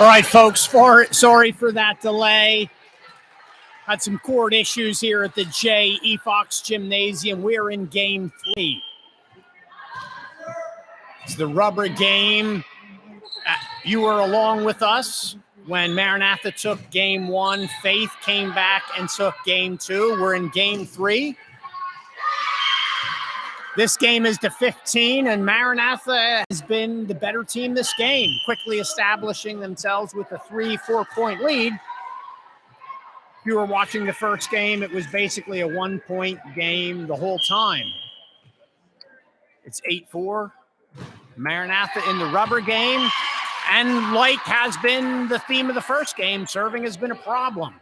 All right, folks, sorry for that delay. Had some court issues here at the J.E. Fox Gymnasium. We're in game 3. It's the rubber game. You were along with us when Maranatha took game 1. Faith came back and took game 2. We're in game 3. This game is to 15, and Maranatha has been the better team this game, quickly establishing themselves with a 3-4 point lead. If you were watching the first game, it was basically a 1-point game the whole time. It's 8-4. Maranatha in the rubber game. And like has been the theme of the first game, serving has been a problem.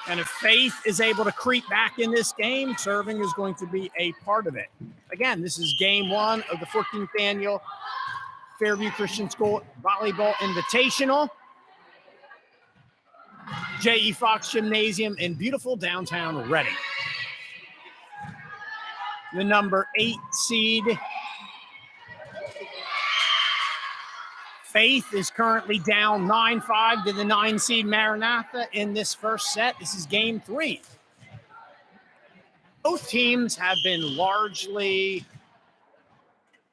And if Faith is able to creep back in this game, serving is going to be a part of it. Again, this is game 1 of the 14th annual Fairview Christian School Volleyball Invitational. J.E. Fox Gymnasium in beautiful downtown Reading. The number 8 seed, Faith, is currently down 9-5 to the 9 seed Maranatha in this first set. This is game 3. Both teams have been largely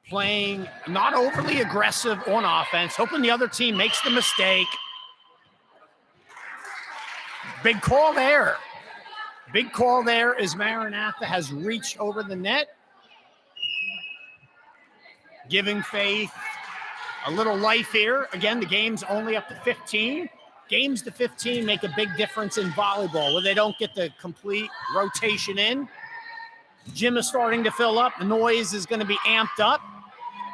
playing not overly aggressive on offense, hoping the other team makes the mistake. Big call there. Big call there as Maranatha has reached over the net, giving Faith a little life here. Again, the game's only up to 15. Games to 15 make a big difference in volleyball where they don't get the complete rotation in. Gym is starting to fill up. The noise is going to be amped up.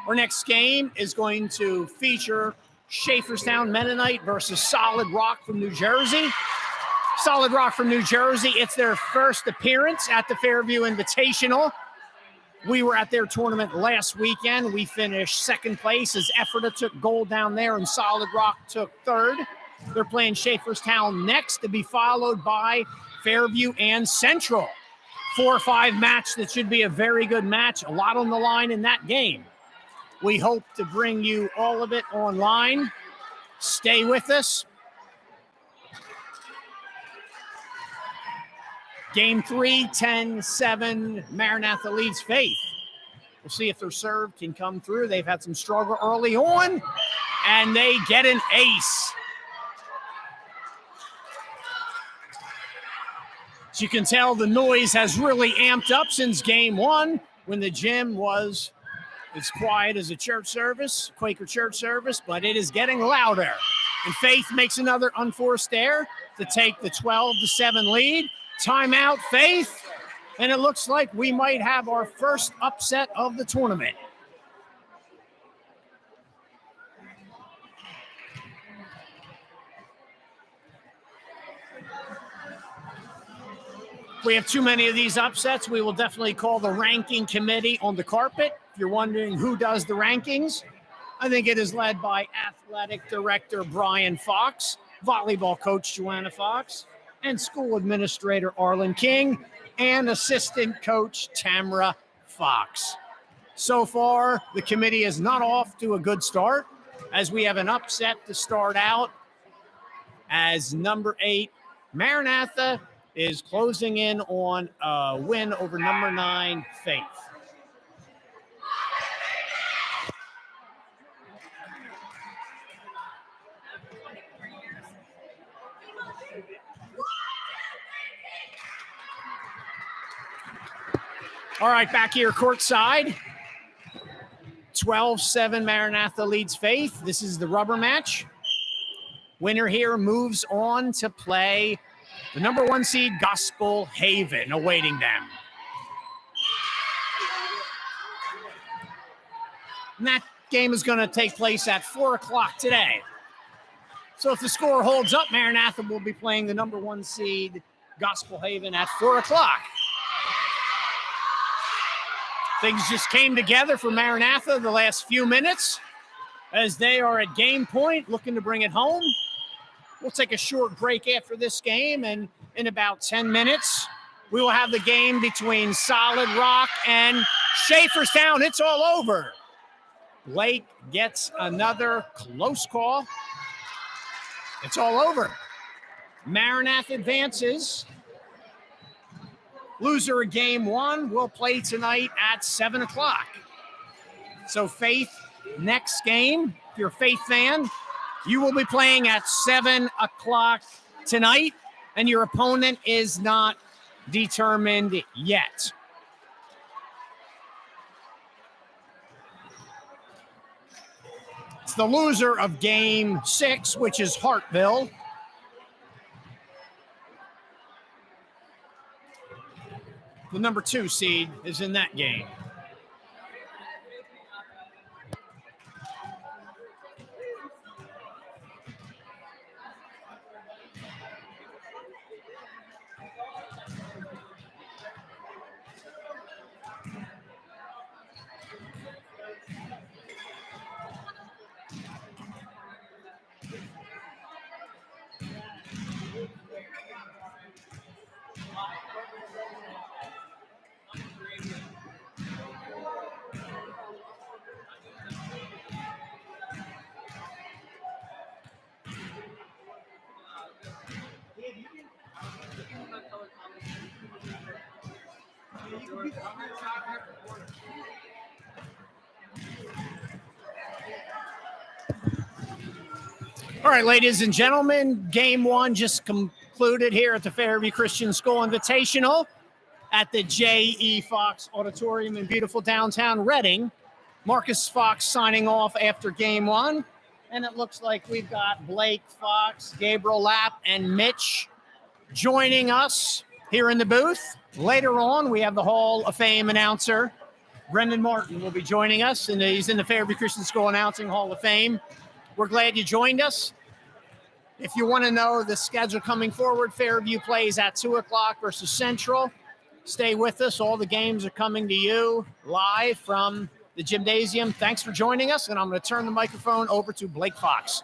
Our next game is going to feature Schaefferstown Mennonite versus Solid Rock from New Jersey. Solid Rock from New Jersey, it's their first appearance at the Fairview Invitational. We were at their tournament last weekend. We finished second place as Ephrata took gold down there and Solid Rock took third. They're playing Schaefferstown next, to be followed by Fairview and Central. 4-5 match that should be a very good match. A lot on the line in that game. We hope to bring you all of it online. Stay with us. Game 3, 10-7, Maranatha leads Faith. We'll see if their serve can come through. They've had some struggle early on, and they get an ace. As you can tell, the noise has really amped up since game 1, when the gym was as quiet as a church service, Quaker church service, but it is getting louder. And Faith makes another unforced error to take the 12-7 lead. Timeout, Faith, and it looks like we might have our first upset of the tournament. If we have too many of these upsets, we will definitely call the ranking committee on the carpet. If you're wondering who does the rankings, I think it is led by Athletic Director Brian Fox, Volleyball Coach Joanna Fox, and School Administrator Arlen King, and Assistant Coach Tamra Fox. So far, the committee is not off to a good start, as we have an upset to start out, as number 8, Maranatha, is closing in on a win over number 9, Faith. All right, back here courtside. 12-7 Maranatha leads Faith. This is the rubber match. Winner here moves on to play the number 1 seed Gospel Haven, awaiting them. And that game is going to take place at 4 o'clock today. So if the score holds up, Maranatha will be playing the number 1 seed Gospel Haven at 4 o'clock. Things just came together for Maranatha the last few minutes as they are at game point, looking to bring it home. We'll take a short break after this game, and in about 10 minutes, we will have the game between Solid Rock and Schaefferstown. It's all over. Blake gets another close call. It's all over. Maranath advances. Loser of game 1 will play tonight at 7 o'clock. So Faith, next game, if you're a Faith fan, you will be playing at 7 o'clock tonight, and your opponent is not determined yet. It's the loser of game 6, which is Hartville. The number 2 seed is in that game. All right, ladies and gentlemen, game 1 just concluded here at the Fairview Christian School Invitational at the J.E. Fox Auditorium in beautiful downtown Reading. Marcus Fox signing off after game 1. And it looks like we've got Blake Fox, Gabriel Lapp, and Mitch joining us here in the booth. Later on, we have the Hall of Fame announcer, Brendan Martin, will be joining us, and he's in the Fairview Christian School Announcing Hall of Fame. We're glad you joined us. If you want to know the schedule coming forward, Fairview plays at 2 o'clock versus Central. Stay with us. All the games are coming to you live from the gymnasium. Thanks for joining us, and I'm going to turn the microphone over to Blake Fox.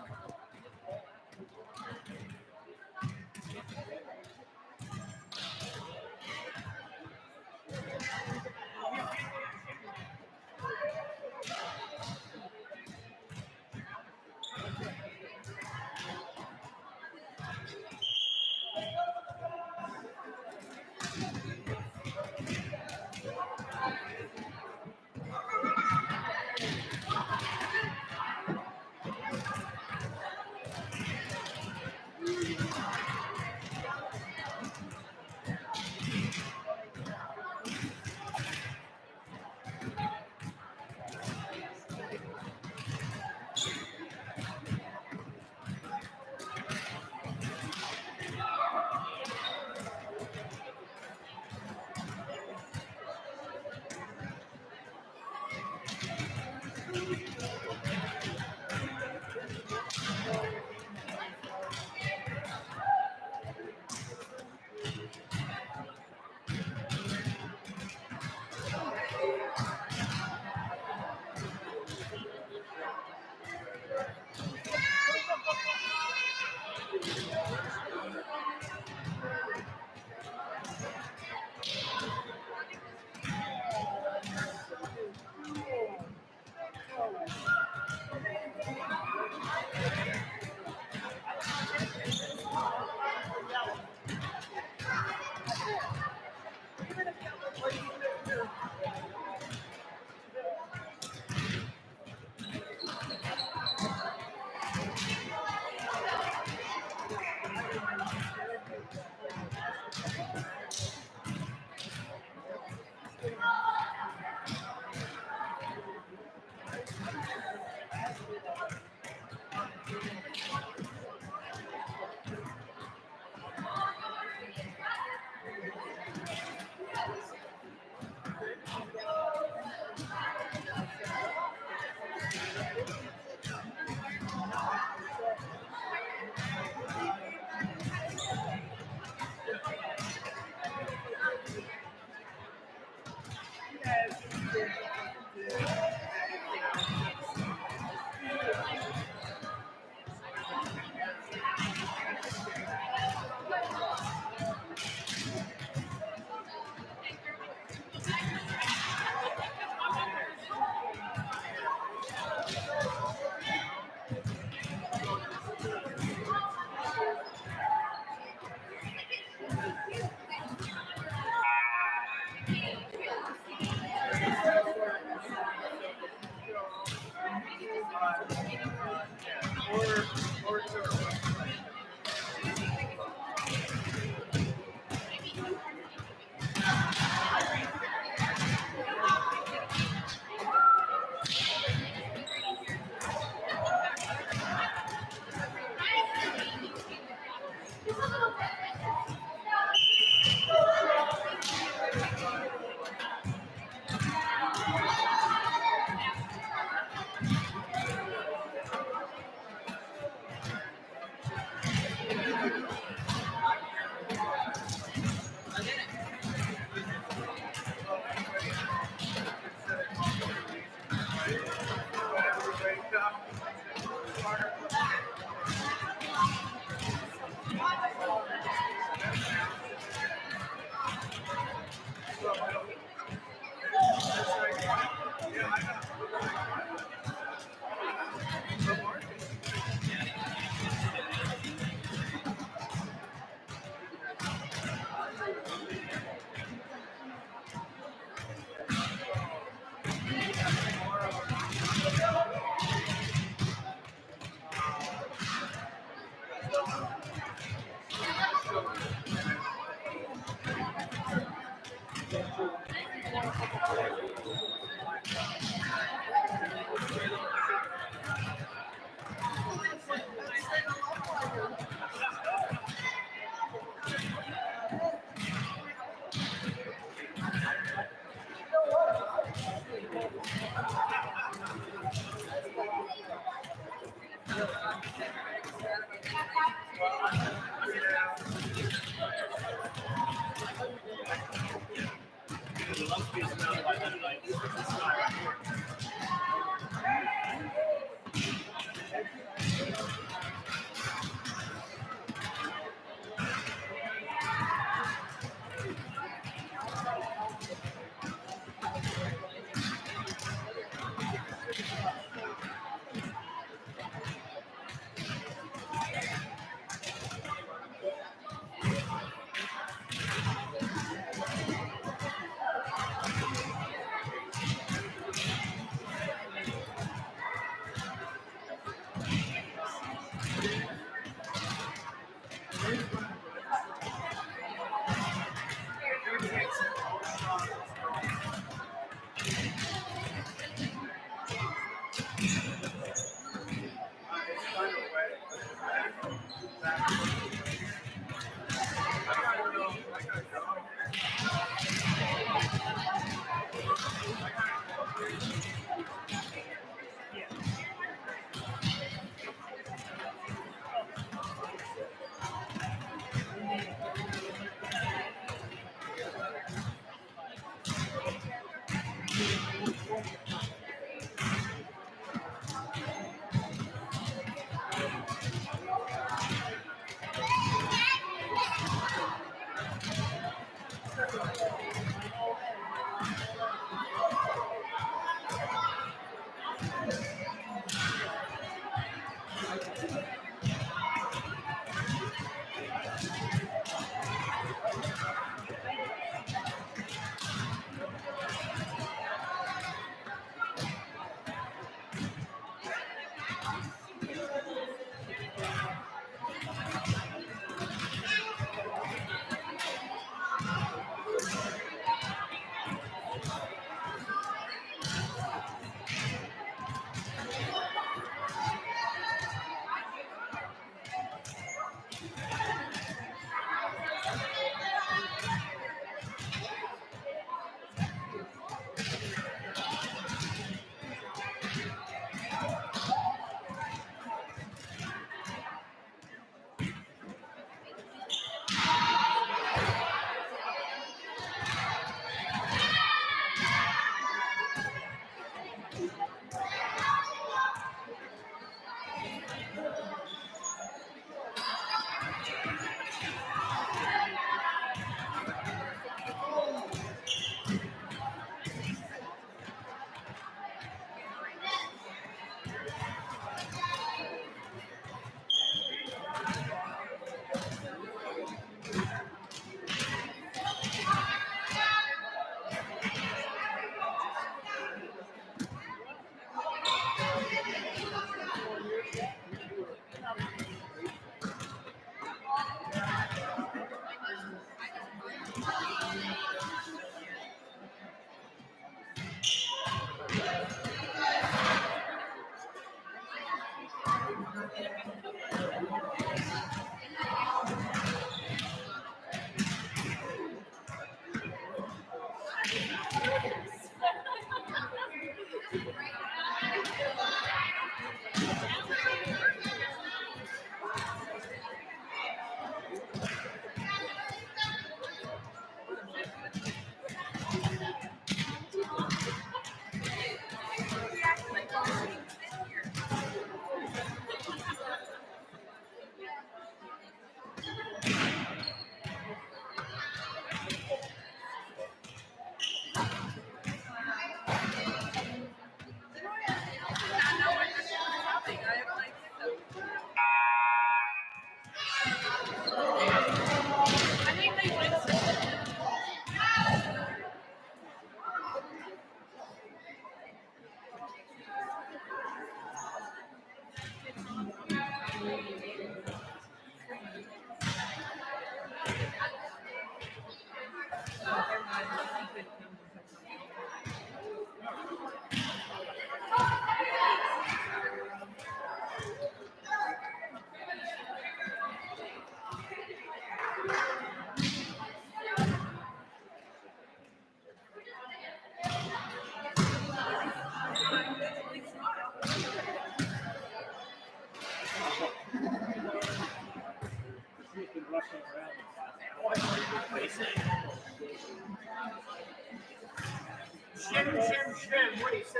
What do you say?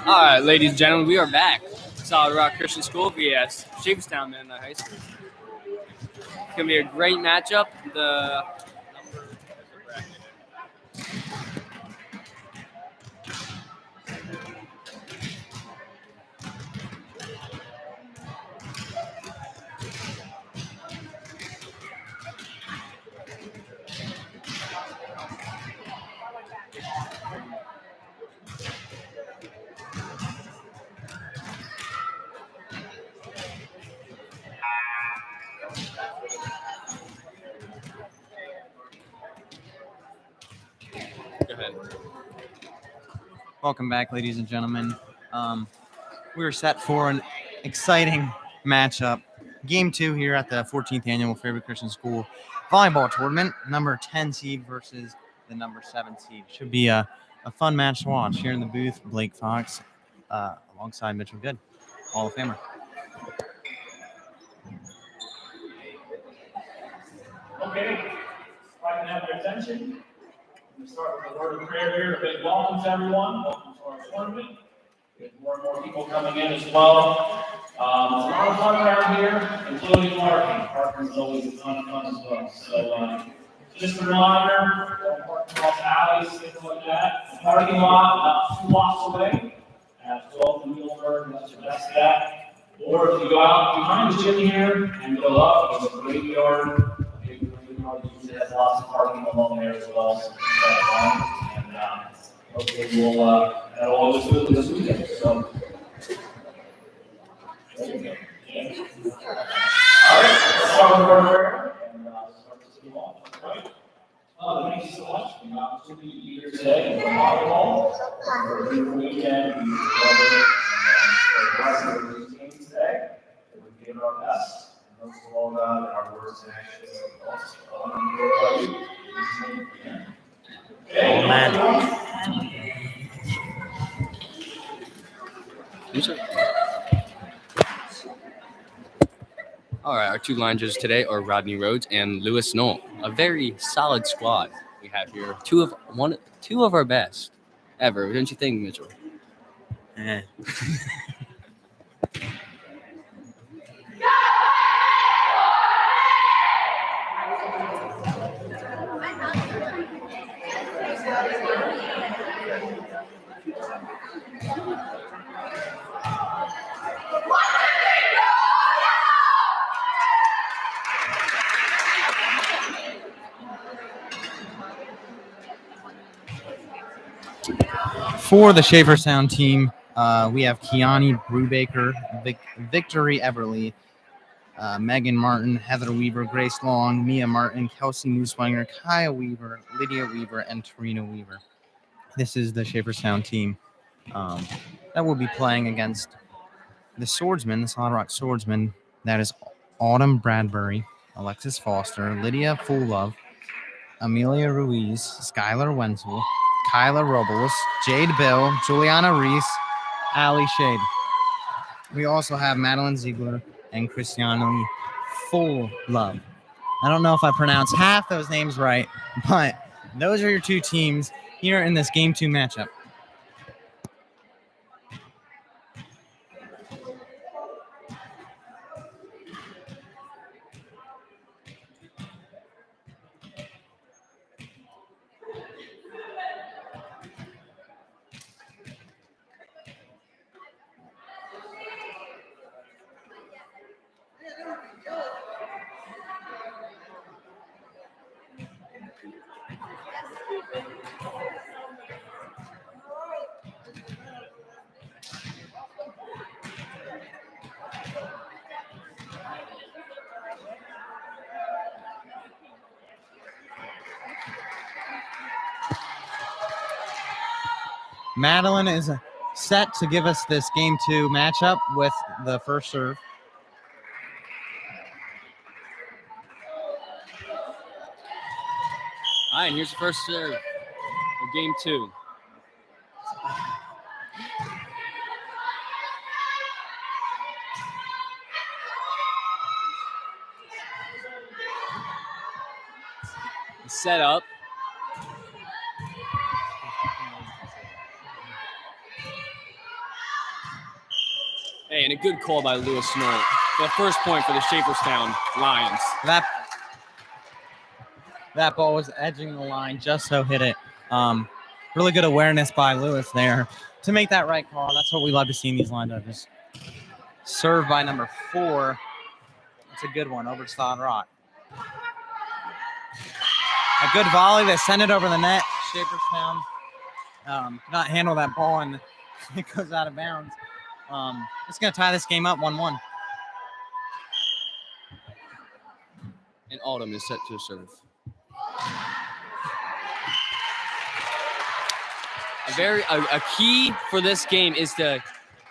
All right, ladies and gentlemen, we are back. Solid Rock Christian School vs. Sheepstown Mennonite High School. It's gonna be a great matchup. Go ahead. Welcome back, ladies and gentlemen. We are set for an exciting matchup. Game 2 here at the 14th Annual Fairview Christian School Volleyball Tournament. Number 10 seed versus the number 7 seed. Should be a fun match to watch. Here in the booth, Blake Fox alongside Mitchell Good, Hall of Famer. Okay, if I can have your attention. We'll start with a word of prayer here. A big welcome to everyone. Welcome to our tournament. We have more and more people coming in as well. It's a lot of fun around here, including parking. Parking is always a ton of fun as well. So Just a reminder, don't park across alleys, things like that. Parking lot about 2 blocks away at 12th and Muhlenberg, that's your best bet. Or if you go out behind the gym here and go up, there's a graveyard. A big graveyard usually has lots of parking along there as well. So keep that in mind. And hopefully that'll always do it this weekend. So. Yeah. All right, let's start with our prayer and start this meeting off. All right. Thank you so much for the opportunity to be here today for volleyball. For a beautiful weekend, we love it. For the rest of the teams today, that we've given our best. And most of all, God, that our words and actions are also okay. Amen. All right, our 2 line judges today are Rodney Rhodes and Lewis Knoll. A very solid squad we have here. Two of our best ever, don't you think, Mitchell? Eh. For the Schaeferstown team, we have Kiani Brubaker, Victory Everly, Megan Martin, Heather Weaver, Grace Long, Mia Martin, Kelsey Newswanger, Kaya Weaver, Lydia Weaver, and Tarina Weaver. This is the Schaeferstown team that will be playing against the Swordsman, the Solid Rock Swordsman. That is Autumn Bradbury, Alexis Foster, Lydia Fullove, Amelia Ruiz, Skylar Wenzel, Kyla Robles, Jade Bill, Juliana Reese, Allie Shade. We also have Madeline Ziegler and Christiane Full Love. I don't know if I pronounced half those names right, but those are your 2 teams here in this Game 2 matchup. Madeline is set to give us this Game 2 matchup with the first serve. All right, and here's the first serve of Game 2. Set up. Hey, and a good call by Lewis Knoll. The first point for the Schaeferstown Lions. That ball was edging the line, just so hit it. Really good awareness by Lewis there to make that right call. That's what we love to see in these line judges. Served by number 4. That's a good one over to Solid Rock. A good volley that sent it over the net. Schaeferstown not handle that ball and it goes out of bounds. It's going to tie this game up 1-1. And Autumn is set to serve. A key for this game is to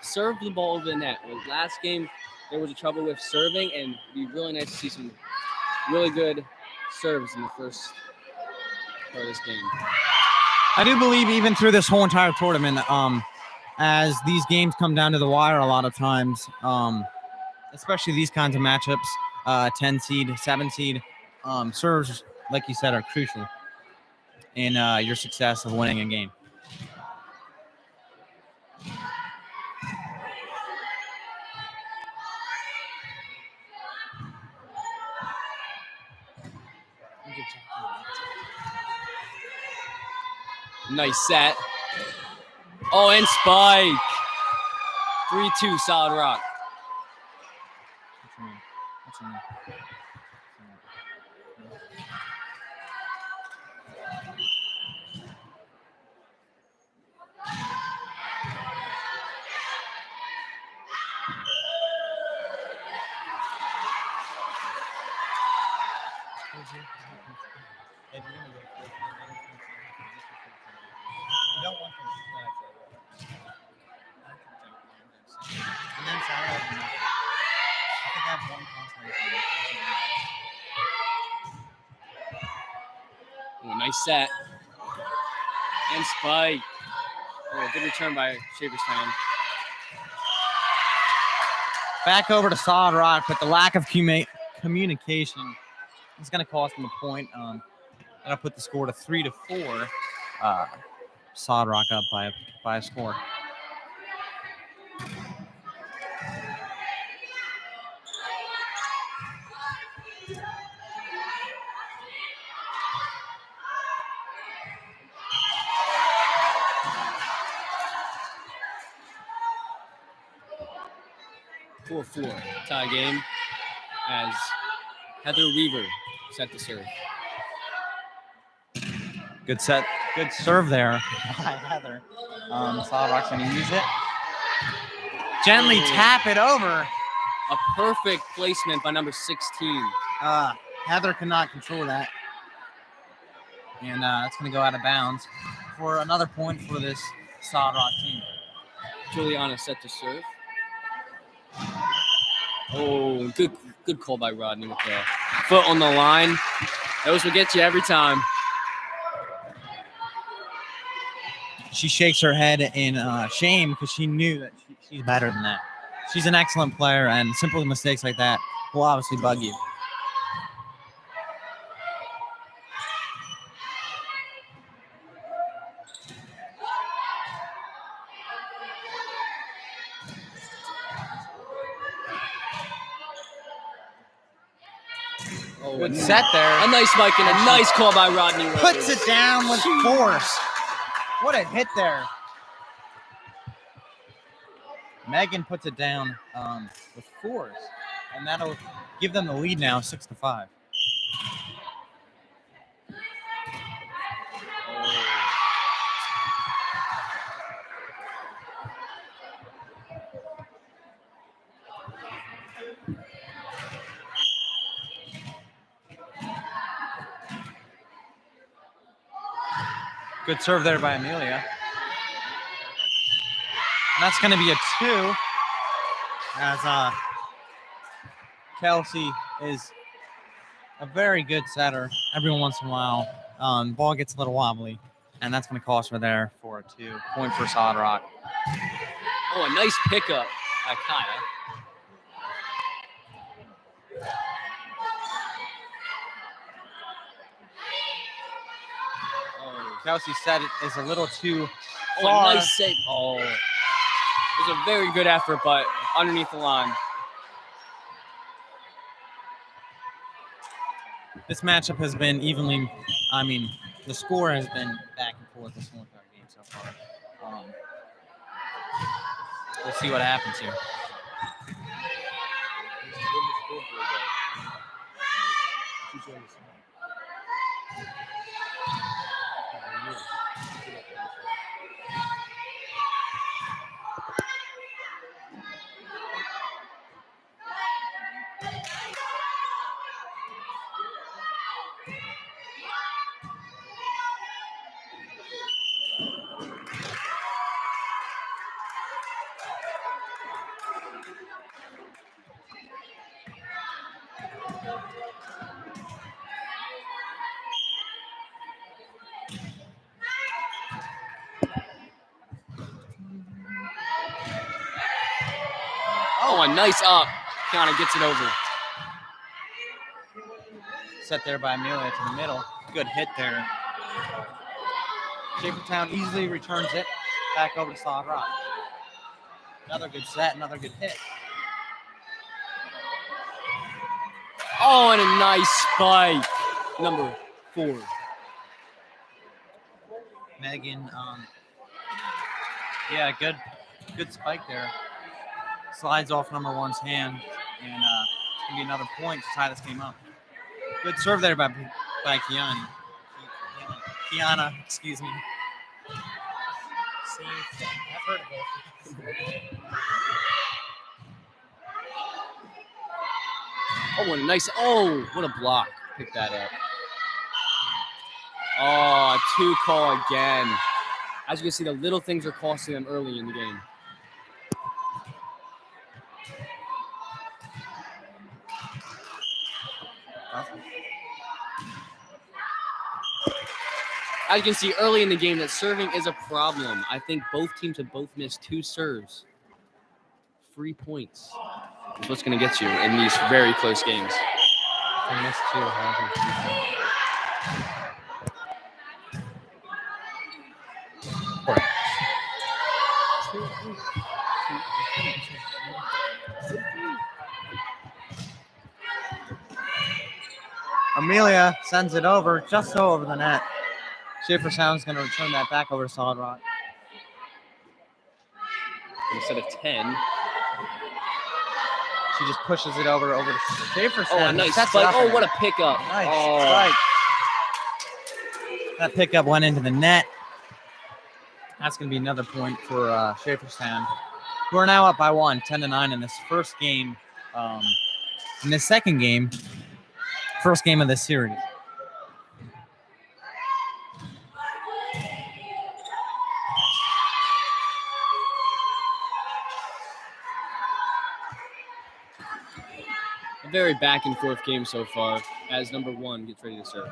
serve the ball over the net. Last game, there was a trouble with serving, and it'd be really nice to see some really good serves in the first part of this game. I do believe even through this whole entire tournament, as these games come down to the wire a lot of times, especially these kinds of matchups, 10 seed, 7 seed, serves, like you said, are crucial in your success of winning a game. Nice set. Oh, and spike. 3-2 Solid Rock. What's your name? Oh, nice set. And spike. Oh, good return by Shaverstown. Back over to Solid Rock, but the lack of communication is going to cost them a point. That'll put the score to 3-4. Solid Rock up by a score. Four tie game as Heather Weaver set to serve. Good set. Good serve there by Heather. Solid Rock's going to use it. Gently tap it over. A perfect placement by number 16. Heather cannot control that. And it's going to go out of bounds for another point for this Solid Rock team. Juliana set to serve. Oh, good call by Rodney with the foot on the line. Those will get you every time. She shakes her head in shame because she knew that she's better than that. She's an excellent player, and simple mistakes like that will obviously bug you. Oh, Good set there. A nice spike and a nice call by Rodney Rose. Puts it down with force. What a hit there. Megan puts it down with force, and that'll give them the lead now, 6-5. Good serve there by Amelia. And that's going to be a 2 as Kelsey is a very good setter. Every once in a while, ball gets a little wobbly, and that's going to cost her there for a 2 point for Solid Rock. Oh, a nice pickup by Kaya. Kelsey said it is a little too Oh, far. a nice save. Oh, it was a very good effort, but underneath the line. This matchup has been evenly, the score has been back and forth this whole entire game so far. We'll see what happens here. Oh, a nice up. Kiana gets it over. Set there by Amelia to the middle. Good hit there. Shapertown easily returns it back over to Solid Rock. Another good set, another good hit. Oh, and a nice spike. number 4. Megan, yeah, good spike there. Slides off number 1's hand, and it's gonna be another point to tie this game up. Good serve there by Kiana. Kiana, excuse me. See, I've heard of it. Oh, what a nice. Oh, what a block. Pick that up. Oh, 2 call again. As you can see, the little things are costing them early in the game. As you can see early in the game, that serving is a problem. I think both teams have both missed 2 serves. 3 points is what's going to get you in these very close games. I missed 2. Amelia sends it over, just so over the net. Schaefer Sound's going to return that back over to Solid Rock. Instead of 10. She just pushes it over to Schaefer Sound. Oh, a nice spike. Oh, what a pickup. Nice spike. That pickup went into the net. That's going to be another point for Schaefer Sound, who are now up by 1, 10-9 in this first game. In this second game, first game of this series. A very back and forth game so far as number 1 gets ready to serve.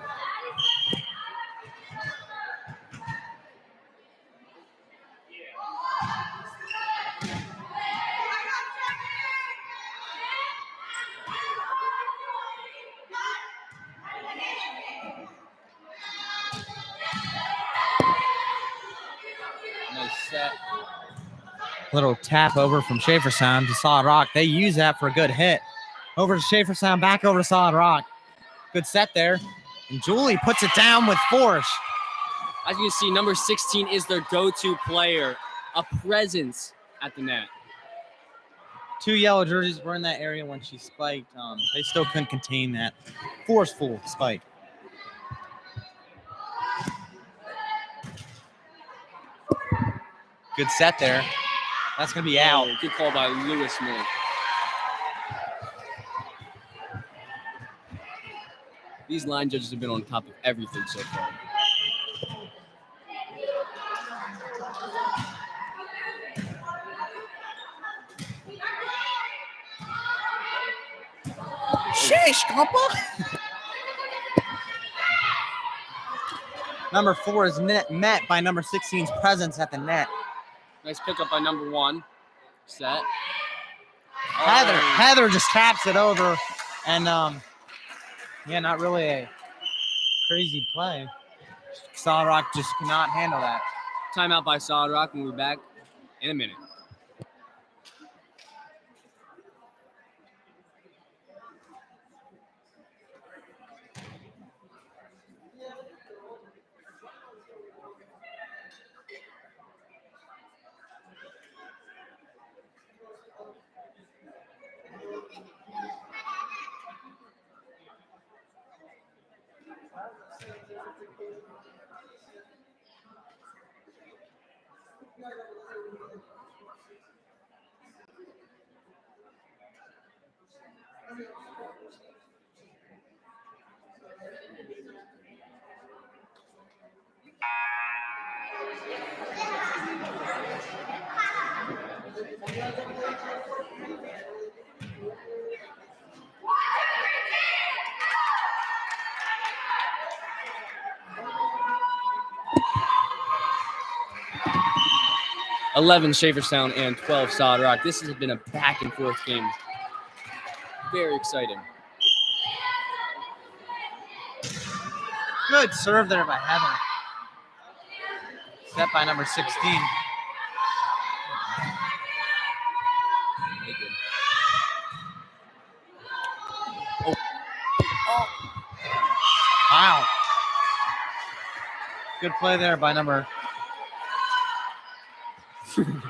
Nice set. Little tap over from Schaefer Sound to Solid Rock. They use that for a good hit. Over to Schaefer Sound, back over to Solid Rock. Good set there. And Julie puts it down with force. As you can see, number 16 is their go-to player, a presence at the net. 2 yellow jerseys were in that area when she spiked. They still couldn't contain that forceful spike. Good set there. That's going to be out. Good call by Lewis Moore. These line judges have been on top of everything so far. Sheesh, Papa. Number 4 is met by number 16's presence at the net. Nice pickup by number 1. Set. Heather just taps it over, and yeah, not really a crazy play. Solid Rock just cannot handle that. Timeout by Solid Rock, and we'll be back in a minute. $11 Schaefer Sound and 12 Solid Rock. This has been a back and forth game. Very exciting. Good serve there by Heather. Set by number 16. Good play there by number 1.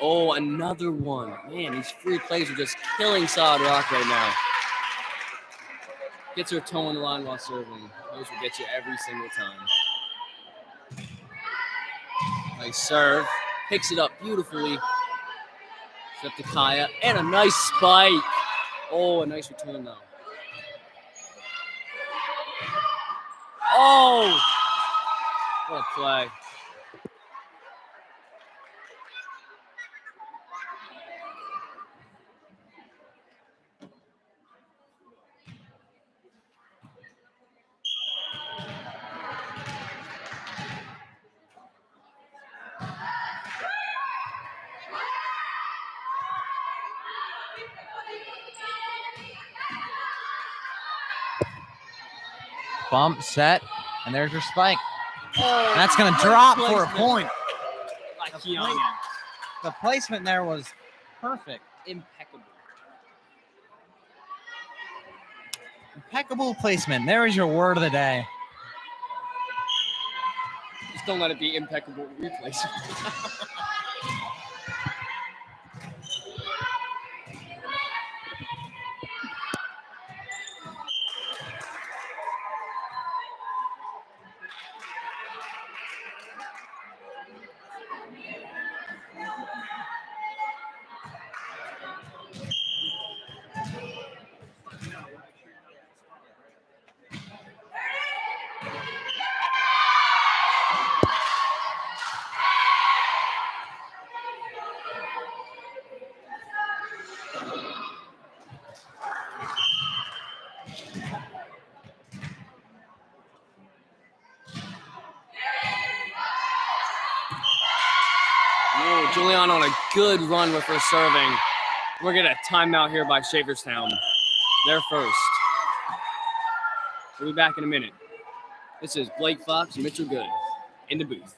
Oh, another one. Man, these free plays are just killing Solid Rock right now. Gets her toe on the line while serving. Those will get you every single time. Nice serve. Picks it up beautifully. Up to Kaya. And a nice spike. Oh, a nice return, though. Oh! What a play. Bump, set, and there's your spike. Oh, And that's going to good drop for a placement point. by The Kiana. The placement there was perfect. Impeccable. Impeccable placement. There is your word of the day. Just don't let it be impeccable replacement. Whoa, Juliana on a good run with her serving. We're getting a timeout here by Shaverstown. They're first. We'll be back in a minute. This is Blake Fox and Mitchell Good in the booth.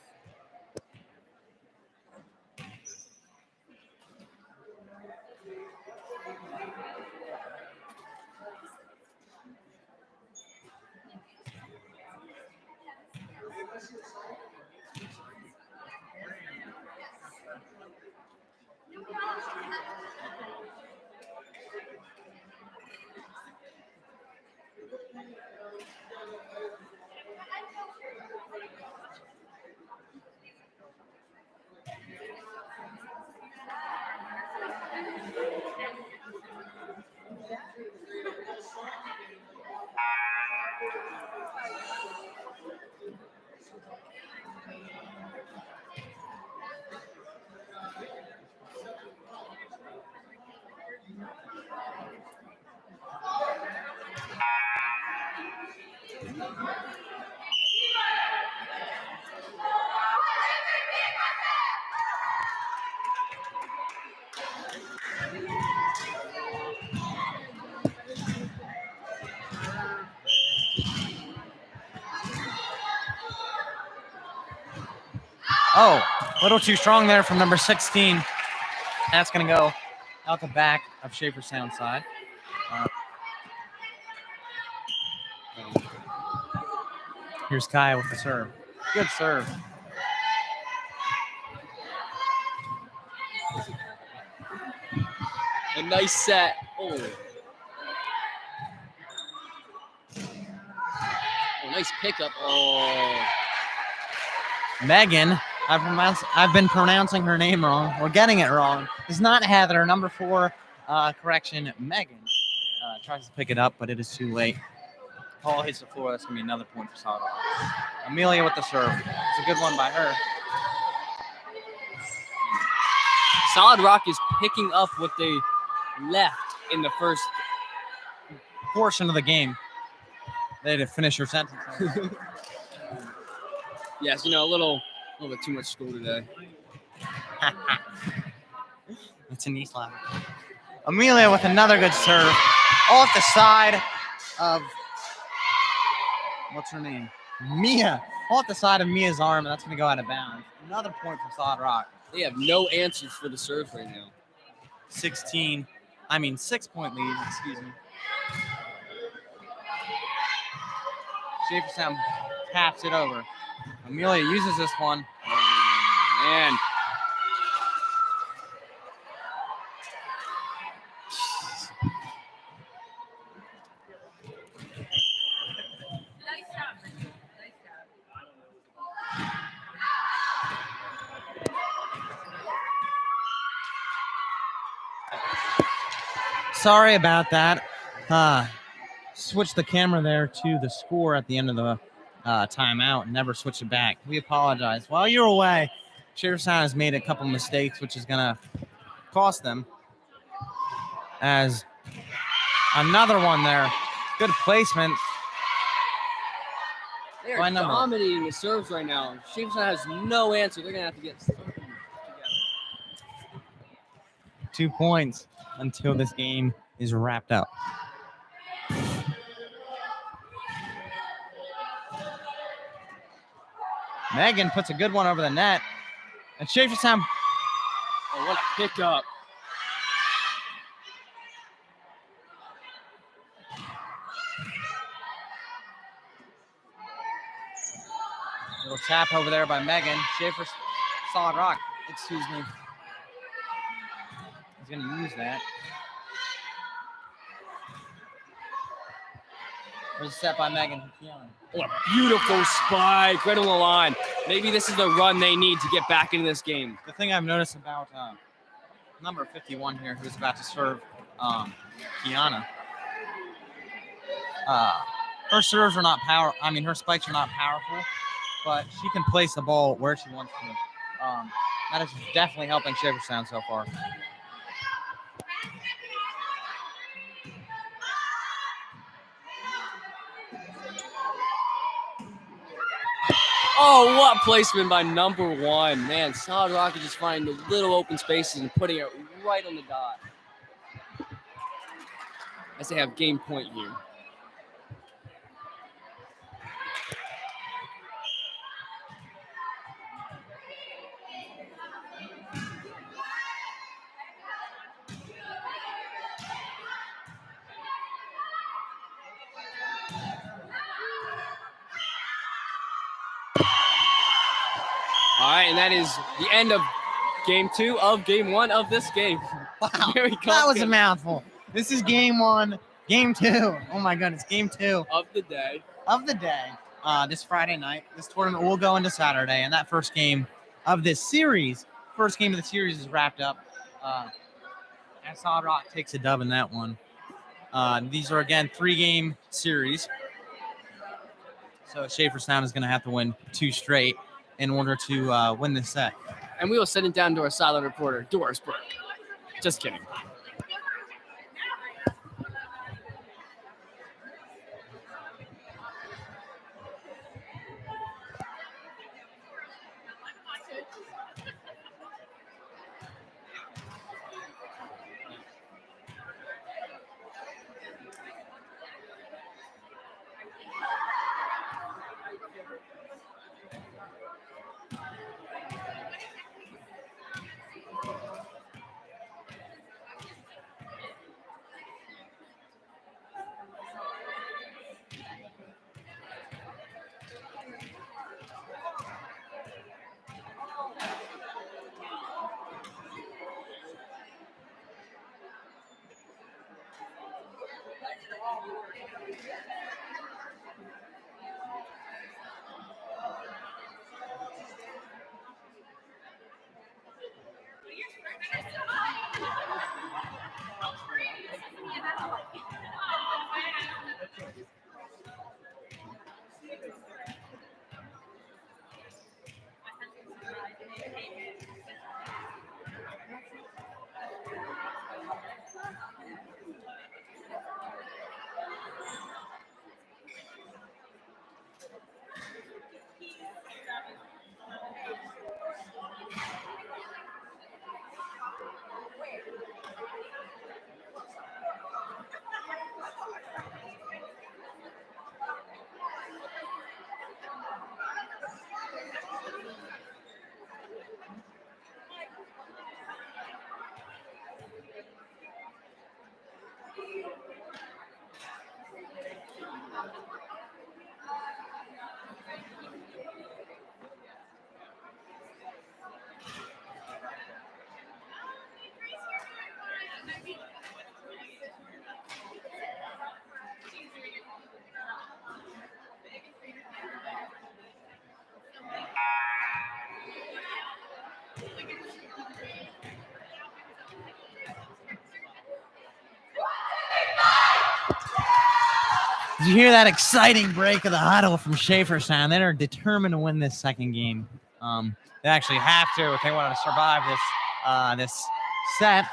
Oh, a little too strong there from number 16. That's going to go out the back of Shaverstown side. Here's Kaya with the serve. Good serve. A nice set. Oh, nice pickup. Oh. Megan, I've been pronouncing her name wrong, or getting it wrong. It's not Heather. Number 4, correction, Megan tries to pick it up, but it is too late. Paul hits the floor. That's going to be another point for Solid Rock. Amelia with the serve. It's a good one by her. Solid Rock is picking up what they left in the first Portion of the game. They had to finish your sentence. Yes, you know, a little bit too much school today. It's a knee slap. Amelia with another good serve. Off the side of, what's her name? Mia. Off the side of Mia's arm, and that's going to go out of bounds. Another point for Solid Rock. They have no answers for the serve right now. 16. 6-point lead, excuse me. Schaeferstown taps it over. Amelia uses this one. Man. Sorry about that. Switched the camera there to the score at the end of the timeout and never switched it back. We apologize. While you're away, Schaeferstown has made a couple mistakes, which is going to cost them. As another one there. Good placement. They're By number. dominating the serves right now. Schaeferstown has no answer. They're going to have to get something together. 2 points until this game is wrapped up. Megan puts a good one over the net. And Schaeferstown. Oh, what a pickup. Little tap over there by Megan. Schaefer, solid rock, excuse me. He's going to use that. There's a set by Megan. What a beautiful spike right on the line. Maybe this is the run they need to get back into this game. The thing I've noticed about number 51 here, who's about to serve Kiana, her serves are not her spikes are not powerful, but she can place the ball where she wants to. That is definitely helping Schaeferstown so far. Oh, what placement by number 1. Man, Solid Rock is just finding the little open spaces and putting it right on the dot. As they have game point here. All right, and that is the end of game 2 of game 1 of this game. Wow, Very that was a confident. mouthful. This is game 1, game 2. Oh my goodness, game 2 Of the day. of the day. This Friday night. This tournament will go into Saturday, and that first game of this series, is wrapped up. And Solid Rock takes a dub in that one. These are, again, 3-game series. So Schaeferstown is going to have to win 2 straight in order to win this set. And we will send it down to our silent reporter, Doris Burke. Just kidding. Did you hear that exciting break of the huddle from Schaeferstown? They're determined to win this second game. They actually have to if they want to survive this set.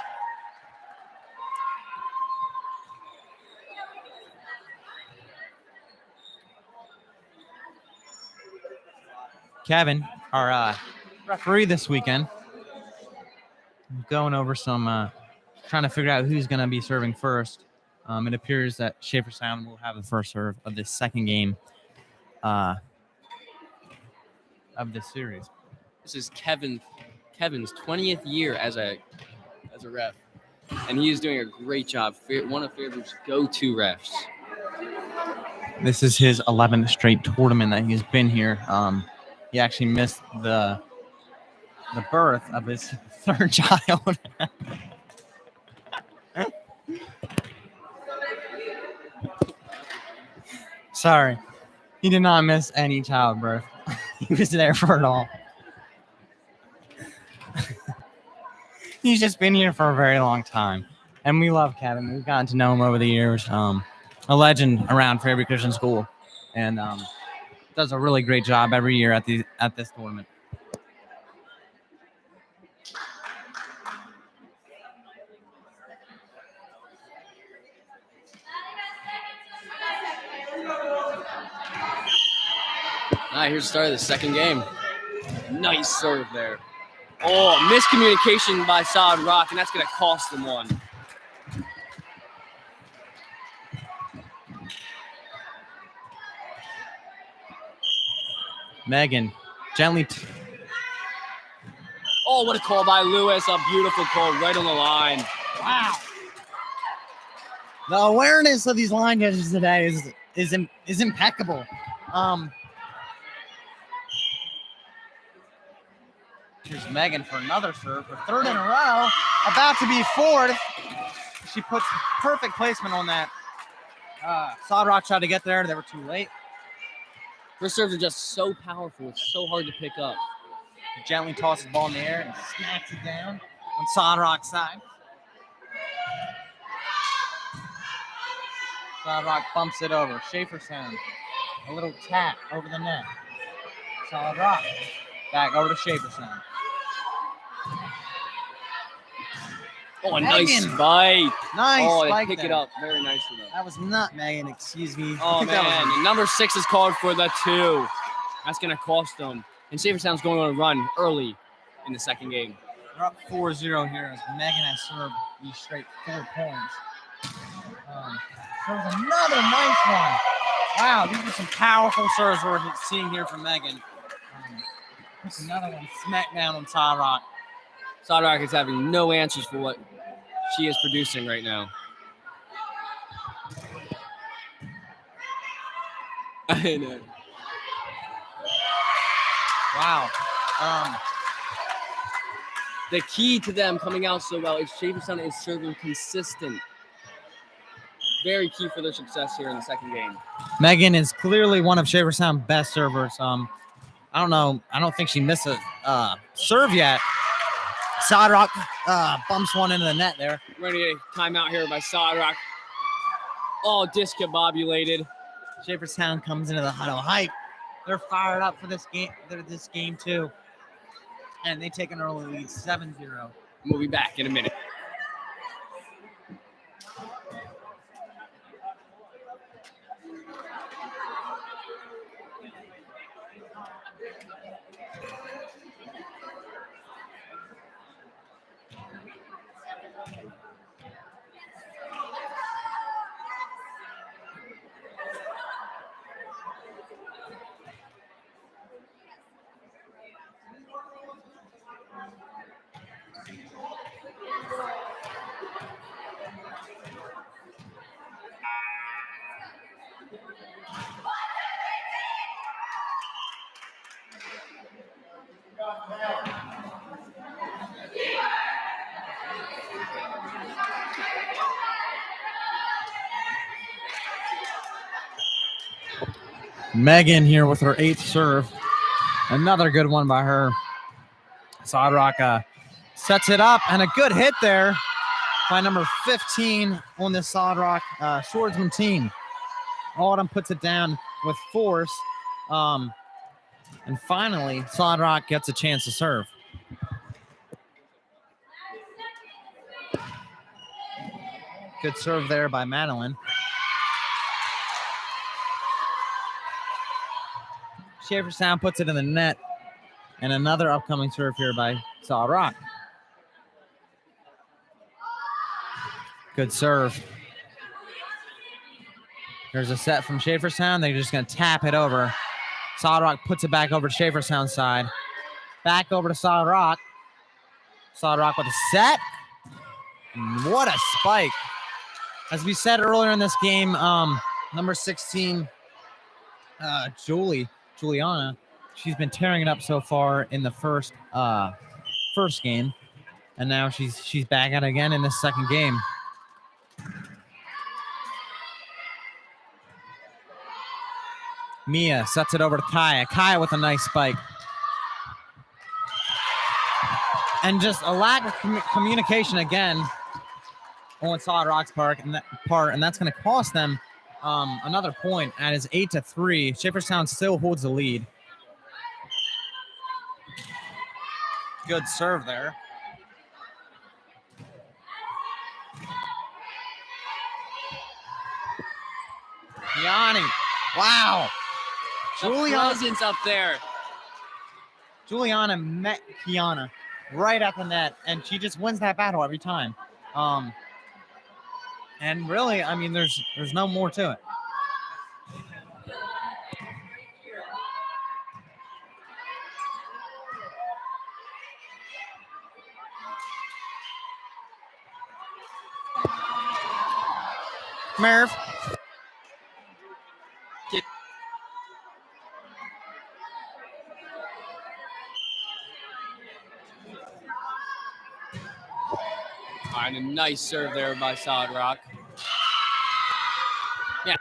Kevin, our referee this weekend, going over some, trying to figure out who's going to be serving first. It appears that Schaeferstown will have the first serve of this second game of this series. This is Kevin's 20th year as a ref, and he is doing a great job. One of Fairview's go-to refs. This is his 11th straight tournament that he's been here. He actually missed the birth of his third child. Sorry, he did not miss any childbirth. He was there for it all. He's just been here for a very long time, and we love Kevin. We've gotten to know him over the years. A legend around Fairview Christian School, and does a really great job every year at this tournament. All right, here's the start of the second game. Nice serve there. Oh, miscommunication by Solid Rock, and that's going to cost them one. Megan, gently. Oh, what a call by Lewis. A beautiful call right on the line. Wow. The awareness of these line judges today is impeccable. Here's Megan for another serve, her third in a row, about to be fourth. She puts perfect placement on that. Solid Rock tried to get there. They were too late. Her serves are just so powerful. It's so hard to pick up. She gently tosses the ball in the air and smacks it down on Solid Rock's side. Solid Rock bumps it over. Schaeferstown. A little tap over the net. Solid Rock. Back over to Schaeferstown. Oh, a nice spike. Nice Oh, they spike pick it there. up very nicely, though. That was not Megan, excuse me. Oh, man. And number 6 is called for the 2. That's going to cost them. And Schaeferstown's going on a run early in the second game. We're up 4-0 here as Megan has served these straight 4 points. Serves another nice one. Wow, these are some powerful serves we're seeing here from Megan. There's another one smack down on Solid Rock. Solid Rock is having no answers for what she is producing right now. I know. Wow. The key to them coming out so well is Schaeferstown is serving consistent. Very key for their success here in the second game. Megan is clearly one of Schaeferstown's best servers. I don't know. I don't think she missed a serve yet. Solid Rock bumps one into the net there. We're going to get a timeout here by Solid Rock. Oh, discombobulated. Schaeferstown comes into the huddle hype. They're fired up for this game too. And they take an early lead, 7-0. We'll be back in a minute. Megan here with her 8th serve. Another good one by her. Solid Rock sets it up, and a good hit there by number 15 on this Solid Rock swordsman team. Autumn puts it down with force. And finally, Solid Rock gets a chance to serve. Good serve there by Madeline. Schaeferstown puts it in the net. And another upcoming serve here by Solid Rock. Good serve. There's a set from Schaeferstown. They're just going to tap it over. Solid Rock puts it back over to Schaeferstown's side. Back over to Solid Rock. Solid Rock with a set. And what a spike. As we said earlier in this game, number 16, Juliana, she's been tearing it up so far in the first game. And now she's back at it again in this second game. Mia sets it over to Kaya. Kaya with a nice spike. And just a lack of communication again on Solid Rock's part, and that's going to cost them another point. And it's 8-3. Schaeferstown still holds the lead. Good serve there. Yanni. Wow. Presence up there. Juliana met Kiana right at the net, and she just wins that battle every time. And really, I mean, there's no more to it. Merv. All right, a nice serve there by Solid Rock. Yeah.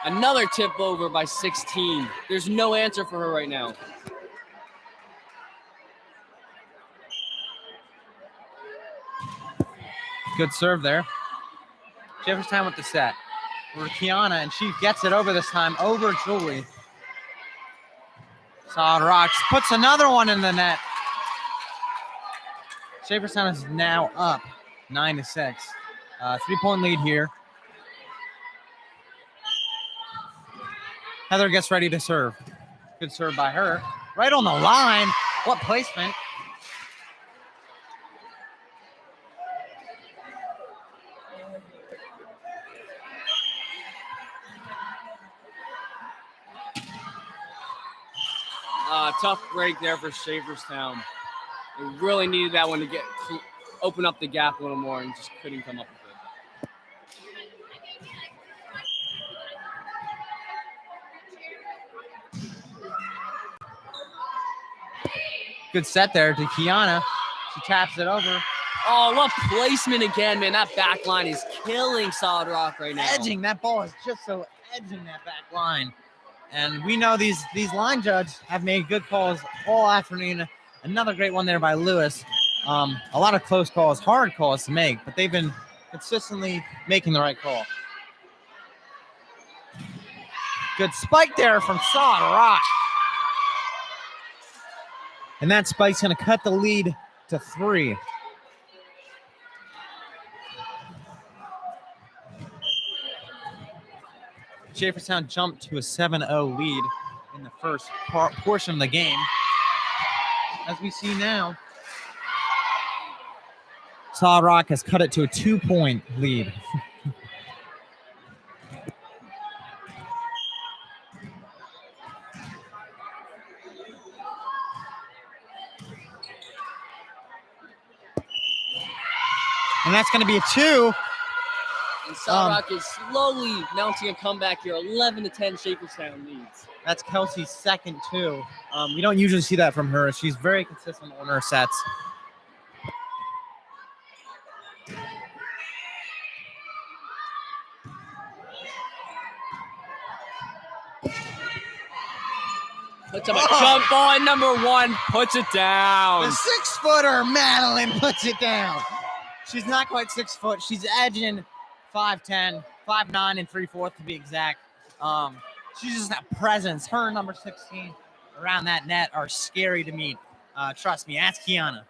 Another tip over by 16. There's no answer for her right now. Good serve there. Jefferstown with the set. Over Kiana, and she gets it over this time, over Julie. Solid Rocks puts another one in the net. Schaeferstown is now up 9-6. 3-point lead here. Heather gets ready to serve. Good serve by her. Right on the line. What placement. Tough break there for Schaeferstown. They really needed that one to open up the gap a little more and just couldn't come up with it. Good set there to Kiana. She taps it over. Oh, what placement again, man. That back line is killing Solid Rock right now. Edging. That ball is just so edging that back line. And we know these line judges have made good calls all afternoon. Another great one there by Lewis. A lot of close calls, hard calls to make, but they've been consistently making the right call. Good spike there from Solid Rock. And that spike's going to cut the lead to 3. Schaeferstown jumped to a 7-0 lead in the first portion of the game. As we see now, Solid Rock has cut it to a 2-point lead. And that's going to be a 2. And Solid Rock is slowly mounting a comeback here. 11-10 Schaeferstown leads. That's Kelsey's second 2. We don't usually see that from her. She's very consistent on her sets. Puts up a jump ball, and number 1 puts it down. The 6-footer, Madeline, puts it down. She's not quite 6 foot. She's edging 5'10", 5'9" and 3/4 to be exact. She's just that presence. Her and number 16 around that net are scary to meet. Trust me, ask Kiana.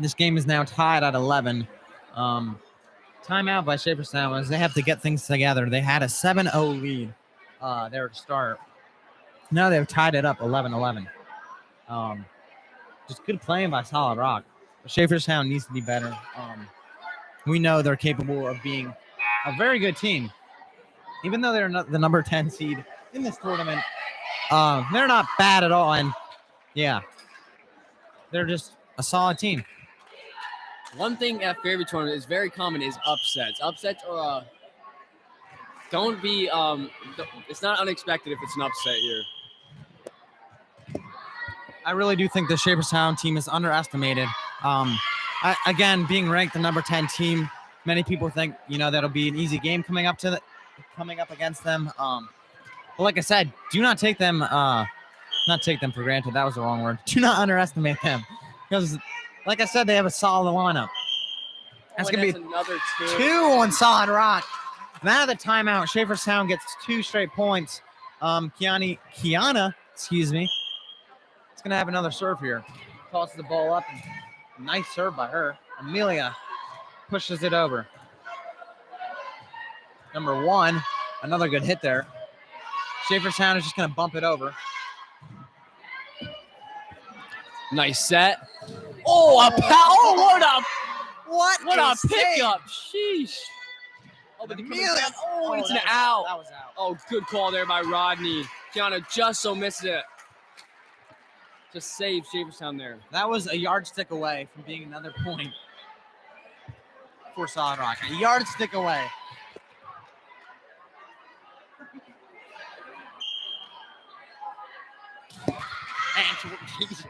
This game is now tied at 11. Timeout by Shaperstown as they have to get things together. They had a 7-0 lead there to start. Now they've tied it up 11-11. Just good playing by Solid Rock. But Shaperstown needs to be better. We know they're capable of being a very good team. Even though they're not the number 10 seed in this tournament, they're not bad at all. And yeah, they're just a solid team. One thing at favorite tournament is very common is upsets. Upsets are don't be it's not unexpected if it's an upset here. I really do think the Shaperstown team is underestimated. Again, being ranked the number 10 team, many people think that'll be an easy game coming up against them. But like I said, do not take them not take them for granted. That was the wrong word. Do not underestimate them because, like I said, they have a solid lineup. That's gonna be another two on Solid Rock. And out of the timeout, Shaperstown gets 2 straight points. Kiana, excuse me. It's gonna have another serve here. Tosses the ball up. Nice serve by her. Amelia pushes it over. Number 1, another good hit there. Shaperstown is just gonna bump it over. Nice set. Oh, what a pickup. Sheesh. Oh, but Amelia. It's an out. That was out. Oh, good call there by Rodney. Kiana just so missed it. Just saved Shaperstown there. That was a yardstick away from being another point for Solid Rock. A yardstick away. And to TJ.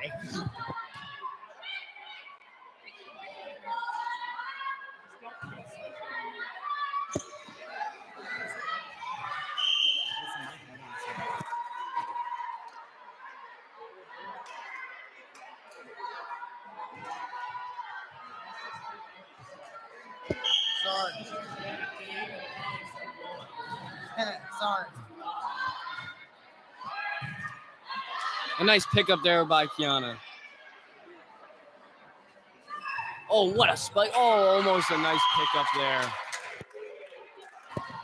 Sorry. A nice pickup there by Kiana. Oh, what a spike. Oh, almost a nice pickup there.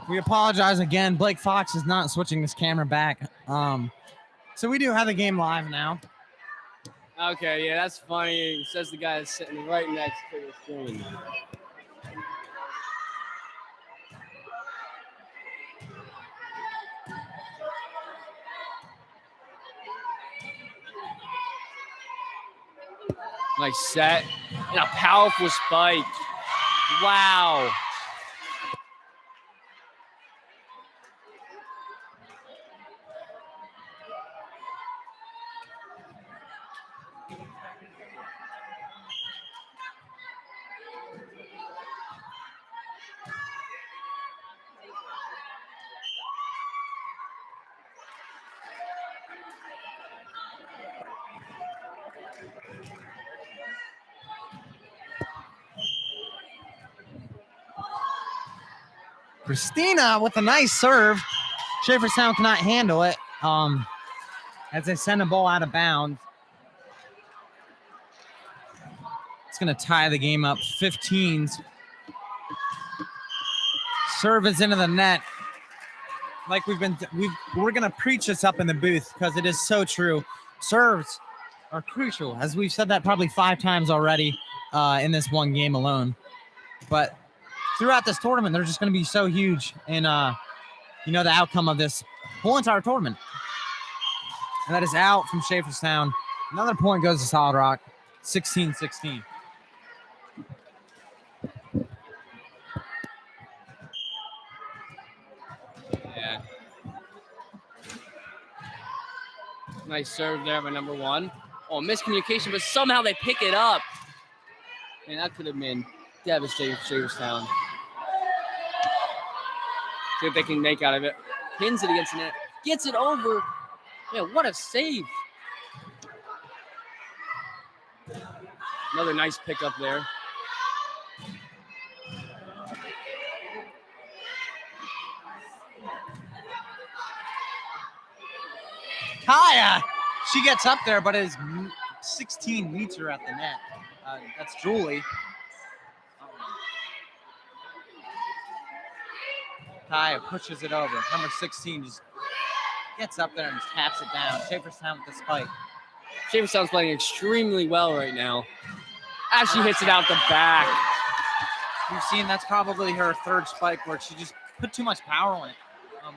We apologize again. Blake Fox is not switching this camera back. So we do have the game live now. Okay, yeah, that's funny. It says the guy is sitting right next to the screen. Nice set. And a powerful spike. Wow. Christina with a nice serve. Shaperstown cannot handle it as they send the ball out of bounds. It's going to tie the game up 15s. Serve is into the net. Like we're going to preach this up in the booth because it is so true. Serves are crucial, as we've said that probably 5 times already in this one game alone. But throughout this tournament, they're just going to be so huge in, the outcome of this whole entire tournament. And that is out from Shaperstown. Another point goes to Solid Rock, 16-16. Yeah. Nice serve there by number 1. Oh, miscommunication, but somehow they pick it up. Man, that could have been devastating for Shaverstown. See if they can make out of it. Pins it against the net. Gets it over. Man, what a save. Another nice pickup there. Kaya, she gets up there, but is 16 meets her at the net. That's Julie. Kaya pushes it over. Number 16 just gets up there and just taps it down. Shaverstown with the spike. Shaverstown's playing extremely well right now. As she hits it out the back. You've seen that's probably her third spike where she just put too much power on it.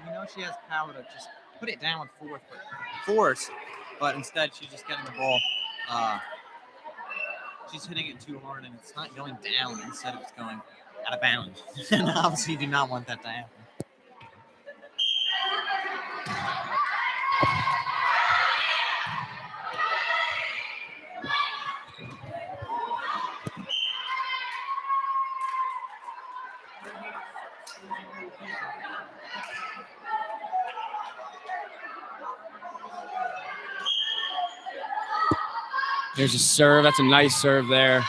We know she has power to just put it down with force, but instead she's just getting the ball. She's hitting it too hard and it's not going down. Instead of it's going out of bounds. And obviously you do not want that to happen. There's a serve. That's a nice serve there.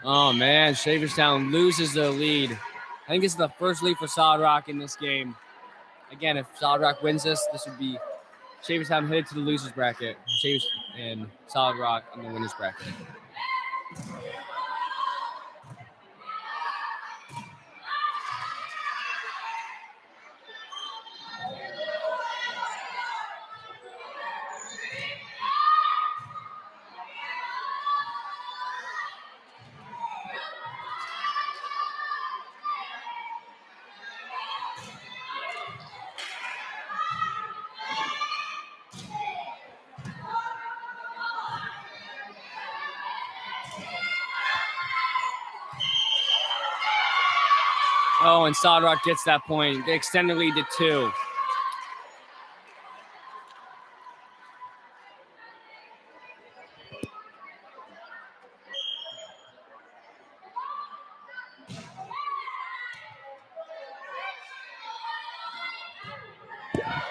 Oh, man. Shaverstown loses their lead. I think this is the first lead for Solid Rock in this game. Again, if Solid Rock wins this would be Shaverstown headed to the losers bracket. And Solid Rock in the winners bracket. Oh, and Solid Rock gets that point. They extend the lead to 2.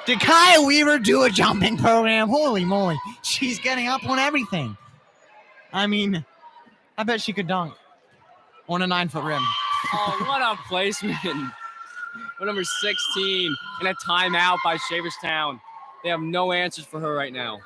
Did Kaya Weaver do a jumping program? Holy moly. She's getting up on everything. I mean, I bet she could dunk on a 9-foot rim. Oh, what a placement. For number 16 and a timeout by Shaverstown. They have no answers for her right now.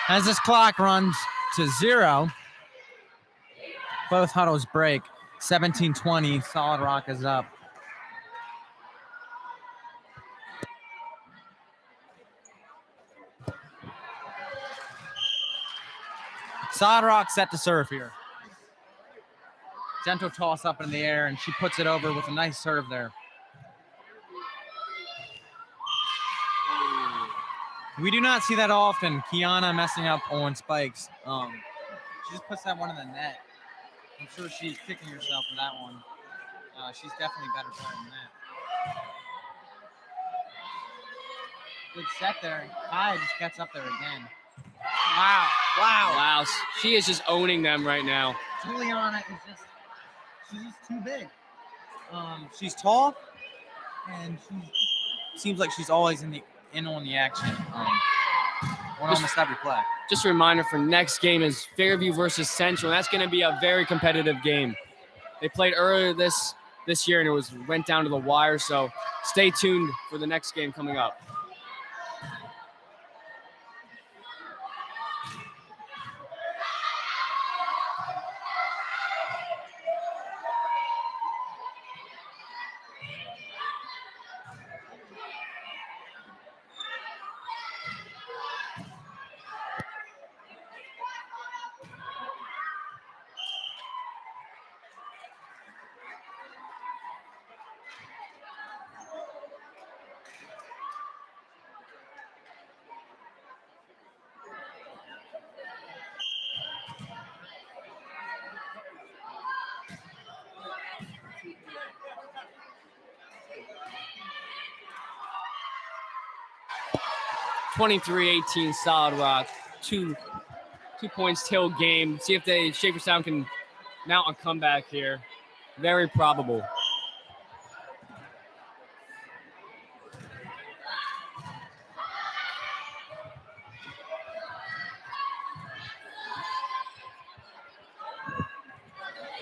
As this clock runs to 0, both huddles break. 17-20, Solid Rock is up. Solid Rock set to serve here. Gentle toss up in the air, and she puts it over with a nice serve there. We do not see that often. Kiana messing up on spikes. She just puts that one in the net. I'm sure she's kicking herself for that one. She's definitely better player than that. Good set there. Kaya just gets up there again. Wow. She is just owning them right now. Juliana is she's just too big. She's tall, and she seems like she's always in on the action. On almost every play. Just a reminder for next game is Fairview versus Central. That's going to be a very competitive game. They played earlier this year and it went down to the wire. So stay tuned for the next game coming up. (23-18) Solid Rock. Two points till game. See if Schaeferstown can mount a comeback here. Very probable.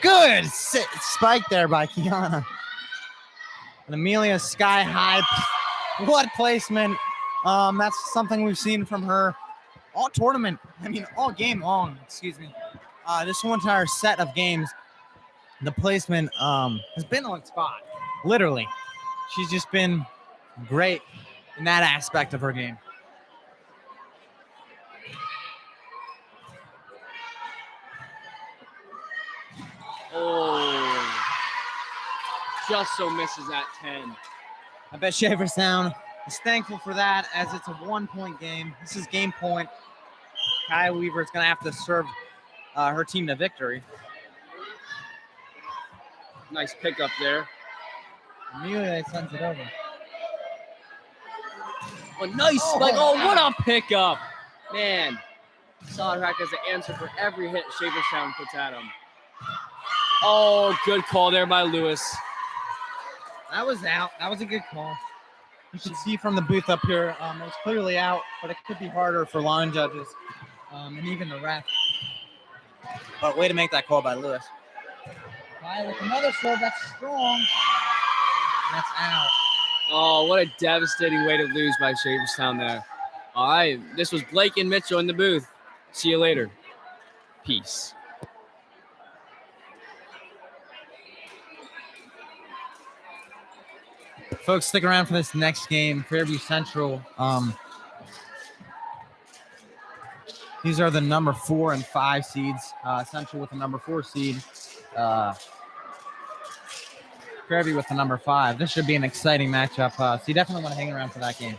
Good spike there by Kiana. And Amelia sky high. What placement. That's something we've seen from her all tournament. I mean, all game long, excuse me. This whole entire set of games, the placement has been on spot. Literally. She's just been great in that aspect of her game. Oh, just so misses that 10. I bet Schaeferstown is thankful for that, as it's a 1-point game. This is game point. Kaya Weaver is going to have to serve her team to victory. Nice pickup there. Amelia sends it over. Oh, nice spike. Oh, what a pickup. Man, Solid Rock has the answer for every hit Schaeferstown puts at him. Oh, good call there by Lewis. That was out. That was a good call. You can see from the booth up here, it was clearly out, but it could be harder for line judges and even the ref. But way to make that call by Lewis. Kaya with another serve. That's strong. That's out. Oh, what a devastating way to lose by Schaeferstown there. All right, this was Blake and Mitchell in the booth. See you later. Peace. Folks, stick around for this next game, Fairview Central. These are the number 4 and 5 seeds. Central with the number 4 seed. Fairview with the number 5. This should be an exciting matchup. So you definitely want to hang around for that game.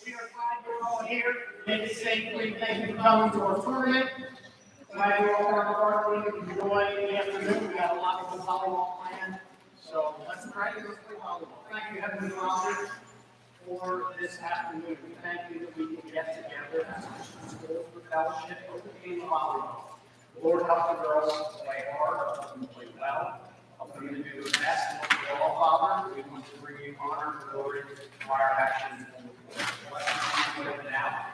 We are glad you're all here. Make it safely. Thank you for coming to our tournament. Glad you're all part of it. Enjoy the afternoon. We got a lot of good volleyball planned. So let's practice play volleyball. Thank you, Heavenly Father, for this afternoon. We thank you that we can get together as Christian schools for fellowship with the game of volleyball. Lord, help the girls to play hard, help them to play well, help them to do their best. And most of all, Father, we want to bring you honor and glory for our actions. Bless you now.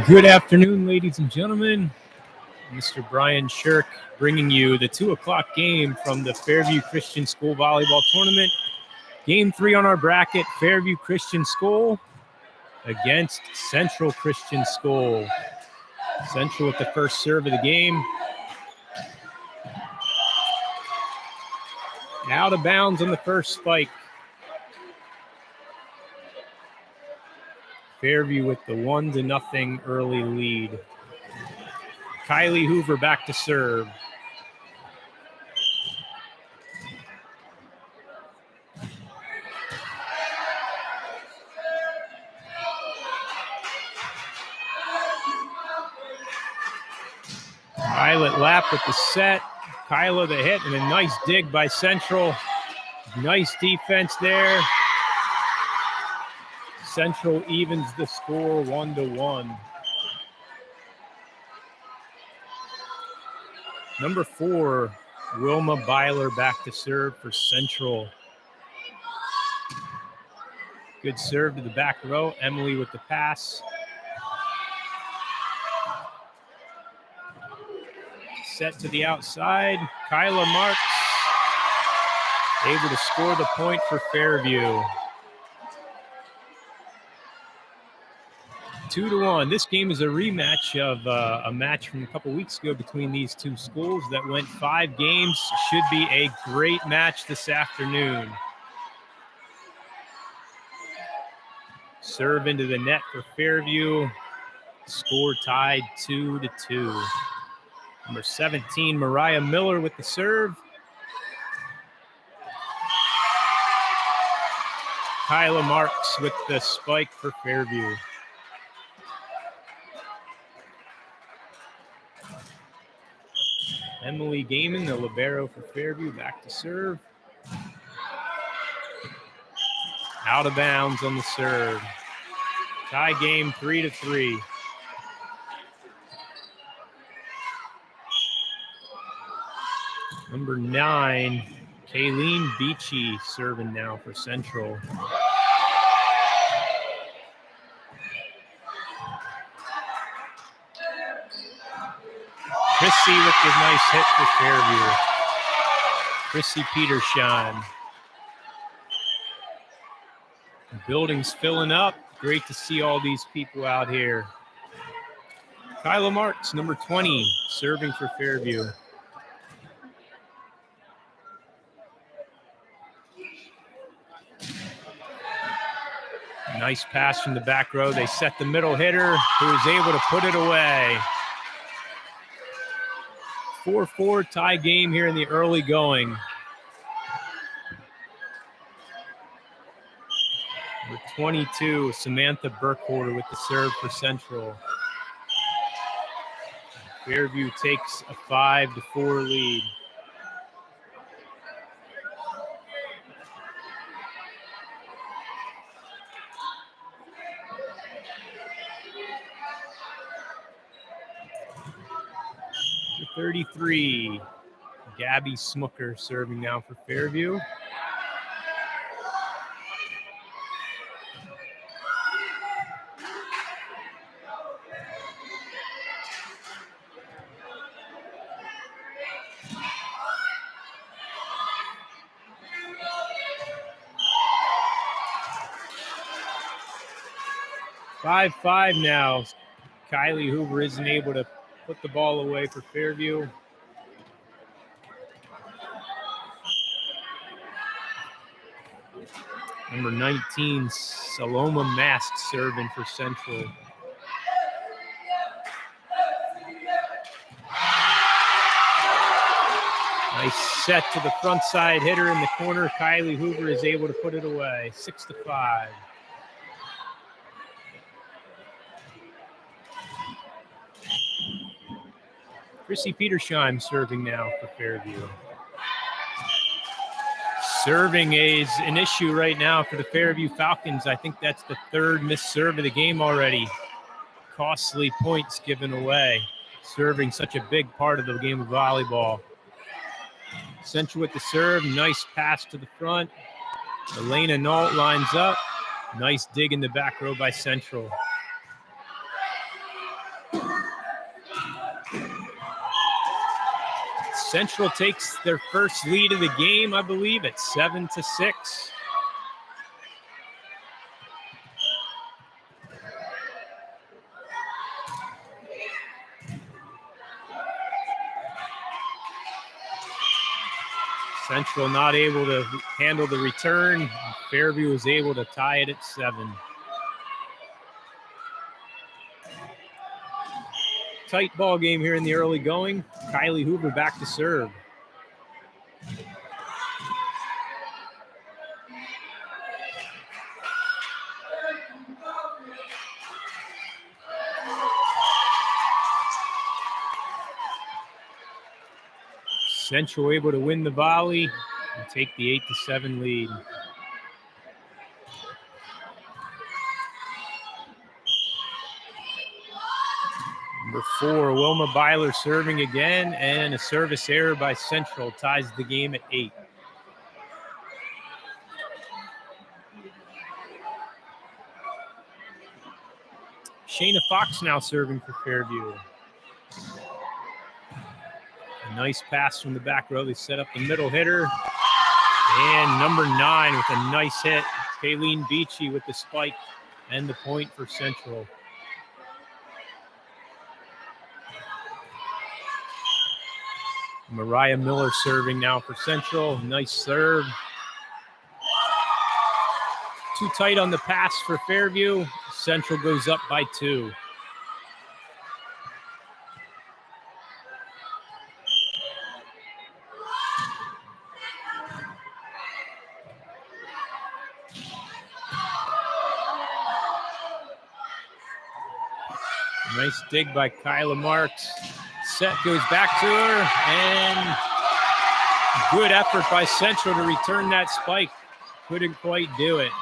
Good afternoon, ladies and gentlemen. Mr. Brian Shirk bringing you the 2 o'clock game from the Fairview Christian School Volleyball Tournament. Game 3 on our bracket, Fairview Christian School against Central Christian School. Central with the first serve of the game. Out of bounds on the first spike. Fairview with the 1-0 early lead. Kylie Hoover back to serve. Violet Lapp with the set. Kyla the hit and a nice dig by Central. Nice defense there. Central evens the score 1-1. Number 4, Wilma Byler back to serve for Central. Good serve to the back row. Emily with the pass. Set to the outside. Kyla Marks able to score the point for Fairview. 2-1. This game is a rematch of a match from a couple weeks ago between these two schools that went 5 games. Should be a great match this afternoon. Serve into the net for Fairview. Score tied 2-2. Number 17, Mariah Miller with the serve. Kyla Marks with the spike for Fairview. Emily Gaiman, the libero for Fairview, back to serve. Out of bounds on the serve. Tie game 3-3. Number 9, Kayleen Beachy serving now for Central. Chrissy with the nice hit for Fairview. Chrissy Petershine. The building's filling up. Great to see all these people out here. Kyla Marks, number 20, serving for Fairview. Nice pass from the back row. They set the middle hitter, who is able to put it away. 4-4 tie game here in the early going. Number 22, Samantha Burkholder with the serve for Central. Fairview takes a 5-4 lead. Number 33, Gabby Smooker serving now for Fairview. Five now. Kylie Hoover isn't able to put the ball away for Fairview. Number 19, Saloma Mask serving for Central. Nice set to the front side hitter in the corner. Kylie Hoover is able to put it away. 6-5. Chrissy Petersheim serving now for Fairview. Serving is an issue right now for the Fairview Falcons. I think that's the third missed serve of the game already. Costly points given away. Serving such a big part of the game of volleyball. Central with the serve. Nice pass to the front. Elena Nault lines up. Nice dig in the back row by Central. Central takes their first lead of the game, I believe, at 7-6. Central not able to handle the return. Fairview was able to tie it at 7. Tight ball game here in the early going. Kylie Hoover back to serve. Central able to win the volley and take the 8-7 lead. Number 4, Wilma Byler serving again, and a service error by Central ties the game at 8. Shayna Fox now serving for Fairview. A nice pass from the back row. They set up the middle hitter. And number 9 with a nice hit. Kayleen Beachy with the spike and the point for Central. Mariah Miller serving now for Central. Nice serve. Too tight on the pass for Fairview. Central goes up by 2. Nice dig by Kyla Marks. Set goes back to her, and good effort by Central to return that spike. Couldn't quite do it.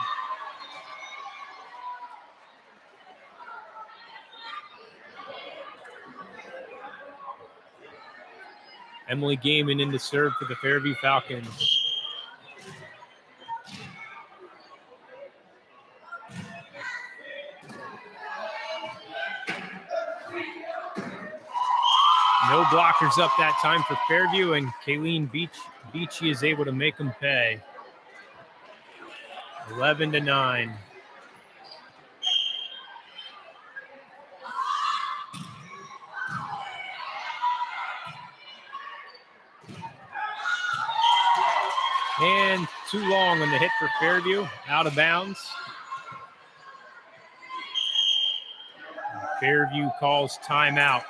Emily Gaiman in to serve for the Fairview Falcons. No blockers up that time for Fairview, and Kayleen Beachy is able to make them pay. 11-9. And too long on the hit for Fairview, out of bounds. Fairview calls timeout.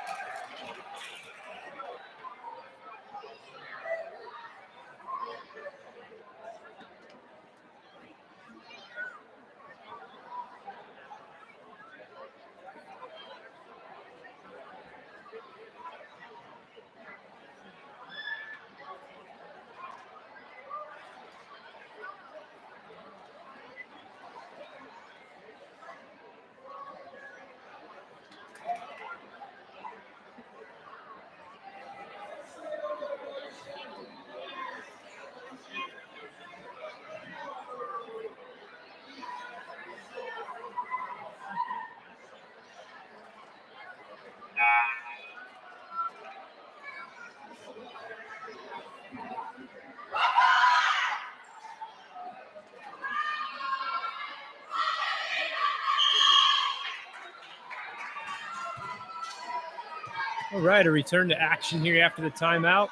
All right, a return to action here after the timeout.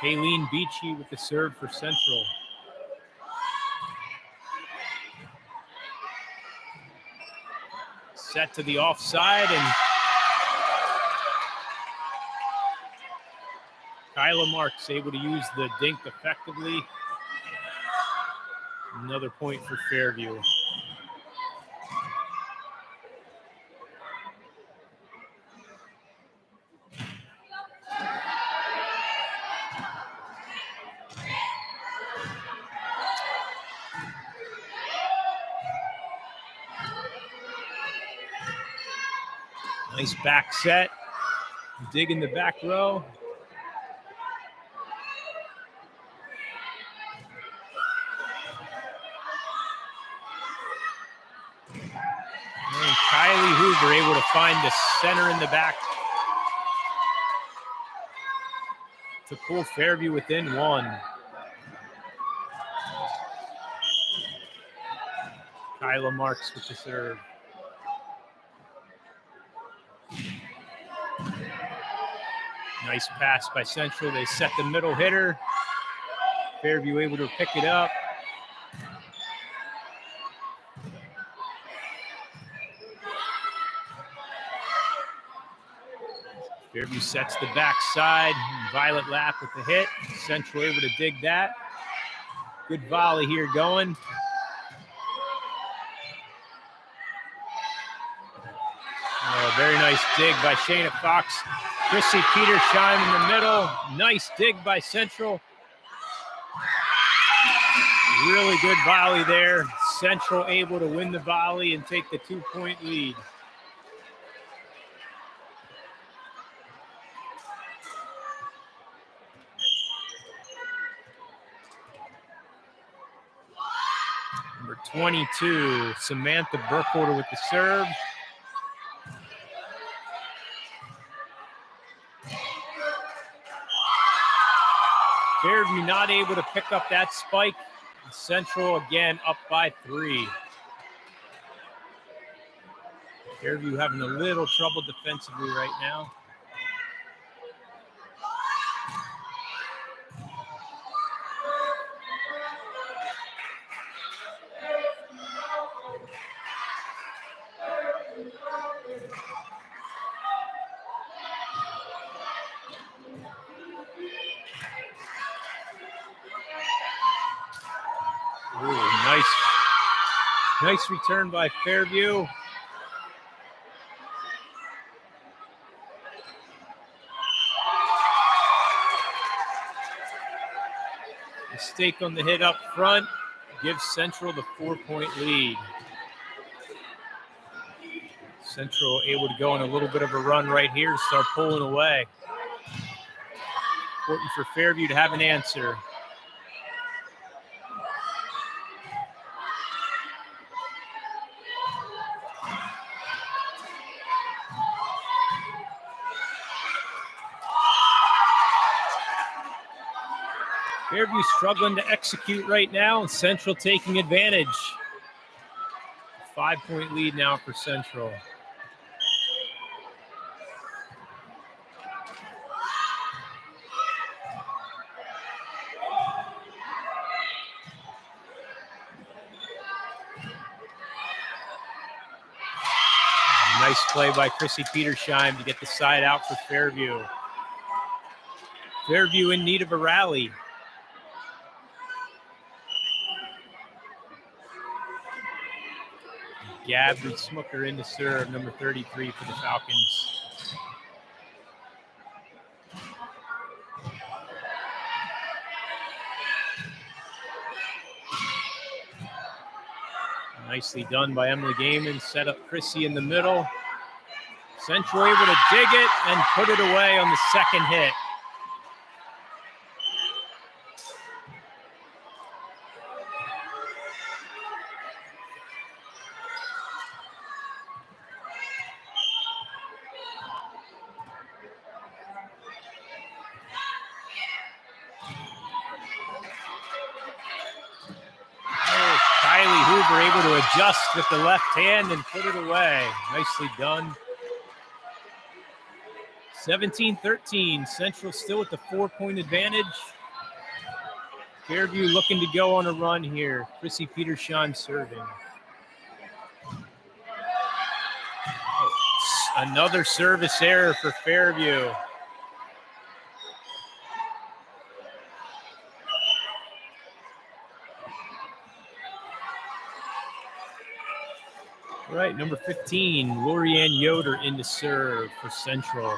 Kayleen Beachy with the serve for Central. Set to the offside, and Kyla Marks able to use the dink effectively. Another point for Fairview. Nice back set. Dig in the back row. And Kylie Hoover able to find the center in the back to pull Fairview within one. Kyla Marks with the serve. Nice pass by Central. They set the middle hitter. Fairview able to pick it up. Fairview sets the backside. Violet Lapp with the hit. Central able to dig that. Good volley here going. Oh, very nice dig by Shayna Fox. Chrissy Petersheim in the middle. Nice dig by Central. Really good volley there. Central able to win the volley and take the 2-point lead. Number 22, Samantha Burkholder with the serve. Fairview not able to pick up that spike. Central again up by 3. Fairview having a little trouble defensively right now. Ooh, nice return by Fairview. Mistake on the hit up front gives Central the 4-point lead. Central able to go on a little bit of a run right here to start pulling away. Important for Fairview to have an answer. Fairview struggling to execute right now, and Central taking advantage. 5-point lead now for Central. Nice play by Chrissy Petersheim to get the side out for Fairview. Fairview in need of a rally. Gabby Smooker in to serve, number 33 for the Falcons. Nicely done by Emily Gaiman. Set up Chrissy in the middle. Central able to dig it and put it away on the second hit. Hoover able to adjust with the left hand and put it away. Nicely done. 17-13. Central still with the 4-point advantage. Fairview looking to go on a run here. Chrissy Petershon serving. Another service error for Fairview. All right, number 15, Lorianne Yoder in to serve for Central.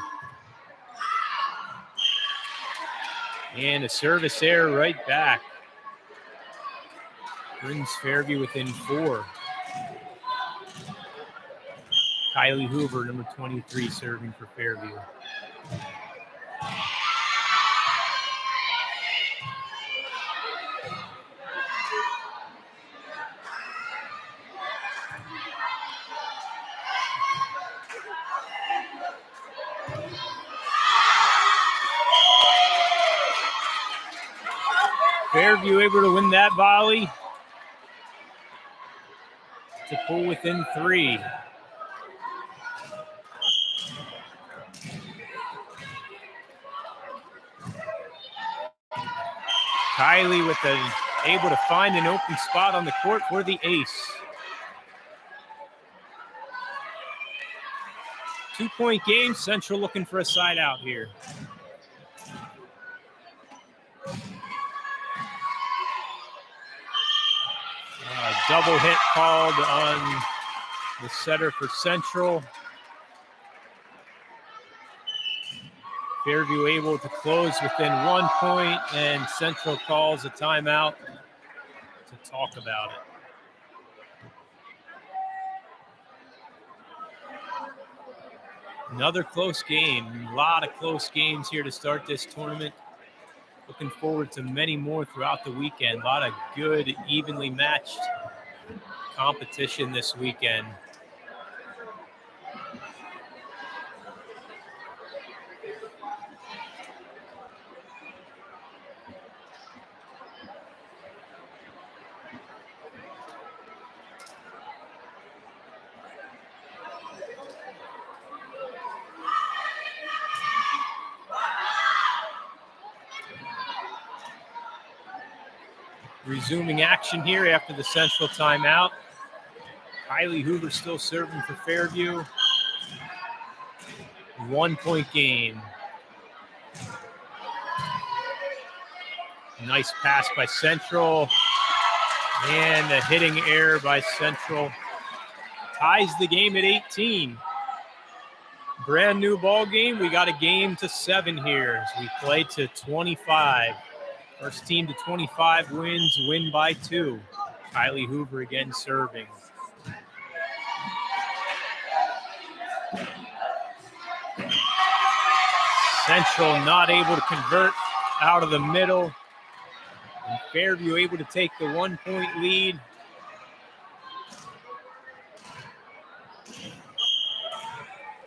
And a service error right back. Brings Fairview within 4. Kylie Hoover, number 23, serving for Fairview. Fairview able to win that volley to pull within 3. Kylie able to find an open spot on the court for the ace. 2-point game. Central looking for a side out here. Double hit called on the setter for Central. Fairview able to close within 1 point, and Central calls a timeout to talk about it. Another close game. A lot of close games here to start this tournament. Looking forward to many more throughout the weekend. A lot of good, evenly matched competition this weekend. Resuming action here after the Central timeout. Kylie Hoover still serving for Fairview. 1-point game. Nice pass by Central. And a hitting error by Central. Ties the game at 18. Brand new ball game. We got a game to 7 here as we play to 25. First team to 25 win by 2. Kylie Hoover again serving. Central not able to convert out of the middle. And Fairview able to take the 1-point lead.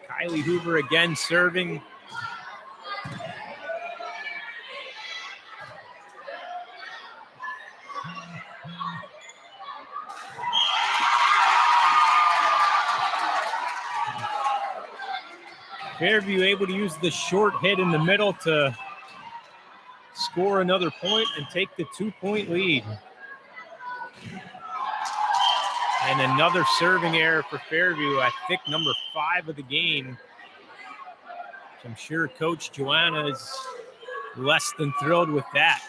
Kylie Hoover again serving. Fairview able to use the short hit in the middle to score another point and take the 2-point lead. And another serving error for Fairview, I think number 5 of the game. I'm sure Coach Joanna is less than thrilled with that.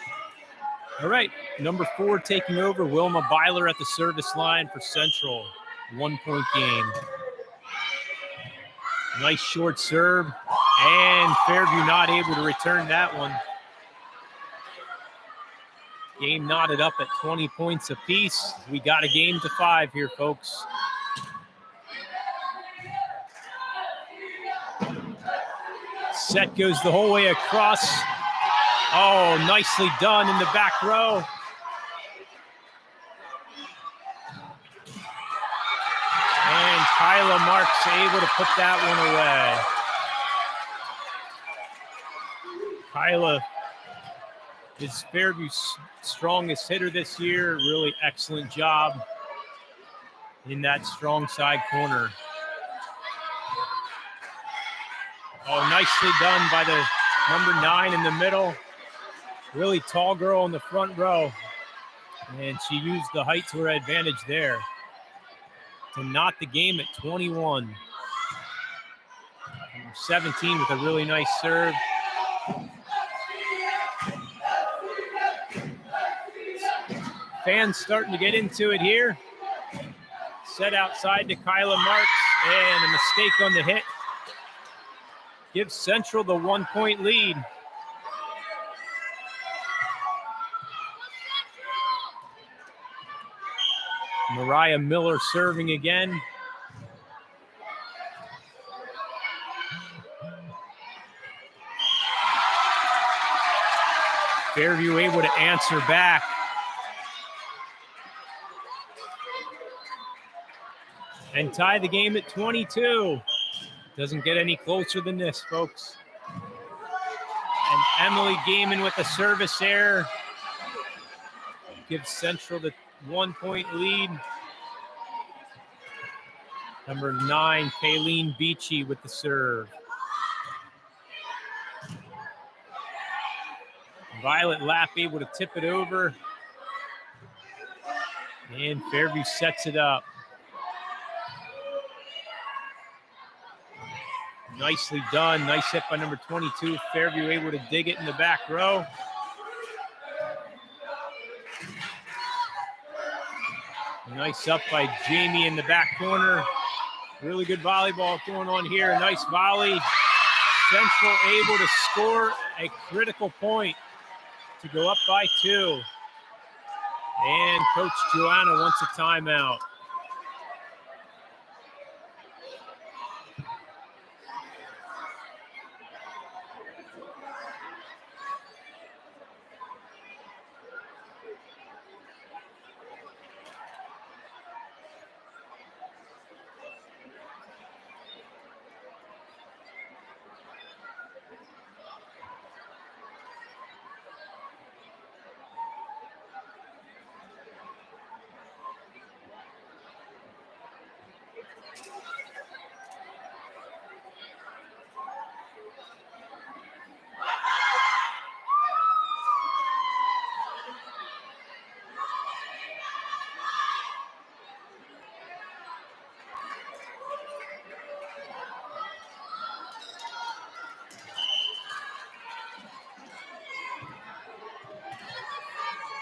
All right, number 4 taking over, Wilma Byler at the service line for Central. 1-point game. Nice short serve, and Fairview not able to return that one. Game knotted up at 20 points apiece. We got a game to 5 here, folks. Set goes the whole way across. Oh, nicely done in the back row. And Kyla Marks able to put that one away. Kyla is Fairview's strongest hitter this year. Really excellent job in that strong side corner. Oh, nicely done by the number 9 in the middle. Really tall girl in the front row. And she used the height to her advantage there to knot the game at 21. 17 with a really nice serve. Fans starting to get into it here. Set outside to Kyla Marks, and a mistake on the hit. Gives Central the 1-point lead. Mariah Miller serving again. Fairview able to answer back. And tie the game at 22. Doesn't get any closer than this, folks. And Emily Gaiman with a service error. Gives Central the 1-point lead. Number 9, Kayleen Beachy with the serve. Violet Lapp able to tip it over. And Fairview sets it up. Nicely done. Nice hit by number 22. Fairview able to dig it in the back row. Nice up by Jamie in the back corner. Really good volleyball going on here. Nice volley. Central able to score a critical point to go up by 2. And Coach Joanna wants a timeout.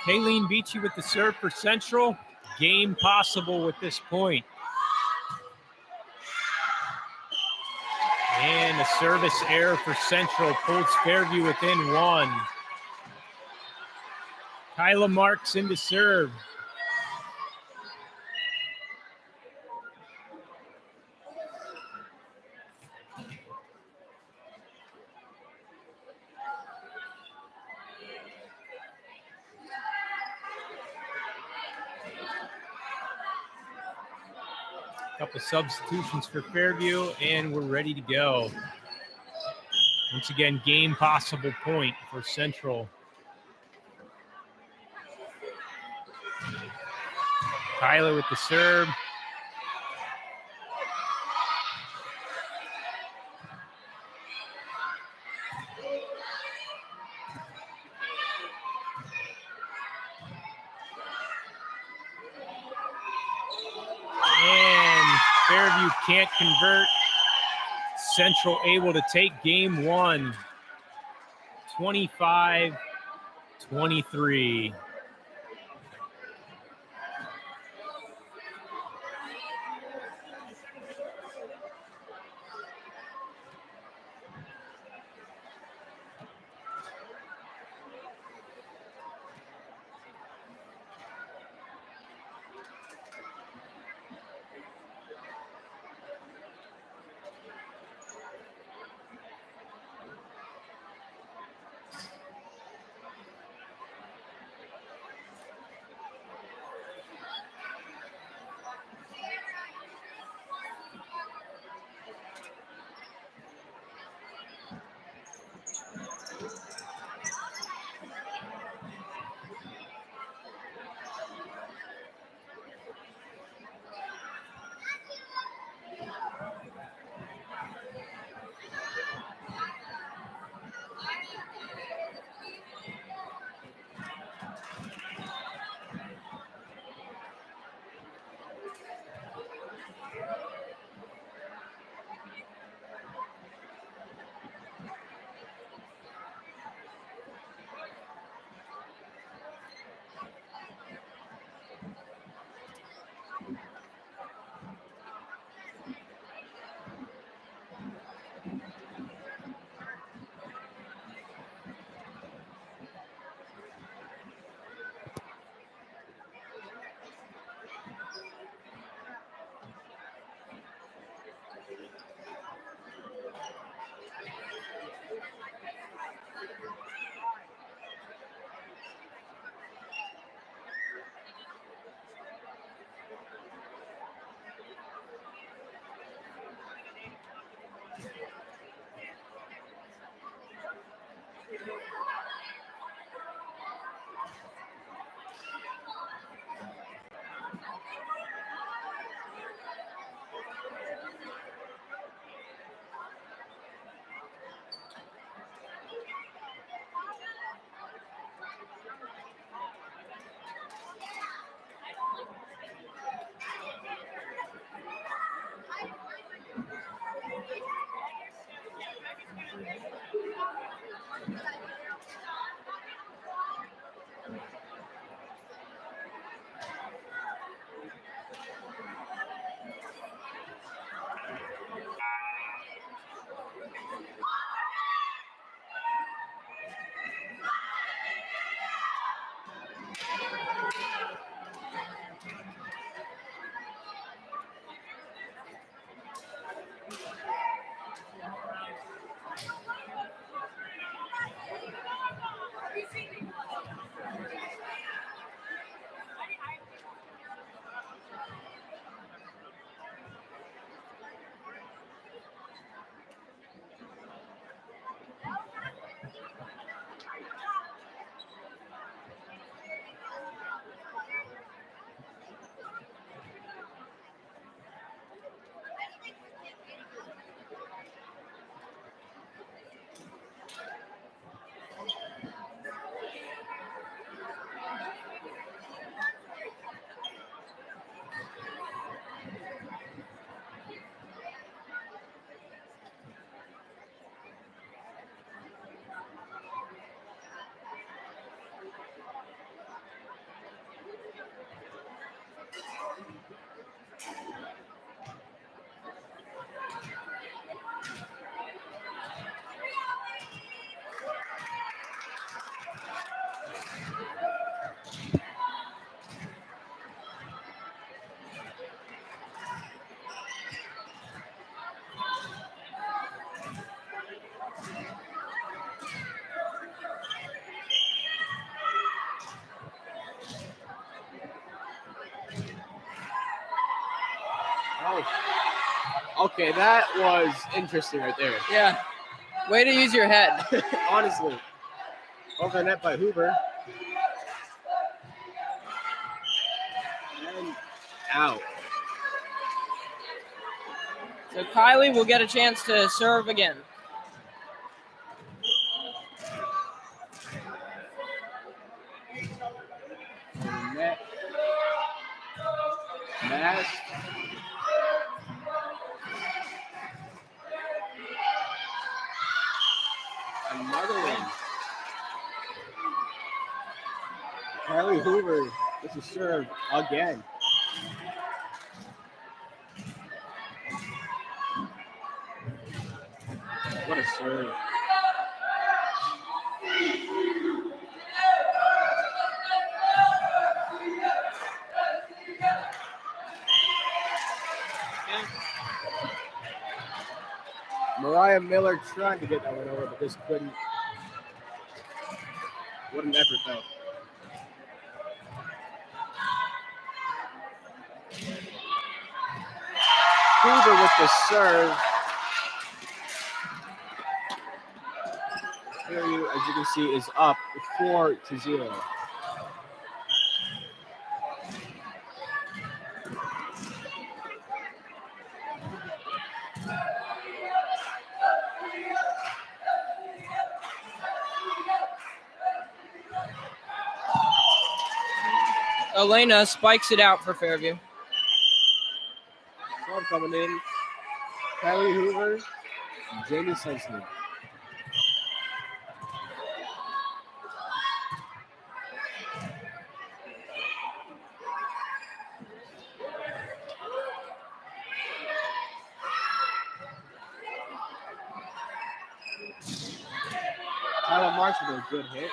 Kayleen Beachy with the serve for Central. Game possible with this point. And a service error for Central pulls Fairview within 1. Kyla Marks into serve. Couple substitutions for Fairview, and we're ready to go. Once again, game possible point for Central. Kyla with the serve. And Fairview can't convert. Central able to take game 1, 25-23. Oh. Okay, that was interesting right there. Yeah. Way to use your head. Honestly. Over the net by Hoover. And out. So Kylie will get a chance to serve again. Over the net. Mass. Another one. Kylie Hoover gets a serve again. What a serve. Mariah Miller trying to get that one over, but just couldn't. What an effort, though. Hoover with the serve. Here, as you can see, is up 4-0. Elena spikes it out for Fairview. Sub coming in. Kylie Hoover, Jamie Sensley. Tyler Marsh with a good hit.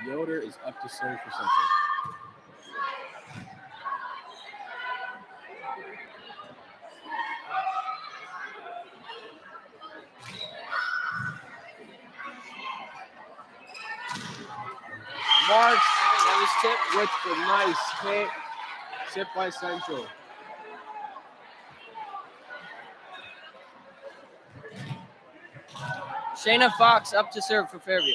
Yoder is up to serve for Central. Marks, that was tipped with the nice hit. Tipped by Central. Shayna Fox up to serve for Fairview.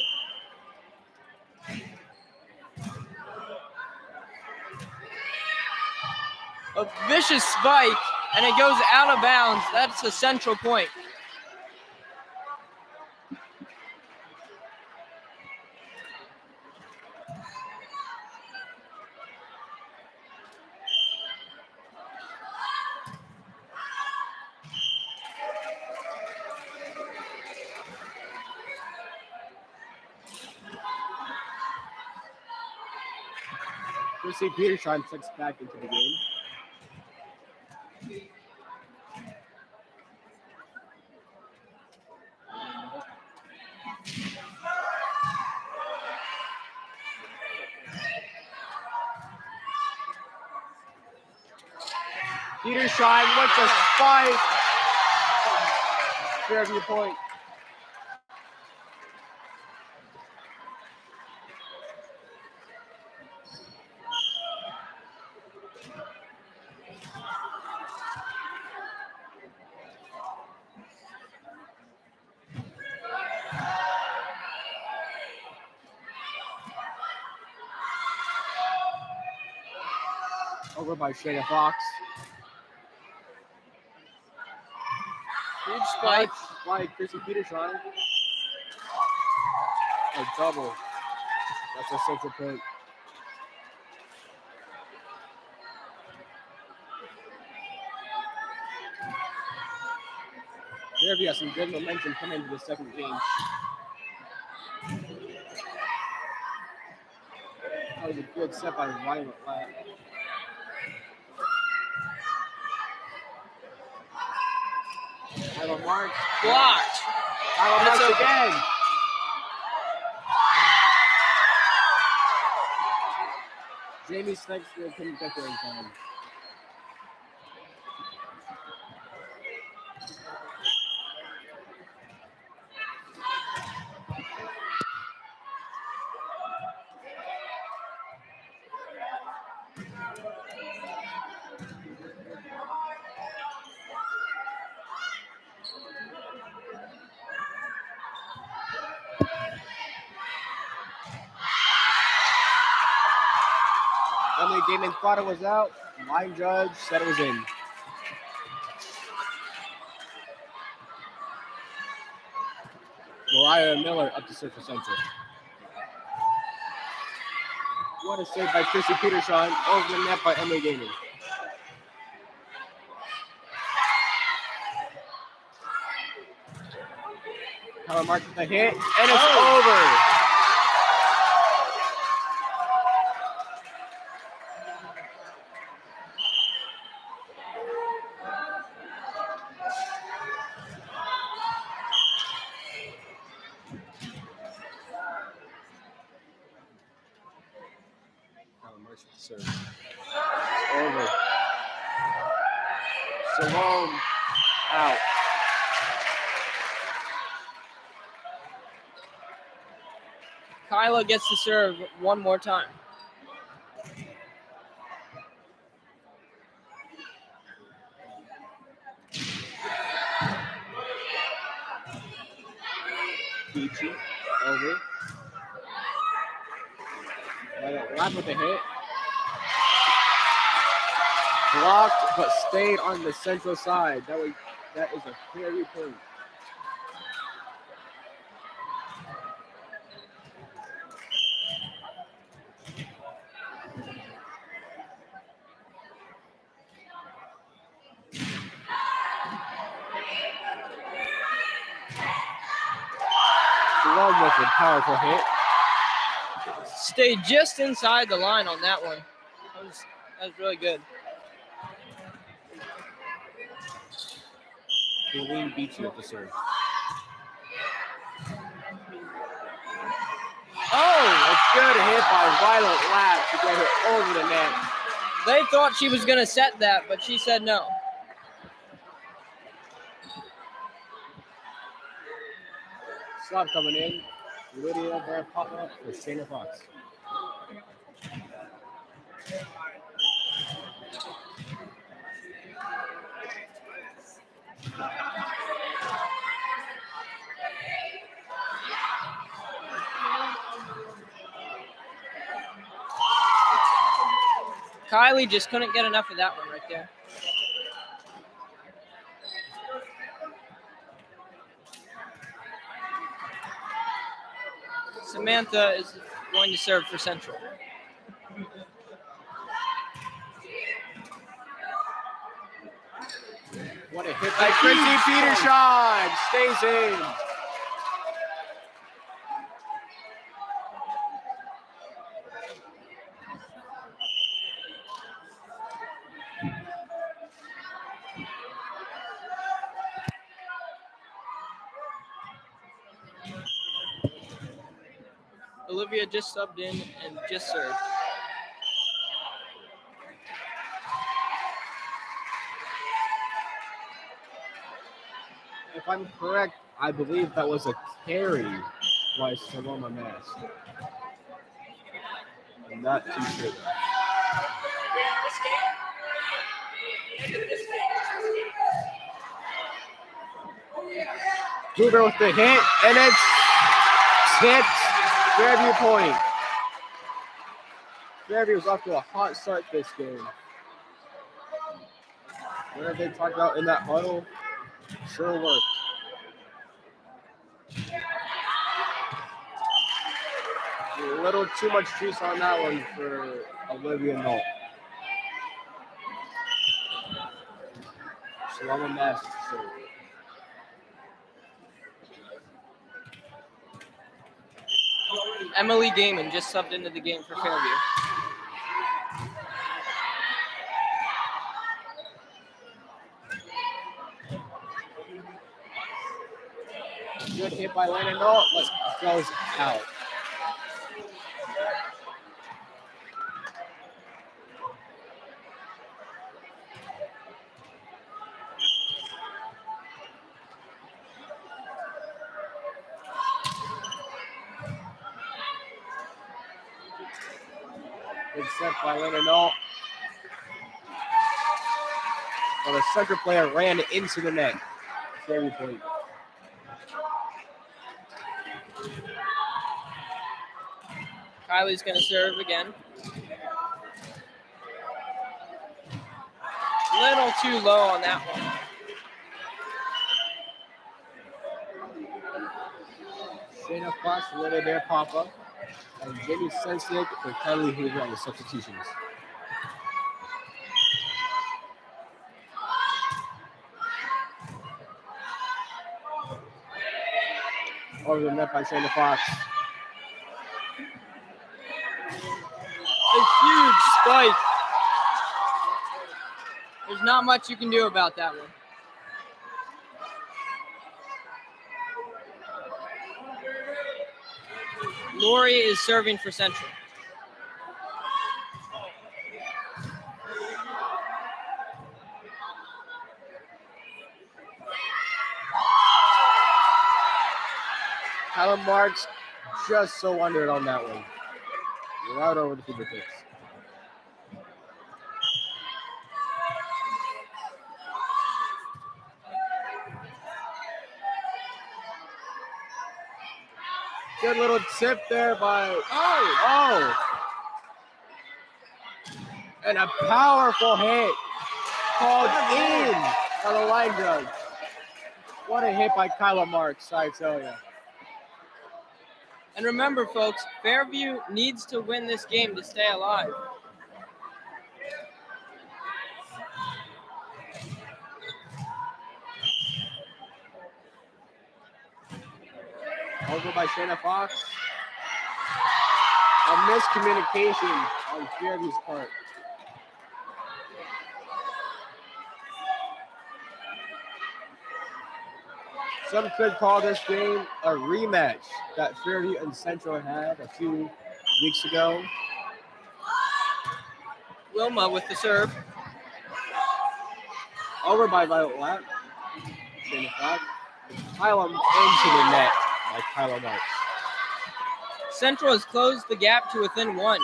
A vicious spike, and it goes out of bounds. That's a Central point. Chrissy Petershine checks back into the game. Petershine with the spike. Fairview point. Over by Shayna Fox. Huge spike. By Chrissy Petershine. A double. That's a Central point. Fairview has some good momentum coming into the second game. That was a good set by Violet Lab. Tyler Marks. Blocked. Tyler That's Marks okay. again. Jamie Snipes couldn't get there in time. Emily Damon thought it was out. Line judge said it was in. Mariah Miller up to serve for Central. What a save by Chrissy Peterson over the net by Emily Damon. Tyler Mark with the hit, and it's over. Tyler Mark's with the serve. It's over. Salome out. Kyla gets to serve one more time. Peachy over. Lab with the hit. Blocked, but stayed on the Central side. That is a very point. Love with a powerful hit. Stayed just inside the line on that one. That was really good. Colleen Beachy with the serve. Oh, a good hit by Violet Lab to get her over the net. They thought she was going to set that, but she said no. Slot coming in. Lydia Barapapa with Shayna Fox. Kylie just couldn't get enough of that one right there. Samantha is going to serve for Central. What a hit by Chrissy Peterson. Stays in. Olivia just subbed in and just served. If I'm correct, I believe that was a carry by Saloma Mass. I'm not too sure. Hoover with the hit, and it's tipped. Fairview point. Fairview's off to a hot start this game. What did they talk about in that huddle? Sure worked. A little too much juice on that one for Olivia Knoll. Saloma Mass to serve. Emily Damon just subbed into the game for Fairview. Good hit by Lena Knoll, but goes out. Good set by Leonard. Well, the center player ran into the net. Fairview point. Kylie's going to serve again. Little too low on that one. Shayna Fox, Lena Bear Papa, and Jamie Sensick for Kylie Hoover on the substitutions. Over the net by Shayna Fox. A huge spike. There's not much you can do about that one. Lori is serving for Central. Kyla Marks just so under it on that one. Right over the fingertips. Good little tip there by oh. And a powerful hit called in on the line judge. What a hit by Kyla Marks, I tell you. And remember, folks, Fairview needs to win this game to stay alive. Over by Shayna Fox. A miscommunication on Fairview's part. Some could call this game a rematch that Fairview and Central had a few weeks ago. Wilma with the serve. Over by Violet Lapp. Shayna Fox. Kyla into the net by Kyla Marks. Central has closed the gap to within one.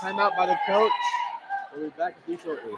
Timeout by the coach. We'll be back with you shortly.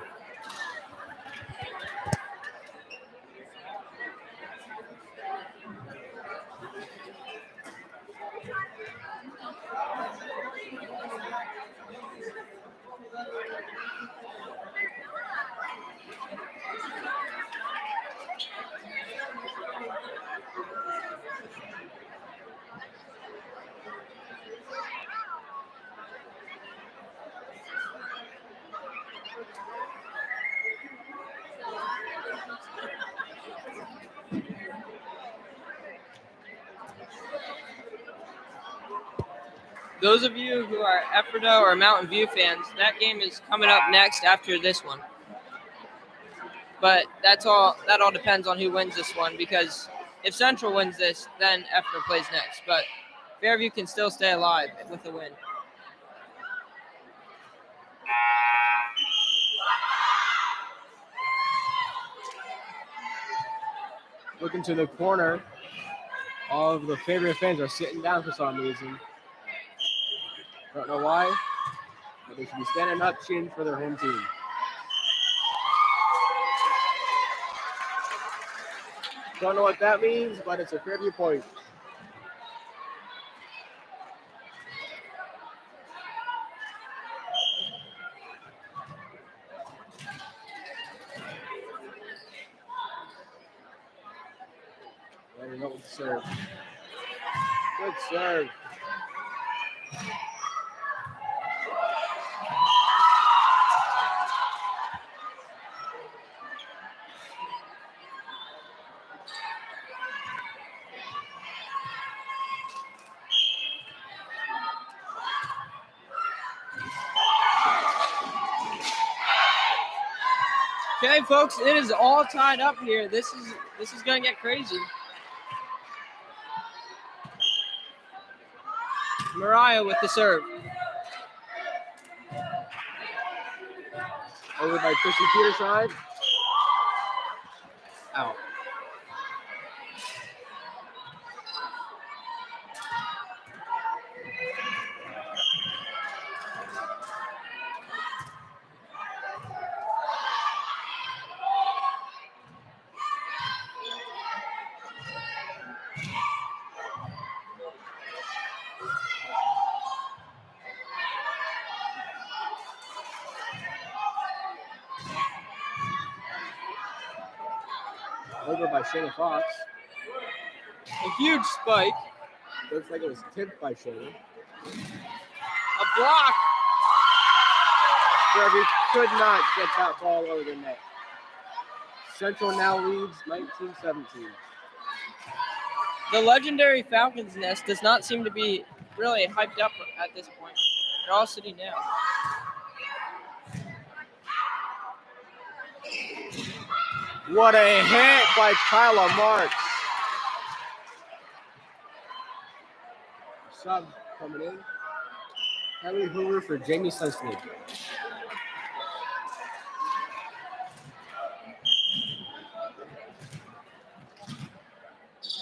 Those of you who are Ephrata or Mountain View fans, that game is coming up next after this one. But that all depends on who wins this one, because if Central wins this, then Ephrata plays next. But Fairview can still stay alive with a win. Looking to the corner. All of the favorite fans are sitting down for some reason. Don't know why, but they should be standing up cheering for their home team. Don't know what that means, but it's a Fairview point. There we go with the serve. Good serve. Okay, folks, it is all tied up here. This is going to get crazy. Mariah with the serve. Over by Chrissy Peterside. Out. Over by Shayna Fox. A huge spike. Looks like it was tipped by Shayna. A block. Fairview could not get that ball over the net. Central now leads 19-17. The legendary Falcons nest does not seem to be really hyped up at this point. They're all sitting down. What a hit by Kyla Marks. Sub coming in. Kelly Hoover for Jamie Susley.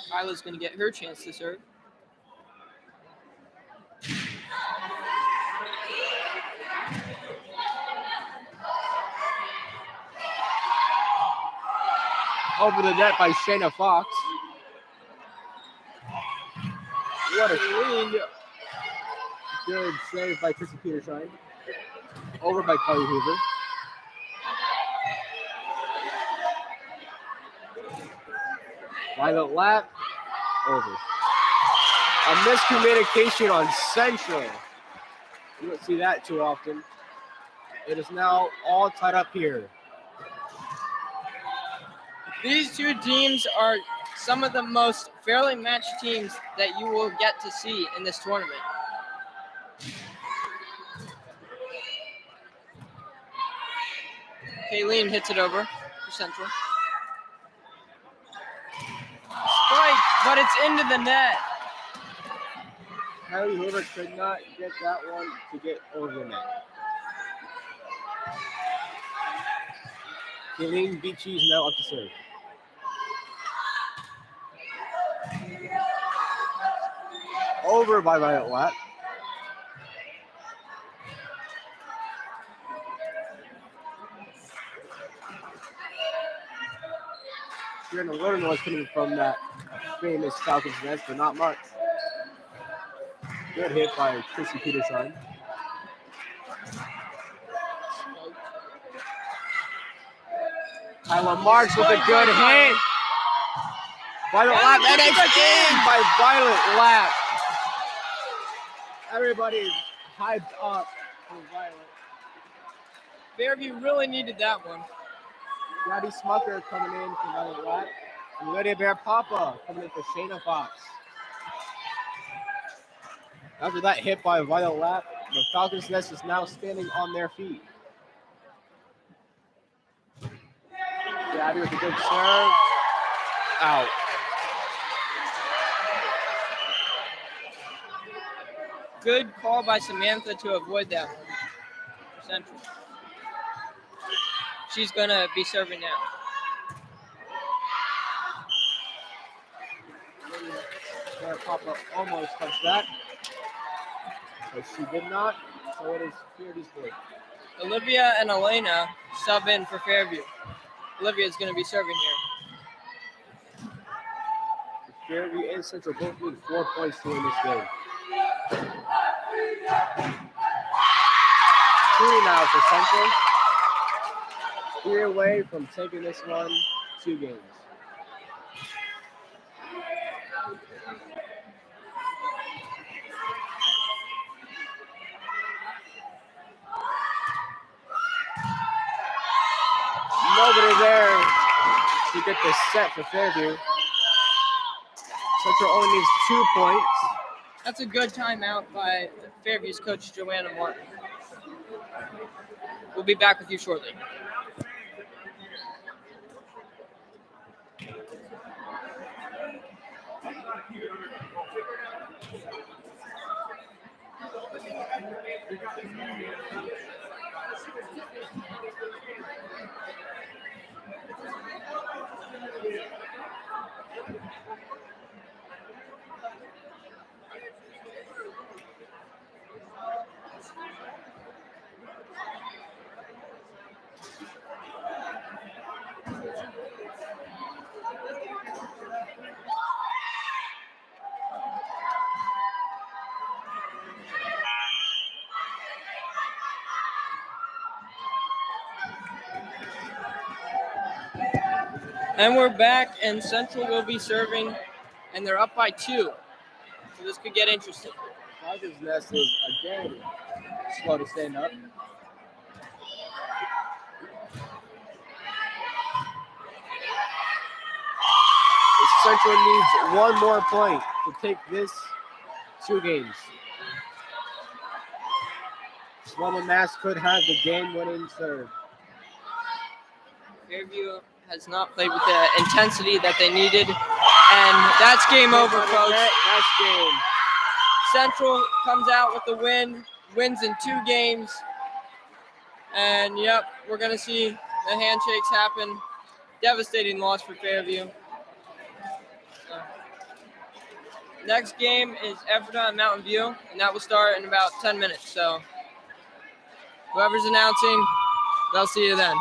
Kyla's going to get her chance to serve. Over the net by Shayna Fox. What a clean. Good save by Chrissy Petershine. Over by Kelly Hoover. Violet Lap. Over. A miscommunication on Central. You don't see that too often. It is now all tied up here. These two teams are some of the most fairly matched teams that you will get to see in this tournament. Kayleen hits it over for Central. Spike, but it's into the net. Kylie Hoover could not get that one to get over the net. Kayleen Beachy is now up to serve. Over by Violet Latt. Hearing a little noise coming from that famous Falcons nest, but not much. Good hit by Chrissy Petershine. Kyla Marks with a good hit. Violet Lap, and it's in by Violet Lap. Everybody hyped up for Violet. Fairview really needed that one. Gabby Smucker coming in for Violet Lap. And Lydia Bear Papa coming in for Shayna Fox. After that hit by Violet Lap, the Falcons nest is now standing on their feet. Gabby with a good serve. Out. Good call by Samantha to avoid that one for Central. She's going to be serving now. Bear Papa almost touched that, but she did not, so it is Fairview's board. Olivia and Elena sub in for Fairview. Olivia is going to be serving here. Fairview and Central both need 4 points to win this game. 3 now for Central. 3 away from taking this one 2 games. Nobody there to get the set for Fairview. Central only needs 2 points. That's a good timeout by Fairview's coach, Joanna Martin. We'll be back with you shortly. And we're back, and Central will be serving, and they're up by 2. So this could get interesting. Tigers Nest is again slow to stand up. Central needs one more point to take this 2 games. Sloman Mass could have the game-winning serve. Fairview has not played with the intensity that they needed, and that's game over, folks. That's game. Central comes out with the win, wins in 2 games, and yep, we're gonna see the handshakes happen. Devastating loss for Fairview. Next game is Ephrata and Mountain View, and that will start in about 10 minutes. So whoever's announcing, they'll see you then.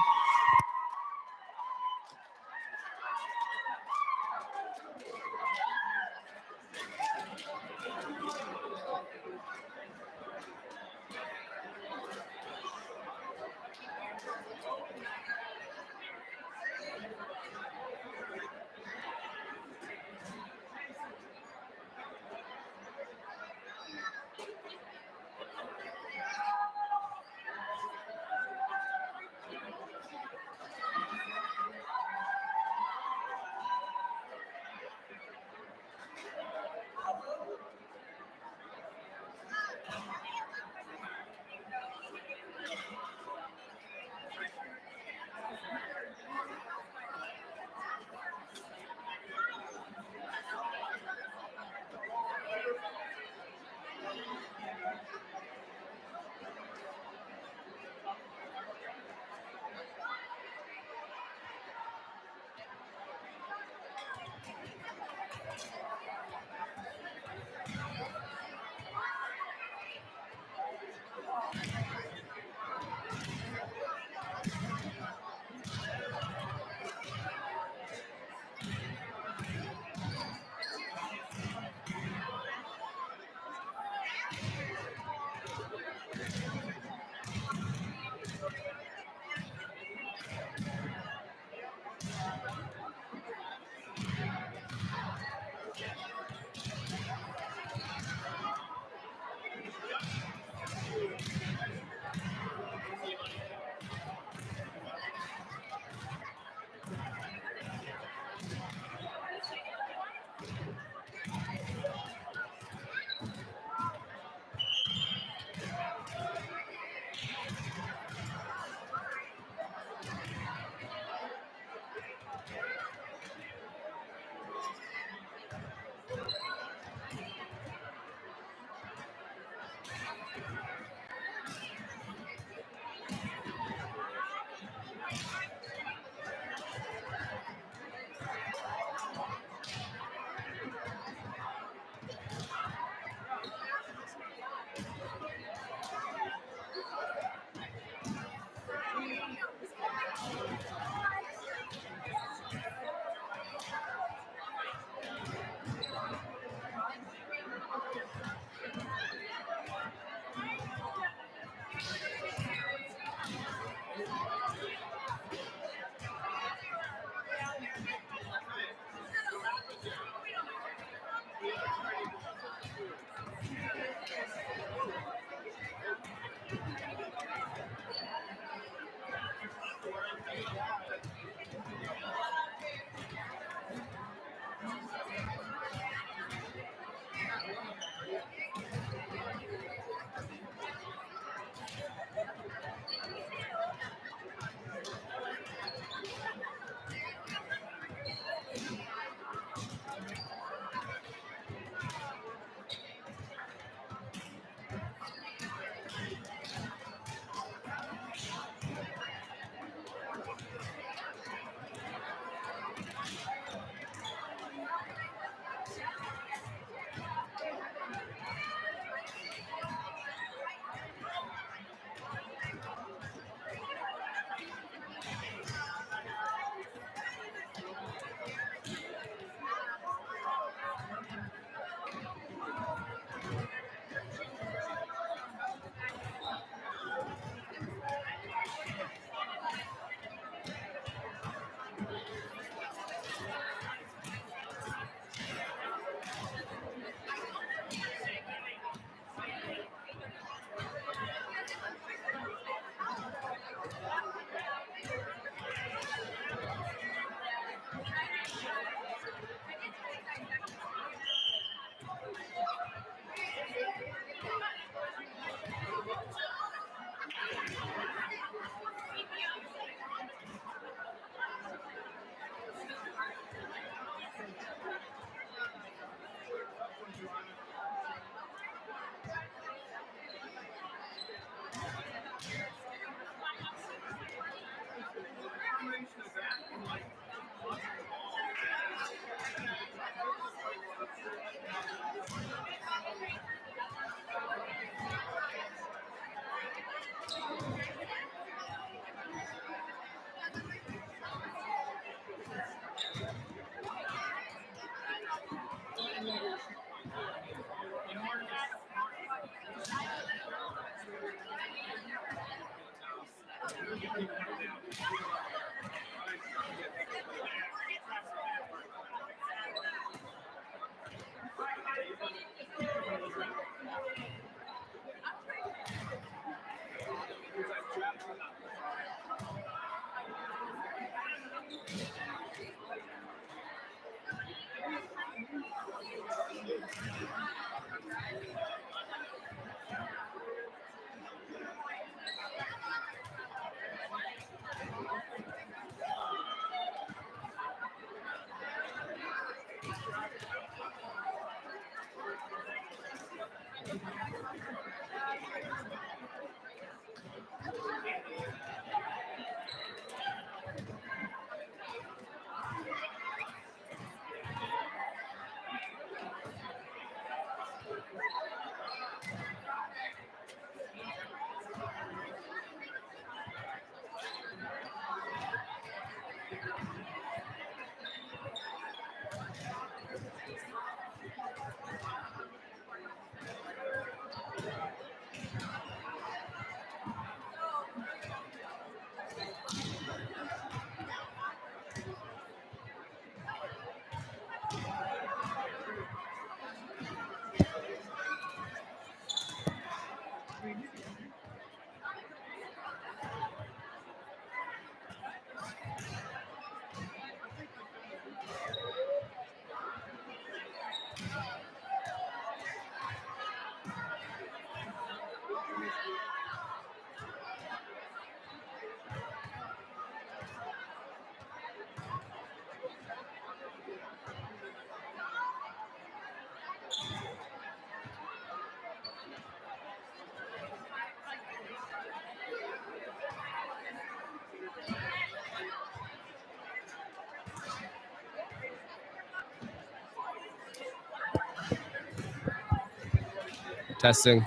Testing.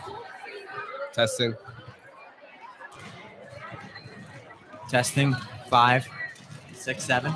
Testing. Testing. 5, 6, 7.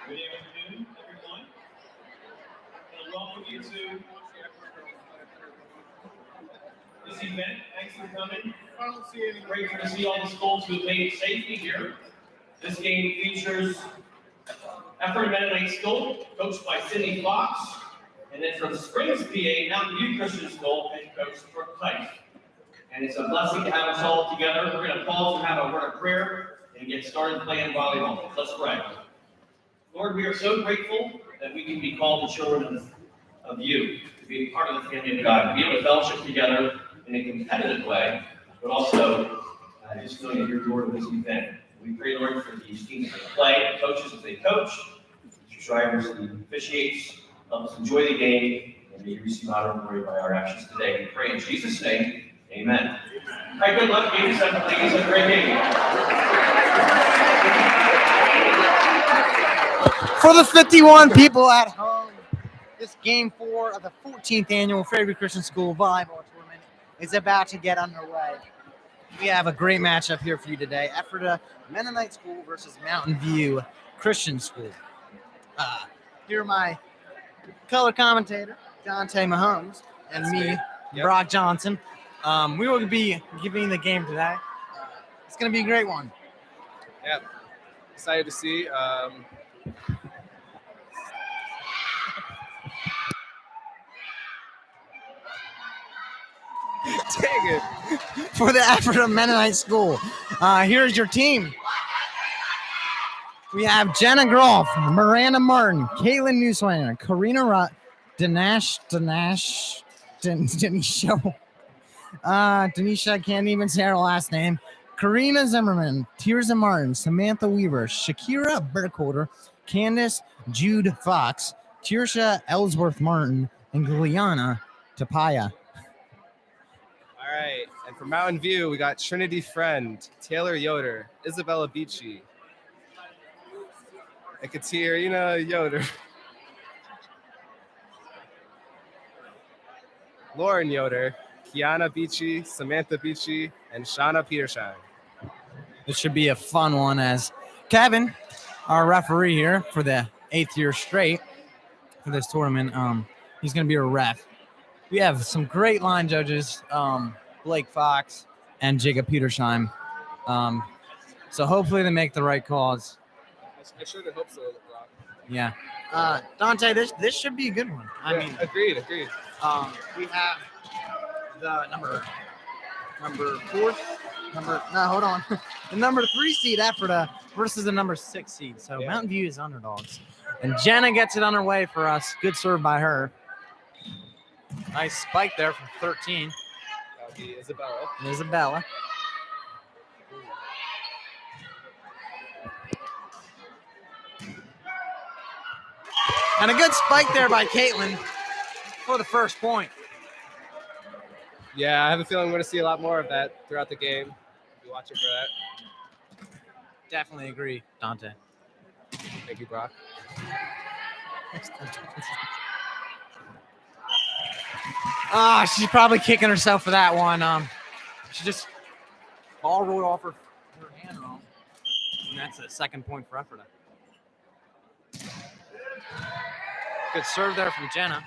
Good afternoon, everyone. And welcome you to this event. Thanks for coming. Grateful to see all the schools who have made it safely here. This game features Effort Mennonite School, coached by Cindy Fox, and then from Springs, PA, Mountain View Christian School, head coach Brooke Tice. And it's a blessing to have us all together. We're going to pause and have a word of prayer and get started playing volleyball. Let's pray. Lord, we are so grateful that we can be called the children of you, to be a part of the family of God, to be able to fellowship together in a competitive way, but also just knowing that you're Lord of this event. We pray, Lord, for these teams that play, the coaches as they coach, Mr. Shriver as he officiates. Help us enjoy the game, and may you receive honor and glory by our actions today. We pray in Jesus' name, amen. All right, good luck, ladies and ladies. Have a great game. For the 51 people at home, this game 4 of the 14th annual Fairview Christian School Volleyball Tournament is about to get underway. We have a great matchup here for you today. Ephrata Mennonite School versus Mountain View Christian School. Here are my color commentator, Dante Mahomes, and me, Brock Johnson. We will be giving the game today. It's going to be a great one. Yeah, excited to see. Dang it. For the Ephrata Mennonite School. Here's your team. We have Jenna Groff, Miranda Martin, Caitlin Newswanger, Karina Denisha, I can't even say her last name. Karina Zimmerman, Tirza Martin, Samantha Weaver, Shakira Burkholder, Candace Jude Fox, Tirsha Ellsworth Martin, and Juliana Tapaya. All right, and for Mountain View, we got Trinity Friend, Taylor Yoder, Isabella Beachy, Ekaterina Yoder. Lauren Yoder, Kiana Beachy, Samantha Beachy, and Shauna Petershine. This should be a fun one as Kevin, our referee here for the 8th year straight for this tournament, he's going to be a ref. We have some great line judges, Blake Fox and Jacob Petersheim. So hopefully they make the right calls. I sure hope so, Brock. Yeah. Dante, this should be a good one. I mean, agreed. we have the number 4. Hold on. The number 3 seed Ephrata versus the number 6 seed. So Yeah. Mountain View is underdogs. And Jenna gets it underway for us. Good serve by her. Nice spike there from 13. That'll be Isabella. Isabella. And a good spike there by Caitlin for the first point. Yeah, I have a feeling we're going to see a lot more of that throughout the game. Be watching for that. Definitely agree, Dante. Thank you, Brock. She's probably kicking herself for that one. She just ball rolled off her hand wrong. And that's a second point for Ephrata. Good serve there from Jenna.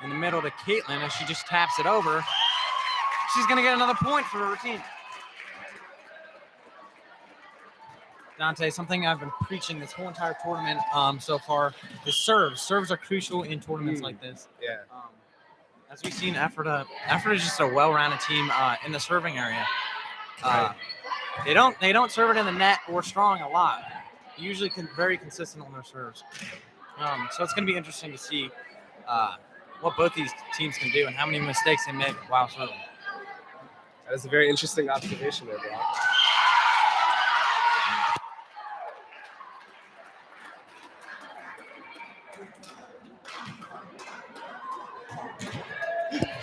In the middle to Caitlin as she just taps it over. She's going to get another point for her team. Dante, something I've been preaching this whole entire tournament so far is serves. Serves are crucial in tournaments like this. Yeah. As we've seen, Ephrata is just a well-rounded team in the serving area. Right. They don't serve it in the net or strong a lot. Usually very consistent on their serves. So it's going to be interesting to see what both these teams can do and how many mistakes they make while serving. That is a very interesting observation there, Brock.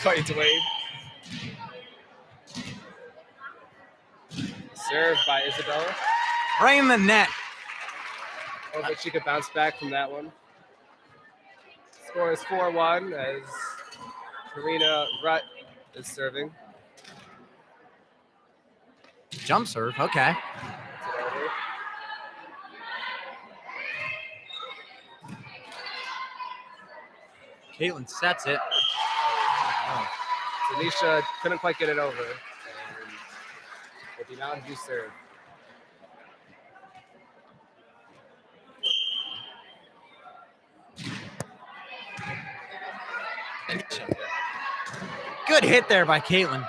Quite Dwayne. Served by Isabella. Right in the net. Hope that she could bounce back from that one. Score is 4-1 as Karina Rutt is serving. Jump serve, okay. That's it over. Caitlin sets it. Tanisha couldn't quite get it over. And with the Mountain View serve. Good hit there by Caitlin.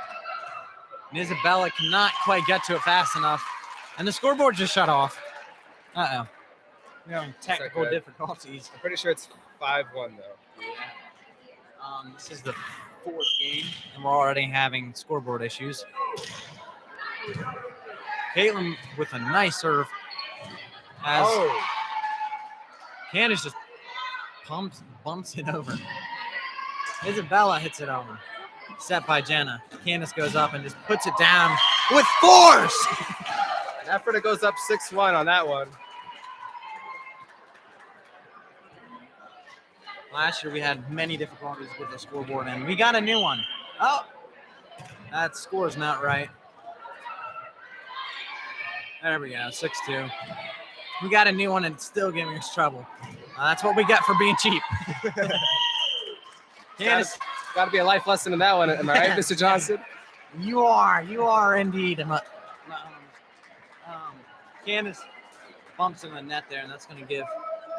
And Isabella cannot quite get to it fast enough. And the scoreboard just shut off. Uh-oh. We're having technical okay. difficulties. I'm pretty sure it's 5-1 though. This is the 4th game, and we're already having scoreboard issues. Caitlin with a nice serve. As Candace just bumps it over. Isabella hits it over. Set by Jenna. Candace goes up and just puts it down with force. And Ephrata goes up 6-1 on that one. Last year we had many difficulties with the scoreboard, and we got a new one. Oh, that score's not right. There we go, 6-2. We got a new one, and it's still giving us trouble. That's what we get for being cheap. Candace, Got to be a life lesson in that one. Am I right, Mr. Johnson? you are indeed. Candace bumps in the net there, and that's going to give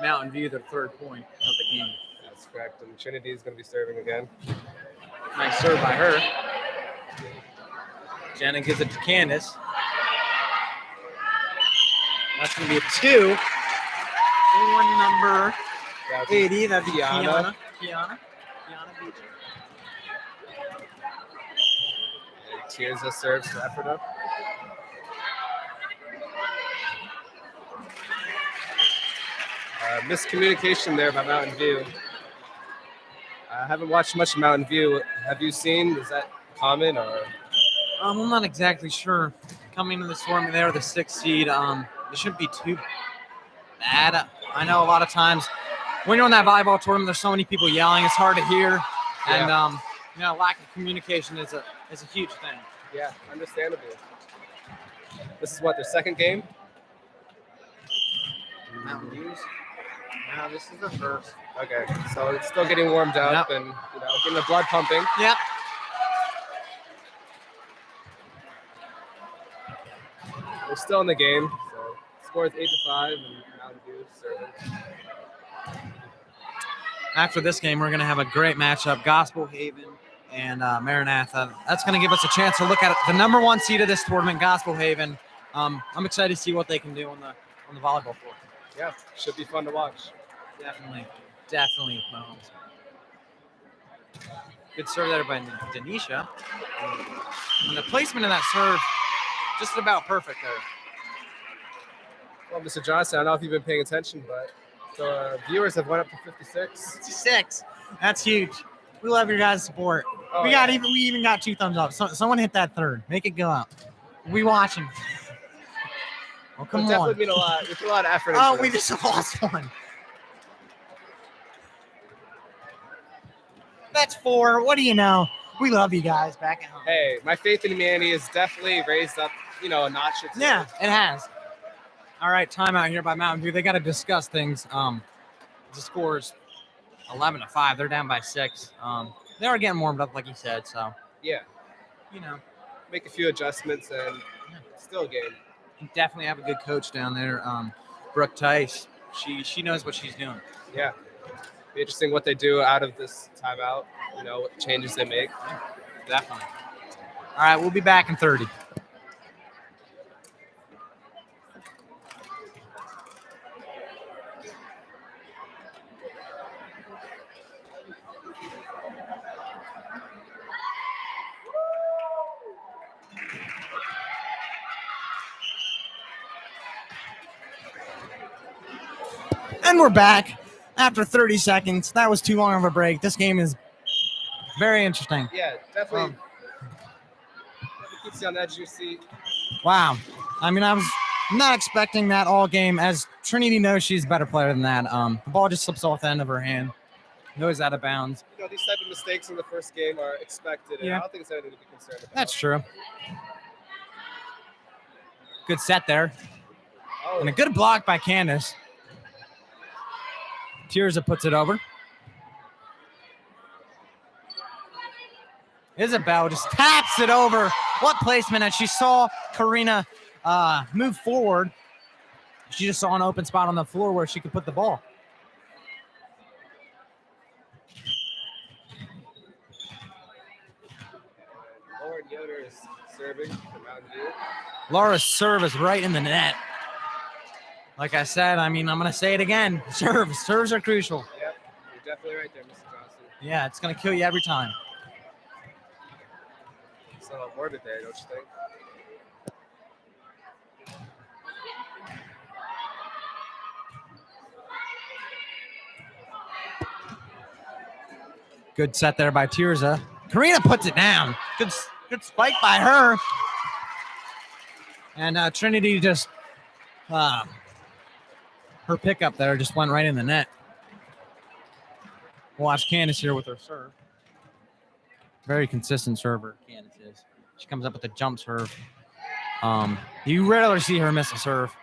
Mountain View the 3rd point of the game. That's correct. And Trinity is going to be serving again. Nice serve by her. Jenna gives it to Candace. That's going to be a 2. For number 80, that'd be Kiana. Kiana Beach. Tirza serves to Ephrata. Miscommunication there by Mountain View. I haven't watched much of Mountain View. Have you seen? Is that common or? I'm not exactly sure. Coming to this tournament, they're the 6th seed. It shouldn't be too bad. I know a lot of times when you're on that volleyball tournament, there's so many people yelling, it's hard to hear, and lack of communication is a huge thing. Yeah, understandable. This is what, their second game? Mountain Views. No, this is the first. Okay, so it's still getting warmed up and getting the blood pumping. Yep. We're still in the game. So score is 8-5 and Mountain View serving. After this game, we're going to have a great matchup, Gospel Haven and Maranatha. That's going to give us a chance to look at the number 1 seed of this tournament, Gospel Haven. I'm excited to see what they can do on the volleyball floor. Yeah, should be fun to watch. Definitely. Good serve there by Denisha. And the placement of that serve, just about perfect there. Well, Mr. Johnson, I don't know if you've been paying attention, but the viewers have went up to 56. 56. That's huge. We love your guys' support. Oh, we even got 2 thumbs up. So, someone hit that third. Make it go up. We watching. Oh, come on. Definitely mean a lot. We put a lot of effort into Oh, we this. just lost one. That's 4. What do you know? We love you guys back at home. Hey, my faith in humanity is definitely raised up, a notch or two. Yeah, it has. All right, timeout here by Mountain View. They got to discuss things. The score's 11-5. They're down by 6. They are getting warmed up, like you said. So Yeah, make a few adjustments and still a game. you definitely have a good coach down there, Brooke Tice. She knows what she's doing. Yeah, be interesting what they do out of this timeout. What changes they make. Definitely. All right, we'll be back in 30. And we're back after 30 seconds. That was too long of a break. This game is very interesting. Yeah, definitely. Keeps you on the edge of your seat. Wow. I mean, I was not expecting that all game, as Trinity knows she's a better player than that. The ball just slips off the end of her hand. Goes out of bounds. These type of mistakes in the first game are expected, and Yeah. I don't think it's anything to be concerned about. That's true. Good set there. Oh, And a good block by Candace. Tirza puts it over. Isabel just taps it over. What placement? As she saw Karina move forward, she just saw an open spot on the floor where she could put the ball. Lauren Yoder is serving for Mountain View. Laura's serve is right in the net. Like I said, I'm going to say it again. Serves are crucial. Yep, you're definitely right there, Mr. Johnson. Yeah, it's going to kill you every time. It's not awarded there, don't you think? Good set there by Tirza. Karina puts it down. Good spike by her. And Trinity just, her pickup there just went right in the net. Watch Candace here with her serve. Very consistent server, Candace is. She comes up with a jump serve. You rarely see her miss a serve.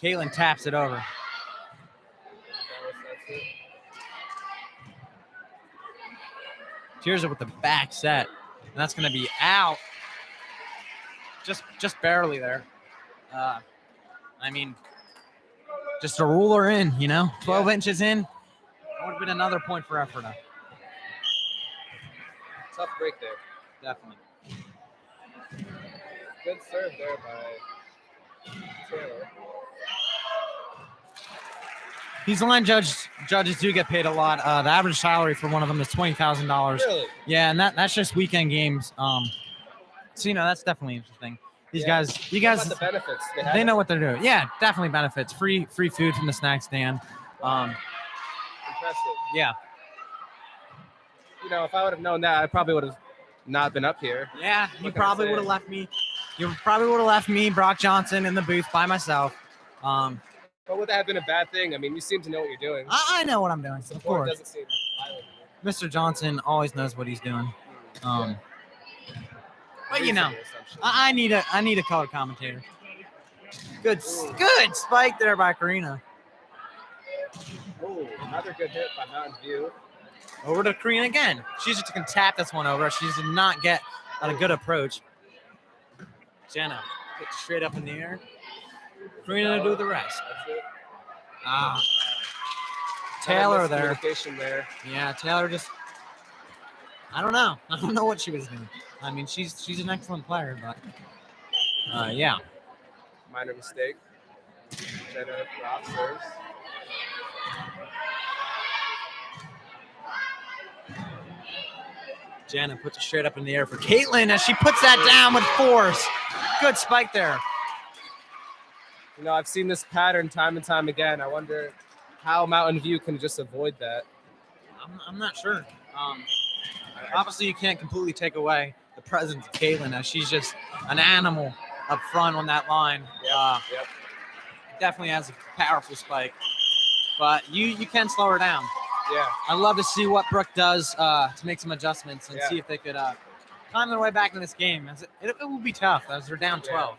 Caitlin taps it over. Tirza with the back set. And that's going to be out. Just barely there. I mean, just a ruler in, 12 inches in. That would have been another point for Ephrata. Tough break there. Definitely. Good serve there by Taylor. These line judges do get paid a lot. The average salary for one of them is $20,000. Really? Yeah, and that's just weekend games. So that's definitely interesting. These guys, you guys, What about the benefits? they know what they're doing. Yeah, definitely benefits. Free food from the snack stand. Impressive. Yeah. If I would have known that, I probably would have not been up here. Yeah, you What can I probably say? would have left me. You probably would have left me, Brock Johnson, in the booth by myself. But would that have been a bad thing? I mean, you seem to know what you're doing. I know what I'm doing, of Support course. doesn't seem violent. Mr. Johnson always knows what he's doing. But you know, Reasonable assumption. I need a color commentator. Good spike there by Karina. Oh, another good hit by Mountain View. Over to Karina again. She's just going to tap this one over. She did not get a good approach. Jenna hit straight up in the air. Karina to do the rest. That's it. Taylor there. Communication there. Yeah, Taylor just. I don't know. I don't know what she was doing. I mean, she's an excellent player, but yeah. Minor mistake. Jenna drop serves. Jenna puts it straight up in the air for Caitlin as she puts that down with force. Good spike there. You know, I've seen this pattern time and time again. I wonder how Mountain View can just avoid that. I'm not sure. Obviously, you can't completely take away the presence of Caitlin as she's just an animal up front on that line. Yep. Definitely has a powerful spike, but you can slow her down. Yeah. I'd love to see what Brooke does to make some adjustments and Yeah. see if they could climb their way back in this game. As it will be tough as they're down 12.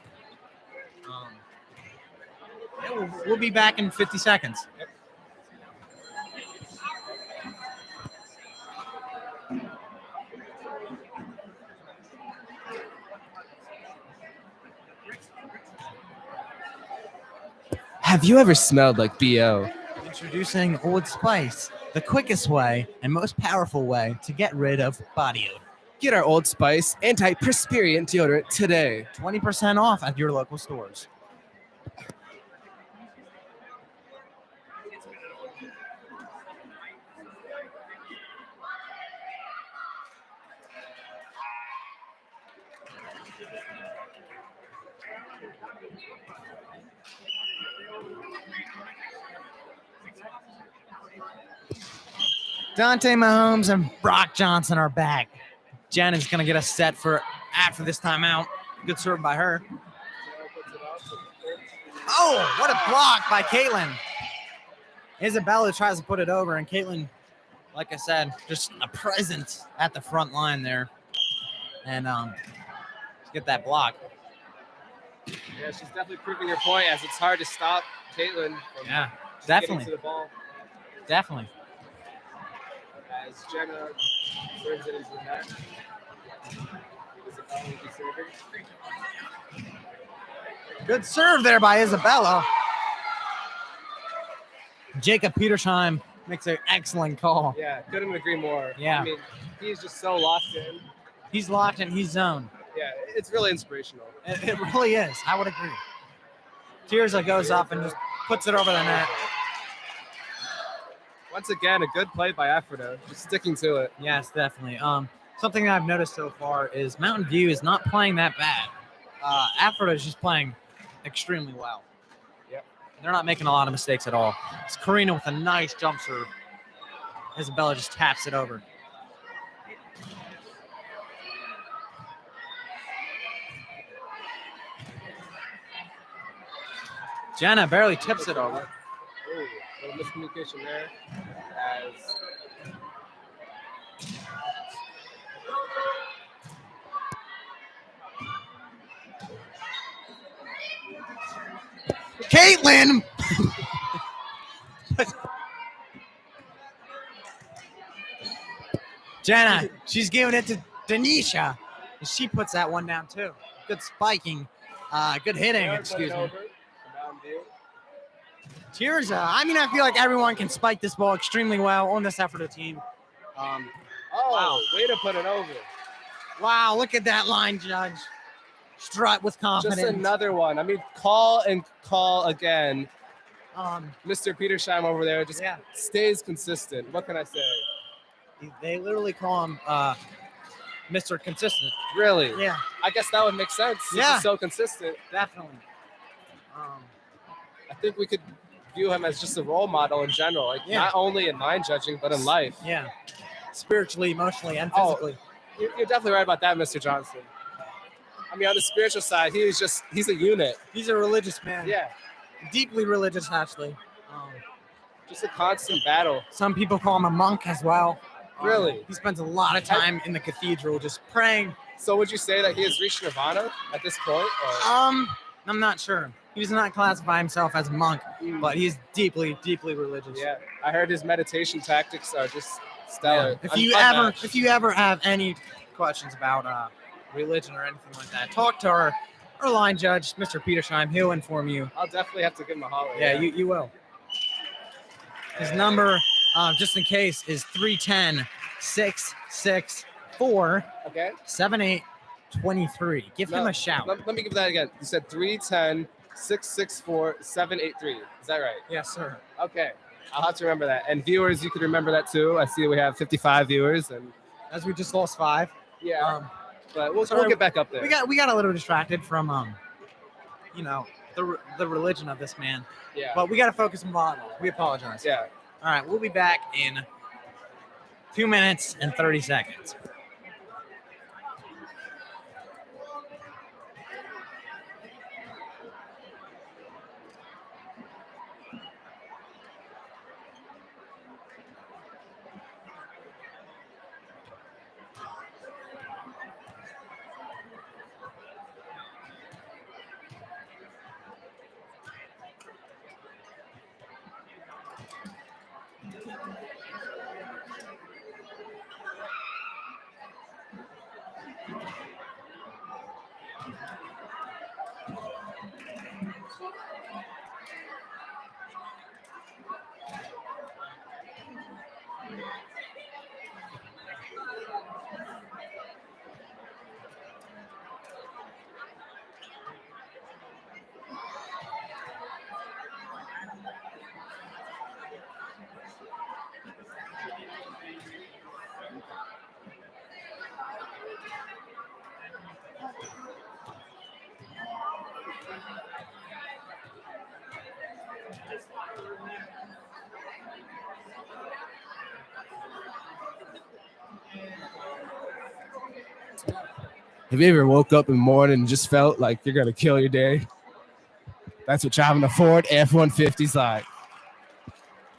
We'll be back in 50 seconds. Yep. Have you ever smelled like BO? Introducing Old Spice, the quickest way and most powerful way to get rid of body odor. Get our Old Spice antiperspirant deodorant today. 20% off at your local stores. Dante Mahomes and Brock Johnson are back. Jen is going to get a set for after this timeout. Good serve by her. Oh, what a block by Caitlin. Isabella tries to put it over, and Caitlin, like I said, just a presence at the front line there. And get that block. Yeah, she's definitely proving her point as it's hard to stop Caitlin from Yeah, getting definitely. to the ball. Definitely. As Jenna serves it into the net. Isabella will be serving. Good serve there by Isabella. Jacob Petersheim makes an excellent call. Yeah, couldn't agree more. Yeah. I mean, he's just so locked in. He's locked in, he's zoned. Yeah, it's really inspirational. It really is. I would agree. Tirza goes up and just puts it over the net. Once again, a good play by Ephrata, just sticking to it. Yes, definitely. Something I've noticed so far is Mountain View is not playing that bad. Ephrata is just playing extremely well. Yep. They're not making a lot of mistakes at all. It's Karina with a nice jump serve. Isabella just taps it over. Jenna barely tips it over. Oh, little miscommunication there. As Caitlin! Jenna, she's giving it to Denisha. And she puts that one down too. Good spiking. Good hitting, excuse me. Tirza, I mean, I feel like everyone can spike this ball extremely well on this Ephrata team. wow, way to put it over. Wow, look at that line, Judge. Strut with confidence. Just another one. I mean, call and call again. Mr. Petersheim over there just stays consistent. What can I say? They literally call him Mr. Consistent. Really? Yeah. I guess that would make sense. Yeah. He's so consistent. Definitely. I think we could view him as just a role model in general, like not only in line judging, but in life. Yeah. Spiritually, emotionally, and physically. You're definitely right about that, Mr. Johnson. I mean, on the spiritual side, he's a unit. He's a religious man. Yeah, Deeply religious, actually. just a constant battle. Some people call him a monk as well. Really? He spends a lot of time in the cathedral just praying. So would you say that he has reached nirvana at this point? Or? I'm not sure. He does not classify himself as a monk, but he's deeply, deeply religious. Yeah, I heard his meditation tactics are just stellar. If you ever have any questions about religion or anything like that, talk to our line judge, Mr. Petersheim. He'll inform you. I'll definitely have to give him a holler. Yeah, you will. His number, just in case, is 310-664. Okay. 7823. Give him a shout. Let me give that again. You said 310-664-783. Is that right? Yes, sir. Okay. I'll have to remember that. And viewers, you could remember that too. I see we have 55 viewers, and As we just lost 5. yeah, but we'll sorry, get back up there. We got a little distracted from the religion of this man. Yeah. But we got to focus on volleyball. We apologize. Yeah. All right, we'll be back in 2 minutes and 30 seconds. Have you ever woke up in the morning and just felt like you're gonna kill your day? That's what driving a Ford F-150 is like.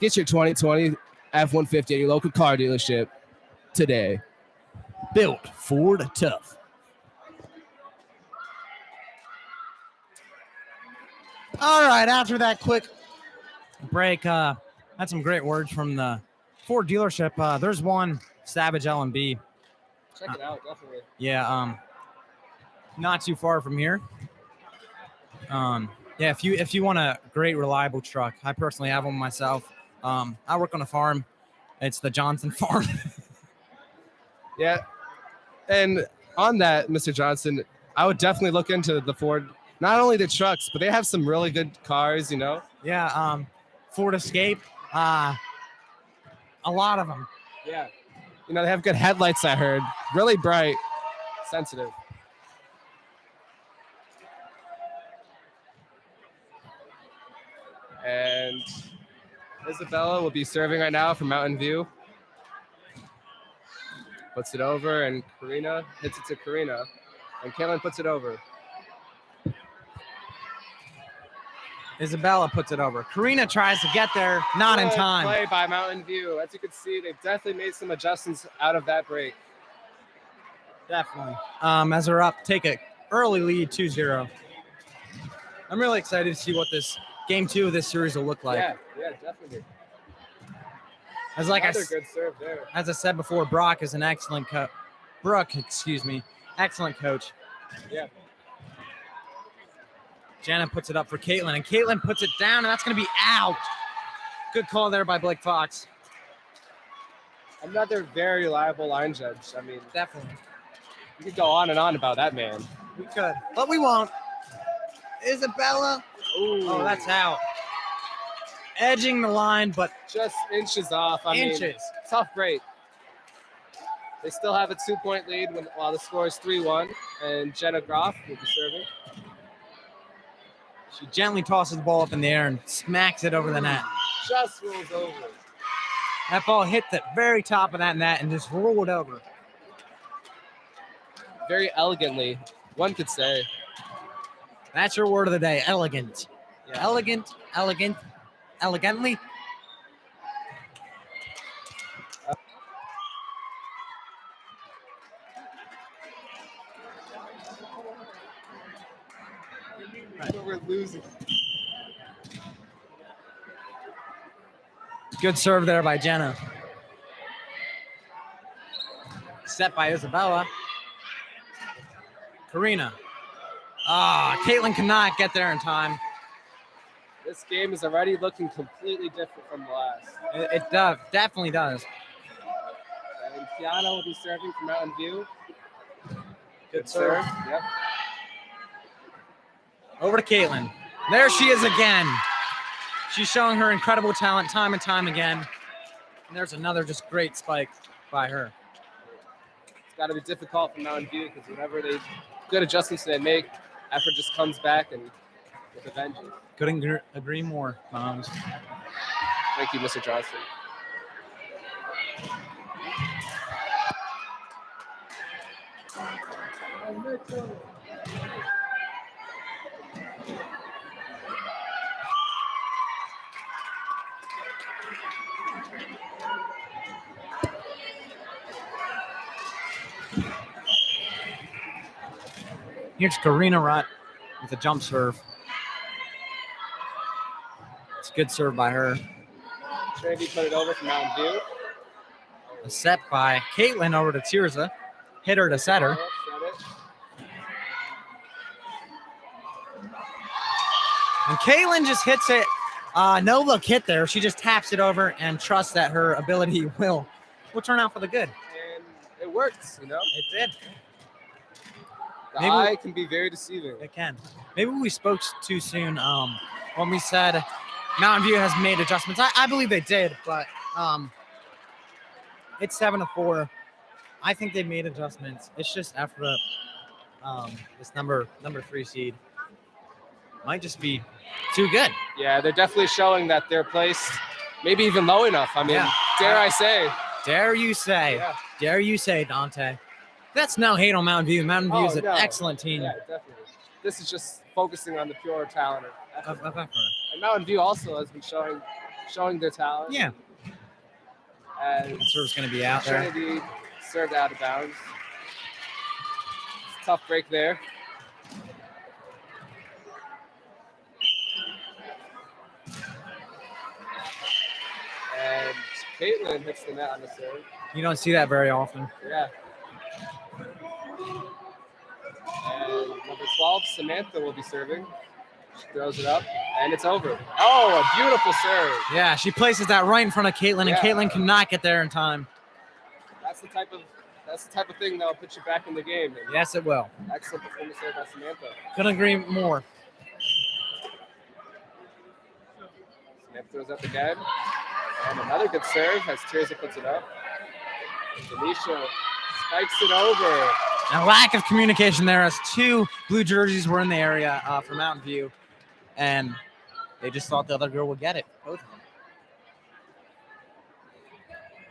Get your 2020 F-150 at your local car dealership today. Built Ford tough. All right, after that quick break, had some great words from the Ford dealership. There's one Savage L&B. Check it out, definitely. Yeah, not too far from here. Yeah, if you want a great reliable truck, I personally have one myself. I work on a farm. It's the Johnson farm. Yeah. And on that, Mr. Johnson, I would definitely look into the Ford, not only the trucks, but they have some really good cars, you know? Yeah, Ford Escape, a lot of them. Yeah. You know, they have good headlights, I heard. Really bright, sensitive. And Isabella will be serving right now from Mountain View. Puts it over, and Karina hits it to Karina. And Kaylin puts it over. Isabella puts it over. Karina tries to get there, not in Good time. Play by Mountain View. As you can see, they've definitely made some adjustments out of that break. Definitely. As they're up, take an early lead, 2-0. I'm really excited to see what this game 2 of this series will look like. Yeah, definitely. As like Another good serve there. As I said before, Brock is an excellent coach. Excellent coach. Yeah. Jenna puts it up for Caitlin, and Caitlin puts it down, and that's going to be out. Good call there by Blake Fox. Another very reliable line judge. I mean, Definitely. you could go on and on about that man. We could, but we won't. Isabella. Ooh. Oh, that's out. Edging the line, but Just inches off. I mean, inches. tough break. They still have a 2-point lead while the score is 3-1, and Jenna Groff will be serving. She gently tosses the ball up in the air and smacks it over the net. Just rolls over. That ball hit the very top of that net and just rolled over. very elegantly, one could say. That's your word of the day, elegant. Yeah. Elegant, elegantly. We're losing. Good serve there by Jenna. Set by Isabella. Karina. Caitlin cannot get there in time. This game is already looking completely different from the last. It definitely does. And Kiana will be serving from Mountain View. Good serve. Yep. Over to Caitlin. There she is again. She's showing her incredible talent time and time again. And there's another just great spike by her. It's got to be difficult for Mountain View because whenever they good adjustments they make, effort just comes back and with a vengeance. Couldn't agree more, Moms. Thank you, Mr. Johnson. Here's Karina Rutt with a jump serve. It's a good serve by her. Trinity put it over from Mountain View. A set by Caitlin over to Tirza. Hit her to set her. And Caitlin just hits it. No look hit there. She just taps it over and trusts that her ability will turn out for the good. And it worked, you know? It did. The Maybe- eye can be very deceiving. It can. Maybe we spoke too soon when we said Mountain View has made adjustments. I believe they did, but it's 7-4. I think they made adjustments. It's just after this number 3 seed might just be too good. Yeah, they're definitely showing that they're placed maybe even low enough. I mean, Yeah. dare I say. Dare you say? Yeah. Dare you say, Dante? That's no hate on Mountain View. Mountain View is an no. excellent team. Yeah, definitely. This is just focusing on the pure talent. Of effort. And Mountain View also has been showing their talent. Yeah. And Serve's going to be out there. Trinity served out of bounds. It's a tough break there. And Caitlin hits the net on the serve. You don't see that very often. Yeah. And number 12, Samantha will be serving. She throws it up, and it's over. Oh, a beautiful serve. Yeah, she places that right in front of Caitlin, Yeah. and Caitlin cannot get there in time. That's the type of thing that'll put you back in the game. And Yes, it will. excellent performance there by Samantha. Couldn't agree more. Samantha throws up again. And another good serve as Tirza puts it up. Denisha spikes it over. A lack of communication there as two blue jerseys were in the area for Mountain View, and they just thought the other girl would get it. Both of them.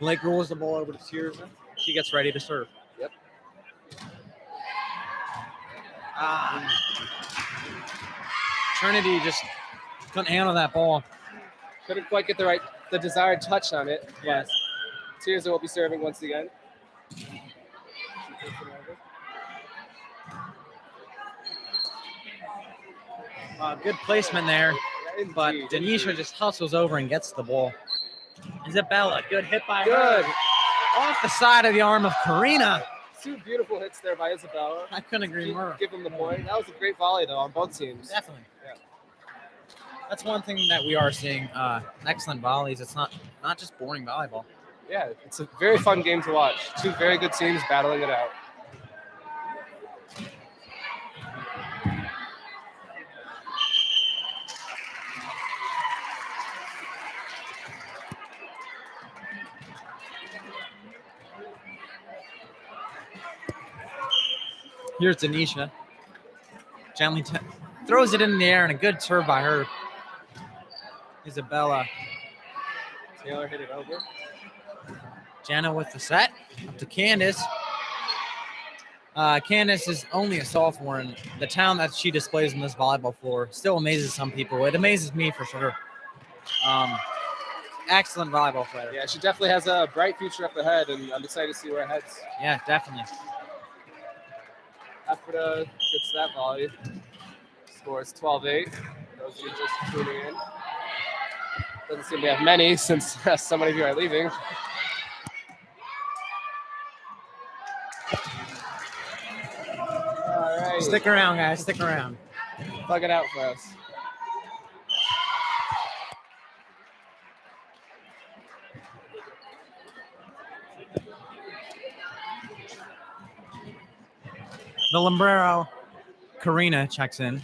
Blake rolls the ball over to Tirza. She gets ready to serve. Yep. Trinity just couldn't handle that ball. Couldn't quite get the desired touch on it. Yes. Tirza will be serving once again. Good placement there, but Indeed, Denisha indeed. just hustles over and gets the ball. Isabella, good hit by Good. her. Off the side of the arm of Karina. Two beautiful hits there by Isabella. I couldn't agree more. Give them the point. That was a great volley, though, on both teams. Definitely. Yeah. That's one thing that we are seeing. Excellent volleys. It's not just boring volleyball. Yeah, it's a very fun game to watch. Two very good teams battling it out. Here's Denisha. Gently throws it in the air and a good serve by her. Isabella. Taylor hit it over. Jana with the set. Up to Candace. Candace is only a sophomore, and the talent that she displays on this volleyball floor still amazes some people. It amazes me for sure. Excellent volleyball player. Yeah, she definitely has a bright future up ahead, and I'm excited to see where it heads. Yeah, definitely. Ephrata gets that volley. Scores 12-8. Those of you just tuning in. Doesn't seem to have many since so many of you are leaving. All right. Stick around, guys. Stick around. Plug it out for us. The Lombrero, Karina, checks in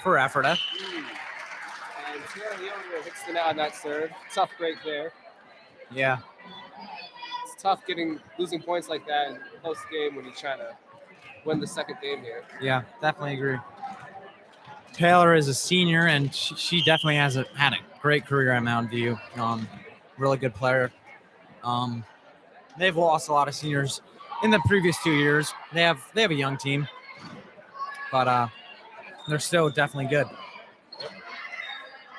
for Ephrata. And Sarah Leoner hits the net on that serve. Tough break there. Yeah. It's tough losing points like that in close game when you're trying to win the second game here. Yeah, definitely agree. Taylor is a senior, and she definitely had a great career at Mountain View. Really good player. They've lost a lot of seniors in the previous 2 years. They have a young team, but they're still definitely good.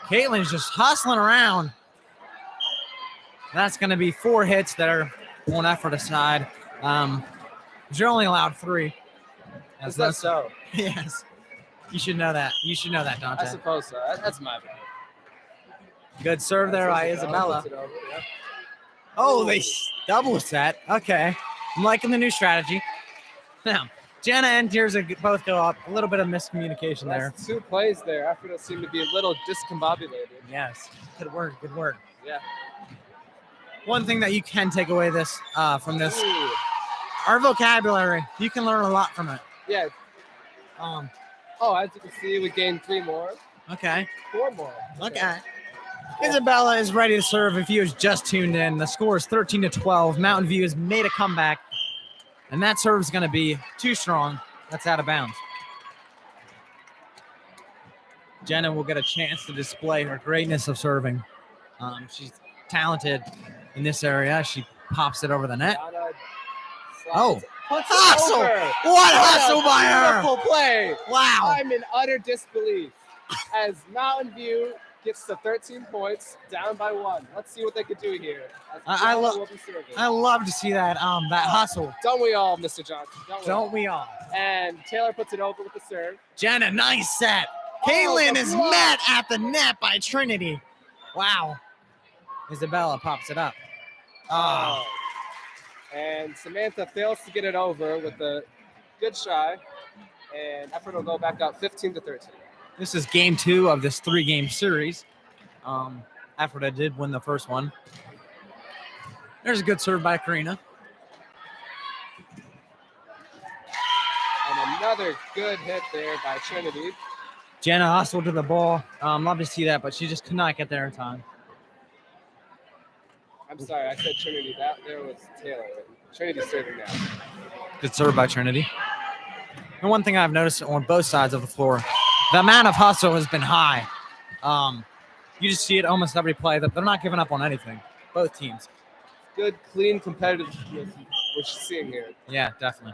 Caitlin's just hustling around. That's going to be 4 hits that are on Ephrata's side. You're only allowed 3. Is that so? Yes. You should know that. You should know that, Dante. I suppose so. That's my bad. Good serve there by Isabella. Oh, they double set. Okay. I'm liking the new strategy. Now, Jenna and Tirza both go up. A little bit of miscommunication there. That's 2 plays there. Ephrata seemed to be a little discombobulated. Yes. Good work. Good work. Yeah. One thing that you can take away from this, our vocabulary, you can learn a lot from it. Yeah. As you can see, we gained 3 more. Okay. 4 more. Okay. Isabella is ready to serve. If you just tuned in, the score is 13-12. Mountain View has made a comeback, and that serve is going to be too strong. That's out of bounds. Jenna will get a chance to display her greatness of serving. She's talented in this area. She pops it over the net. Oh, hustle! What hustle by her? Beautiful play. Wow. I'm in utter disbelief as Mountain View gets to 13 points, down by 1. Let's see what they could do here. I love to see that that hustle. Don't we all, Mr. Johnson? Don't we all? And Taylor puts it over with the serve. Jenna, nice set. Caitlin is met at the net by Trinity. Wow. Isabella pops it up. Oh. And Samantha fails to get it over with a good try. And Ephrata will go back up 15-13. This is game 2 of this 3-game series. Ephrata did win the first one. There's a good serve by Karina. And another good hit there by Trinity. Jenna hustled to the ball. Love to see that, but she just could not get there in time. I'm sorry, I said Trinity. That there was Taylor. Trinity's serving now. Good serve by Trinity. And one thing I've noticed on both sides of the floor, the amount of hustle has been high. You just see it almost every play that they're not giving up on anything. Both teams. Good, clean, competitiveness we're seeing here. Yeah, definitely.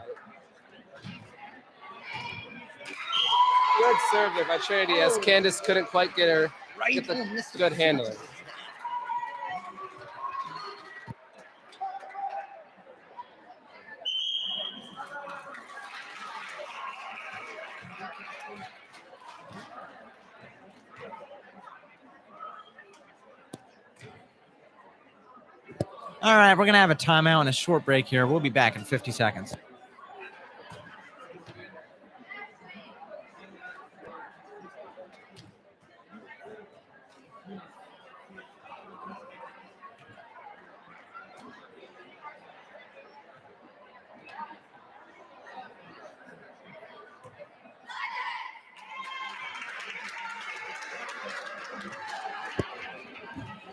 Good serve there by Trinity as Candace couldn't quite get the good handling. All right, we're going to have a timeout and a short break here. We'll be back in 50 seconds.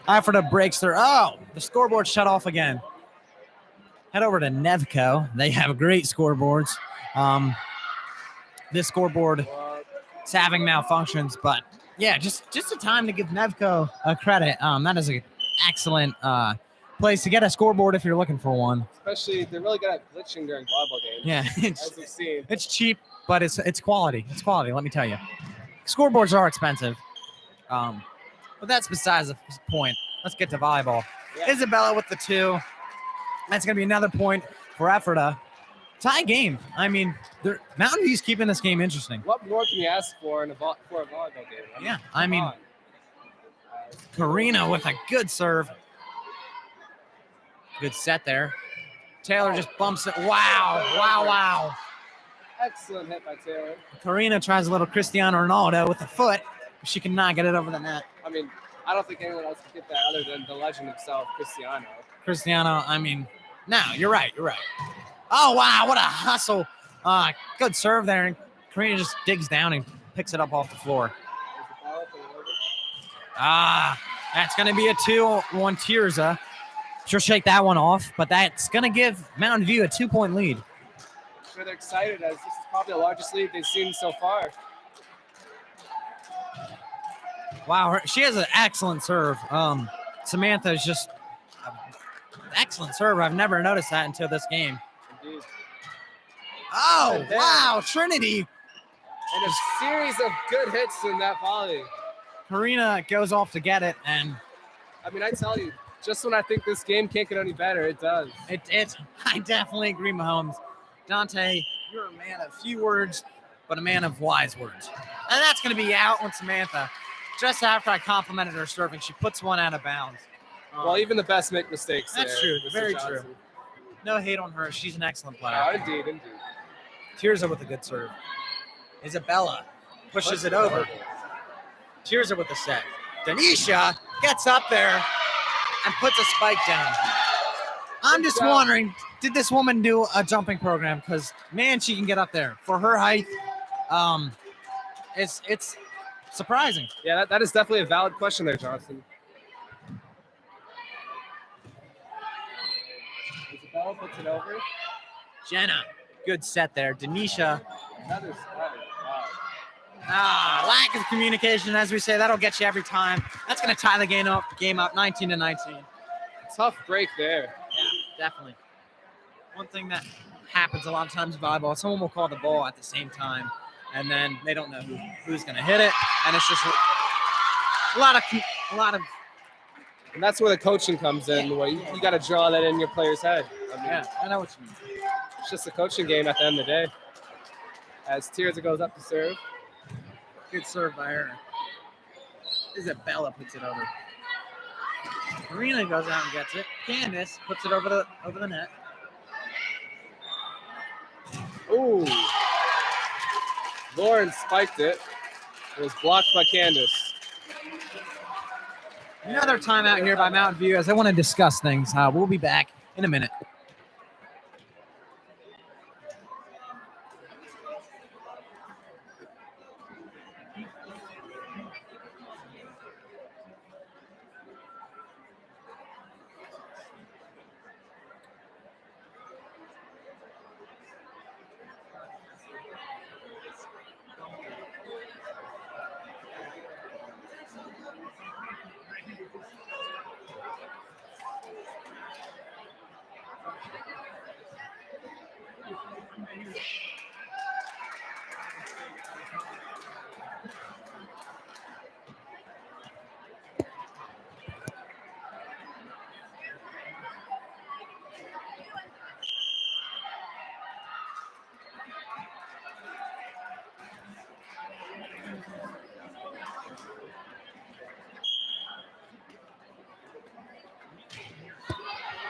Ephrata breaks their. Oh, the scoreboard shut off again. Head over to Nevco. They have great scoreboards. This scoreboard is having malfunctions, but yeah, just a time to give Nevco a credit. That is an excellent place to get a scoreboard if you're looking for one. Especially, they're really good at glitching during volleyball games. Yeah, As we've seen. it's cheap, but it's quality. It's quality, let me tell you. Scoreboards are expensive. But that's besides the point. Let's get to volleyball. Yeah. Isabella with the 2. That's going to be another point for Ephrata. Tie game. I mean, Mountain View's keeping this game interesting. What more can you ask for in a volleyball game? Yeah, I mean, come on. Karina with a good serve. Good set there. Taylor just bumps it. Wow. Excellent hit by Taylor. Karina tries a little Cristiano Ronaldo with the foot. She cannot get it over the net. I mean, I don't think anyone else can get that other than the legend himself, Cristiano. I mean, no, you're right. Oh, wow, what a hustle. Good serve there. And Karina just digs down and picks it up off the floor. That's going to be a 2-1 Tirza. She'll shake that one off, but that's going to give Mountain View a 2-point lead. I'm sure they're excited as this is probably the largest lead they've seen so far. Wow, she has an excellent serve. Samantha is just an excellent serve. I've never noticed that until this game. Indeed. Oh, wow, Trinity. And a series of good hits in that volley. Karina goes off to get it, and I mean, I tell you, just when I think this game can't get any better, it does. I definitely agree, Mahomes. Dante, you're a man of few words, but a man of wise words. And that's going to be out on Samantha. Just after I complimented her serving, she puts one out of bounds. Well, even the best make mistakes. That's there, true. Mr. Very Johnson. true. No hate on her. She's an excellent player. Oh, indeed. Tirza with a good serve. Isabella pushes it over. Tirza with the set. Denisha gets up there and puts a spike down. I'm just wondering, did this woman do a jumping program? Because, man, she can get up there. For her height, it's surprising. Yeah, that is definitely a valid question there, Johnson. Isabella puts it over. Jenna, good set there. Denisha. Another splatter. Lack of communication, as we say, that'll get you every time. That's going to tie the game up 19-19. Tough break there. Yeah, definitely. One thing that happens a lot of times in volleyball, someone will call the ball at the same time, and then they don't know who's going to hit it, and it's just a lot of. And that's where the coaching comes in. Where you got to draw that in your player's head. I mean, yeah, I know what you mean. It's just a coaching game at the end of the day. As Tirza goes up to serve. Good serve by her. Isabella puts it over. Marina goes out and gets it. Candace puts it over the net. Ooh. Lauren spiked it. It was blocked by Candace. Another timeout here by Mountain View as I want to discuss things. We'll be back in a minute.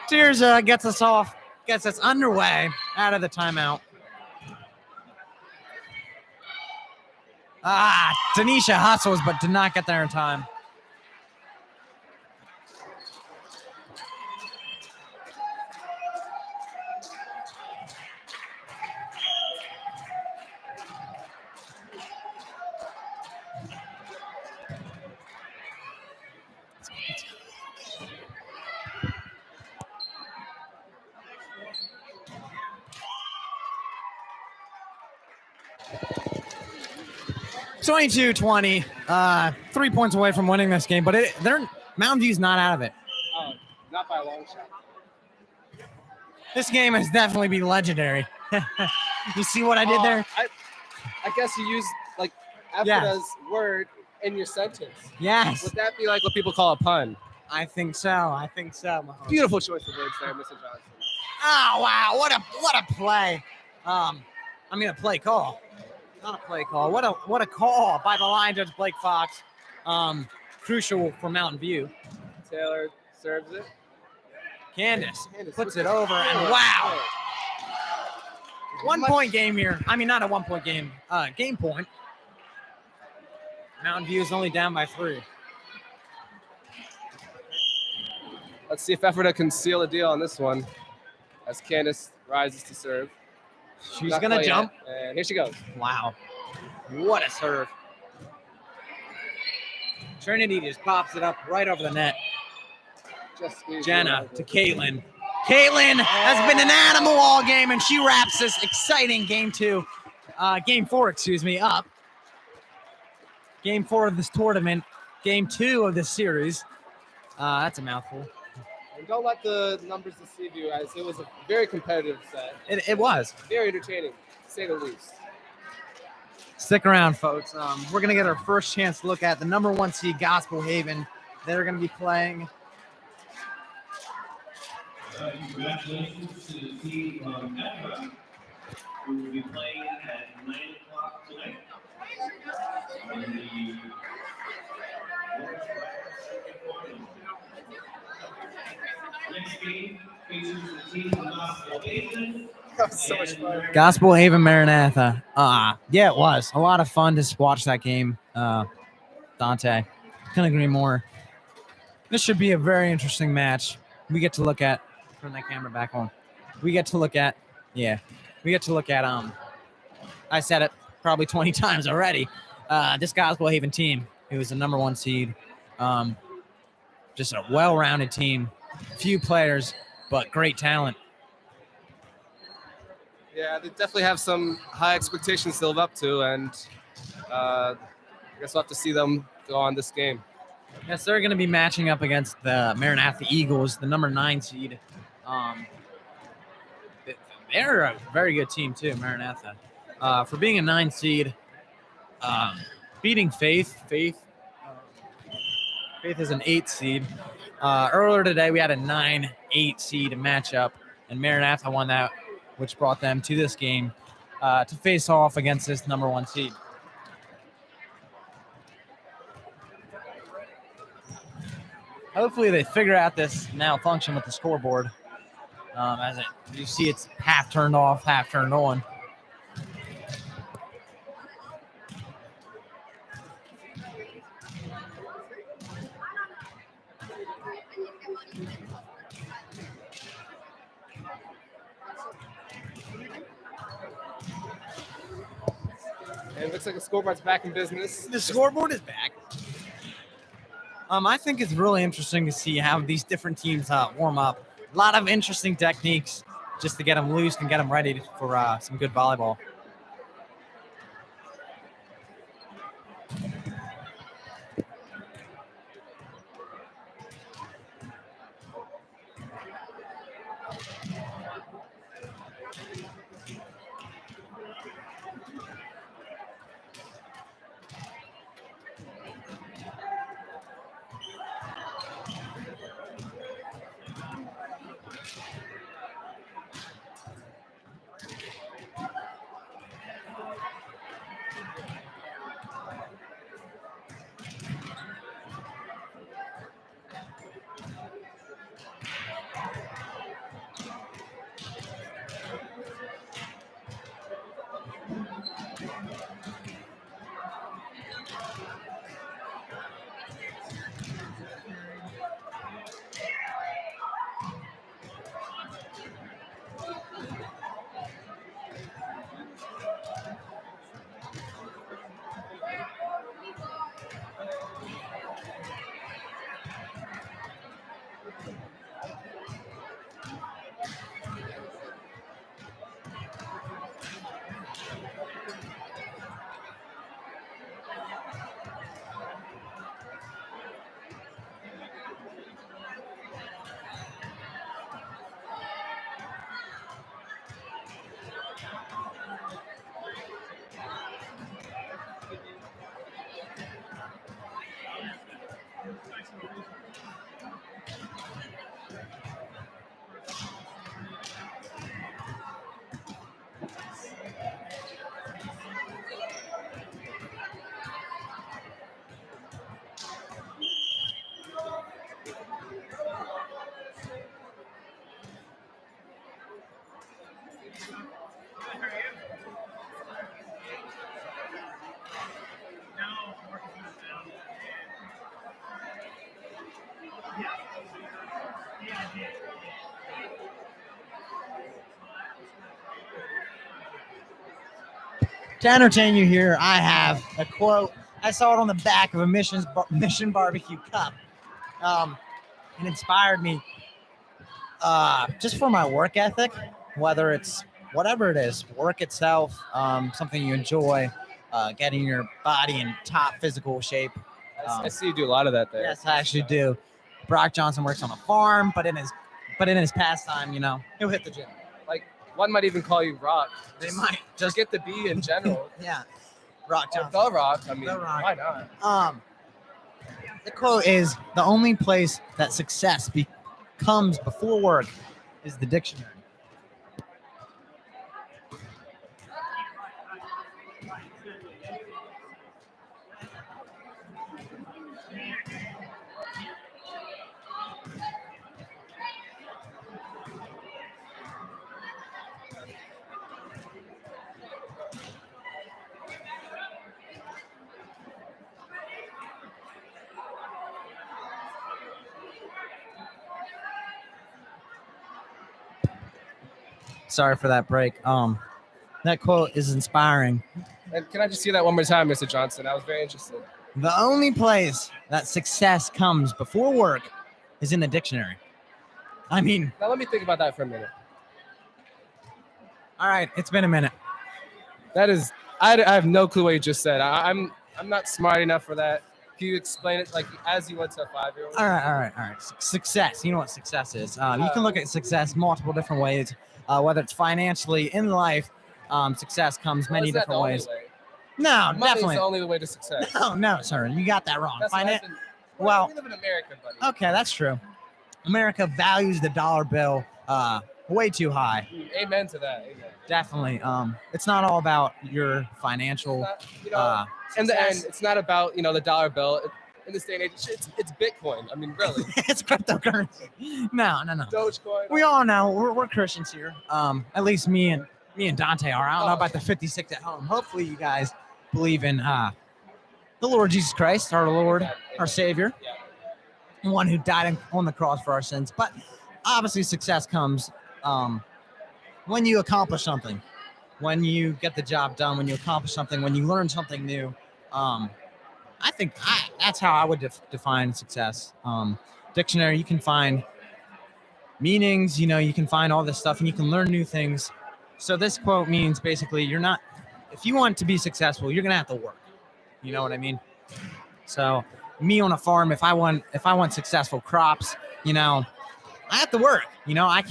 Tirza gets us underway out of the timeout. Denisha hustles, but did not get there in time. It's 22-20, 3 points away from winning this game, but Mountain View's not out of it. Oh, Not by a long shot. This game has definitely been legendary. You see what I did there? I guess you used like Ephrata's word in your sentence. Yes. Would that be like what people call a pun? I think so. Mahomes. Beautiful choice of words there, Mr. Johnson. Oh wow! What a play. I mean a play call, not a play call. What a call by the line judge Blake Fox. Crucial for Mountain View. Taylor serves it. Candace puts it over, and wow! 1 point game here. I mean, not a 1 point game. Game point. Mountain View is only down by 3. Let's see if Ephrata can seal a deal on this one as Candace rises to serve. She's Not gonna quite jump. yet. And here she goes. Wow. What a serve. Trinity just pops it up right over the net. Just squeezed Jenna it to Caitlin. Caitlin has been an animal all game, and she wraps this exciting game 4, up. Game 4 of this tournament. Game 2 of this series. That's a mouthful. And don't let the numbers deceive you, as it was a very competitive set. It was. Very entertaining, to say the least. Stick around, folks. We're going to get our first chance to look at the number 1 seed, Gospel Haven. They're going to be playing. Congratulations to the team from Ephrata, who will be playing at 9 o'clock tonight. In the next game features the team from Gospel Haven. That was so much fun. Gospel Haven Maranatha. Yeah, it was a lot of fun to watch that game. Dante, couldn't agree more. This should be a very interesting match. We get to look at, turn that camera back on. We get to look at, I said it probably 20 times already. This Gospel Haven team, it was the number 1 seed. Just a well-rounded team. Few players, but great talent. Yeah, they definitely have some high expectations to live up to, and I guess we'll have to see them go on this game. Yes, they're going to be matching up against the Maranatha Eagles, the number 9 seed. They're a very good team too, Maranatha. For being a 9 seed, beating Faith. Faith is an 8 seed. Earlier today, we had a 9-8 seed matchup, and Maranatha won that, which brought them to this game to face off against this number 1 seed. Hopefully they figure out this malfunction with the scoreboard. You see it's half turned off, half turned on. And it looks like the scoreboard's back in business. The scoreboard is back. I think it's really interesting to see how these different teams warm up. A lot of interesting techniques just to get them loose and get them ready for some good volleyball. To entertain you here, I have a quote. I saw it on the back of a Mission Barbecue Cup. It inspired me just for my work ethic, whether it's whatever it is, work itself, something you enjoy, getting your body in top physical shape. I see you do a lot of that there. Yes, I actually do. Brock Johnson works on a farm, but in his pastime, he'll hit the gym. Like, one might even call you Rock. They might Just get the B in general. yeah, Rock Or Johnson. the Rock. I mean, The Rock. why not? The quote is, "The only place that success comes before work is the dictionary." Sorry for that break. That quote is inspiring. And can I just see that one more time, Mr. Johnson? I was very interested. The only place that success comes before work is in the dictionary. I mean, Now let me think about that for a minute. all right, it's been a minute. That is, I have no clue what you just said. I'm not smart enough for that. Can you explain it like as you went to a 5-year-old? All right. Success. You know what success is. You can look at success multiple different ways, whether it's financially, in life. Success comes many different ways. No, Money definitely. is the only way to success. No, sir. You got that wrong. That's what I've been- Well, we live in America, buddy. okay, that's true. America values the dollar bill way too high. Amen to that. Amen. Definitely. It's not all about your financial. Not, in the end, it's not about the dollar bill. In this day and age, it's Bitcoin. I mean, really. It's cryptocurrency. No. Dogecoin. We all know we're Christians here. At least me and Dante are. I don't know about the 56 at home. Hopefully, you guys believe in the Lord Jesus Christ, our Lord, our Savior, the one who died on the cross for our sins. But obviously, success comes when you accomplish something, when you get the job done, when you accomplish something, when you learn something new. I think that's how I would define success. Dictionary, you can find meanings, you can find all this stuff and you can learn new things. So this quote means basically if you want to be successful, you're going to have to work. You know what I mean? So me on a farm, if I want successful crops, I have to work. I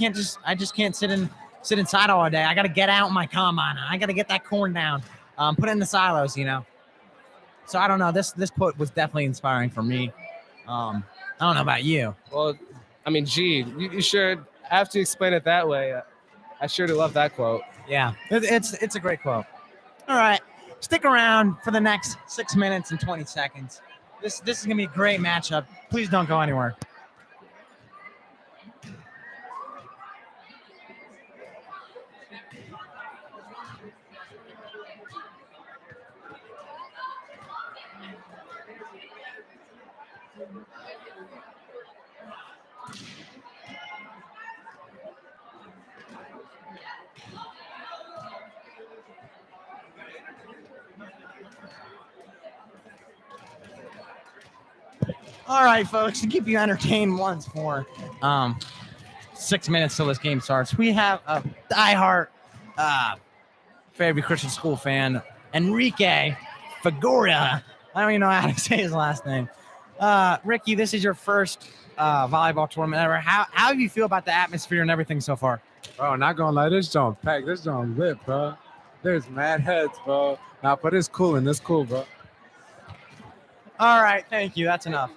just can't sit inside all day. I got to get out in my combine. I got to get that corn down, put it in the silos, So I don't know. This quote was definitely inspiring for me. I don't know about you. Well, I mean, gee, you sure have to explain it that way. I sure do love that quote. Yeah, it's a great quote. All right, stick around for the next 6 minutes and 20 seconds. This is gonna be a great matchup. Please don't go anywhere. All right, folks, to keep you entertained once more, 6 minutes till this game starts. We have a diehard Fairview Christian School fan, Enrique Figueroa. I don't even know how to say his last name. Ricky, this is your first volleyball tournament ever. How do you feel about the atmosphere and everything so far? Bro, not gonna lie, this joint packed. This joint lit, bro. There's mad heads, bro. Nah, but it's cool, bro. All right, thank you. That's enough.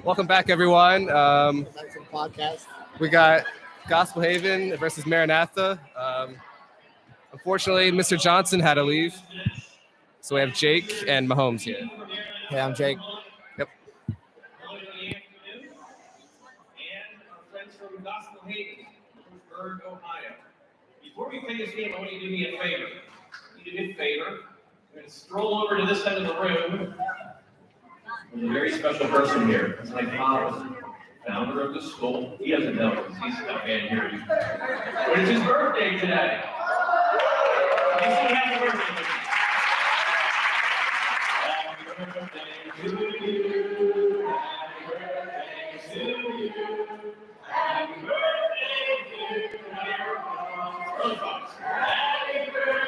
Welcome back, everyone. Back to the podcast. We got Gospel Haven versus Maranatha. Unfortunately, Mr. Johnson had to leave. So we have Jake and Mahomes here. Hey, I'm Jake. Yep. And our friends from Gospel Haven, Pittsburgh, Ohio. Before we play this game, I want you to do me a favor. You do me a favor. We're going to stroll over to this end of the room. There's a very special person here. It's my father, founder of the school. He doesn't know because he's not in here. But it's his birthday today. You say happy birthday to me. Happy birthday to you. Happy birthday to you. Happy birthday to you. Happy birthday to you.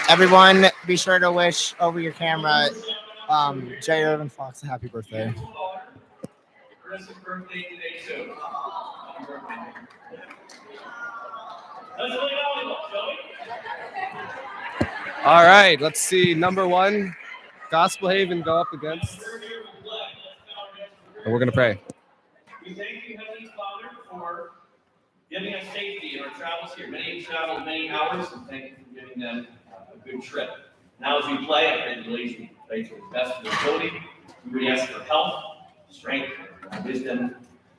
Everyone, be sure to wish over your camera J. Irvin Fox a happy birthday. Chris's birthday today too. Happy birthday. Let's play volleyball, shall we? All right, let's see. Number 1, Gospel Haven go up against. And we're going to pray. We thank you, Heavenly Father, for giving us safety in our travels here. Many have traveled many hours, and thank you for giving them a good trip. Now, as we play, I pray that you play to the best of your ability. We really ask for health, strength, wisdom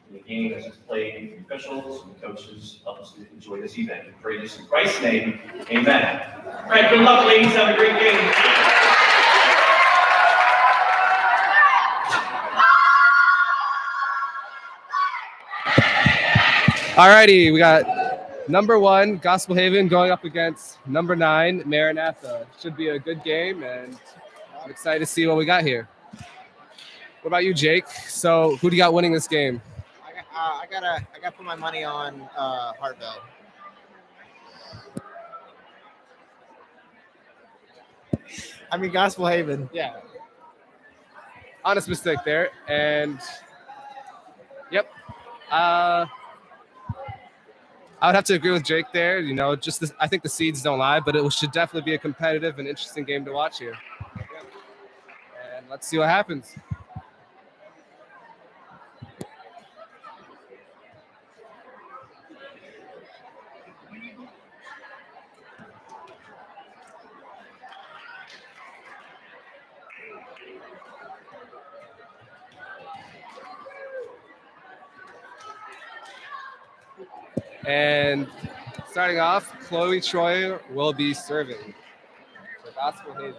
in the game as it's played. The officials and the coaches help us to enjoy this event. We pray this in Christ's name. Amen. All right, good luck, ladies. Have a great game. All righty, we got number 1, Gospel Haven, going up against number 9, Maranatha. Should be a good game, and I'm excited to see what we got here. What about you, Jake? So, who do you got winning this game? I gotta put my money on Hartville. I mean Gospel Haven. Yeah. Honest mistake there, and yep. I would have to agree with Jake there. You know, just this, I think the seeds don't lie, but it should definitely be a competitive and interesting game to watch here. And let's see what happens. And starting off, Chloe Troy will be serving for Gospel Haven.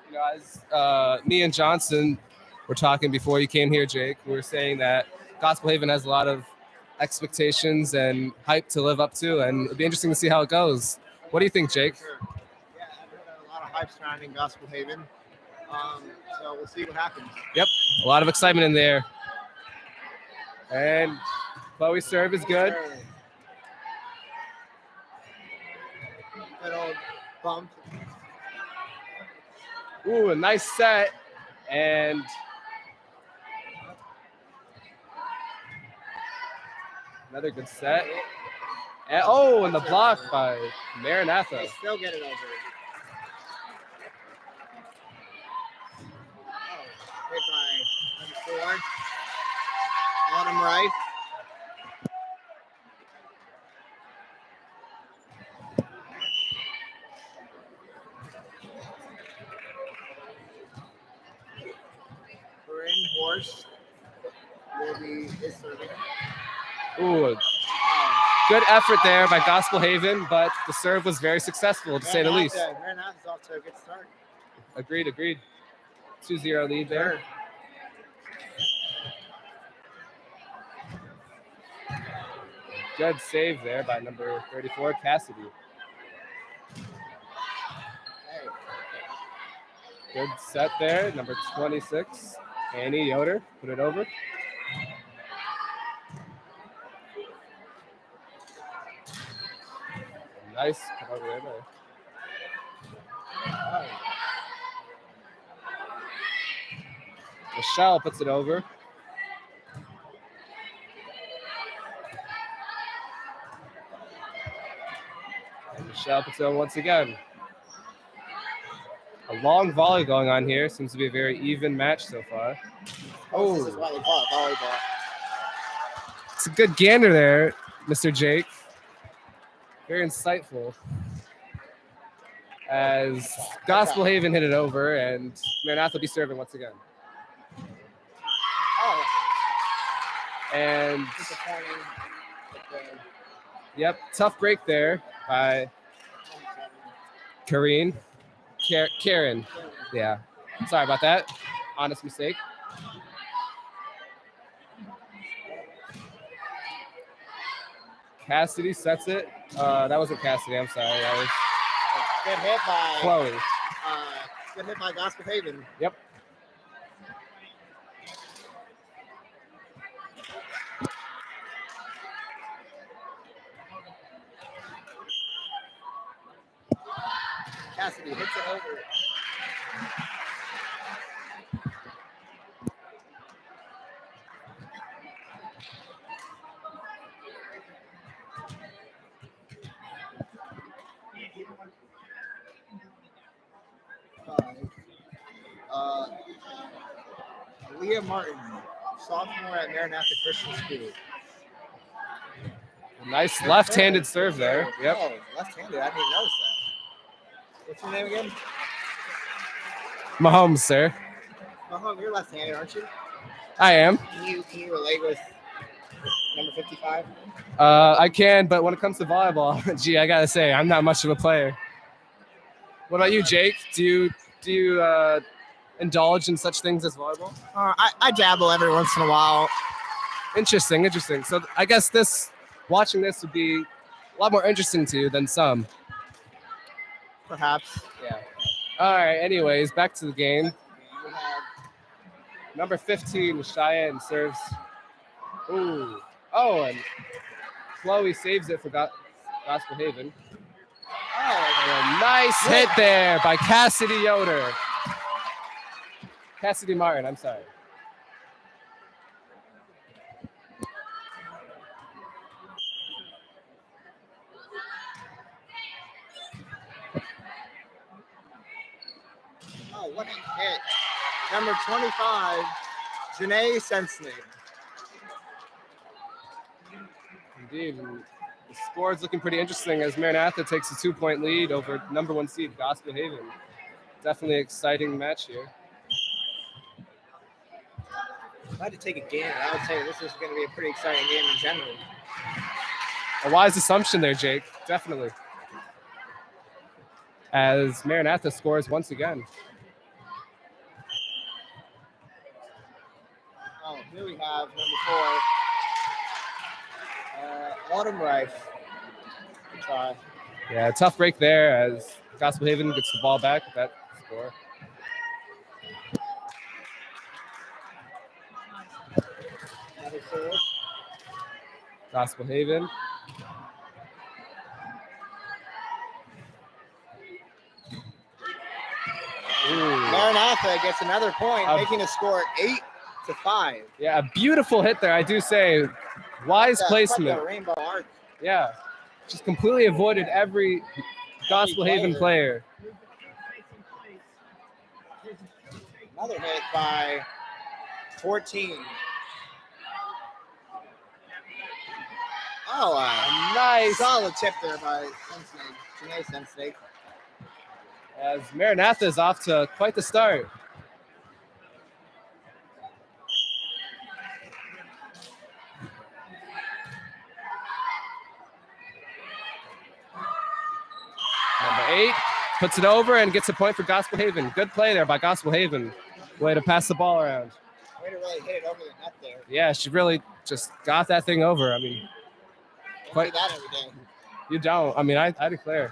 You know, as me and Johnson were talking before you came here, Jake, we were saying that Gospel Haven has a lot of expectations and hype to live up to, and it'd be interesting to see how it goes. What do you think, Jake? Sure. Yeah, I've heard a lot of hype surrounding Gospel Haven. So we'll see what happens. Yep, a lot of excitement in there. And Chloe's serve is good. Good old bump. Ooh, a nice set. And another good set. And, and the block by Maranatha. They still get it over. Hit by number 4. Autumn Rife. Corinne Horst will be serving. Ooh, good effort there by Gospel Haven, but the serve was very successful, to say the least. Maranatha's off to a good start. Agreed. 2-0 lead there. Good save there by number 34, Cassidy. Good set there, number 26, Annie Yoder, put it over. Nice. Come over there. Michelle puts it over. And Michelle puts it over once again. A long volley going on here. Seems to be a very even match so far. Oh, this is why they call it volleyball. It's a good gander there, Mr. Jake. Very insightful. As Gospel Haven hit it over, and Maranatha will be serving once again. Oh, And disappointing. yep, tough break there by Karen. Karen. Yeah. Sorry about that. Honest mistake. Cassidy sets it. That wasn't Cassidy. I'm sorry. That was Good hit by Chloe. Good hit by Gospel Haven. Yep. Cassidy hits it over. Leah Martin, sophomore at Maranatha Christian School. Nice left-handed serve there. Yep. Oh, left-handed. I didn't even notice that. What's your name again? Mahomes, sir. Mahone, you're left-handed, aren't you? I am. Can you relate with number 55? I can, but when it comes to volleyball, gee, I gotta say, I'm not much of a player. What about you, Jake? Do you indulge in such things as volleyball? I dabble every once in a while. Interesting. So I guess watching this would be a lot more interesting to you than some. Perhaps. Yeah. All right. Anyways, back to the game. We have Number 15, Cheyenne serves. Ooh. Oh, and Chloe saves it for Gospel Haven. And a nice hit there by Cassidy Yoder. Cassidy Martin, I'm sorry. Oh, what a hit. Number 25, Janae Sensney. Indeed. And the score is looking pretty interesting as Maranatha takes a 2-point lead over number 1 seed Gospel Haven. Definitely an exciting match here. If I had to take a gander, I would say this is going to be a pretty exciting game in general. A wise assumption there, Jake. Definitely. As Maranatha scores once again. Oh, here we have number 4, Autumn Rife. Good try. Yeah, tough break there as Gospel Haven gets the ball back with that score. Another serve. Gospel Haven. Maranatha gets another point, making a score 8-5. Yeah, a beautiful hit there, I do say. Wise placement. Like a rainbow arc. Yeah, just completely avoided every Gospel Haven player. Another hit by 14. Oh, A nice. solid tip there by Janae Sensei. As Maranatha is off to quite the start. Number 8 puts it over and gets a point for Gospel Haven. Good play there by Gospel Haven. Way to pass the ball around. Way to really hit it over the net there. Yeah, she really just got that thing over. I mean, Quite that every day. You don't. I mean, I declare.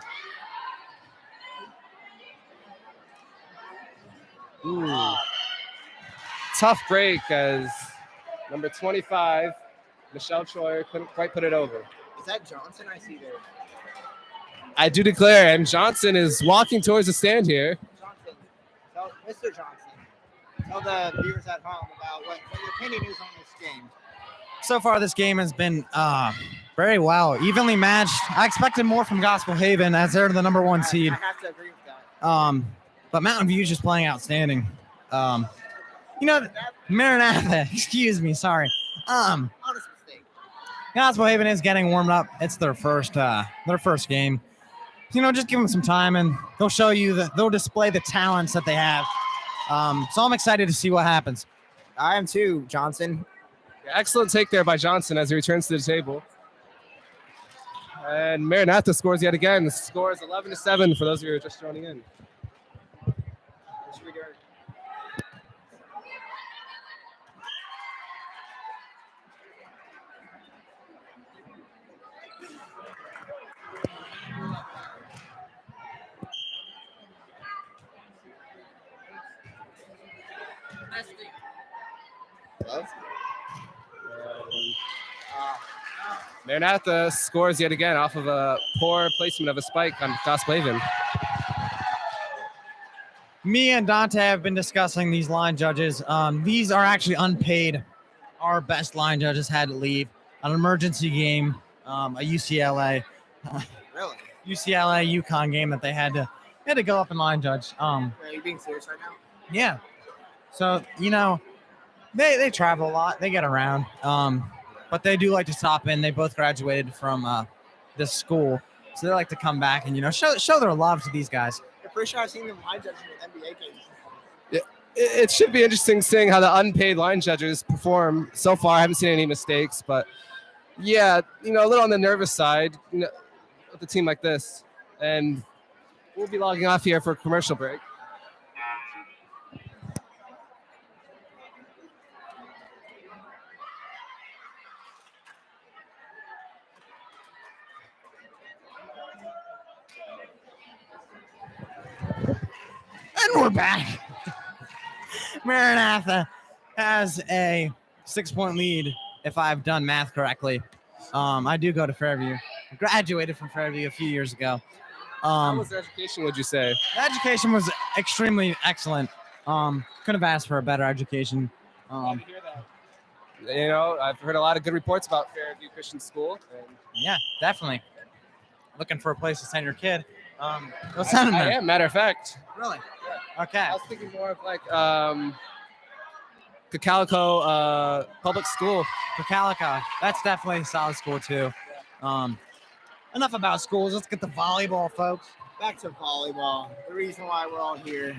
Ooh. Tough break as Number 25, Michelle Troyer couldn't quite put it over. Is that Johnson I see there? I do declare, and Johnson is walking towards the stand here. Johnson. Tell Mr. Johnson. Tell the viewers at home about what your opinion is on this game. So far, this game has been very well, evenly matched. I expected more from Gospel Haven as they're the number 1 seed. I have to agree with that. But Mountain View is just playing outstanding. Maranatha, excuse me, sorry. Honest mistake. Gospel Haven is getting warmed up. It's their first game. Just give them some time and they'll show you that they'll display the talents that they have. So I'm excited to see what happens. I am too, Johnson. Excellent take there by Johnson as he returns to the table. And Maranatha scores yet again. The score is 11-7 for those of you who are just joining in. Maranatha scores yet again off of a poor placement of a spike on Gospel Haven. Me and Dante have been discussing these line judges. These are actually unpaid. Our best line judges had to leave. An emergency game, a UCLA, UCLA UConn game that they had to go up and line judge. Are you being serious right now? Yeah. So they travel a lot. They get around. But they do like to stop in. They both graduated from this school, so they like to come back and show their love to these guys. I'm pretty sure I've seen them line judging with NBA games. Yeah, it should be interesting seeing how the unpaid line judges perform. So far, I haven't seen any mistakes, but yeah, a little on the nervous side with a team like this. And we'll be logging off here for a commercial break. And we're back. Maranatha has a 6-point lead, if I've done math correctly. I do go to Fairview. I graduated from Fairview a few years ago. How was the education, would you say? The education was extremely excellent. Couldn't have asked for a better education. Glad to hear that. I've heard a lot of good reports about Fairview Christian School. Yeah, definitely. Looking for a place to send your kid. Go I send him there. am, matter of fact. Really? Yeah. Okay. I was thinking more of like Calico Public School. Calico. That's definitely a solid school too. Enough about schools. Let's get to volleyball, folks. Back to volleyball. The reason why we're all here.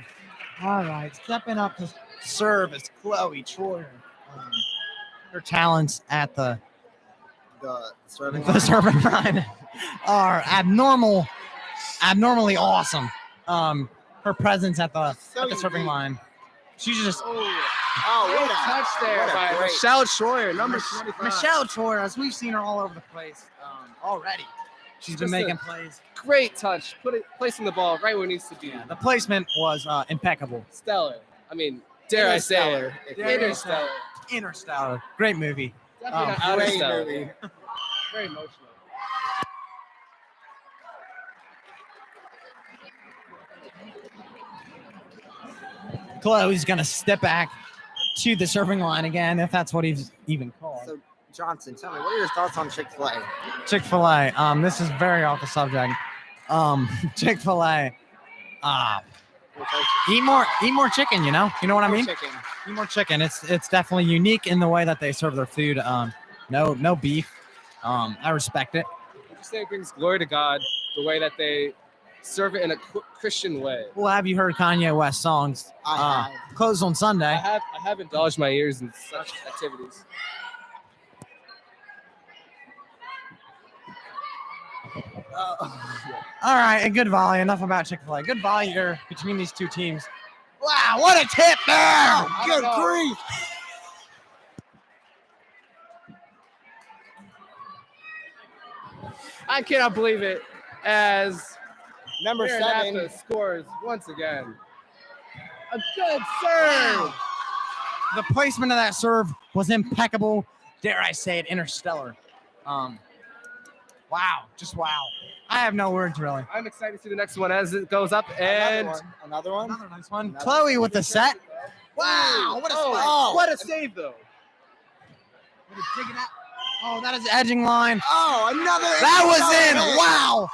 All right, stepping up to serve is Chloe Troyer. Her talents at the Serving serving line are abnormally awesome. Her presence at the serving line. She's just what Great touch there by Michelle Troyer, number 25. Michelle Troyer, as we've seen her all over the place already. She's been Just making a plays. Great touch, placing the ball right where it needs to be. Yeah, the placement was impeccable. Stellar. I mean, dare I say it? Interstellar. Interstellar. Great movie. Definitely not great Interstellar. movie. Very emotional. Chloe's going to step back to the serving line again, if that's what he's even called. So, Johnson, tell me, what are your thoughts on Chick-fil-A? Chick-fil-A. This is very off the subject. Chick-fil-A. Eat more chicken, You know what I mean? Chicken. Eat more chicken. It's definitely unique in the way that they serve their food. No beef. I respect it. I just think it brings glory to God the way that they serve it in a Christian way. Well, have you heard Kanye West songs? I Closed on Sunday. I have indulged my ears in such activities. All right, a good volley. Enough about Chick-fil-A. Good volley here between these two teams. Wow, what a tip there! Good grief! I cannot believe it as Number Maranatha 7 scores once again. A good serve. The placement of that serve was impeccable. Dare I say it, interstellar. Wow, just wow. I have no words really. I'm excited to see the next one as it goes up. And Another one. Another nice one. Chloe with the set. Wow, what a spike. what a save though. Oh, that is edging line. Oh, another. That was in. Man. Wow.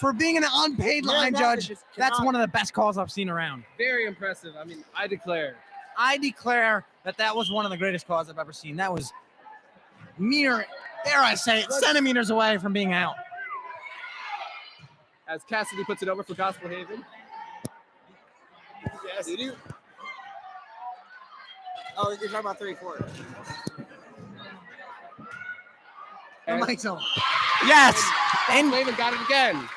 For being an unpaid Man, line that judge, just that's cannot- one of the best calls I've seen around. Very impressive. I mean, I declare. I declare that was one of the greatest calls I've ever seen. That was mere, dare I say it, centimeters away from being out. As Cassidy puts it over for Gospel Haven. Yes. Did you? Oh, you're talking about 34. And Yes. And Haven got it again.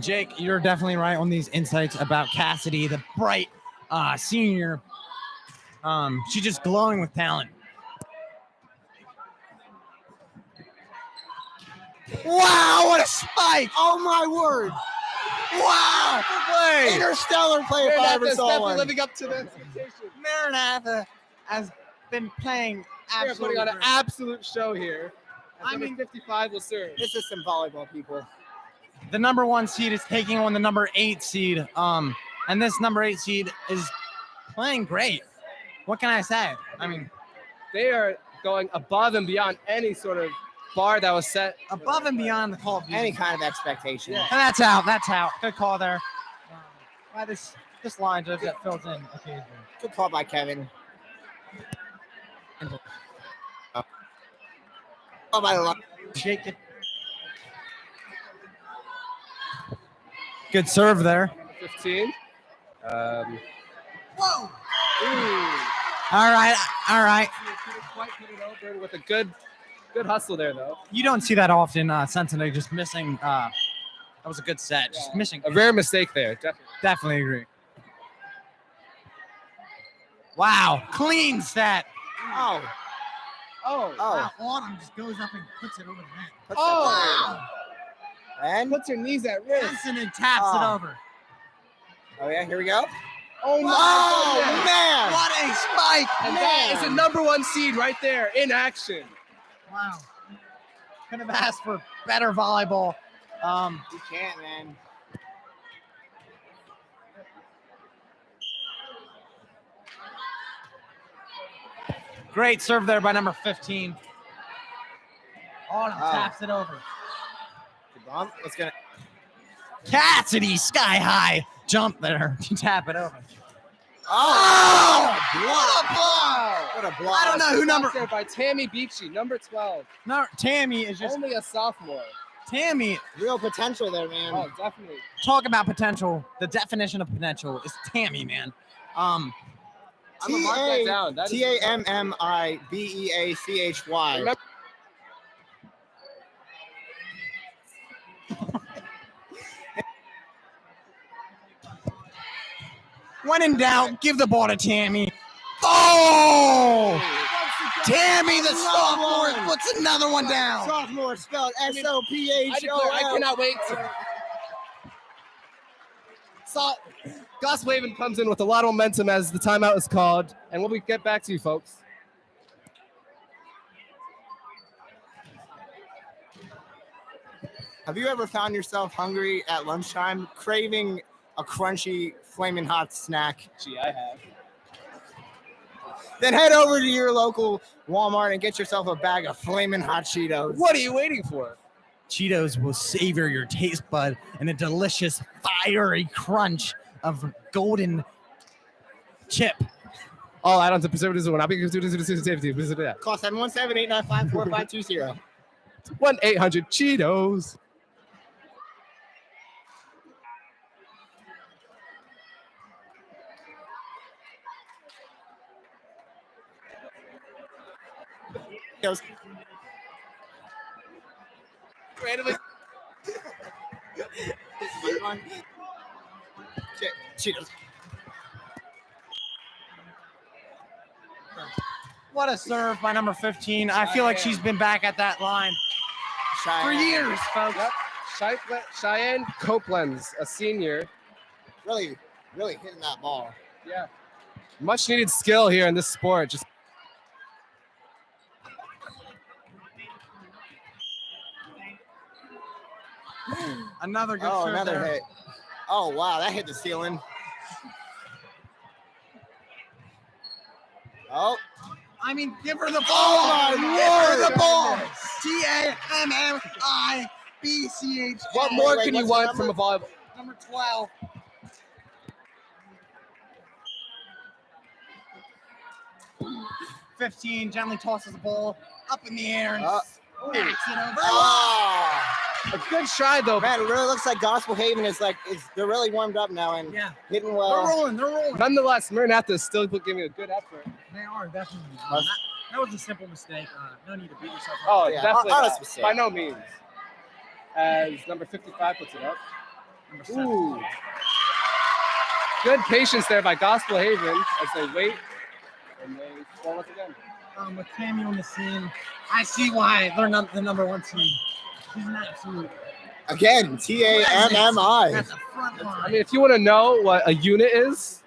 Jake, you're definitely right on these insights about Cassidy, the bright senior. She's just glowing with talent. Wow, what a spike! Oh my word! Wow! Play. Interstellar play if I ever Maranatha's saw definitely one. living up to the expectation. Maranatha has been playing They're absolutely putting on an great. absolute show here. I Number mean- 55 will serve. This is some volleyball, people. The number 1 seed is taking on the number 8 seed. And this number 8 seed is playing great. What can I say? I mean, They are going above and beyond any sort of bar that was set. above and beyond the call of duty. Any kind of expectation. Yeah. And that's out. That's out. Good call there. By this line judge that fills in occasionally. Good call by Kevin. Oh my lord. Shake it. Good serve there. 15. Whoa. All right. All right. Couldn't quite put it over with a good hustle there, though. You don't see that often. Cincinnati just missing. That was a good set. Just missing. A rare mistake there, definitely. Definitely agree. Wow. Clean set. Oh. Oh. Oh. Autumn just goes up and puts it over the net. Oh. And Puts her knees at risk. Jensen and taps it Oh. over. oh yeah, here we go. Oh, my Oh goodness. man. What a spike. And that is the number 1 seed right there in action. Wow. Could have asked for better volleyball. You can't, man. Great serve there by number 15. Autumn Oh. taps it over. Good bump. Let's get it. Cassidy sky high jump there to tap it over. Oh, what a block! What a block! I don't know who number. There by Tammy Beachy, number 12. No, Tammy is just Only a sophomore. Tammy. Real potential there, man. Oh, definitely. Talk about potential. The definition of potential is Tammy, man. I'm gonna mark that down. That is- Tammibechy. Remember- When in doubt, give the ball to Tammy. Oh! Tammy, the sophomore, puts another one down. Sophomore spelled I declare, I SOPHOL. cannot wait. So, Gus Waven comes in with a lot of momentum as the timeout is called, and we'll get back to you, folks. Have you ever found yourself hungry at lunchtime, craving a crunchy, flaming hot snack? Gee, I have. Then head over to your local Walmart and get yourself a bag of flaming hot Cheetos. What are you waiting for? Cheetos will savor your taste bud in a delicious, fiery crunch of golden chip. All add-ons and preservatives will not be considered safety. Call 717-895-4520. 1-800-CHEETOS. Cheetos. Randomly. Cheetos. What a serve by number 15. I feel like she's been back at that line for years, folks. Yep. Cheyenne Copeland's a senior. really hitting that ball. Yeah. Much needed skill here in this sport. Just Another good Oh, serve another there. hit. Oh, wow, that hit the ceiling. Oh, I mean, give her the ball. Oh, my Give her word. the ball. TAMMIBCH. what more wait, can you what's want the from a volleyball? Number 12. "15" gently tosses the ball up in the air and smacks it over. oh. A good try though. Man, it really looks like Gospel Haven they're really warmed up now and Yeah. hitting They're well. rolling. They're rolling. Nonetheless, Maranatha is still giving a good effort. They are, definitely. That was a simple mistake. No need to beat yourself up. Oh, Yeah, definitely honest not. mistake. By no means. As number 55 puts it up. Number 7. Ooh. Good patience there by Gospel Haven as they wait and they score once again. With Tammy on the scene, I see why they're not the number 1 team. She's an absolute Again, TAMMI. at the front line. I mean, if you want to know what a unit is,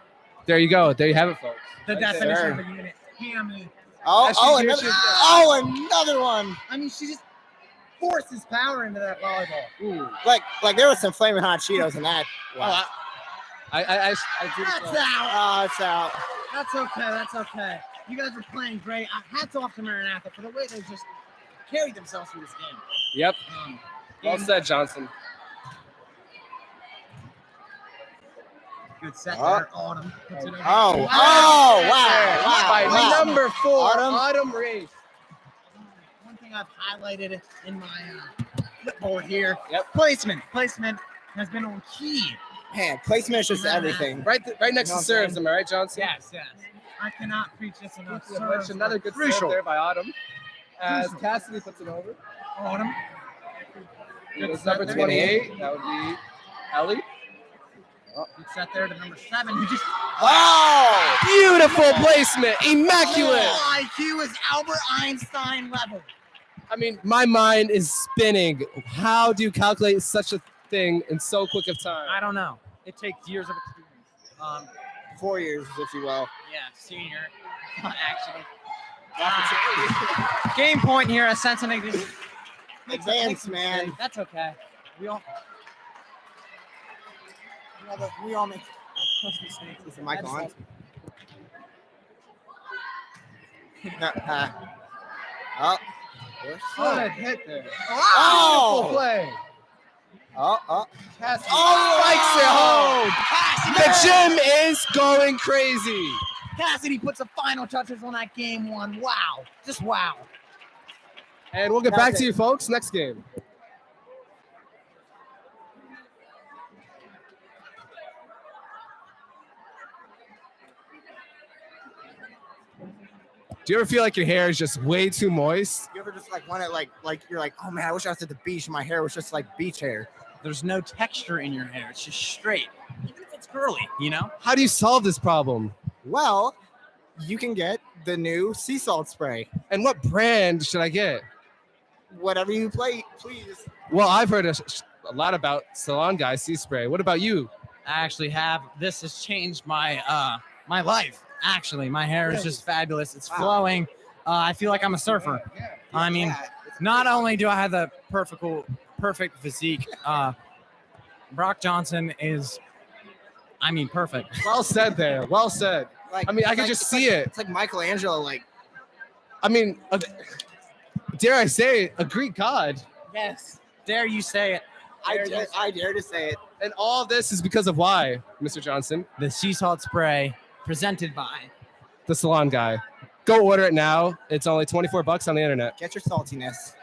there you go. There you have it, folks. The Right definition there. of a unit. Tammy. Another one. I mean, she just forces power into that volleyball. Ooh. Like there was some flaming hot Cheetos in that. Wow. I do That's this well. out. Oh, it's out. That's okay. That's okay. You guys are playing great. Hats off to Maranatha for the way they just carried themselves through this game. Yep. Well said, Johnson. Good set Oh. there. Autumn puts it over. Wow. By Wow. number 4, Autumn. Autumn Race. One thing I've highlighted in my clipboard here. Yep. Placement has been on key. Man, placement is just everything. Right next You know to serves, what am I right, Johnson? Yes. I cannot preach this enough. Which Serves another are good crucial. serve there by Autumn. As Crucial. Cassidy puts it over. Autumn. It was set number there. 28. That would be Ellie. Good set there to number 7. Who just Oh! Beautiful placement. Immaculate. IQ is Albert Einstein level. I mean, my mind is spinning. How do you calculate such a thing in so quick of time? I don't know. It takes years of experience. 4 years, if you will. Yeah, senior. Actually. Game point here at Cincinnati. Advance, man. That's okay. We all make mistakes. Is the mic on? Oh. Good hit there. Oh! Beautiful play. Oh. Cassidy Oh! strikes it home. The gym is going crazy. Cassidy puts the final touches on that game 1. Wow. Just wow. And we'll get back to you folks next game. Do you ever feel like your hair is just way too moist? You ever just want it like you're like, oh man, I wish I was at the beach and my hair was just like beach hair. There's no texture in your hair. It's just straight. Even if it's curly, you know? How do you solve this problem? Well, you can get the new sea salt spray. And what brand should I get? Whatever you please. Well, I've heard a lot about Salon Guy Sea Spray. What about you? I actually have. This has changed my my life. Actually, my hair is just fabulous. It's flowing. I feel like I'm a surfer. I mean, not only do I have the perfect physique, Brock Johnson is, I mean, perfect. Well said there. Well said. Like, I mean, I can just see it. It's like Michelangelo. Like, I mean, dare I say it, a Greek god. Yes. Dare you say it? I dare to say it. And all this is because of why, Mr. Johnson? The sea salt spray presented by The Salon Guy. Go order it now. It's only $24 on the internet. Get your saltiness.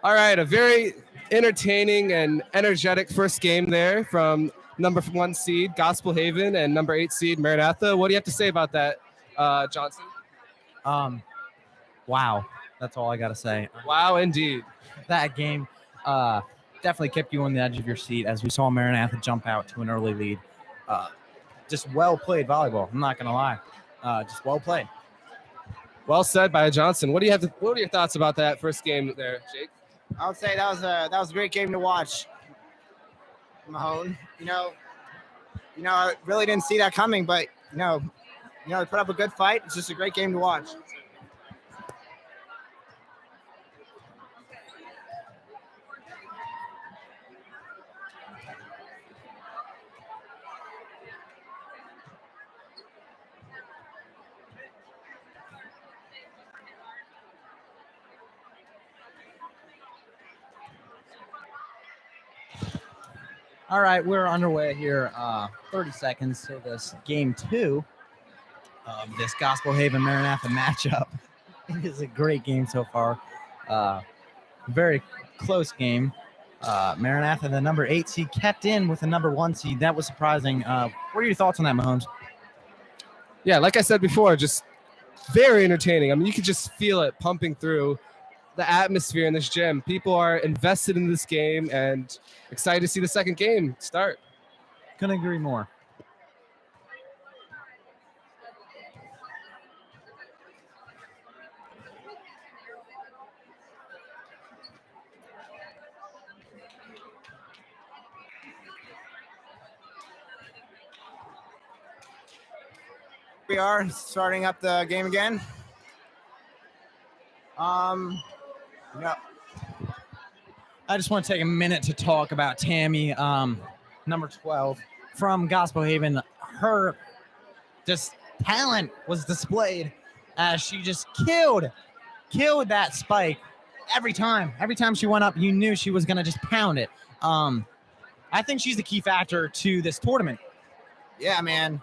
All right, a very entertaining and energetic first game there from number 1 seed Gospel Haven and number 8 seed Maranatha. What do you have to say about that, Johnson? Wow. That's all I got to say. Wow, indeed. That game definitely kept you on the edge of your seat as we saw Maranatha jump out to an early lead. Just well played volleyball. I'm not going to lie. Just well played. Well said by Johnson. What are your thoughts about that first game there, Jake? I would say that was a great game to watch. Mahone, I really didn't see that coming, but they put up a good fight. It's just a great game to watch. All right, we're underway here. 30 seconds to this game 2 of this Gospel Haven Maranatha matchup. It is a great game so far. Very close game. Maranatha, the number 8 seed, kept in with the number 1 seed. That was surprising. What are your thoughts on that, Mahomes? Yeah, like I said before, just very entertaining. I mean, you could just feel it pumping through the atmosphere in this gym. People are invested in this game and excited to see the second game start. Couldn't agree more. We are starting up the game again. I just want to take a minute to talk about Tammy, number 12 from Gospel Haven. Her just talent was displayed as she just killed that spike every time. Every time she went up, you knew she was going to just pound it. I think she's the key factor to this tournament. Yeah, man.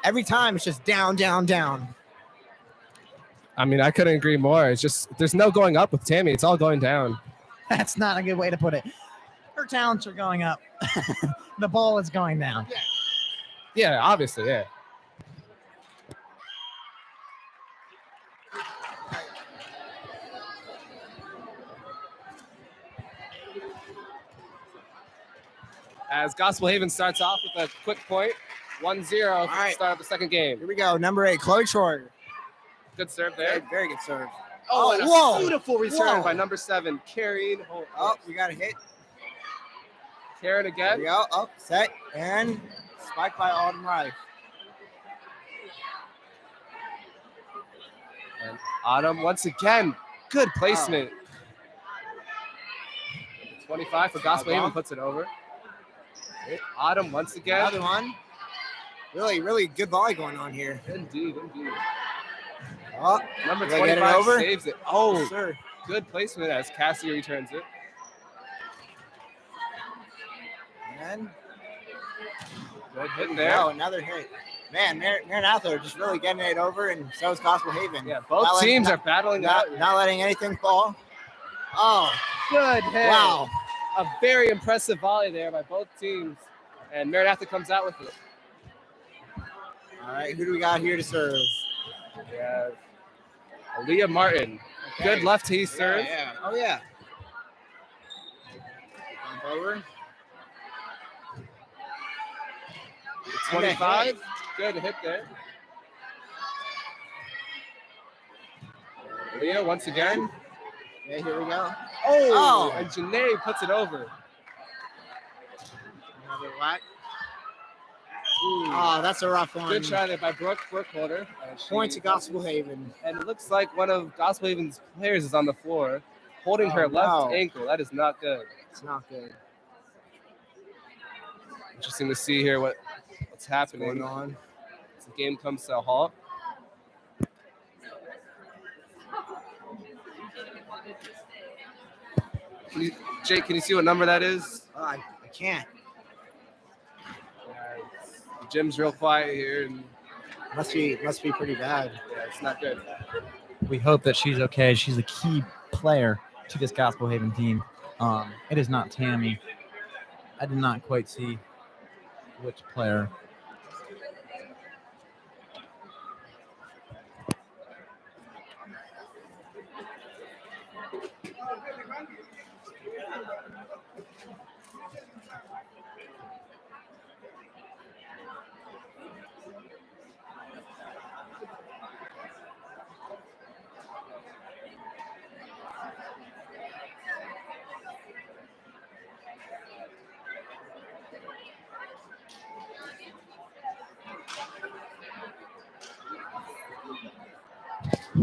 Every time it's just down, down, down. I mean, I couldn't agree more. It's just there's no going up with Tammy. It's all going down. That's not a good way to put it. Her talents are going up. The ball is going down. Yeah, obviously, yeah. As Gospel Haven starts off with a quick point, 1-0 right. Start of the second game. Here we go. Number 8, Chloe Troy. Good serve there. Very good serve. Oh, and a whoa. beautiful return Whoa. by number 7, Karen. Oh, we got a hit. Karen Here again. we go. Oh, set. And spiked by Autumn Rife. And Autumn once again. Good placement. 25 for Gospel Haven puts it over. Autumn once again. Another one. Really, really good volley going on here. Indeed, indeed. Oh, Number did I get it 25 over? saves it. Oh, sir. Good placement as Cassie returns it. And Good hit there. oh, another hit. Man, Maranatha are just really getting it over, and so is Gospel Haven. Yeah, both teams are battling out. Not letting anything fall. Oh, Good hit. wow. A very impressive volley there by both teams. And Maranatha comes out with it. All right, who do we got here to serve? We have Aaliyah Martin. Okay. Good left-hand serve. Yeah. Oh, yeah. Bump over. 25. Good hit there. Aaliyah once again. Yeah, here we go. Oh, and Janae puts it over. Another whack. Oh, that's a rough one. Good try there by Brooke Holder. Point to Gospel Haven. And it looks like one of Gospel Haven's players is on the floor holding her left ankle. That is not good. It's not good. Interesting to see here what's happening. What's going on? As the game comes to a halt. Jake, can you see what number that is? I can't. The gym's real quiet here, and Must be pretty bad. yeah, it's not good. We hope that she's okay. She's a key player to this Gospel Haven team. It is not Tammy. I did not quite see which player.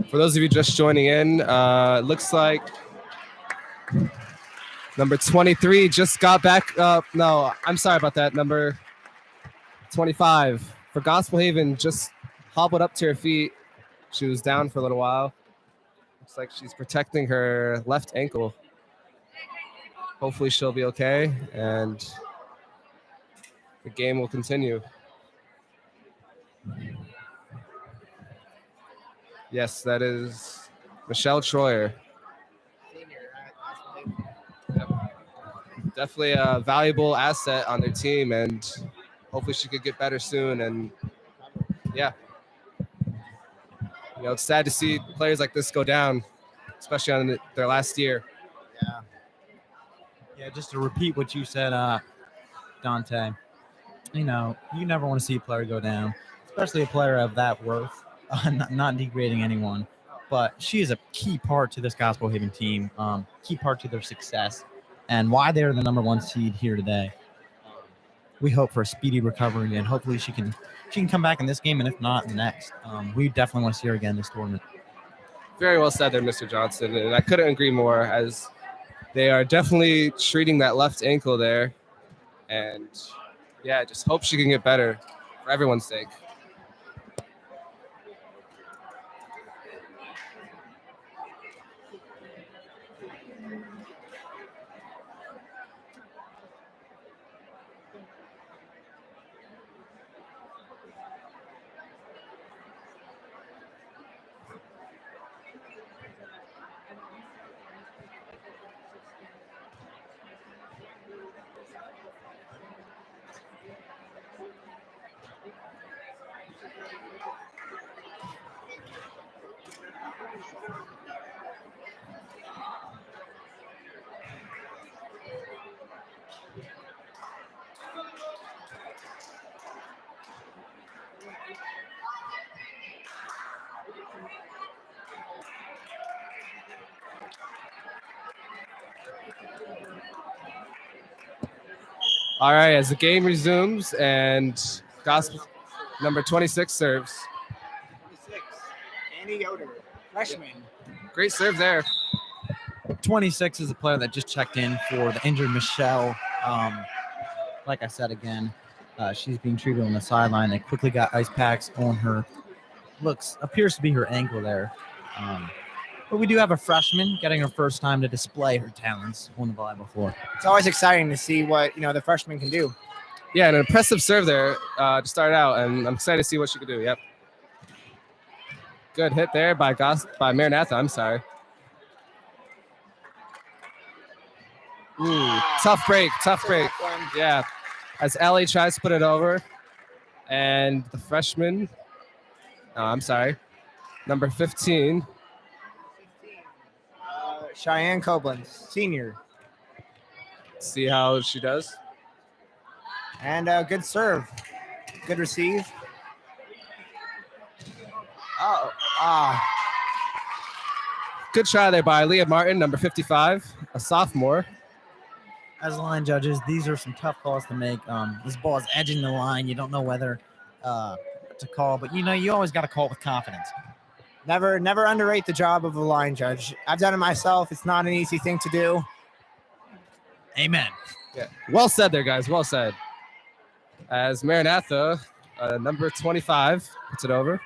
For those of you just joining in, it looks like number 23 just got back up. No, I'm sorry about that. Number 25 for Gospel Haven just hobbled up to her feet. She was down for a little while. Looks like she's protecting her left ankle. Hopefully she'll be okay, and the game will continue. Yes, that is Michelle Troyer. Definitely a valuable asset on their team, and hopefully she could get better soon. And yeah, it's sad to see players like this go down, especially on their last year. Yeah, just to repeat what you said, Dante, you never want to see a player go down, especially a player of that worth. Not degrading anyone, but she is a key part to this Gospel Haven team, key part to their success, and why they're the number 1 seed here today. We hope for a speedy recovery, and hopefully she can come back in this game, and if not, the next. We definitely want to see her again this tournament. Very well said there, Mr. Johnson, and I couldn't agree more, as they are definitely treating that left ankle there, and yeah, just hope she can get better for everyone's sake. All right, as the game resumes and Gospel number 26 serves. 26. Andy Yoder, freshman. Great serve there. 26 is a player that just checked in for the injured Michelle. Like I said again, she's being treated on the sideline. They quickly got ice packs on her. Appears to be her ankle there. But we do have a freshman getting her first time to display her talents on the volleyball floor. It's always exciting to see what the freshmen can do. Yeah, an impressive serve there to start out, and I'm excited to see what she can do. Yep. Good hit there by Maranatha. I'm sorry. Ooh, tough break. Yeah, as Ellie tries to put it over, and the freshman. I'm sorry, number 15. Cheyenne Koblenz, senior. See how she does. And good serve. Good receive. Good try there by Leah Martin, number 55, a sophomore. As line judges, these are some tough calls to make. This ball is edging the line. You don't know whether to call, but you always got to call with confidence. Never underrate the job of a line judge. I've done it myself. It's not an easy thing to do. Amen. Yeah. Well said there, guys. Well said. As Maranatha, number 25, puts it over.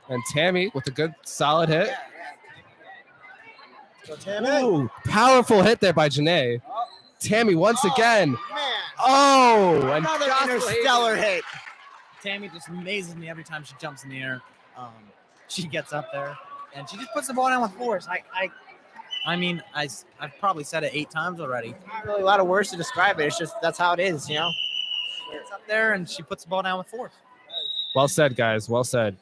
And Tammy with a good, solid hit. Go, Tammy. Ooh, powerful hit there by Janae. Tammy once again. Man. Oh, and Another interstellar hit. Tammy just amazes me every time she jumps in the air. She gets up there and she just puts the ball down with force. I mean, I've probably said it 8 times already. Not really a lot of words to describe it. It's just that's how it is, you know. It's up there, and she puts the ball down with force. Well said, guys. Well said.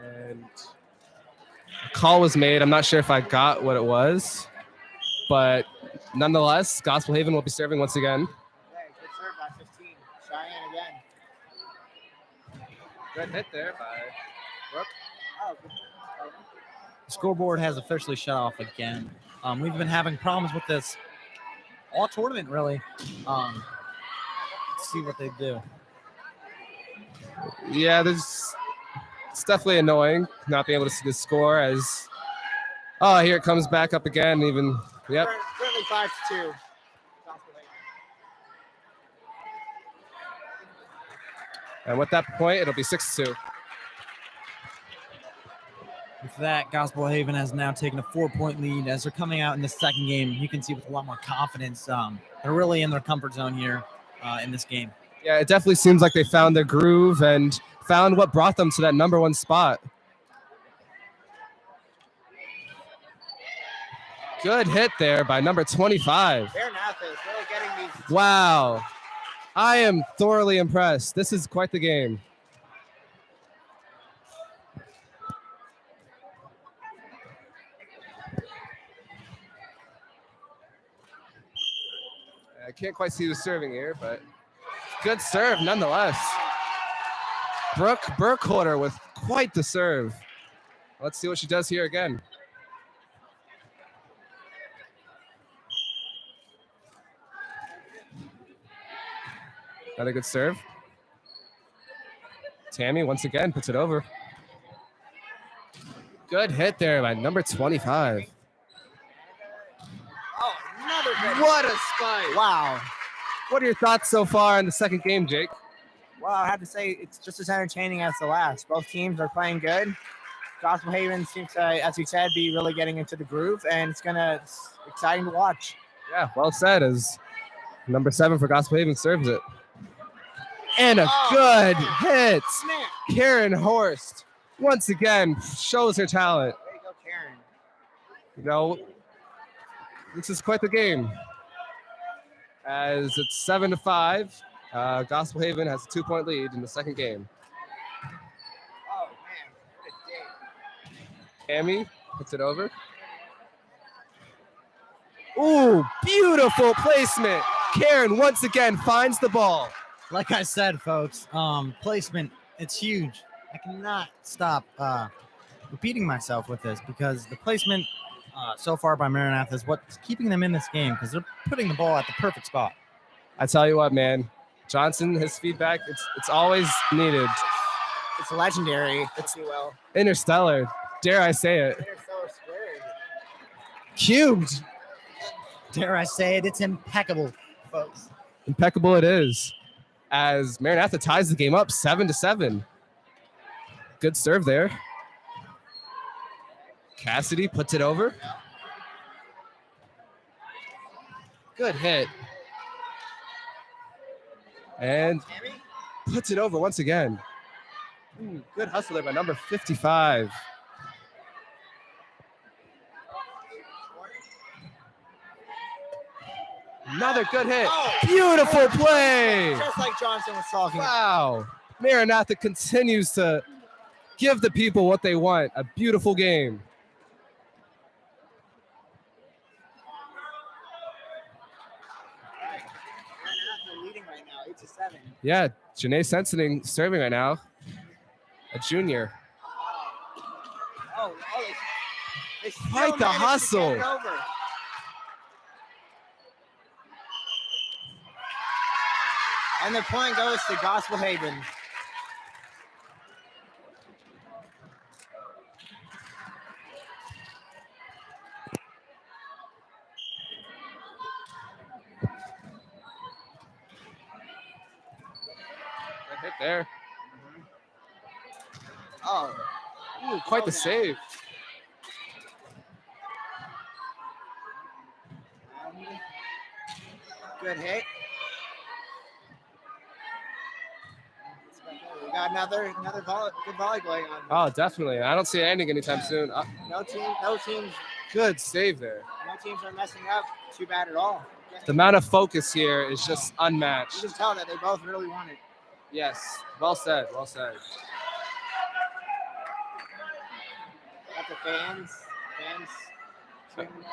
And a call was made. I'm not sure if I got what it was, but nonetheless, Gospel Haven will be serving once again. Okay, good serve by 15. Cheyenne again. Good hit there by Brooke. Oh, good. The scoreboard has officially shut off again. We've been having problems with this all tournament, really. Let's see what they do. Yeah, it's definitely annoying not being able to see the score as. Oh, here it comes back up again. Even yep. Currently 5-2. And with that point, it'll be 6-2. With that, Gospel Haven has now taken a 4-point lead as they're coming out in the second game. You can see with a lot more confidence. They're really in their comfort zone here in this game. Yeah, it definitely seems like they found their groove and found what brought them to that number 1 spot. Good hit there by number 25. Maranatha is really getting these. Wow. I am thoroughly impressed. This is quite the game. I can't quite see who's serving here, but good serve nonetheless. Brooke Burkholder with quite the serve. Let's see what she does here again. Another good serve. Tammy once again puts it over. Good hit there by number 25. Oh, another good. What a spike. Wow. What are your thoughts so far in the second game, Jake? Well, I have to say it's just as entertaining as the last. Both teams are playing good. Gospel Haven seems to, as we said, be really getting into the groove, and it's exciting to watch. Yeah, well said. As number 7 for Gospel Haven serves it. And a good hit. Man. Karen Horst once again shows her talent. There you go, Karen. You know, this is quite the game. As it's 7-5, Gospel Haven has a 2-point lead in the second game. Oh, man. Good day. Tammy puts it over. Ooh, beautiful placement. Karen once again finds the ball. Like I said, folks, placement, it's huge. I cannot stop repeating myself with this because the placement so far by Maranatha is what's keeping them in this game because they're putting the ball at the perfect spot. I tell you what, man, Johnson, his feedback, it's always needed. It's legendary, if you will. Interstellar, dare I say it. Interstellar squared. Cubed. Dare I say it, it's impeccable, folks. Impeccable it is. As Maranatha ties the game up 7-7. Good serve there. Cassidy puts it over. Good hit. And puts it over once again. Ooh, good hustle there by number 55. Another good hit. Oh. Beautiful play. Just like Johnson was talking. Wow. Maranatha continues to give the people what they want. A beautiful game. Maranatha leading right now, 8-7. Yeah, Janae Sensening serving right now. A junior. Oh, they still Quite the managed to get hustle. it over. And the point goes to Gospel Haven. Good hit there. Oh, Ooh, quite the save. good hit. We got got another good volley going on. Oh, definitely. I don't see it ending anytime soon. No teams Good save there. are messing up too bad at all. The amount of focus here is just You unmatched. can tell that they both really want it. Yes. Well said. Well said. Got the fans cheering them on.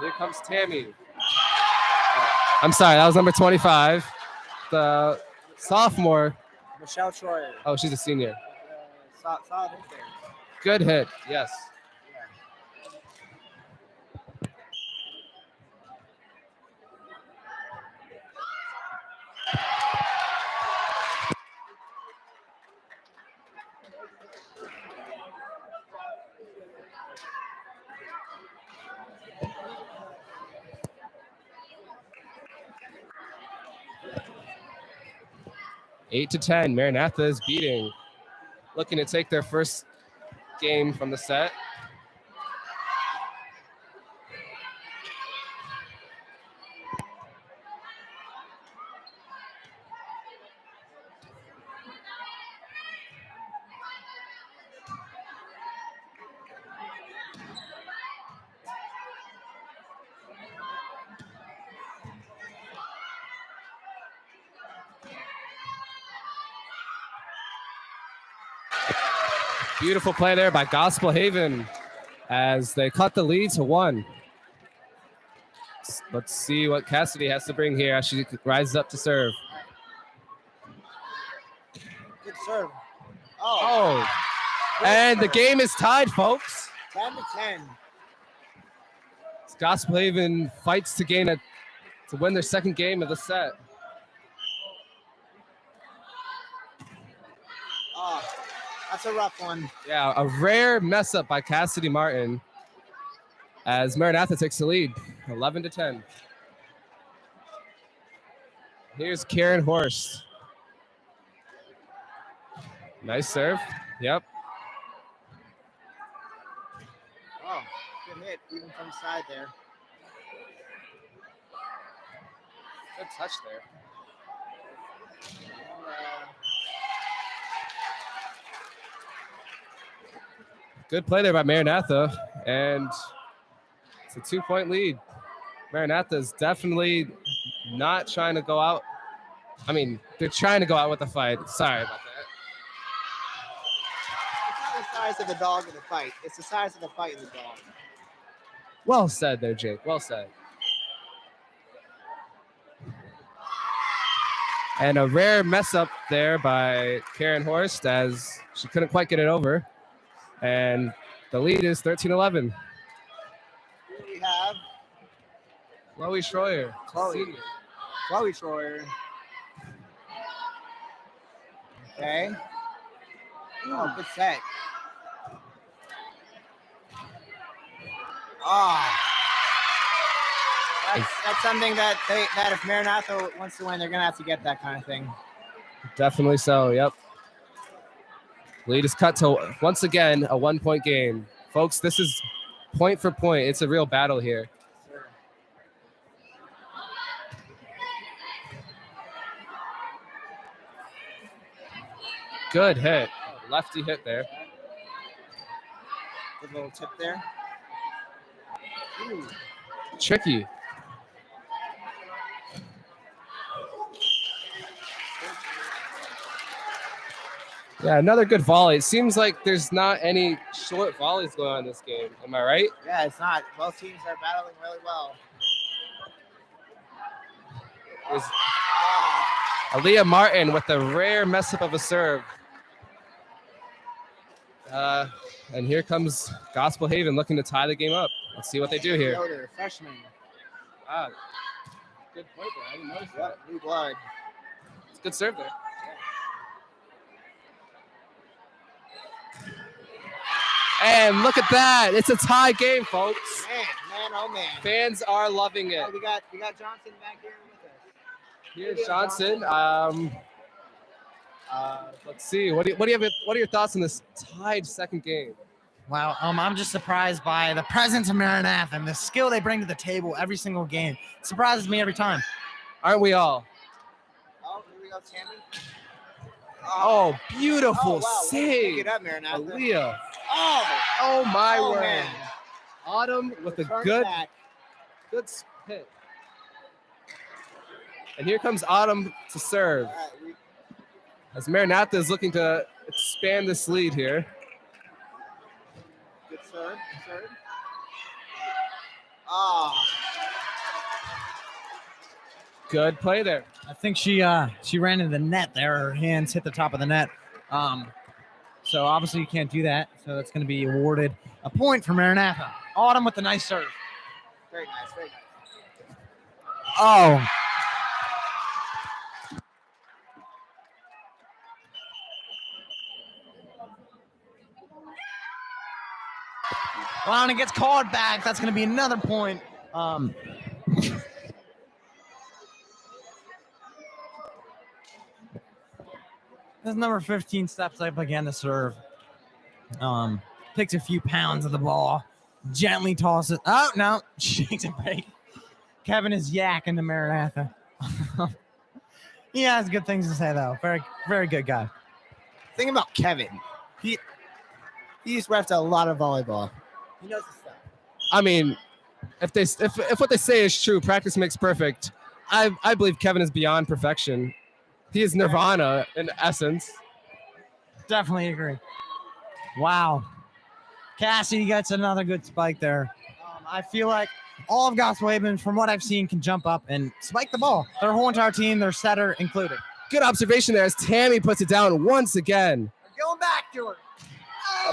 Here comes Tammy. I'm sorry, that was number 25. The sophomore. Michelle Troyer. Oh, she's a senior. Solid hit there. Good hit. Yes. Yeah. 8-10. Maranatha is beating. Looking to take their first game from the set. Beautiful play there by Gospel Haven as they cut the lead to 1. Let's see what Cassidy has to bring here as she rises up to serve. Good serve. Oh, and the game is tied, folks. 10-10. Gospel Haven fights to win their second game of the set. Oh, that's a rough one. Yeah, a rare mess up by Cassidy Martin as Maranatha takes the lead, 11-10. Here's Karen Horst. Nice serve. Yep. Oh, good hit, even from the side there. Good touch there. Good play there by Maranatha, and it's a 2-point lead. Maranatha is definitely not trying to go out. I mean, they're trying to go out with the fight. Sorry about that. It's not the size of the dog in the fight. It's the size of the fight in the dog. Well said there, Jake. Well said. And a rare mess up there by Karen Horst as she couldn't quite get it over. And the lead is 13-11. Here we have Chloe Schroyer. Chloe Schroyer. Okay. Oh, good set. Oh. That's something that if Maranatha wants to win, they're gonna have to get that kind of thing. Definitely so, yep. Lead is cut to, once again, a 1-point game. Folks, this is point for point. It's a real battle here. Sure. Good hit. Lefty hit there. Good little tip there. Ooh. Tricky. Yeah, another good volley. It seems like there's not any short volleys going on in this game. Am I right? Yeah, it's not. Both teams are battling really well. There's Aaliyah Martin with a rare mess up of a serve. And here comes Gospel Haven looking to tie the game up. Let's see what they do here. Yoder, freshman. Ah, good point there. I didn't notice that. New blood. It's a good serve there. And look at that. It's a tie game, folks. Man, oh man. Fans are loving it. Oh, we got Johnson back here with us. Here's Johnson. Let's see. What are your thoughts on this tied second game? Wow, I'm just surprised by the presence of Maranatha and the skill they bring to the table every single game. It surprises me every time. Aren't we all? Oh, here we go, Tammy. Oh, beautiful Pick save. it up, Maranatha. Aaliyah. Oh, My oh, word. man. Autumn with a Turn good back. spit. And here comes Autumn to serve. All right, As Maranatha is looking to expand this lead here. good serve. Oh, Good play there. I think she ran into the net there. Her hands hit the top of the net. So obviously you can't do that. So that's going to be awarded a point for Maranatha. Autumn with the nice serve. very nice, very nice. Oh. Well, and it gets called back. That's going to be another point. This number 15 steps up again to serve. Takes a few pounds of the ball, gently tosses. Oh, no. Shakes it break. Kevin is yakking to Maranatha. He has good things to say, though. Very, very good guy. Thing about Kevin, he's refed a lot of volleyball. He knows his stuff. I mean, if what they say is true, practice makes perfect. I believe Kevin is beyond perfection. He is nirvana in essence. Definitely agree. Wow. Cassie gets another good spike there. I feel like all of Gosswaven, from what I've seen, can jump up and spike the ball. Their whole entire team, their setter included. Good observation there as Tammy puts it down once again. Going back to her.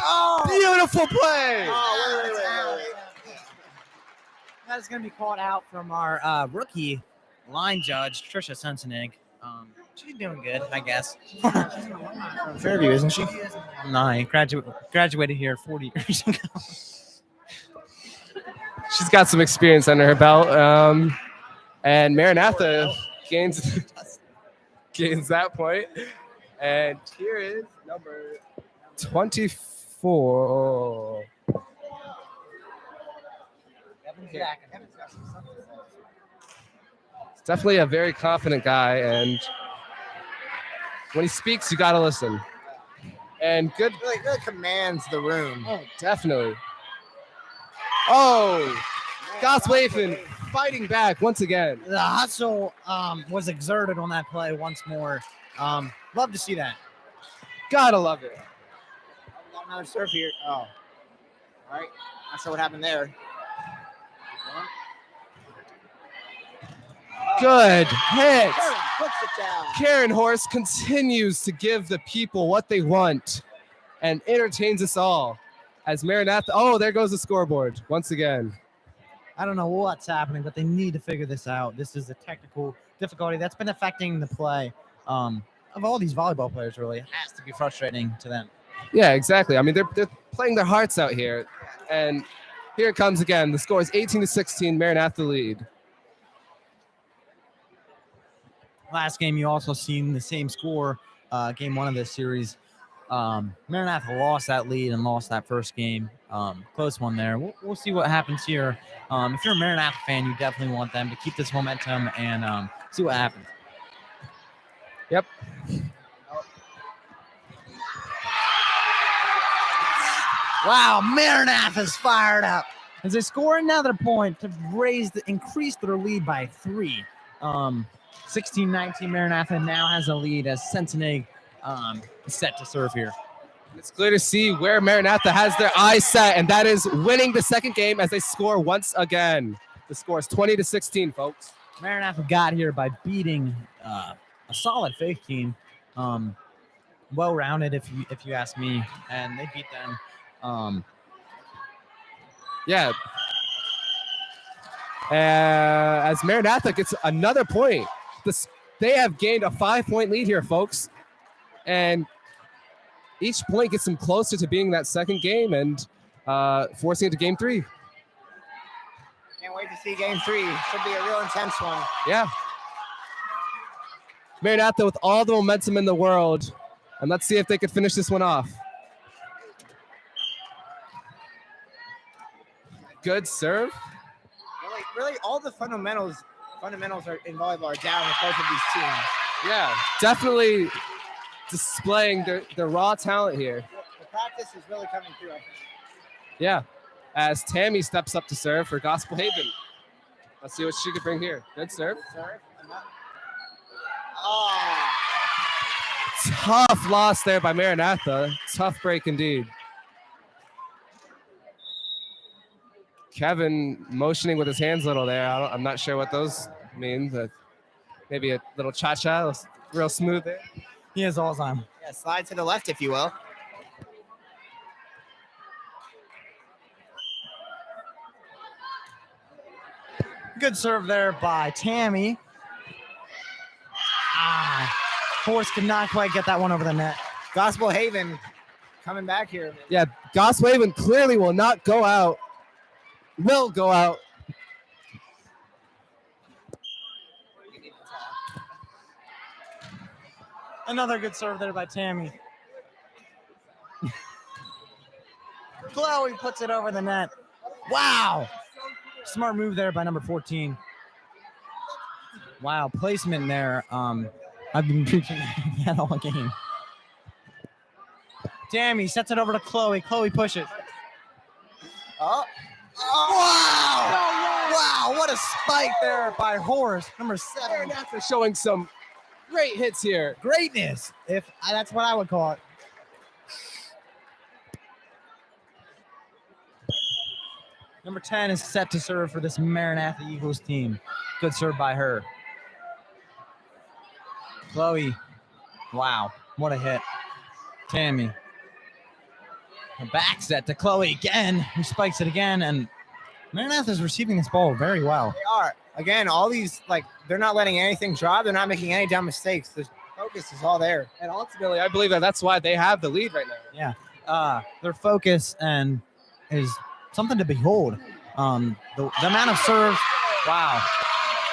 Oh, Beautiful play. wait. That's going to be called out from our rookie line judge, Trisha Sensenig. She's doing good, I guess. Fairview, isn't she? No, he graduated here 40 years ago. She's got some experience under her belt. And Maranatha gains that point. And here is number 24. It's definitely a very confident guy, and when he speaks, you gotta listen. And good, Really commands the room. oh, definitely. Oh, Gosswaven fighting back once again. The hustle was exerted on that play once more. Love to see that. Gotta love it. Got another serve here. Oh, all right. Not sure what happened there. Good hit. Puts it down. Karen Horst continues to give the people what they want and entertains us all. As Maranatha, oh, there goes the scoreboard once again. I don't know what's happening, but they need to figure this out. This is a technical difficulty that's been affecting the play of all these volleyball players, really. It has to be frustrating to them. Yeah, exactly. I mean, they're playing their hearts out here. And here it comes again. The score is 18-16, Maranatha lead. Last game, you also seen the same score, game one of this series. Maranatha lost that lead and lost that first game. Close one there. We'll see what happens here. If you're a Maranatha fan, you definitely want them to keep this momentum and see what happens. Yep. Wow, Maranatha's fired up as they score another point to increase their lead by 3. 16-19, Maranatha now has a lead as Sensenig is set to serve here. It's clear to see where Maranatha has their eyes set, and that is winning the second game as they score once again. The score is 20-16, folks. Maranatha got here by beating a solid Faith team, well-rounded if you ask me, and they beat them. Yeah. As Maranatha gets another point. They have gained a 5-point lead here, folks. And each point gets them closer to being that second game and forcing it to game 3. Can't wait to see game 3. Should be a real intense one. Yeah. Maranatha with all the momentum in the world. And let's see if they could finish this one off. Good serve. Really, all the fundamentals are in volleyball are down with both of these teams. Yeah, definitely displaying their raw talent here. The practice is really coming through. I think. Yeah, as Tammy steps up to serve for Gospel Haven. Let's see what she could bring here. Good serve. Oh, Tough loss there by Maranatha. Tough break indeed. Kevin motioning with his hands a little there. I'm not sure what those mean. But maybe a little cha-cha, real smooth there. He has Alzheimer's. yeah, slide to the left if you will. Good serve there by Tammy. Force could not quite get that one over the net. Gospel Haven coming back here. Yeah, Gospel Haven clearly will not go out. Will go out. Another good serve there by Tammy. Chloe puts it over the net. Wow. Smart move there by number 14. Wow, placement there. I've been preaching that all game. Tammy sets it over to Chloe. Chloe pushes. Oh. Wow! Wow, what a spike there by Horace, number 7. Maranatha showing some great hits here. Greatness, if that's what I would call it. Number 10 is set to serve for this Maranatha Eagles team. Good serve by her. Chloe. Wow, what a hit. Tammy. A back set to Chloe again, who spikes it again, and Maranatha is receiving this ball very well. They are. Again, all these, they're not letting anything drop. They're not making any dumb mistakes. The focus is all there. And ultimately, I believe that's why they have the lead right now. Yeah. Their focus and is something to behold. The amount of serves. Wow.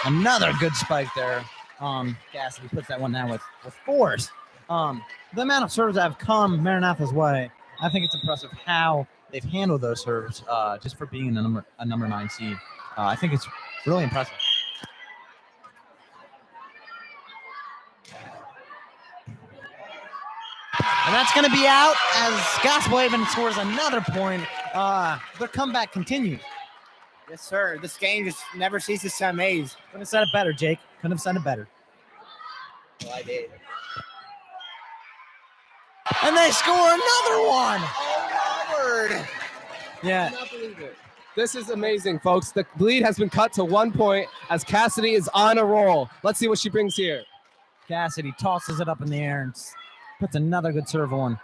Another good spike there. Cassidy puts that one down with force. The amount of serves that have come Maranatha's way, I think it's impressive how they've handled those serves just for being a number 9 seed. I think it's really impressive. And that's going to be out as Gospel Haven scores another point. Their comeback continues. Yes, sir. This game just never ceases to amaze. Couldn't have said it better, Jake. Couldn't have said it better. Well, I did. And they score another one. Oh, my word. Yeah. I cannot believe it. This is amazing, folks. The lead has been cut to 1 point as Cassidy is on a roll. Let's see what she brings here. Cassidy tosses it up in the air and puts another good serve on.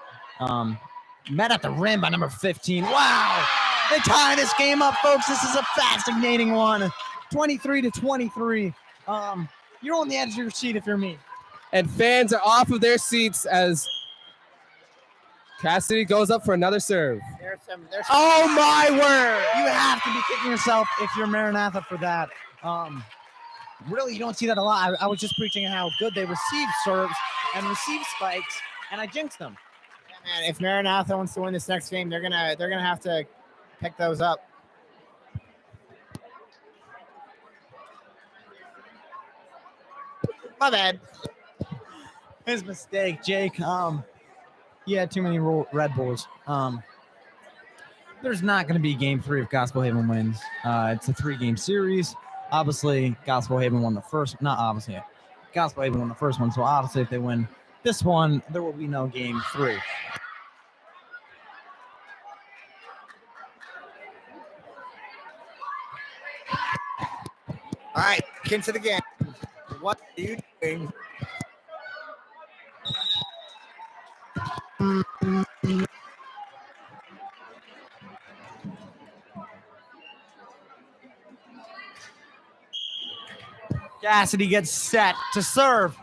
Met at the rim by number 15. Wow. They tie this game up, folks. This is a fascinating one. 23-23. You're on the edge of your seat if you're me. And fans are off of their seats as Cassidy goes up for another serve. There's some Oh, my word. You have to be kicking yourself if you're Maranatha for that. Really, you don't see that a lot. I was just preaching how good they receive serves and receive spikes, and I jinxed them. Yeah, man, if Maranatha wants to win this next game, they're gonna have to pick those up. My bad. His mistake, Jake. He had too many Red Bulls. There's not going to be game 3 if Gospel Haven wins. It's a 3-game series. Obviously, Gospel Haven won the first. Not obviously. Gospel Haven won the first one. So obviously, if they win this one, there will be no game 3. All right, into the game. What are you doing? Cassidy gets set to serve.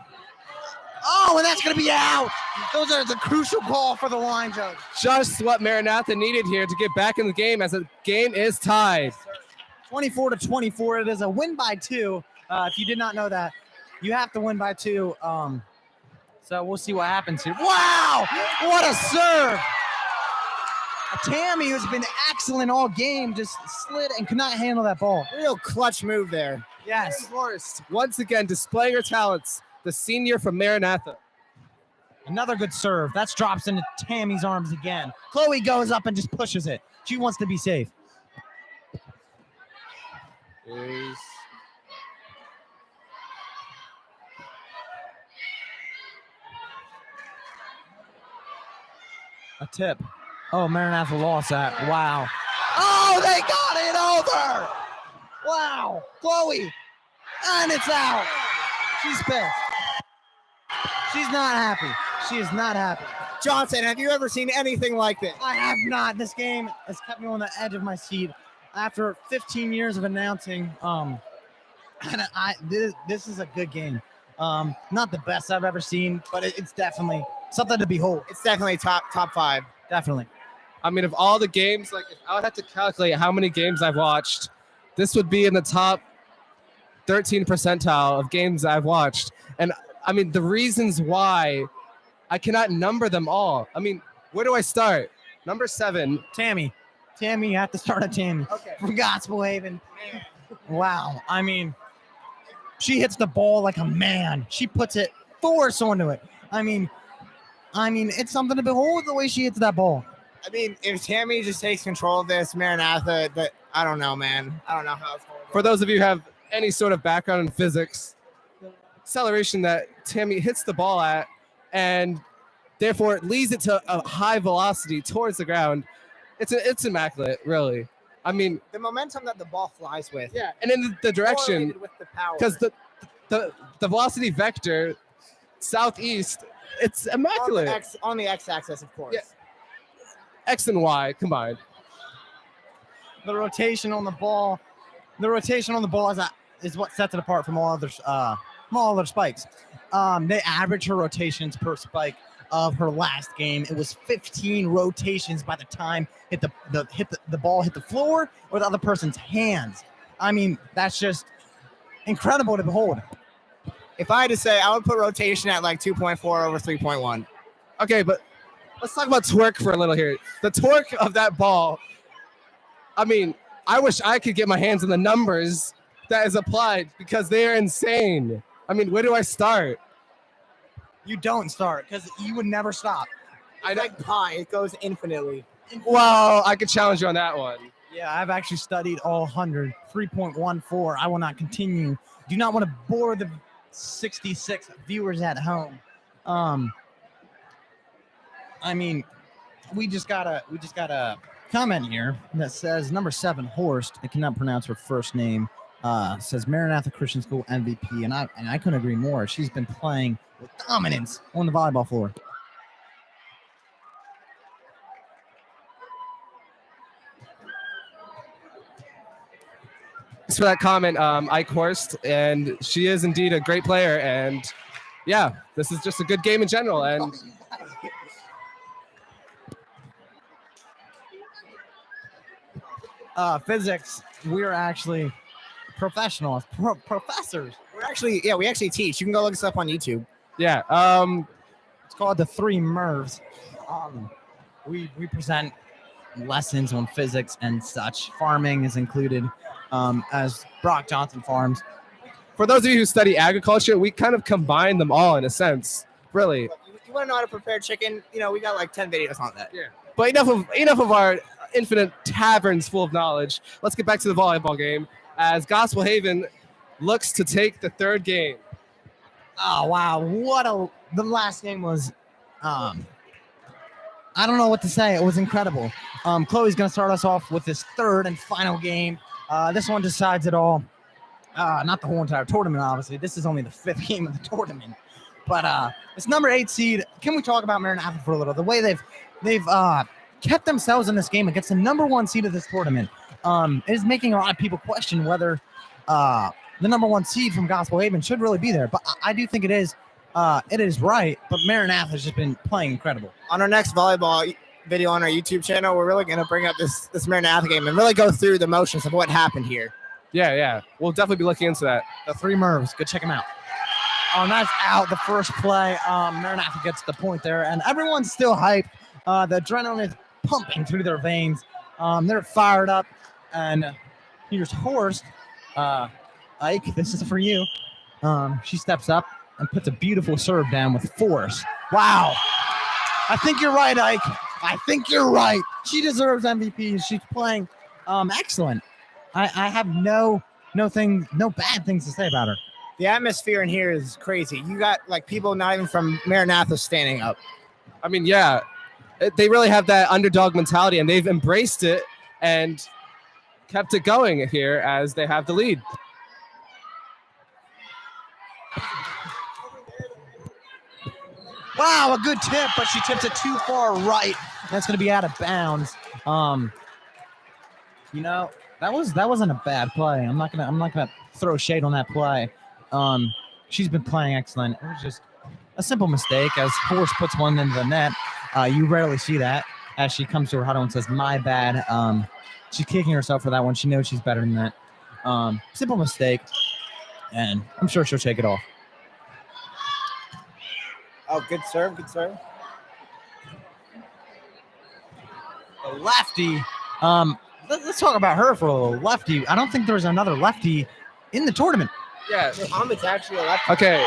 Oh, and that's going to be out. Those are the crucial call for the line judge. Just what Maranatha needed here to get back in the game as the game is tied. 24-24. It is a win by 2. If you did not know that, you have to win by 2. So we'll see what happens here. Wow! What a serve! Tammy, who's been excellent all game, just slid and could not handle that ball. Real clutch move there. Yes. Forrest, once again, displaying her talents. The senior from Maranatha. Another good serve. That drops into Tammy's arms again. Chloe goes up and just pushes it. She wants to be safe. Is a tip. Oh, Maranatha lost that. Wow. Oh, they got it over. Wow. Chloe. And it's out. She's pissed. She's not happy. She is not happy. Johnson, have you ever seen anything like this? I have not. This game has kept me on the edge of my seat. After 15 years of announcing, this is a good game. Not the best I've ever seen, but it's definitely something to behold. It's definitely top 5. Definitely. I mean, of all the games, like if I would have to calculate how many games I've watched, this would be in the top 13 percentile of games I've watched. And I mean, the reasons why I cannot number them all. I mean, where do I start? Number 7. Tammy, you have to start at Tammy. Okay. From Gospel Haven. Wow. I mean, she hits the ball like a man. She puts it force onto it. I mean, it's something to behold the way she hits that ball. I mean, if Tammy just takes control of this, Maranatha, I don't know, man. I don't know how it's going. For those of you who have any sort of background in physics, the acceleration that Tammy hits the ball at, and therefore it leads it to a high velocity towards the ground. It's immaculate, really. I mean, the momentum that the ball flies with. Yeah, and in the direction, correlated with the power. because the velocity vector southeast, it's immaculate. On the x-axis, of course. Yeah. X and Y combined. The rotation on the ball is what sets it apart from all other spikes. They average her rotations per spike of her last game. It was 15 rotations by the time the ball hit the floor or the other person's hands. I mean, that's just incredible to behold. If I had to say, I would put rotation at like 2.4 over 3.1. Okay, but let's talk about torque for a little here. The torque of that ball, I mean, I wish I could get my hands on the numbers that is applied because they are insane. I mean, where do I start? You don't start because you would never stop. It's like pi. It goes infinitely. Well, I could challenge you on that one. Yeah, I've actually studied all 100. 3.14. I will not continue. Do not want to bore the 66 viewers at home. I mean, we just got a comment here that says number 7 Horst. I cannot pronounce her first name. Says Maranatha Christian School MVP, and I couldn't agree more. She's been playing with dominance on the volleyball floor. Thanks for that comment, Ike Horst, and she is indeed a great player. And yeah, this is just a good game in general. And Physics, we're actually professionals, professors. We actually teach. You can go look us up on YouTube. Yeah, it's called the 3 Mervs. We present lessons on physics and such. Farming is included, as Brock Johnson Farms. For those of you who study agriculture, we kind of combine them all in a sense, really. You want to know how to prepare chicken? You know, we got like 10 videos on that. Yeah. But enough of our infinite taverns full of knowledge. Let's get back to the volleyball game as Gospel Haven looks to take the 3rd game. Oh wow! The last game was, I don't know what to say. It was incredible. Chloe's gonna start us off with this 3rd and final game. This one decides it all. Not the whole entire tournament, obviously. This is only the 5th game of the tournament. But it's number 8 seed. Can we talk about Maranatha for a little? The way they've kept themselves in this game against the number 1 seed of this tournament is making a lot of people question whether the number 1 seed from Gospel Haven should really be there. But I do think it is right. But Maranatha has just been playing incredible. On our next volleyball video on our YouTube channel, we're really going to bring up this Maranatha game and really go through the motions of what happened here. Yeah. We'll definitely be looking into that. The 3 Mervs. Go check them out. And that's out the first play. Maranatha gets the point there, and everyone's still hyped. The adrenaline is pumping through their veins. They're fired up. And here's Horst. Ike, this is for you. She steps up and puts a beautiful serve down with force. Wow. I think you're right, Ike. I think you're right. She deserves MVP. She's playing excellent. I have no bad things to say about her. The atmosphere in here is crazy. You got like people not even from Maranatha standing up. I mean, yeah, they really have that underdog mentality, and they've embraced it and kept it going here as they have the lead. Wow, a good tip, but she tips it too far right. That's going to be out of bounds. That wasn't a bad play. I'm not gonna throw shade on that play. She's been playing excellent. It was just a simple mistake as Horst puts one into the net. You rarely see that as she comes to her huddle and says, "My bad." She's kicking herself for that one. She knows she's better than that. Simple mistake, and I'm sure she'll shake it off. Oh, good serve, good serve. The lefty. Let's talk about her for a little. Lefty. I don't think there's another lefty in the tournament. Yeah. Muhammad's actually a lefty. Okay.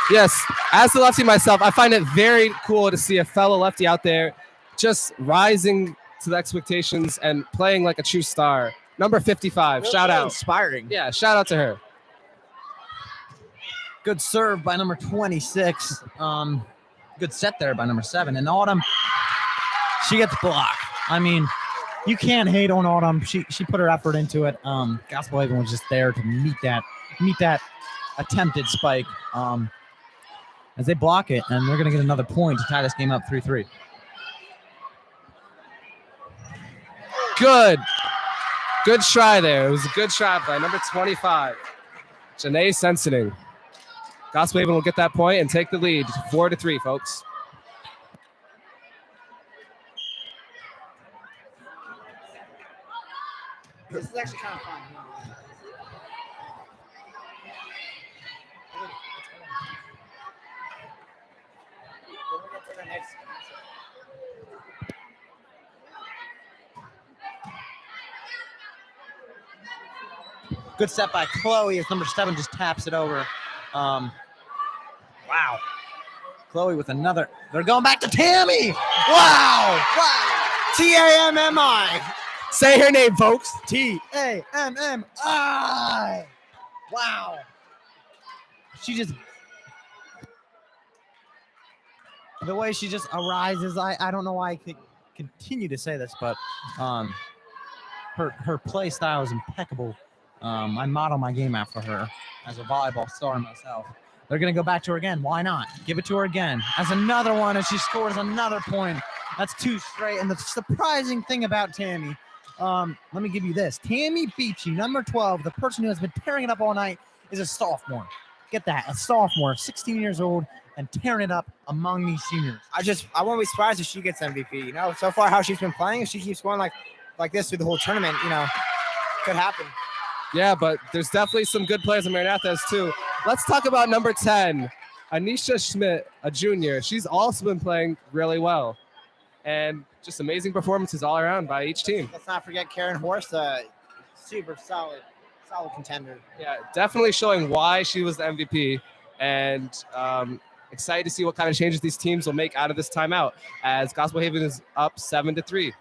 Yes. As a lefty myself, I find it very cool to see a fellow lefty out there just rising to the expectations and playing like a true star. Number 55. Really shout out. inspiring. Yeah. Shout out to her. Good serve by number 26. Good set there by number 7. And Autumn, she gets blocked. I mean, you can't hate on Autumn. She put her effort into it. Gospel Haven was just there to meet that attempted spike. As they block it, and they're going to get another point to tie this game up 3-3. Good try there. It was a good try by number 25, Janae Sensening. Gospel Haven will get that point and take the lead, 4-3, folks. This is actually kind of fun. Good set by Chloe as number 7 just taps it over. Wow. Chloe with another. They're going back to Tammy. Wow. Tammi. Say her name, folks. Tammi. Wow. She just. The way she just arises, I don't know why I could continue to say this, but her play style is impeccable. I model my game after her as a volleyball star myself. They're going to go back to her again. Why not? Give it to her again. As another one, as she scores another point. That's 2 straight. And the surprising thing about Tammy, let me give you this. Tammy Beachy, number 12, the person who has been tearing it up all night, is a sophomore. Get that, a sophomore, 16 years old, and tearing it up among these seniors. I won't be surprised if she gets MVP. You know, so far how she's been playing, if she keeps going like this through the whole tournament, could happen. Yeah, but there's definitely some good players in Maranatha too. Let's talk about number 10, Anisha Schmidt, a junior. She's also been playing really well. And just amazing performances all around by each team. Let's not forget Karen Horst, super solid contender. Yeah, definitely showing why she was the MVP. And excited to see what kind of changes these teams will make out of this timeout as Gospel Haven is up 7-3.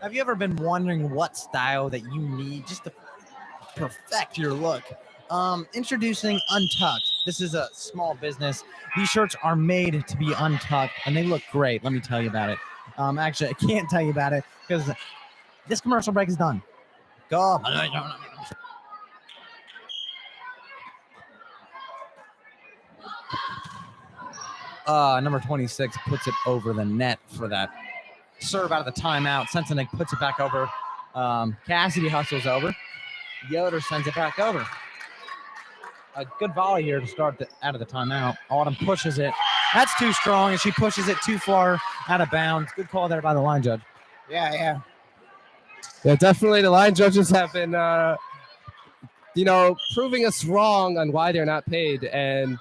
Have you ever been wondering what style that you need just to perfect your look? Introducing Untucked. This is a small business. These shirts are made to be untucked, and they look great. Let me tell you about it. Actually, I can't tell you about it because this commercial break is done. Go. Number 26 puts it over the net for that serve out of the timeout. Sensenig puts it back over. Cassidy hustles over. Yoder sends it back over. A good volley here to start out of the timeout. Autumn pushes it. That's too strong, and she pushes it too far out of bounds. Good call there by the line judge. Yeah. Yeah, definitely. The line judges have been, proving us wrong on why they're not paid, and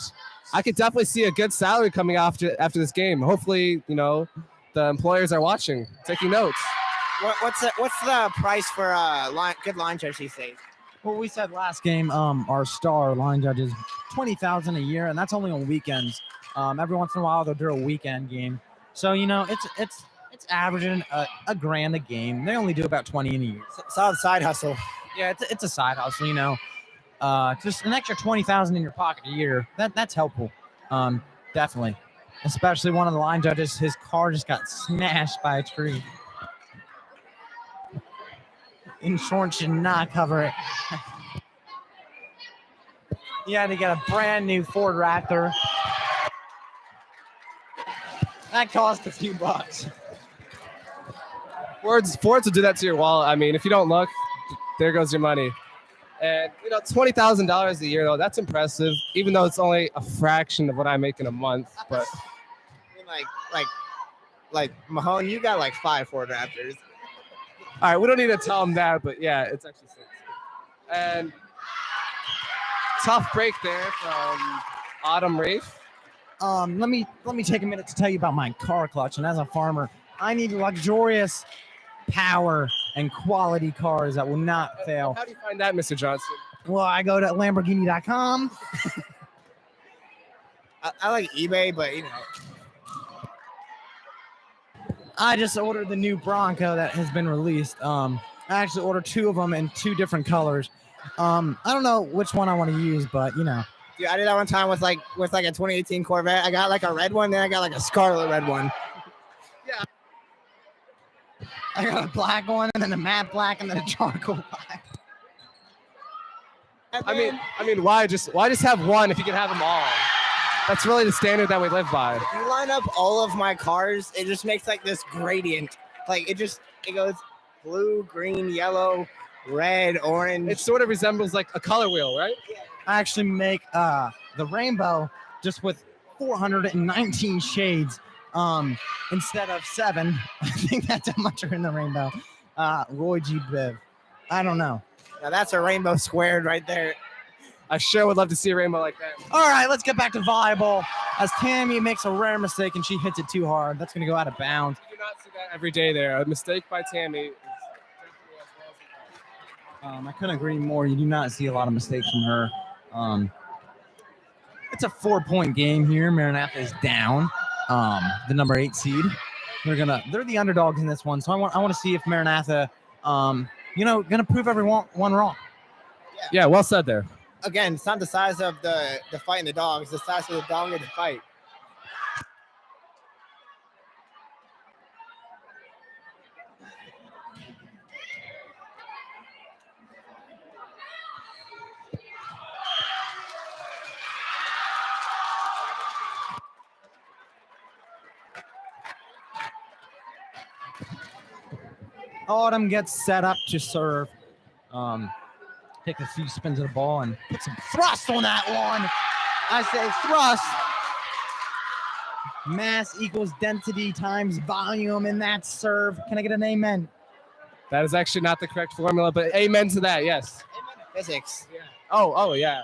I could definitely see a good salary coming after this game. Hopefully, the employers are watching, taking notes. What's the price for good line judge these days? Well, we said last game, our star line judge is $20,000 a year, and that's only on weekends. Every once in a while, they'll do a weekend game. So it's averaging a grand a game. They only do about 20 in a year. Solid side hustle. Yeah, it's a side hustle. Just an extra $20,000 in your pocket a year. That's helpful. Definitely. Especially one of the line judges, his car just got smashed by a tree. Insurance should not cover it. He had to get a brand new Ford Raptor. That cost a few bucks. Fords will do that to your wallet. I mean, if you don't look, there goes your money. And $20,000 a year though, that's impressive. Even though it's only a fraction of what I make in a month. But I mean, like Mahone, you got like 5 Ford Raptors. all right, we don't need to tell them that, but yeah, it's actually 6. And tough break there from Autumn Rafe. Let me take a minute to tell you about my car clutch. And as a farmer, I need luxurious power and quality cars that will not fail. How do you find that, Mr. Johnson? Well, I go to Lamborghini.com. I like eBay, but I just ordered the new Bronco that has been released. I actually ordered 2 of them in 2 different colors. I don't know which one I want to use, but Dude, I did that one time with like a 2018 Corvette. I got like a red one, then I got like a scarlet red one. Yeah. I got a black one, and then a matte black, and then a charcoal black. I mean, why just have one if you can have them all? That's really the standard that we live by. If you line up all of my cars, it just makes like this gradient. Like it goes blue, green, yellow, red, orange. It sort of resembles like a color wheel, right? I actually make the rainbow just with 419 shades instead of 7. I think that's how much are in the rainbow. Roy G. Biv. I don't know. Now that's a rainbow squared right there. I sure would love to see a rainbow like that. All right, let's get back to volleyball. As Tammy makes a rare mistake and she hits it too hard, that's going to go out of bounds. You do not see that every day there. A mistake by Tammy is I couldn't agree more. You do not see a lot of mistakes from her. It's a 4-point game here. Maranatha is down. The number 8 seed. They're the underdogs in this one. So I want to see if Maranatha, gonna prove everyone wrong. Yeah, well said there. Again, it's not the size of the fight in the dog. It's the size of the dog in the fight. Autumn gets set up to serve. Take a few spins of the ball and put some thrust on that one. I say thrust. Mass equals density times volume, and that's serve. Can I get an amen? That is actually not the correct formula, but amen to that, yes. Amen to physics. Yeah. Oh, yeah.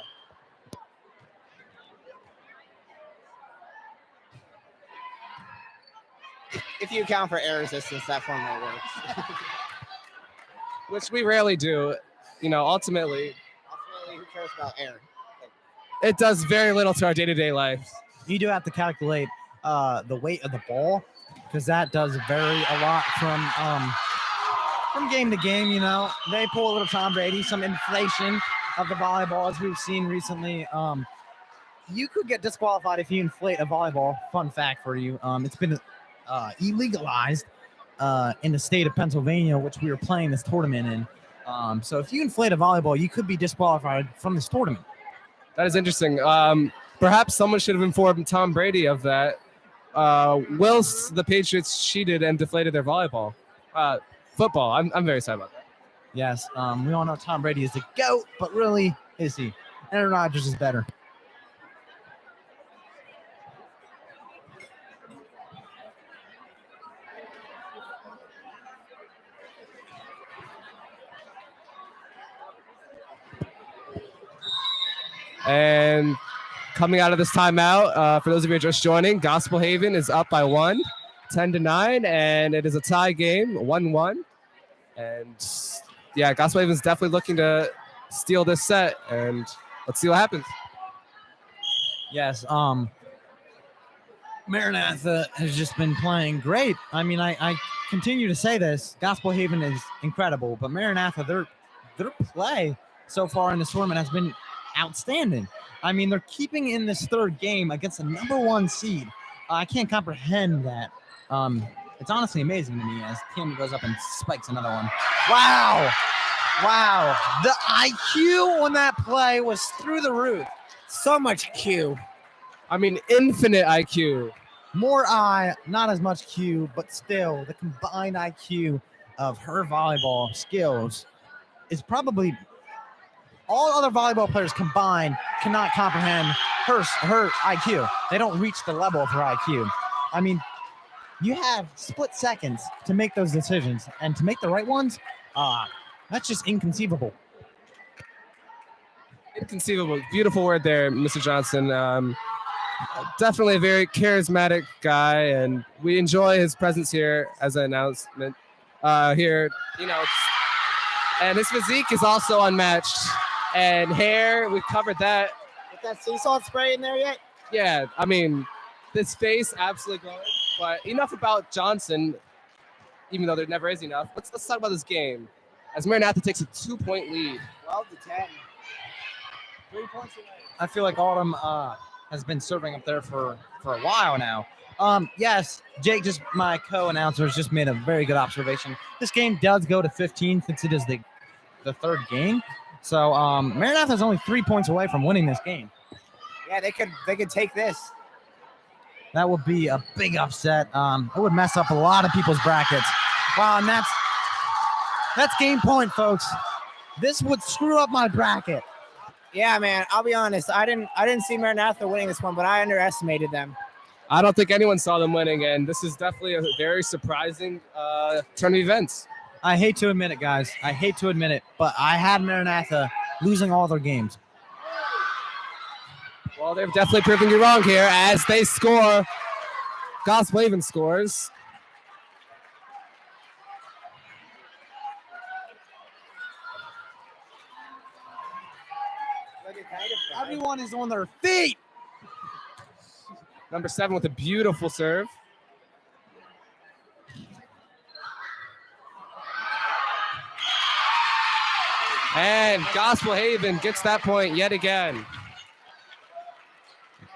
If you account for air resistance, that formula works. Which we rarely do. Ultimately, who cares about air? It does very little to our day-to-day life. You do have to calculate the weight of the ball, because that does vary a lot from game to game. They pull a little Tom Brady, some inflation of the volleyball, as we've seen recently. You could get disqualified if you inflate a volleyball. Fun fact for you. It's been illegalized in the state of Pennsylvania, which we were playing this tournament in. So if you inflate a volleyball, you could be disqualified from this tournament. That is interesting. Perhaps someone should have informed Tom Brady of that. Whilst the Patriots cheated and deflated their football. I'm very sad about that. Yes, we all know Tom Brady is the GOAT, but really, is he? Aaron Rodgers is better. And coming out of this timeout, for those of you just joining, Gospel Haven is up by 1, 10-9, and it is a tie game, 1-1. And yeah, Gospel Haven's definitely looking to steal this set, and let's see what happens. Yes, Maranatha has just been playing great. I mean, I continue to say this. Gospel Haven is incredible, but Maranatha, their play so far in this tournament has been outstanding. I mean, they're keeping in this third game against the number 1 seed. I can't comprehend that. It's honestly amazing to me as Tim goes up and spikes another one. Wow. The IQ on that play was through the roof. So much Q. I mean, infinite IQ. More I, not as much Q, but still the combined IQ of her volleyball skills is probably all other volleyball players combined cannot comprehend her IQ. They don't reach the level of her IQ. I mean, you have split seconds to make those decisions, and to make the right ones, that's just inconceivable. Inconceivable. Beautiful word there, Mr. Johnson. Definitely a very charismatic guy, and we enjoy his presence here as an announcement. Here, you know, and his physique is also unmatched. And hair, we've covered that. Get that sea salt spray in there yet? Yeah, I mean, this face absolutely glowing. But enough about Johnson, even though there never is enough. Let's talk about this game. As Maranatha takes a 2-point lead. 12-10. 3 points away. I feel like Autumn has been serving up there for a while now. Yes, Jake, just my co-announcer, has just made a very good observation. This game does go to 15 since it is the third game. So Maranatha is only 3 points away from winning this game. Yeah, they could take this. That would be a big upset. It would mess up a lot of people's brackets. Wow, and that's game point, folks. This would screw up my bracket. Yeah, man. I'll be honest. I didn't see Maranatha winning this one, but I underestimated them. I don't think anyone saw them winning, and this is definitely a very surprising turn of events. I hate to admit it, guys. I hate to admit it, but I had Maranatha losing all their games. Well, they're definitely proving you wrong here as they score. Gospel Haven scores. Everyone is on their feet. Number 7 with a beautiful serve. And Gospel Haven gets that point yet again.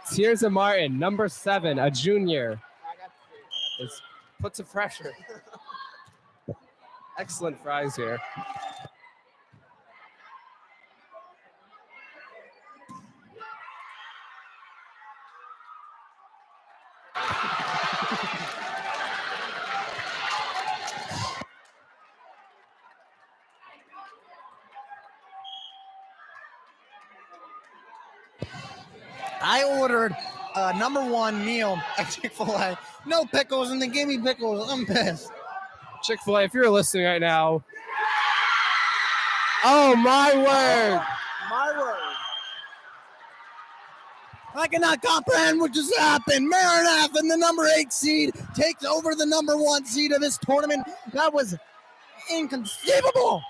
Tirza Martin, number 7, a junior, puts some pressure. Excellent fries here. I ordered a number 1 meal at Chick-fil-A. No pickles, and they gave me pickles. I'm pissed. Chick-fil-A, if you're listening right now. Oh, my word. My word. I cannot comprehend what just happened. Maranatha, the number 8 seed, takes over the number 1 seed of this tournament. That was inconceivable.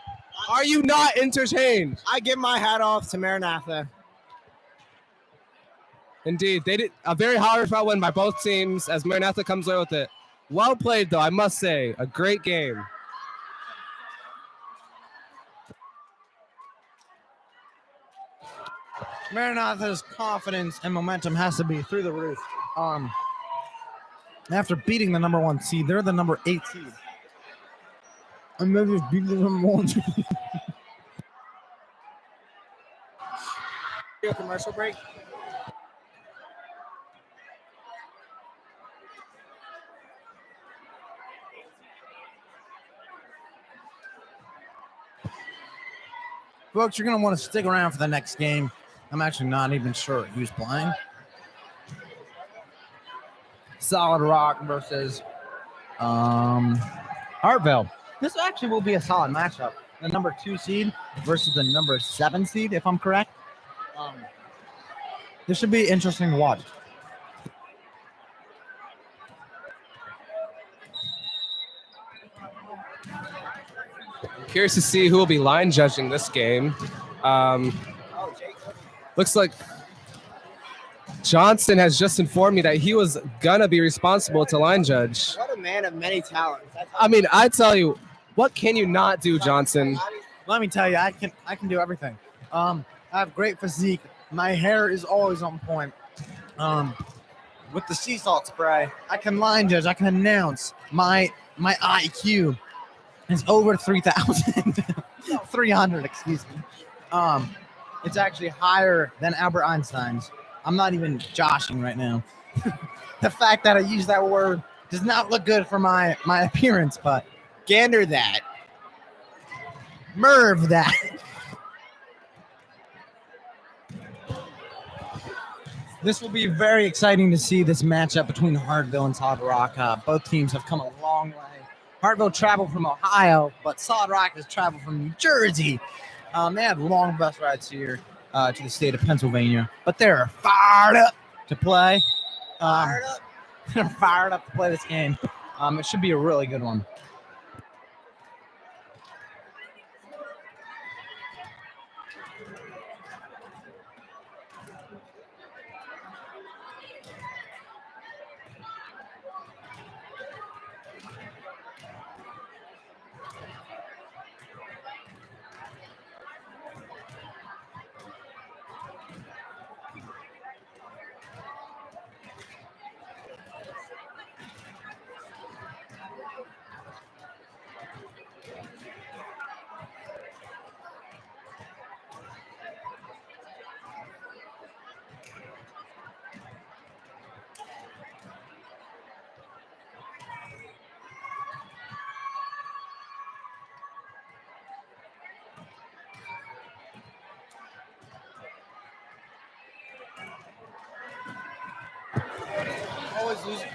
Are you not entertained? I give my hat off to Maranatha. Indeed, they did a very hard-fought win by both teams as Maranatha comes away with it. Well played, though, I must say. A great game. Maranatha's confidence and momentum has to be through the roof. After beating the number 1 seed, they're the number 8 seed. And they just beat the number 1 seed. Commercial break. Folks, you're going to want to stick around for the next game. I'm actually not even sure who's playing. Solid Rock versus Hartville. This actually will be a solid matchup. The number 2 seed versus the number 7 seed, if I'm correct. this should be interesting to watch. Curious to see who will be line judging this game. Looks like Johnson has just informed me that he was gonna be responsible to line judge. What a man of many talents. I mean, I tell you, what can you not do, Johnson? Let me tell you, I can do everything. I have great physique. My hair is always on point. With the sea salt spray, I can line judge. I can announce. My IQ is over 3,000, 300. Excuse me. It's actually higher than Albert Einstein's. I'm not even joshing right now. The fact that I use that word does not look good for my appearance, but Gander that. Merv that. This will be very exciting to see this matchup between Hartville and Solid Rock. Both teams have come a long way. Hartville traveled from Ohio, but Solid Rock has traveled from New Jersey. They have long bus rides here to the state of Pennsylvania, but they're fired up to play. They're fired up to play this game. It should be a really good one. Always losing.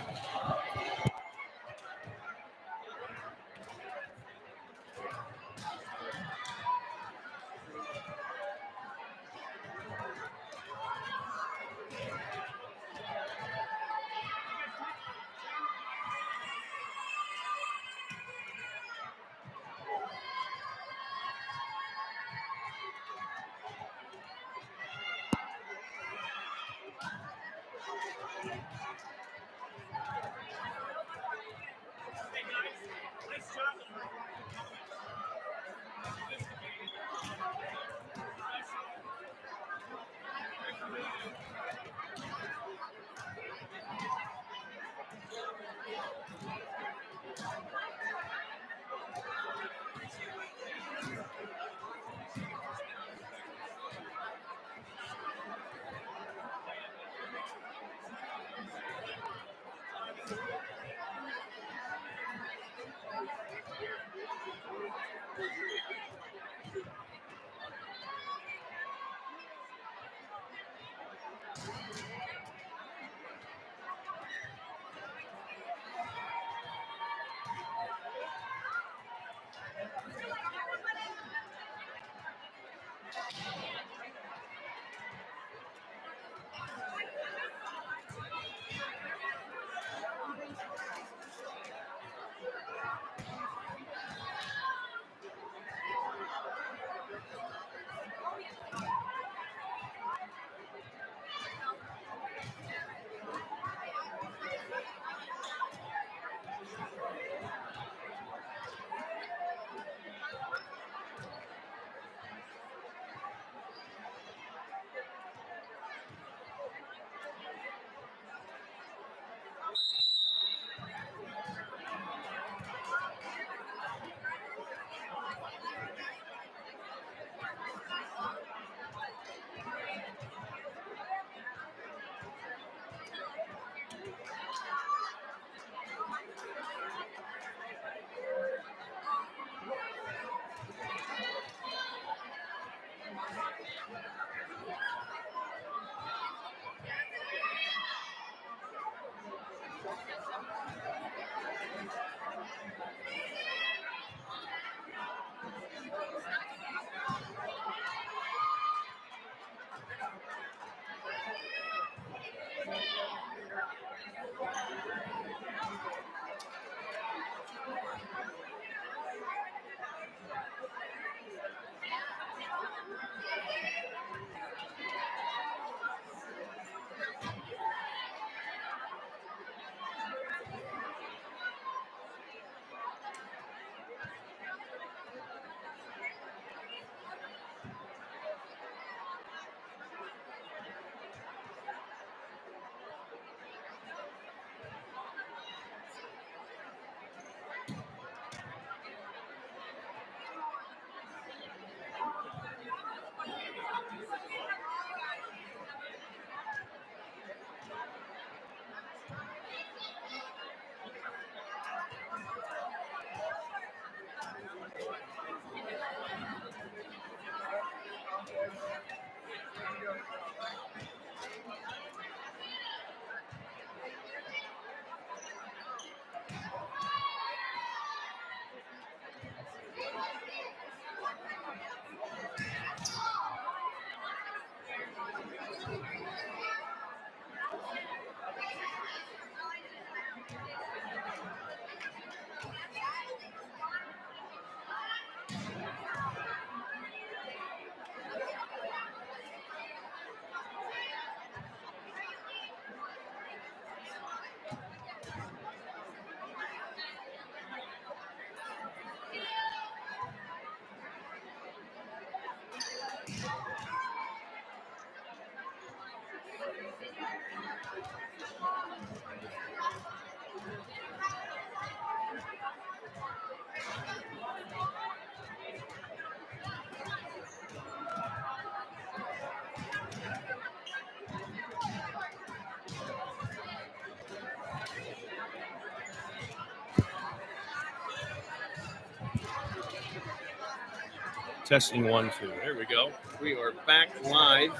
Testing 1, 2. There we go. We are back live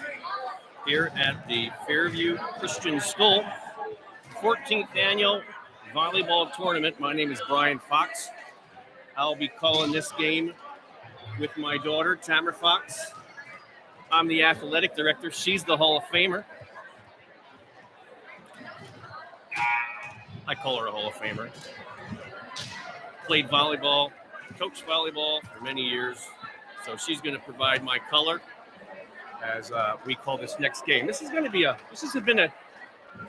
here at the Fairview Christian School 14th annual volleyball tournament. My name is Brian Fox. I'll be calling this game with my daughter, Tamara Fox. I'm the athletic director. She's the Hall of Famer. I call her a Hall of Famer. Played volleyball, coached volleyball for many years. So she's going to provide my color as we call this next game. This has been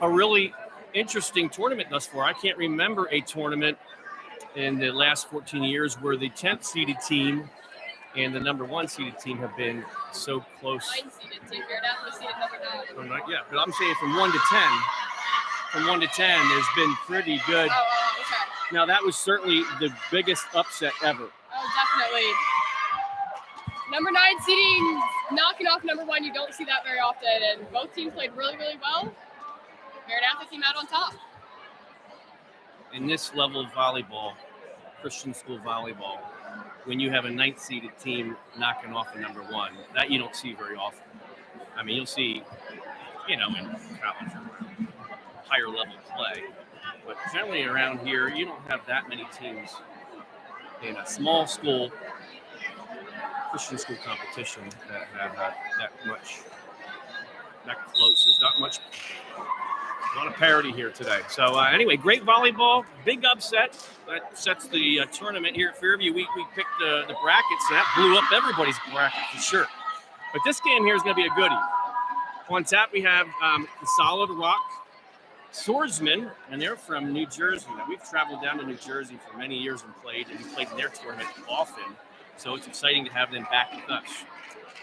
a really interesting tournament thus far. I can't remember a tournament in the last 14 years where the 10th seeded team and the number 1 seeded team have been so close. 9 seeded team. You're not seeded number 9. Yeah, but I'm saying from 1 to 10. From 1 to 10, there's been pretty good. Oh, okay. Now that was certainly the biggest upset ever. Oh, definitely. Number 9 seeding knocking off number 1. You don't see that very often, and both teams played really, really well. Maranatha came out on top. In this level of volleyball, Christian school volleyball, when you have a 9th seeded team knocking off a number 1, that you don't see very often. I mean, you'll see, in college or higher level play, but generally around here, you don't have that many teams in a small school Christian school competition that have that close. There's not much. A lot of parity here today. So anyway, great volleyball, big upset. That sets the tournament here at Fairview. We picked the brackets, and that blew up everybody's bracket for sure. But this game here is going to be a goodie. On tap, we have the Solid Rock Swordsmen, and they're from New Jersey. Now, we've traveled down to New Jersey for many years and played in their tournament often. So it's exciting to have them back with us.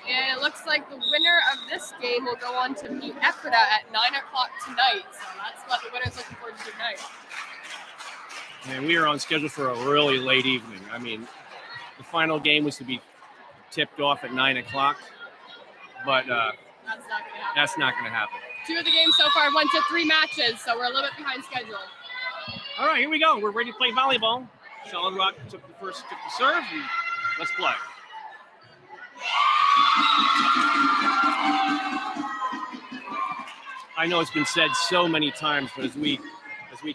And it looks like the winner of this game will go on to meet Ephrata at 9 o'clock tonight. So that's what the winner's looking forward to tonight. And we are on schedule for a really late evening. I mean, the final game was to be tipped off at 9 o'clock, but that's not going to happen. 2 of the games so far went to 3 matches, so we're a little bit behind schedule. All right, here we go. We're ready to play volleyball. Solid Rock took the serve, and let's play. I know it's been said so many times, but as we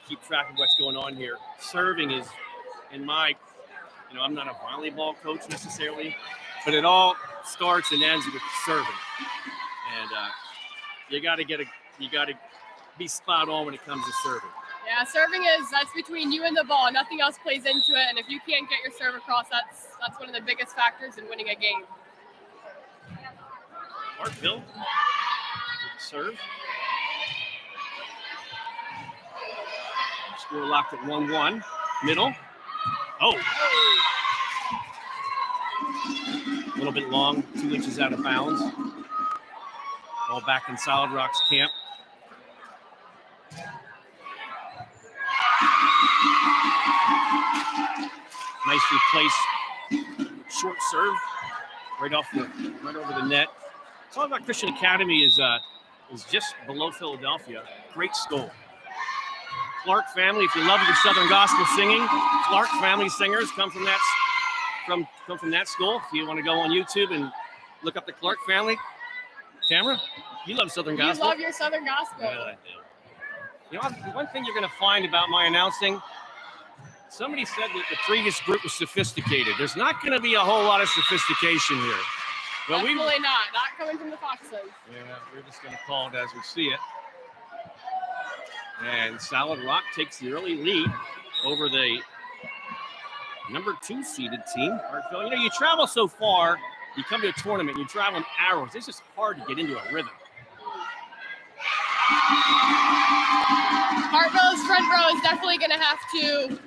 keep track of what's going on here, serving is, in my, I'm not a volleyball coach necessarily, but it all starts and ends with serving, and you got to be spot on when it comes to serving. Yeah, serving that's between you and the ball. Nothing else plays into it, and if you can't get your serve across, that's one of the biggest factors in winning a game. Hartville with the serve. Score locked at 1-1. Middle. Oh. A little bit long, 2 inches out of bounds. Ball back in Solid Rock's camp. Nicely placed short serve right over the net. Solid Rock Christian Academy is just below Philadelphia. Great school. Clark family, if you love your Southern gospel singing, Clark family singers come from that school. If you want to go on YouTube and look up the Clark family. Tamara, you love Southern gospel. You love your Southern gospel. Yeah, I do. One thing you're going to find about my announcing, somebody said that the previous group was sophisticated. There's not going to be a whole lot of sophistication here. Well, definitely not coming from the Foxes. Yeah, we're just going to call it as we see it. And Solid Rock takes the early lead over the number 2 seeded team, Hartville. You travel so far, you come to a tournament, you travel in hours. It's just hard to get into a rhythm. Hartville's front row is definitely going to have to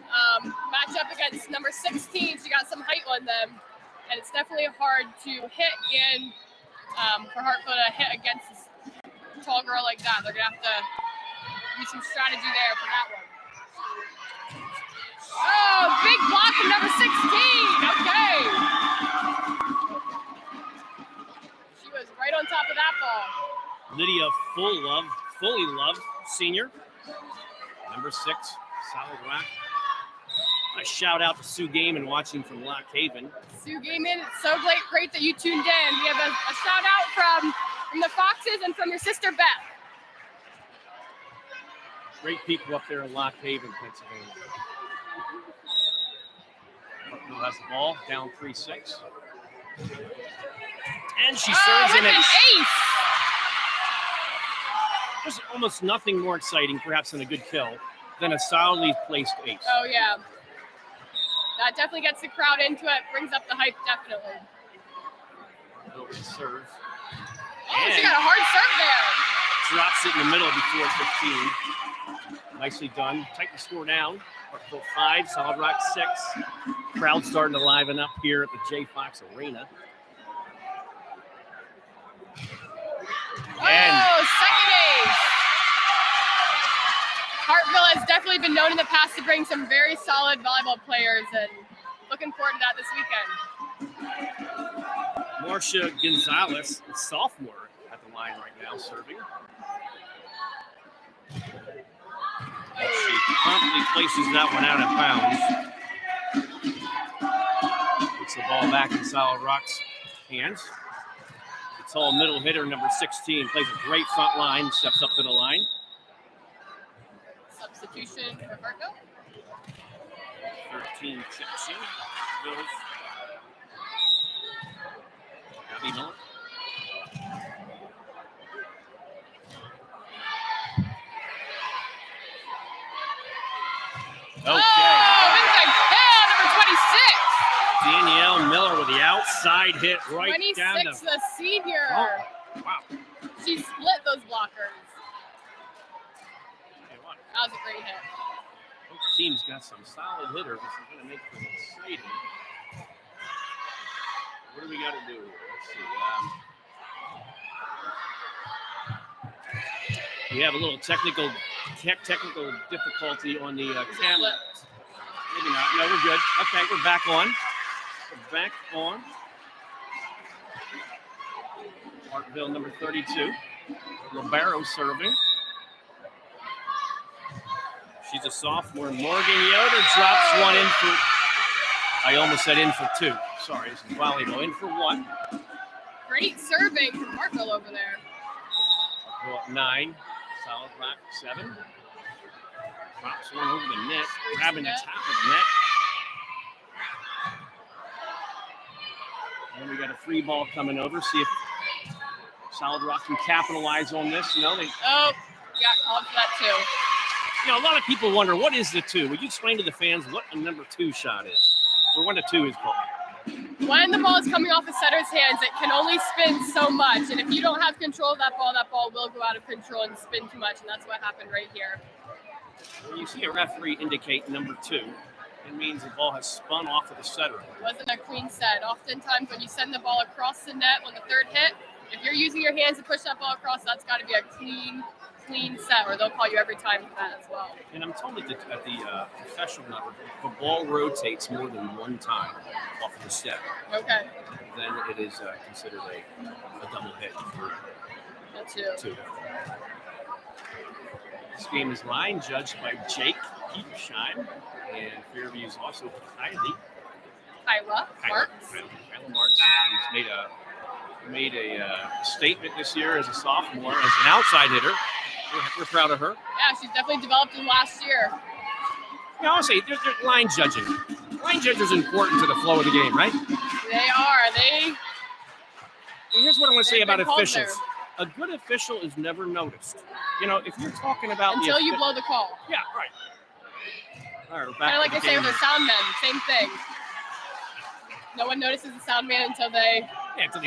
match up against number 16. She got some height on them, and it's definitely hard to hit in for Hartville to hit against a tall girl like that. They're going to have to use some strategy there for that one. Oh, big block from number 16. Okay. She was right on top of that ball. Lydia Fully Love, senior. Number 6, Solid Rock. A shout out to Sue Gaiman watching from Lock Haven. Sue Gaiman, it's so great that you tuned in. We have a shout out from the Foxes and from your sister Beth. Great people up there in Lock Haven, Pennsylvania. Hartfield has the ball, down 3-6. And she serves in an ace. There's almost nothing more exciting, perhaps, than a good kill than a solidly placed ace. Oh, yeah. That definitely gets the crowd into it, brings up the hype, definitely. Over the serve. Oh, she got a hard serve there. Drops it in the middle before 15. Nicely done. Tighten the score down. Hartfield 5, Solid Rock 6. Crowd starting to liven up here at the J. Fox Arena. Second ace. Hartfield has definitely been known in the past to bring some very solid volleyball players, and looking forward to that this weekend. Marcia Gonzalez, sophomore, at the line right now, serving. She promptly places that one out of bounds. Puts the ball back in Solid Rock's hands. The tall middle hitter, number 16, plays a great front line, steps up to the line. Substitution for Hartfield. 13 checks in. Abby Miller. Okay. Number 26. Danielle Miller with the outside hit right 26, down the... the senior. Oh, wow. She split those blockers. That was a great hit. Both teams got some solid hitters. This is going to make them exciting. What do we got to do? Let's see. We have a little technical difficulty on the camera. Maybe not. No, we're good. Okay, we're back on. We're back on. Hartfield number 32. Libero serving. She's a sophomore. Morgan Yoder drops one in for, I almost said in for two. Sorry, this is volleyball. In for one. Great serving from Hartfield over there. Hartfield at 9. Solid Rock 7. Drops one over the net, grabbing the top of the net. And then we got a free ball coming over. See if Solid Rock can capitalize on this. No, they. Oh, got called for that too. You know, a lot of people wonder, what is the 2? Would you explain to the fans what a number 2 shot is? Or when a 2 is called? When the ball is coming off the setter's hands, it can only spin so much. And if you don't have control of that ball will go out of control and spin too much. And that's what happened right here. When you see a referee indicate number 2, it means the ball has spun off of the setter. It wasn't a clean set. Oftentimes when you send the ball across the net on the third hit, if you're using your hands to push that ball across, that's got to be a clean set, or they'll call you every time for that as well. And I'm told that at the professional level, the ball rotates more than one time off of the step. Okay. Then it is considered a double hit for two. This game is line judged by Jake Petersheim, and Fairview's also Kyla Marks. Kyla Marks. He's made a statement this year as a sophomore, as an outside hitter. We're proud of her. Yeah, she's definitely developed in last year. Yeah, I'll say, there's line judging. Line judging is important to the flow of the game, right? They are. And here's what I want to say about officials. A good official is never noticed. You know, if you're talking about until you blow the call. Yeah, right. All right, we're back. Kind of like they say with the sound men, same thing. No one notices the sound man until they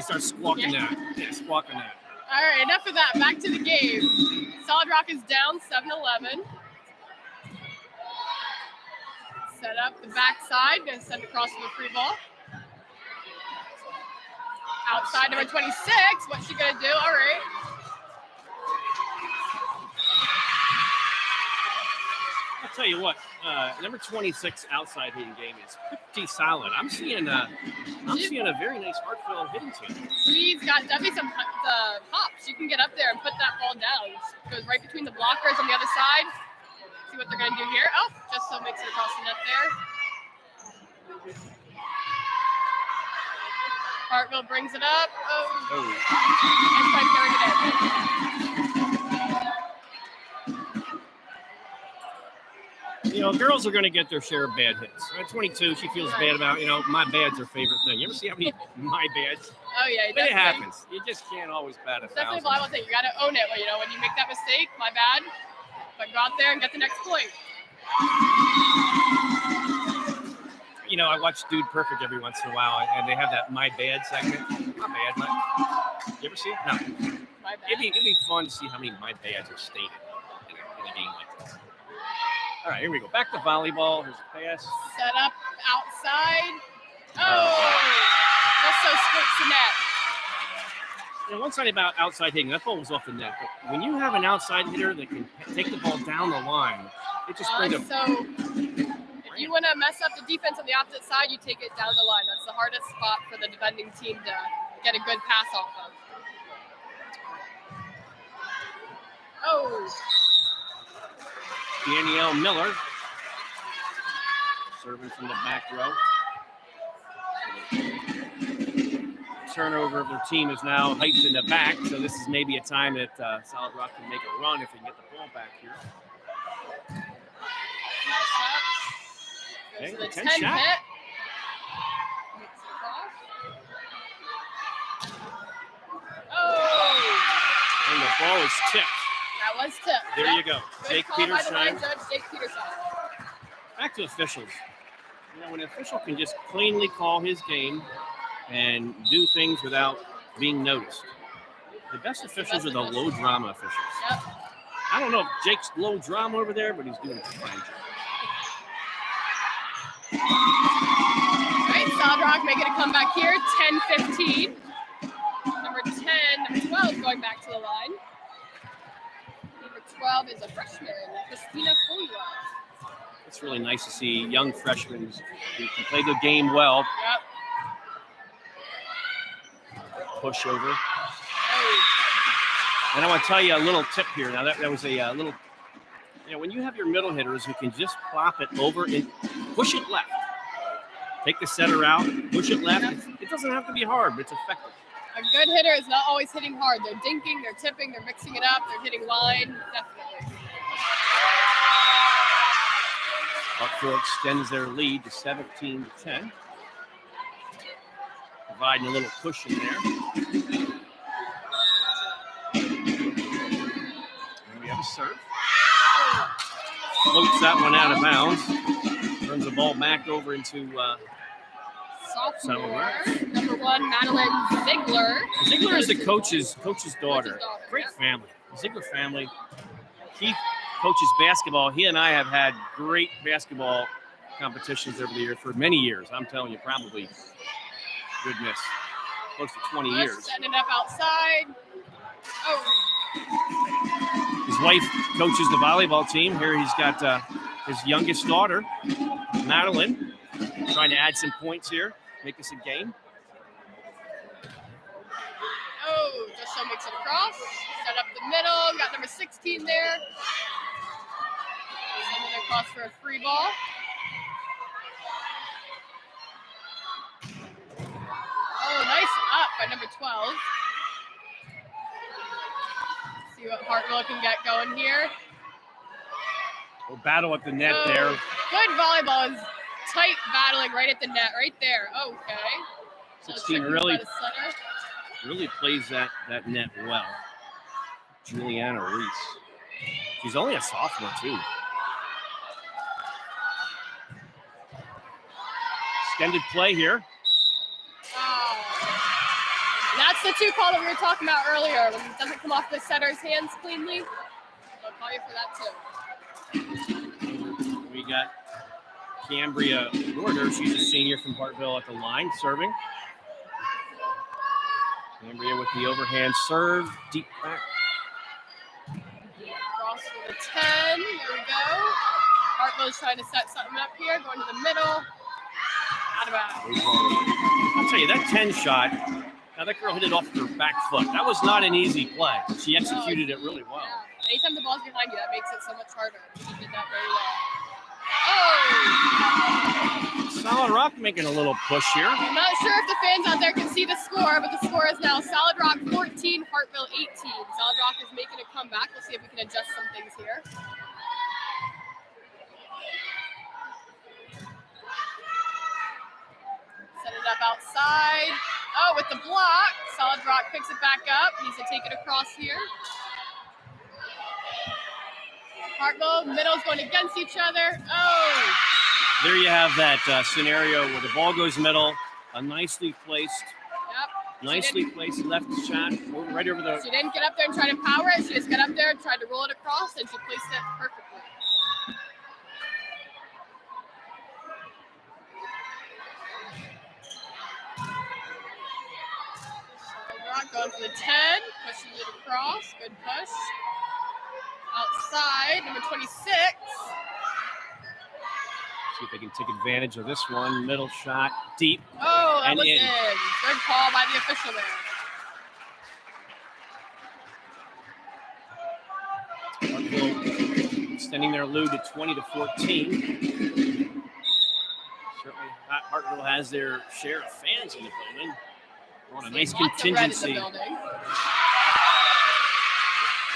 start squawking that. Yeah, squawking that. All right, enough of that. Back to the game. Solid Rock is down 7-11. Set up the backside. Going to send across to the free ball. Outside number 26. What's she going to do? All right. I'll tell you what. Number 26 outside hitting game is pretty solid. I'm seeing a very nice Hartfield hitting team. She's got definitely some hops. She can get up there and put that ball down. She goes right between the blockers on the other side. See what they're going to do here. Oh, just so makes it across the net there. Hartville brings it up. Oh. You know, girls are going to get their share of bad hits. At 22, she feels bad about, you know, my bad's her favorite thing. You ever see how many my bads? Oh, yeah. But it happens. You just can't always bat a Definitely thousand. volleyball thing. You got to own it. You know, when you make that mistake, my bad. But go out there and get the next point. You know, I watch Dude Perfect every once in a while, and they have that My Bad segment. My bad, you ever see it? No. My bad. It'd be fun to see how many My Bads are stated in a game like this. All right, here we go. Back to volleyball. Here's a pass. Set up outside. Oh! Just so splits the net. You know, one side about outside hitting, that ball was off the net. But when you have an outside hitter that can take the ball down the line, it just brings So if you want to mess up the defense on the opposite side, you take it down the line. That's the hardest spot for the defending team to get a good pass off of. Oh! Danielle Miller serving from the back row. Turnover of their team is now Heights in the back, so this is maybe a time that Solid Rock can make a run if they can get the ball back here. Goes Okay, to the 10 10 shot. hit. Oh! And the ball is tipped. That was tipped. There you go. Good Jake call by the line Peterson. judge, Jake Peterson. Back to officials. You know, when an official can just cleanly call his game and do things without being noticed. The best officials are the low drama officials. Yep. I don't know if Jake's low drama over there, but he's doing a fine job. All right, Solid Rock making a comeback here, 10-15. Number 12 going back to the line. Number 12 is a freshman, Christina Foya. It's really nice to see young freshmen who can play the game well. Yep. Push over. And I want to tell you a little tip here. Now that was a little, you know, when you have your middle hitters who can just plop it over and push it left. Take the setter out, push it left. It doesn't have to be hard, but it's effective. A good hitter is not always hitting hard. They're dinking, they're tipping, they're mixing it up, they're hitting line. Definitely. Hartville extends their lead to 17-10. Providing a little push in there. And we have a serve. Floats that one out of bounds. Turns the ball back over into Sophomore, number 1, Madeline Ziegler. Ziegler is the coach's daughter. Great family. The Ziegler family. Keith coaches basketball. He and I have had great basketball competitions over the year for many years. I'm telling you, probably, goodness, close to 20 years. Setting it up outside. Oh. His wife coaches the volleyball team. Here he's got his youngest daughter, Madeline, trying to add some points here, make this a game. Oh, just so makes it across. Set up the middle. Got number 16 there. Sending it across for a free ball. Oh, nice up by number 12. See what Hartville can get going here. We'll battle at the net there. Good volleyball is tight battling right at the net, right there. Okay. 16 really plays that net well. Juliana Reese. She's only a sophomore, too. Extended play here. Oh. That's the 2 call that we were talking about earlier. When it doesn't come off the setter's hands cleanly, they'll call you for that, too. We got Cambria Norder. She's a senior from Hartville at the line, serving. Cambria with the overhand serve, deep back. Cross for the 10. There we go. Hartville's trying to set something up here, going to the middle. Out of bounds. I'll tell you, that 10 shot, now that girl hit it off her back foot. That was not an easy play. She executed it really well. Yeah. Anytime the ball's behind you, that makes it so much harder. She did that very well. Solid Rock making a little push here. I'm not sure if the fans out there can see the score, but the score is now Solid Rock 14, Hartville 18. Solid Rock is making a comeback. We'll see if we can adjust some things here. Set it up outside. Oh, with the block. Solid Rock picks it back up. Needs to take it across here. Hartville, middle's going against each other. Oh. There you have that scenario where the ball goes middle, a nicely placed, left shot right over the. She didn't get up there and try to power it. She just got up there and tried to roll it across, and she placed it perfectly. Rock going for the 10, pushing it across. Good push. Outside, number 26. See if they can take advantage of this one. Middle shot, deep. Oh, that and was in. Good call by the official there. Hartville extending their lead to 20-14. Certainly, Hartville has their share of fans in the building. On a nice contingency.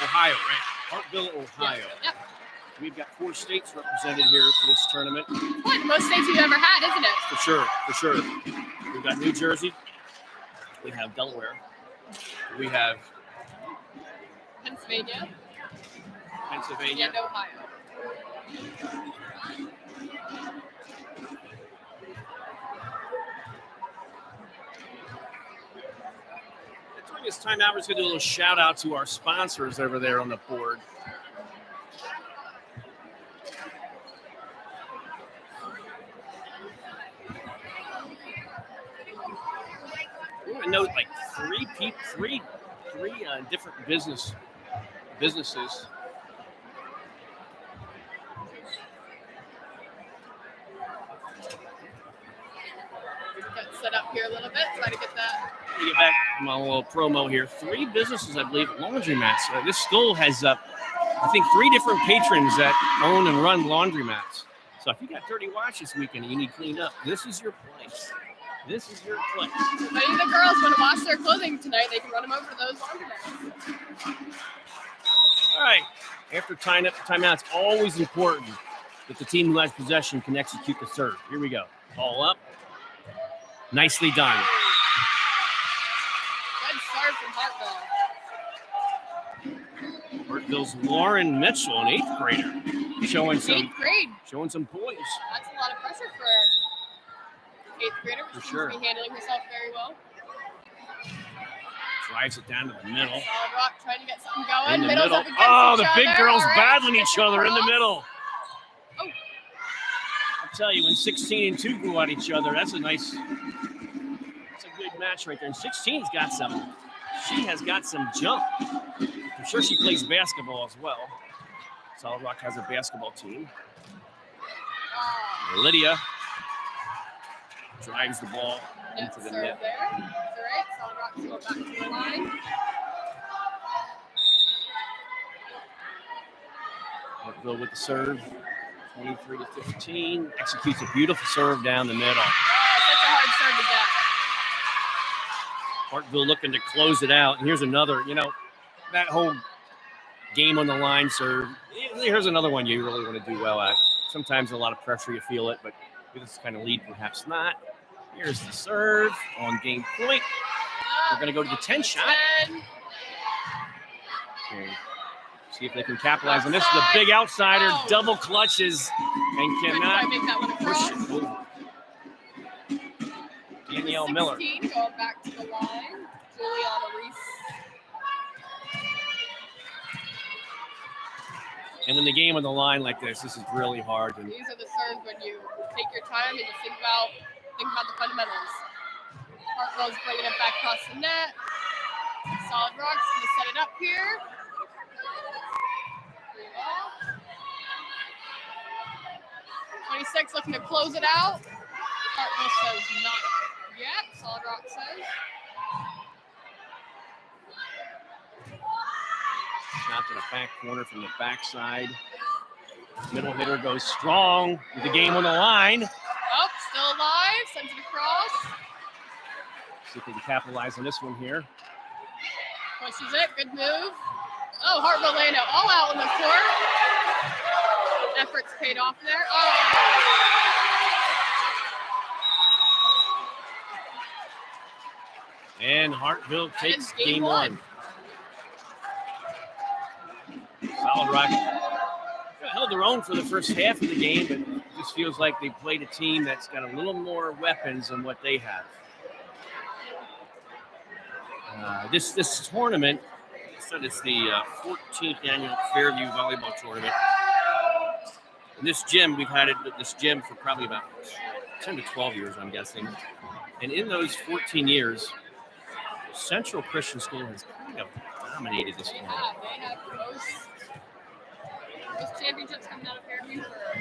Ohio, right? Hartville, Ohio. Yep. We've got 4 states represented here for this tournament. What, the most states we've ever had, isn't it? For sure. We've got New Jersey. We have Delaware. We have Pennsylvania. And Ohio. During this timeout, we're just going to do a little shout out to our sponsors over there on the board. We're going to note like three different businesses. Get set up here a little bit. Try to get that. Get back my little promo here. 3 businesses, I believe, laundromats. This school has, I think, 3 different patrons that own and run laundromats. So if you got dirty wash this weekend and you need cleaned up, this is your place. This is your place. If any of the girls want to wash their clothing tonight, they can run them over to those laundromats. All right. After timeout, it's always important that the team who has possession can execute the serve. Here we go. Ball up. Nicely done. Good serve from Hartville. Hartville's Lauren Mitchell, an 8th grader, showing some 8th grade. Showing some poise. That's a lot of pressure for 8th grader. For She sure. seems to be handling herself very well. Drives it down to the middle. Solid Rock trying to get something going. In the Middle's middle. up against Oh, each the big other. girls All right. battling each other in the Cross. middle. Oh. I'll tell you, when 16 and 2 go at each other, that's a good match right there. And 16's got some. She has got some jump. I'm sure she plays basketball as well. Solid Rock has a basketball team. Lydia drives the ball into the net. There. That's all right. Solid Rock's going back to the line. Hartville with the serve, 23-15. Executes a beautiful serve down the middle. Oh, such a hard serve to get. Hartville looking to close it out. And here's another, that whole game on the line serve. Here's another one you really want to do well at. Sometimes a lot of pressure, you feel it, but this kind of lead, perhaps not. Here's the serve on game point. We're going to go to the 10 shot. Okay. See if they can capitalize on this. The big outsider double clutches and cannot push it over. Danielle Miller. 16 going back to the line. Juliana Reese. And in the game on the line like this is really hard. And These are the serves when you take your time and you think about the fundamentals. Hartville's bringing it back across the net. Solid Rock's going to set it up here. 26 looking to close it out. Hartville says not yet. Solid Rock says. Shot to the back corner from the backside. Middle hitter goes strong with the game on the line. Oh, still alive. sends it across. See if they can capitalize on this one here. Pushes it. Good move. Oh, Hartville Lano all out on the court. Efforts paid off there. Oh. And Hartville That takes is game one. Solid Rock held their own for the first half of the game, but it just feels like they played a team that's got a little more weapons than what they have. This tournament, so it's the 14th annual Fairview Volleyball Tournament. In this gym, we've had this gym for probably about 10 to 12 years, I'm guessing. And in those 14 years, Central Christian School has kind of dominated this tournament. They have most championships coming out of Fairview for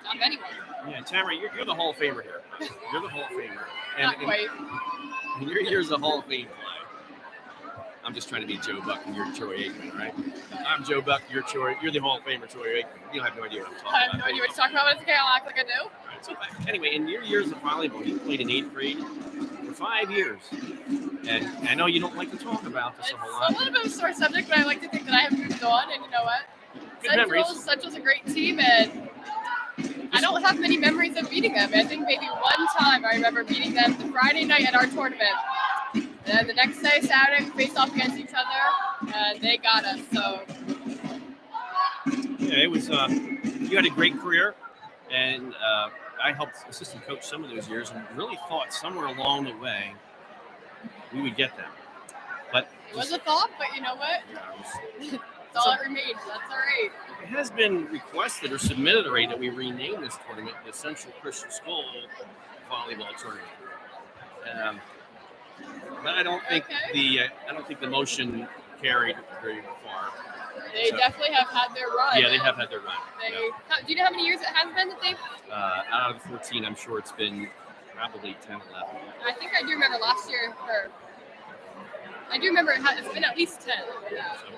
not anyone. Yeah, Tamara, you're the Hall of Famer here. You're the Hall of Famer. Not quite. And here's the Hall of Fame flag. I'm just trying to be Joe Buck and you're Troy Aikman, right? I'm Joe Buck, you're the Hall of Famer, Troy Aikman. You have no idea what I'm talking about. I have no idea what you're talking about, but it's okay, I'll act like I do. Right, so anyway, in your years of volleyball, you played in 8th grade for 5 years. And I know you don't like to talk about this a whole lot. It's a little bit of a sore subject, but I like to think that I have moved on, and you know what? Central's a great team, and I don't have many memories of beating them. I think maybe one time I remember beating them the Friday night at our tournament. And then the next day, Saturday, we faced off against each other, and they got us. So yeah, it was. You had a great career, and I helped assistant coach some of those years, and really thought somewhere along the way we would get them. But it was a thought, but you know what? That's all that remains. That's all right. It has been requested or submitted already that we rename this tournament the Central Christian School Volleyball Tournament. But I don't think the motion carried very far. They definitely have had their run. Yeah, they have had their run. Do you know how many years it has been that they've? Out of the 14, I'm sure it's been probably 10, 11. I think I do remember last year. I do remember it's been at least 10. Yeah. So,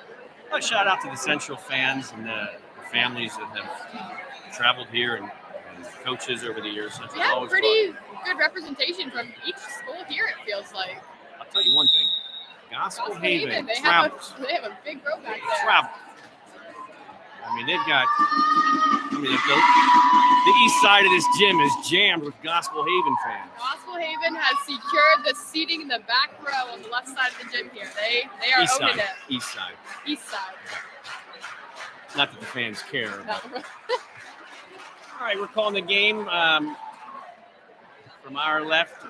a shout out to the Central fans and the families that have traveled here and coaches over the years. We have pretty good representation from each school here, it feels like. I'll tell you one thing. Gospel Haven they have a big road back there. Travel. I mean, they've got. The east side of this gym is jammed with Gospel Haven fans. Gospel Haven has secured the seating in the back row on the left side of the gym here. They are east owning side. it. East side. East side. Not that the fans care. No. All right, we're calling the game from our left to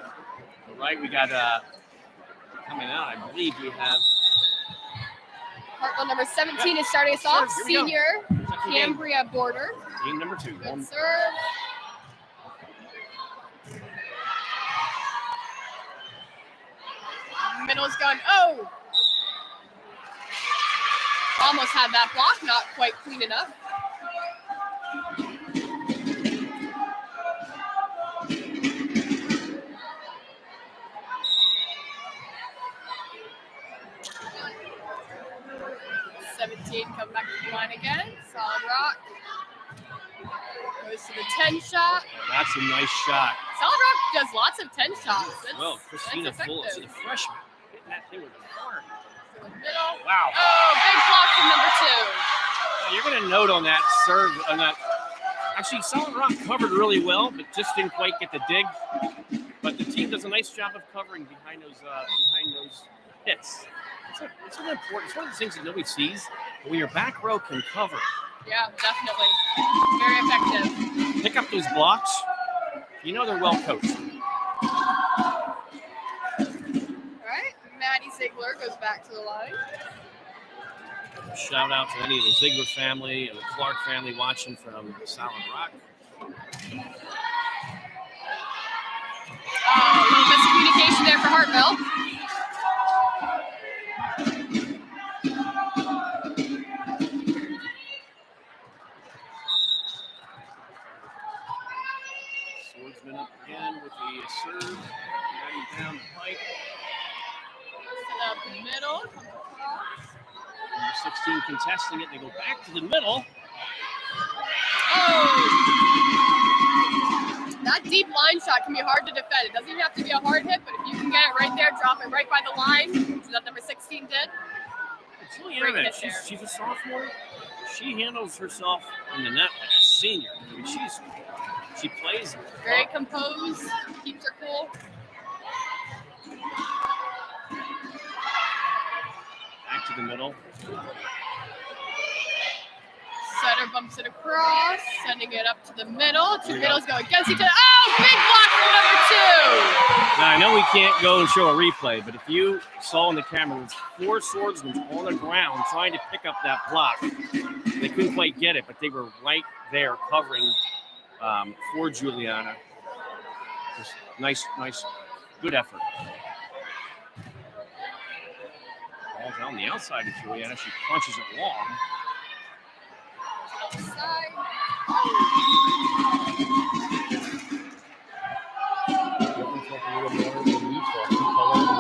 the right. We got coming out. I believe we have. Hartville number 17 is starting us off. Senior Cambria Border. Team number 2. Good serve. Middle's going. Oh! Almost had that block. Not quite clean enough. Come back to the line again. Solid Rock. Goes to the 10 shot. That's a nice shot. Solid Rock does lots of 10 shots. Well, Christina Fuller, the freshman, hitting that thing with the arm. To the middle. Wow. Oh, big block from number 2. You're going to note on that serve, on that. Actually, Solid Rock covered really well, but just didn't quite get the dig. But the team does a nice job of covering behind those hits. It's really important. It's one of the things that nobody sees. But when your back row can cover. Yeah, definitely. Very effective. Pick up those blocks. You know they're well coached. All right. Maddie Ziegler goes back to the line. Shout out to any of the Ziegler family and the Clark family watching from Solid Rock. A little miscommunication there for Hartville. Swordsman up again with the serve. Heading down the pipe. Set up the middle. Number 16 contesting it. They go back to the middle. Oh! That deep line shot can be hard to defend. It doesn't even have to be a hard hit, but if you can get it right there, drop it right by the line, which is what number 16 did. Juliana, she's a sophomore. She handles herself in the net like a senior. I mean, she plays very composed, keeps her cool. Back to the middle. Setter bumps it across, sending it up to the middle. Two middles go against each other. Oh, big block from number 2. Now, I know we can't go and show a replay, but if you saw on the camera, there's 4 swordsmen on the ground trying to pick up that block. They couldn't quite get it, but they were right there covering for Juliana. Just nice, good effort. Ball's on the outside of Juliana. She punches it long. Outside.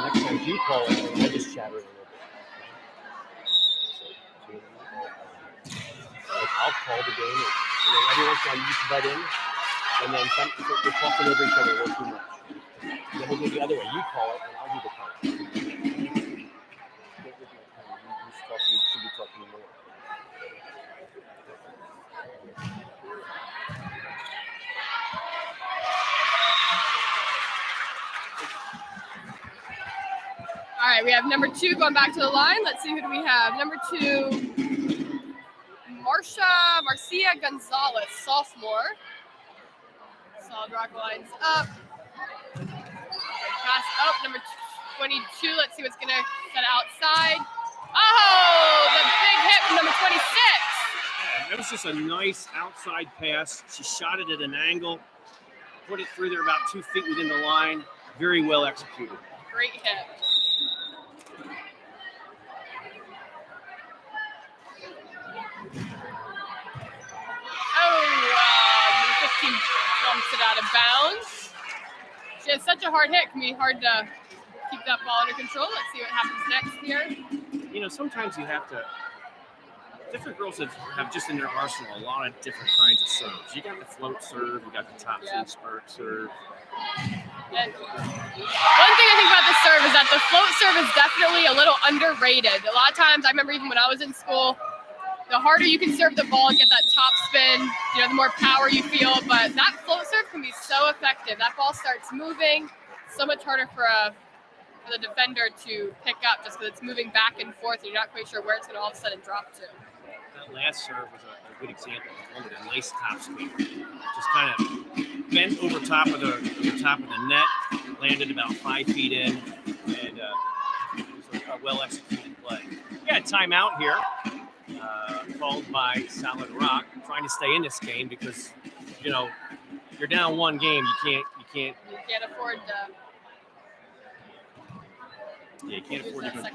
Next time you call it, I just chatter a little bit. I'll call the game, and every once in a while you butt in, and then we're talking over each other a little too much. And then we'll go the other way. You call it, and I'll do the call. You should be talking more. All right, we have number 2 going back to the line. Let's see, who do we have? Number 2, Marcia Gonzalez, sophomore. Solid rock lines up. Pass up, number 22. Let's see what's going to set outside. Oh, the big hit from number 26. Yeah, that was just a nice outside pass. She shot it at an angle, put it through there about 2 feet within the line. Very well executed. Great hit. Number 15 bumps it out of bounds. She has such a hard hit. It can be hard to keep that ball under control. Let's see what happens next here. You know, sometimes you have to. Different girls have just in their arsenal a lot of different kinds of serves. You got the float serve, you got the top spurt serve. And one thing I think about this serve is that the float serve is definitely a little underrated. A lot of times, I remember even when I was in school, the harder you can serve the ball and get that top spin, the more power you feel. But that float serve can be so effective. That ball starts moving. So much harder for the defender to pick up just because it's moving back and forth and you're not quite sure where it's going to all of a sudden drop to. That last serve was a good example of one with a nice top spin. Just kind of bent over top of the net, landed about 5 feet in, and it was a well executed play. Yeah, timeout here. Called by Solid Rock, trying to stay in this game because you're down 1 game. You can't afford to. Yeah, you can't afford to go.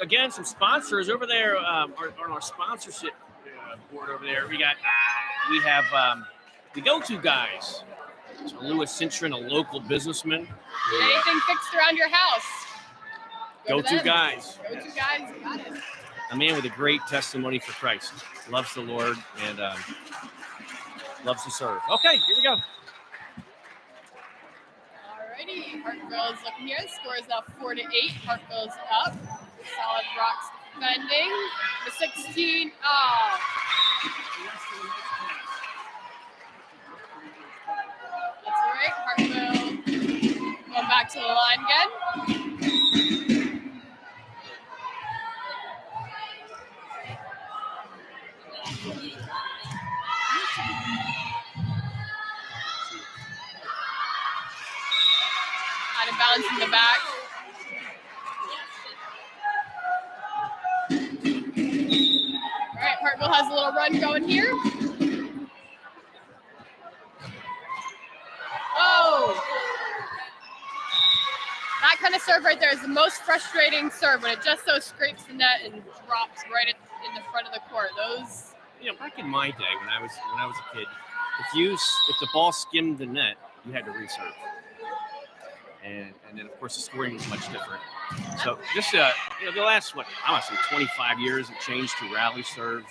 Again, some sponsors over there on our sponsorship board over there. We have the go-to guys. So Louis Cintron, a local businessman. Anything fixed around your house. Go-to guys. Go-to guys, you got it. A man with a great testimony for Christ. Loves the Lord and loves to serve. Okay, here we go. Alrighty, Hartville is looking here. The score is now 4-8. Hartville's up. Solid Rock's defending. The 16. That's right. Hartville going back to the line again. Out of bounds in the back. All right, Hartville has a little run going here. Oh! That kind of serve right there is the most frustrating serve when it just so scrapes the net and drops right in the front of the court. Those. Back in my day when I was a kid, if the ball skimmed the net, you had to reserve. And then, of course, the scoring was much different. So just, the last, I want to say 25 years, it changed to rally serve.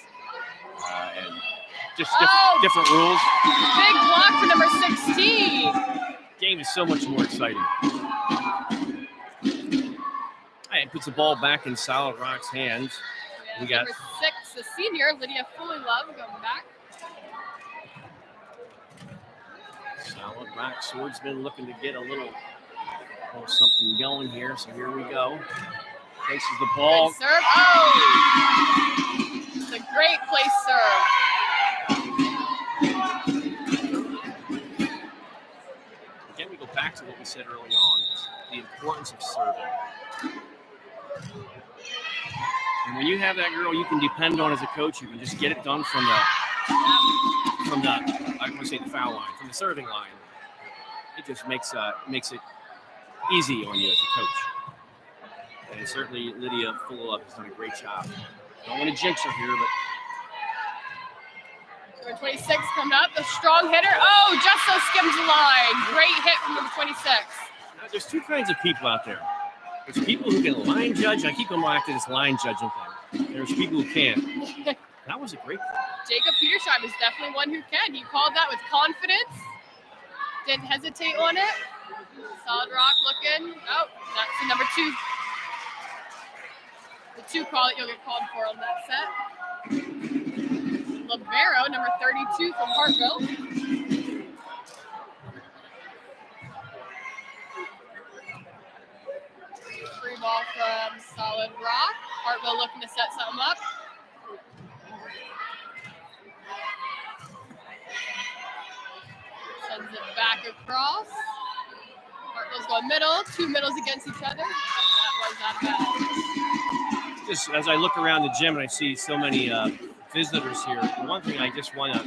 And just Oh. different rules. Big block for number 16. Game is so much more exciting. And puts the ball back in Solid Rock's hands. Yeah, We got number 6, the senior, Lydia Fully Love, going back. Solid Rock Swordsman looking to get a little something going here. So here we go. Places the ball. Good serve. Oh! It's a great place serve. Again, we go back to what we said early on, the importance of serving. And when you have that girl you can depend on as a coach, you can just get it done from the I want to say the foul line, from the serving line. It just makes it easy on you as a coach. And certainly Lydia Fulop has done a great job. Don't want to jinx her here, but Number 26 coming up, the strong hitter. Oh, just so skims the line. Great hit from number 26. now, there's two kinds of people out there. There's people who can line judge. I keep going back to this line judging thing. There's people who can't. That was a great call. Jacob Petersheim is definitely one who can. He called that with confidence. Didn't hesitate on it. Solid Rock looking. Oh, that's the number 2. The 2 call that you'll get called for on that set. Libero, number 32 from Hartville. Free ball from Solid Rock. Hartville looking to set something up. Sends it back across. Hartville's going middle. 2 middles against each other. That was out of bounds. Just as I look around the gym and I see so many visitors here, one thing I just want to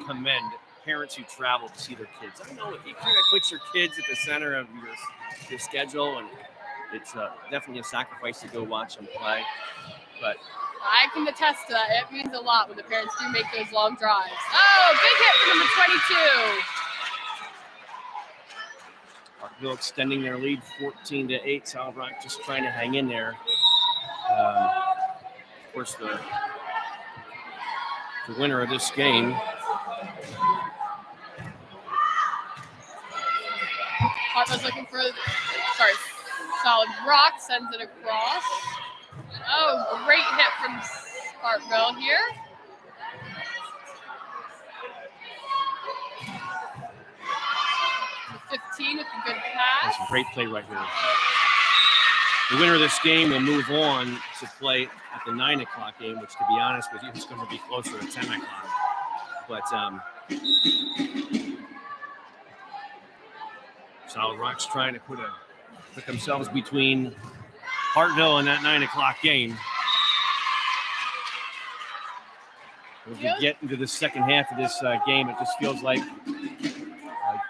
commend parents who travel to see their kids. I know you kind of put your kids at the center of your schedule, and it's definitely a sacrifice to go watch them play. But I can attest to that. It means a lot when the parents do make those long drives. Oh, big hit for number 22. Parkville extending their lead 14-8. Solid Rock just trying to hang in there. Of course, the winner of this game. Hartman's looking for, Solid Rock sends it across. Oh, great hit from Hartville here. The 15 with a good pass. That's a great play right here. The winner of this game will move on to play at the 9 o'clock game, which, to be honest with you, is going to be closer to 10 o'clock. But Solid Rock's trying to put themselves between Hartville and that 9 o'clock game. As we get into the second half of this game, it just feels like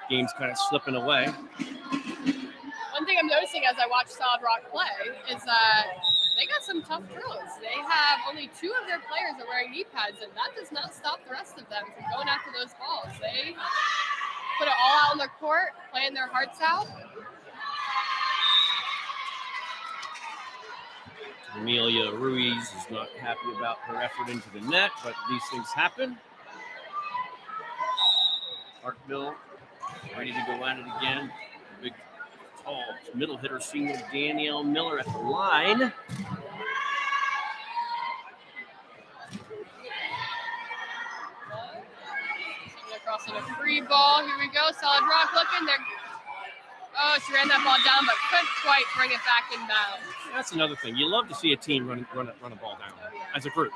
game's kind of slipping away. One thing I'm noticing as I watch Solid Rock play is that they got some tough drills. They have only 2 of their players are wearing knee pads, and that does not stop the rest of them from going after those balls. They put it all out on the court, playing their hearts out. Amelia Ruiz is not happy about her effort into the net, but these things happen. Hartville ready to go at it again. Big, tall middle hitter, senior Danielle Miller at the line. Across on a free ball. Here we go. Solid Rock looking. Oh, she ran that ball down, but couldn't quite bring it back in bounds. That's another thing. You love to see a team run a ball down as a group.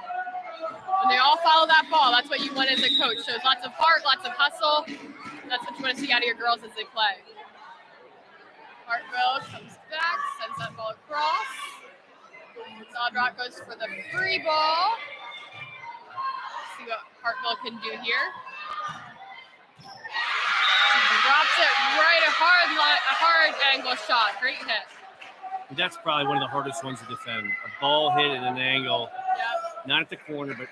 When they all follow that ball, that's what you want as a coach. Shows lots of heart, lots of hustle. That's what you want to see out of your girls as they play. Hartville comes back, sends that ball across. Solid Rock goes for the free ball. See what Hartville can do here. She drops it right, a hard angle shot. Great hit. That's probably one of the hardest ones to defend. A ball hit at an angle, Yep. not at the corner, but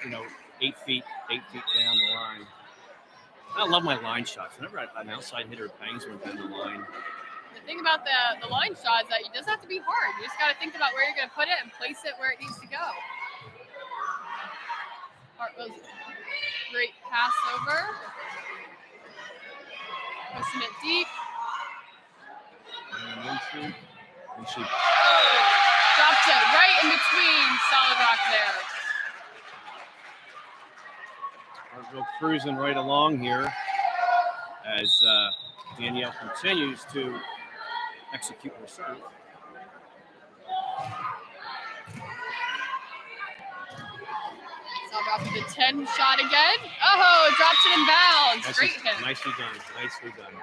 8 feet down the line. I love my line shots. Whenever an outside hitter bangs one down the line. The thing about the line shot is that it doesn't have to be hard. You just got to think about where you're going to put it and place it where it needs to go. Great pass over. Pushing it deep. And she Drops it right in between Solid Rock there. Hartville cruising right along here as Danielle continues to execute her serve. Solid Rock with a 10 shot again. Oh, drops it in bounds. Great hit. Nicely done. Nicely done.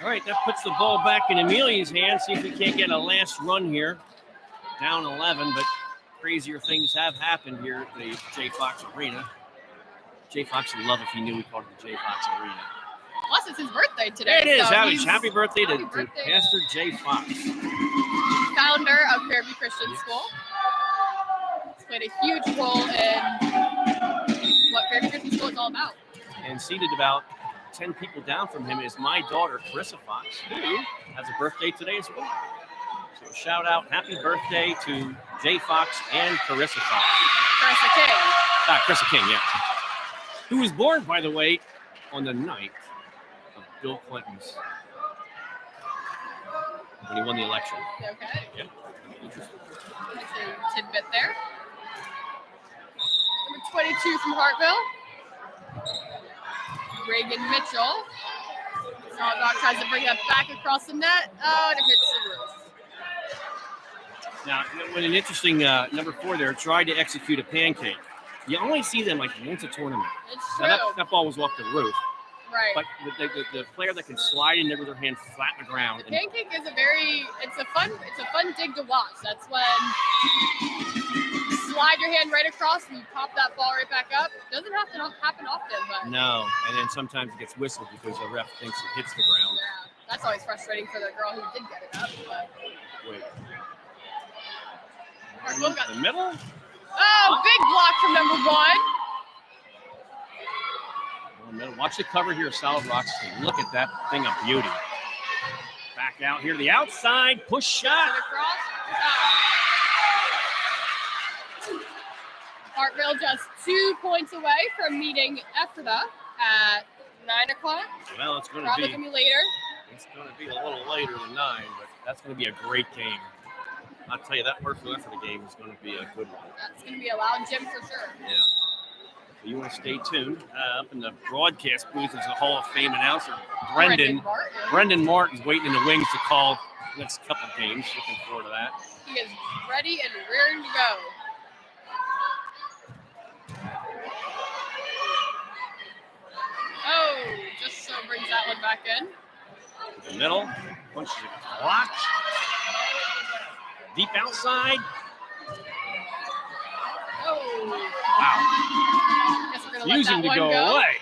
All right, that puts the ball back in Amelia's hands. See if we can't get a last run here. Down 11, but crazier things have happened here at the J. Fox Arena. J. Fox would love if he knew we called it the J. Fox Arena. Plus, it's his birthday today. It is. So Happy birthday to Pastor J. Fox. Founder of Fairview Christian School. He's played a huge role in what Fairview Christian School is all about. And seated about 10 people down from him is my daughter, Carissa Fox, who has a birthday today as well. So shout out, happy birthday to Jay Fox and Carissa Fox. Carissa King. Carissa King, yeah. Who was born, by the way, on the night of Bill Clinton's, when he won the election. Okay. Yeah. Interesting. That's a tidbit there. Number 22 from Hartville. Reagan Mitchell. Solid Rock tries to bring that back across the net. Oh, and it hits the roof. Now, when an interesting number 4 there tried to execute a pancake. You only see them like once a tournament. It's Now, true. that ball was off the roof. Right. But the player that can slide in there with their hand flat in the ground. The pancake is it's a fun dig to watch. That's when you slide your hand right across and you pop that ball right back up. Doesn't have to happen often, but No, and then sometimes it gets whistled because the ref thinks it hits the ground. yeah, that's always frustrating for the girl who did get it up. But Wait. Hartville got The middle? oh, big block from number 1. Watch the cover here, Solid Rock's team. Look at that thing of beauty. Back out here to the outside, push shot. Hartville just 2 points away from meeting Ephrata at 9 o'clock. Well, it's going to Probably be. gonna be later. It's going to be a little later than 9, but that's going to be a great game. I'll tell you, that Hartville Ephrata game is going to be a good one. That's gonna be a loud gym for sure. Yeah. So you want to stay tuned. Up in the broadcast booth is a Hall of Fame announcer, Brendan Martin's waiting in the wings to call the next couple games. Looking forward to that. He is ready and rearing to go. Oh, just so brings that one back in. To the middle, punches it, blocked. Deep outside. Oh. Wow. Guess we're gonna let Using that to one go go. away.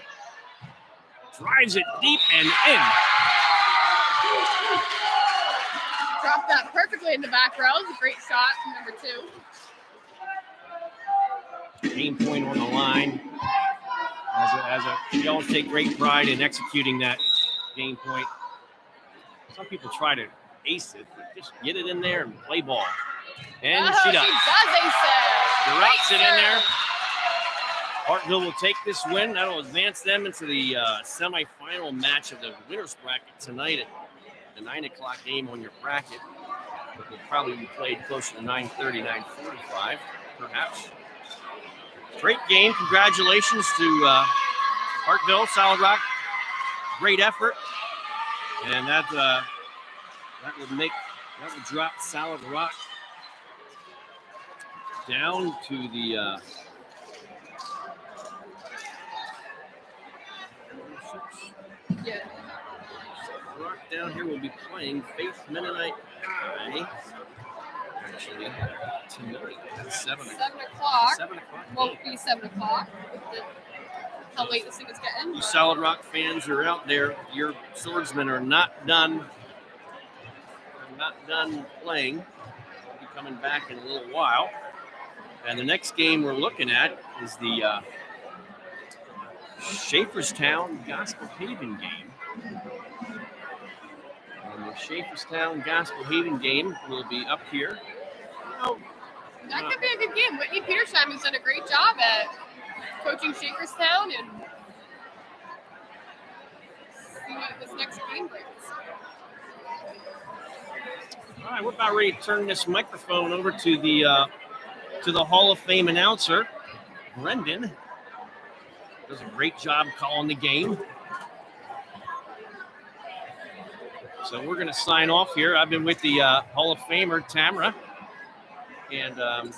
Drives it deep and in. Dropped that perfectly in the back row. It's a great shot from number 2. Game point on the line. She always take great pride in executing that game point. Some people try to ace it, but just get it in there and play ball. And she does. She does ace it. Drops it in Great there. serve. Hartville will take this win. That'll advance them into the semifinal match of the winner's bracket tonight at the 9 o'clock game on your bracket. It will probably be played closer to 9:30, 9:45, perhaps. Great game. Congratulations to Hartville, Solid Rock. Great effort. And that would drop Solid Rock down to the Yeah. Rock down here will be playing Faith Mennonite High. Actually, tonight at 7 o'clock. 7 o'clock. Won't be 7 o'clock. How late this thing is getting. You Solid Rock fans are out there. Your swordsmen are not done. Playing. They'll be coming back in a little while. And the next game we're looking at is the Schaeferstown Gospel Haven game. And the Schaeferstown Gospel Haven game will be up here. That could be a good game. Whitney Petersheim has done a great job at coaching Shakerstown and see what this next game brings. All right, we're about ready to turn this microphone over to the Hall of Fame announcer, Brendan. Does a great job calling the game. So we're going to sign off here. I've been with the Hall of Famer, Tamara. And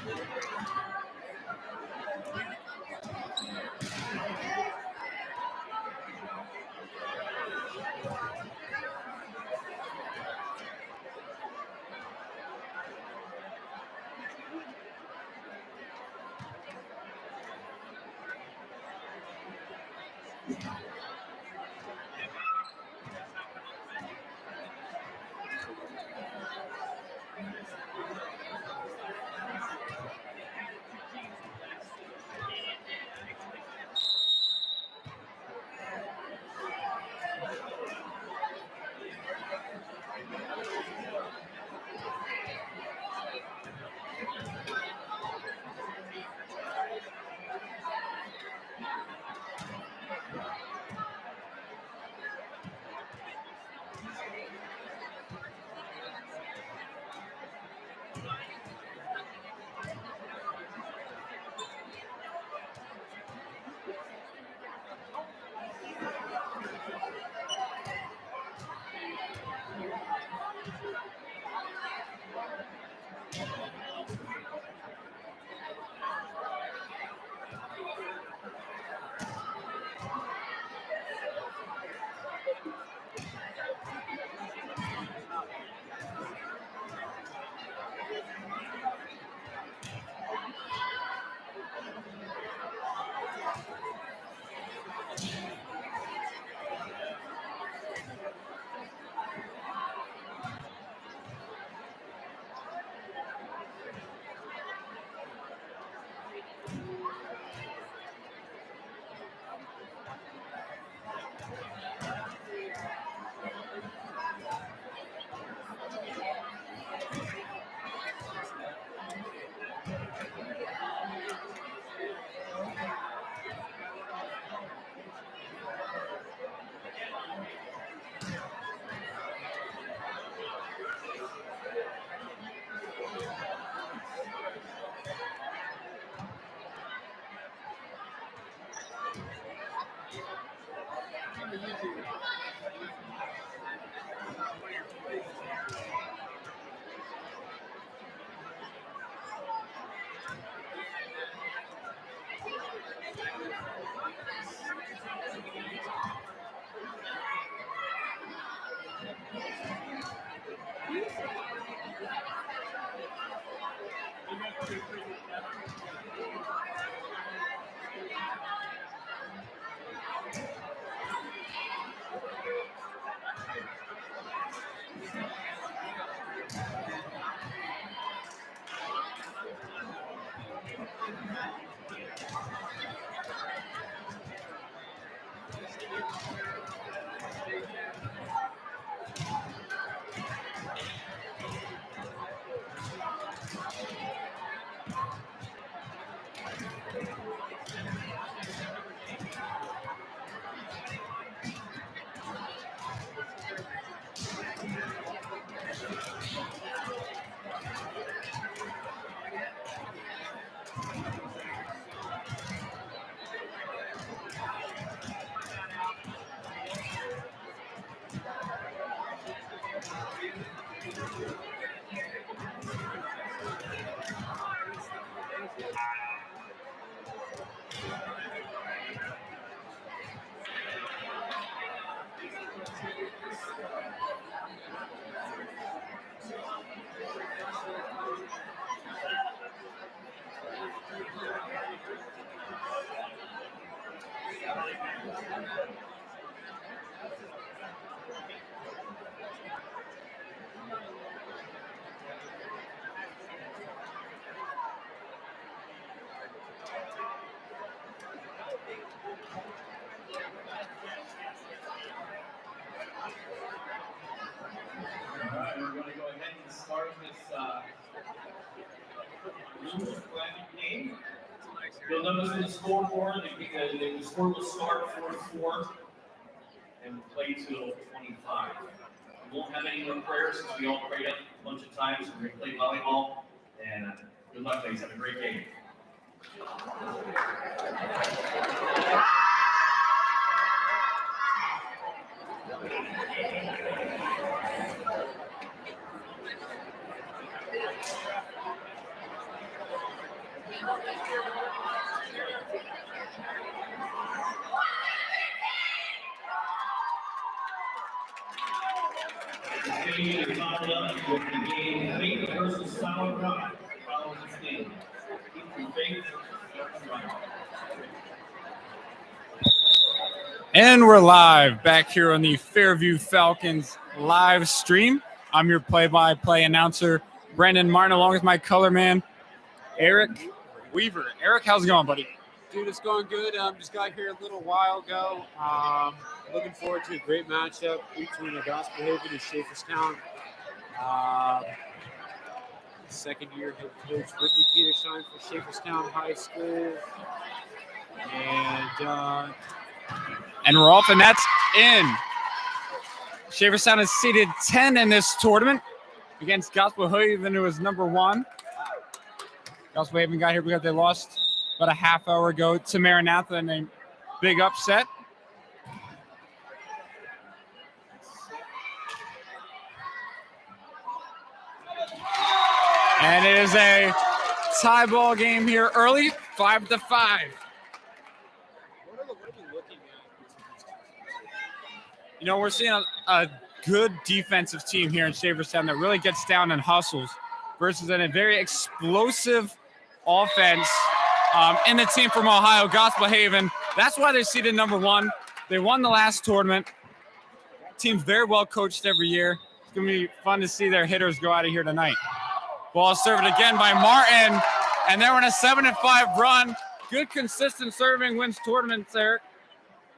All right, we're going to go ahead and start this game. You'll notice in the scoreboard the score will start 4-4 and we'll play till 25. We won't have any more prayers since we all prayed up a bunch of times. We're going to play volleyball. And good luck, ladies. Have a great game. Game followed up with the game Faith versus Solid Rock. Follows this game. Faith versus Solid Rock. And we're live back here on the Fairview Falcons live stream. I'm your play-by-play announcer, Brandon Martin, along with my color man, Eric Weaver. Eric, how's it going, buddy? Dude, it's going good. Just got here a little while ago. Looking forward to a great matchup between Gospel Haven and Schaeferstown. Second-year head coach Whitney Peterstein for Schaeferstown High School. And we're off, and that's in. Schaeferstown is seeded 10 in this tournament against Gospel Haven, who is number 1. Gospel Haven got here because they lost about a half hour ago to Maranatha in a big upset. And it is a tie ball game here early, 5-5. You know, we're seeing a good defensive team here in Schaeferstown that really gets down and hustles versus a very explosive offense in the team from Ohio, Gospel Haven. That's why they're seeded number 1. They won the last tournament. Team's very well coached every year. It's going to be fun to see their hitters go out of here tonight. Ball served again by Martin, and they're on a 7-5 run. Good, consistent serving wins tournaments, Eric.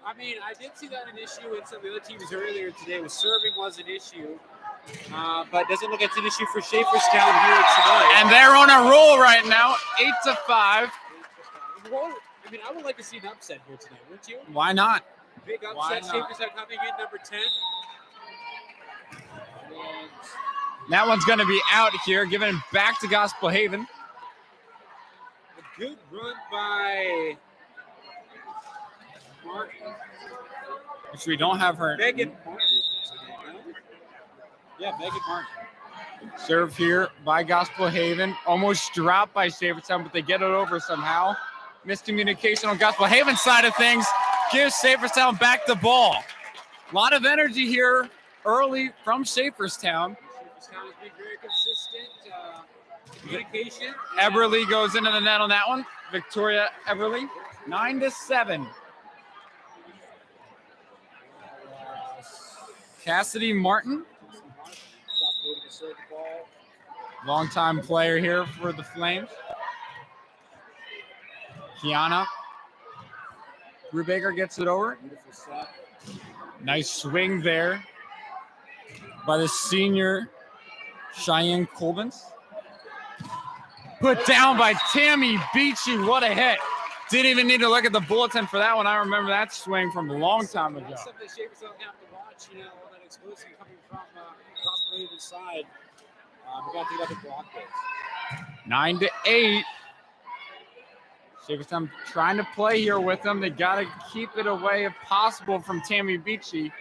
I mean, I did see that an issue in some of the other teams earlier today. Was serving was an issue, but doesn't look like it's an issue for Schaeferstown here tonight. And they're on a roll right now, 8-5. Well, I mean, I would like to see an upset here tonight, wouldn't you? Why not? Big Why upset. not? Schaeferstown coming in number 10. And That one's going to be out here, giving it back to Gospel Haven. a good run by Martin. Which we don't have her. Megan Martin. Yeah, Megan Martin. Serve here by Gospel Haven. Almost dropped by Schaeferstown, but they get it over somehow. Miscommunication on Gospel Haven's side of things. Gives Schaeferstown back the ball. A lot of energy here early from Schaeferstown. Schaeferstown has been very consistent. Communication. Eberly goes into the net on that one. Victoria Eberly, 9-7. Cassidy Martin, longtime player here for the Flames. Kiana Brubaker gets it over. Nice swing there by the senior Cheyenne Colbins. Put down by Tammy Beachy. What a hit. Didn't even need to look at the bulletin for that one. I remember that swing from a long time ago. That's something Schaeferstown have to watch, you know, all that explosive coming from Gospel Haven's side. We got to get up and block this. 9-8. Schaeferstown trying to play here with them. They got to keep it away if possible from Tammy Beachy.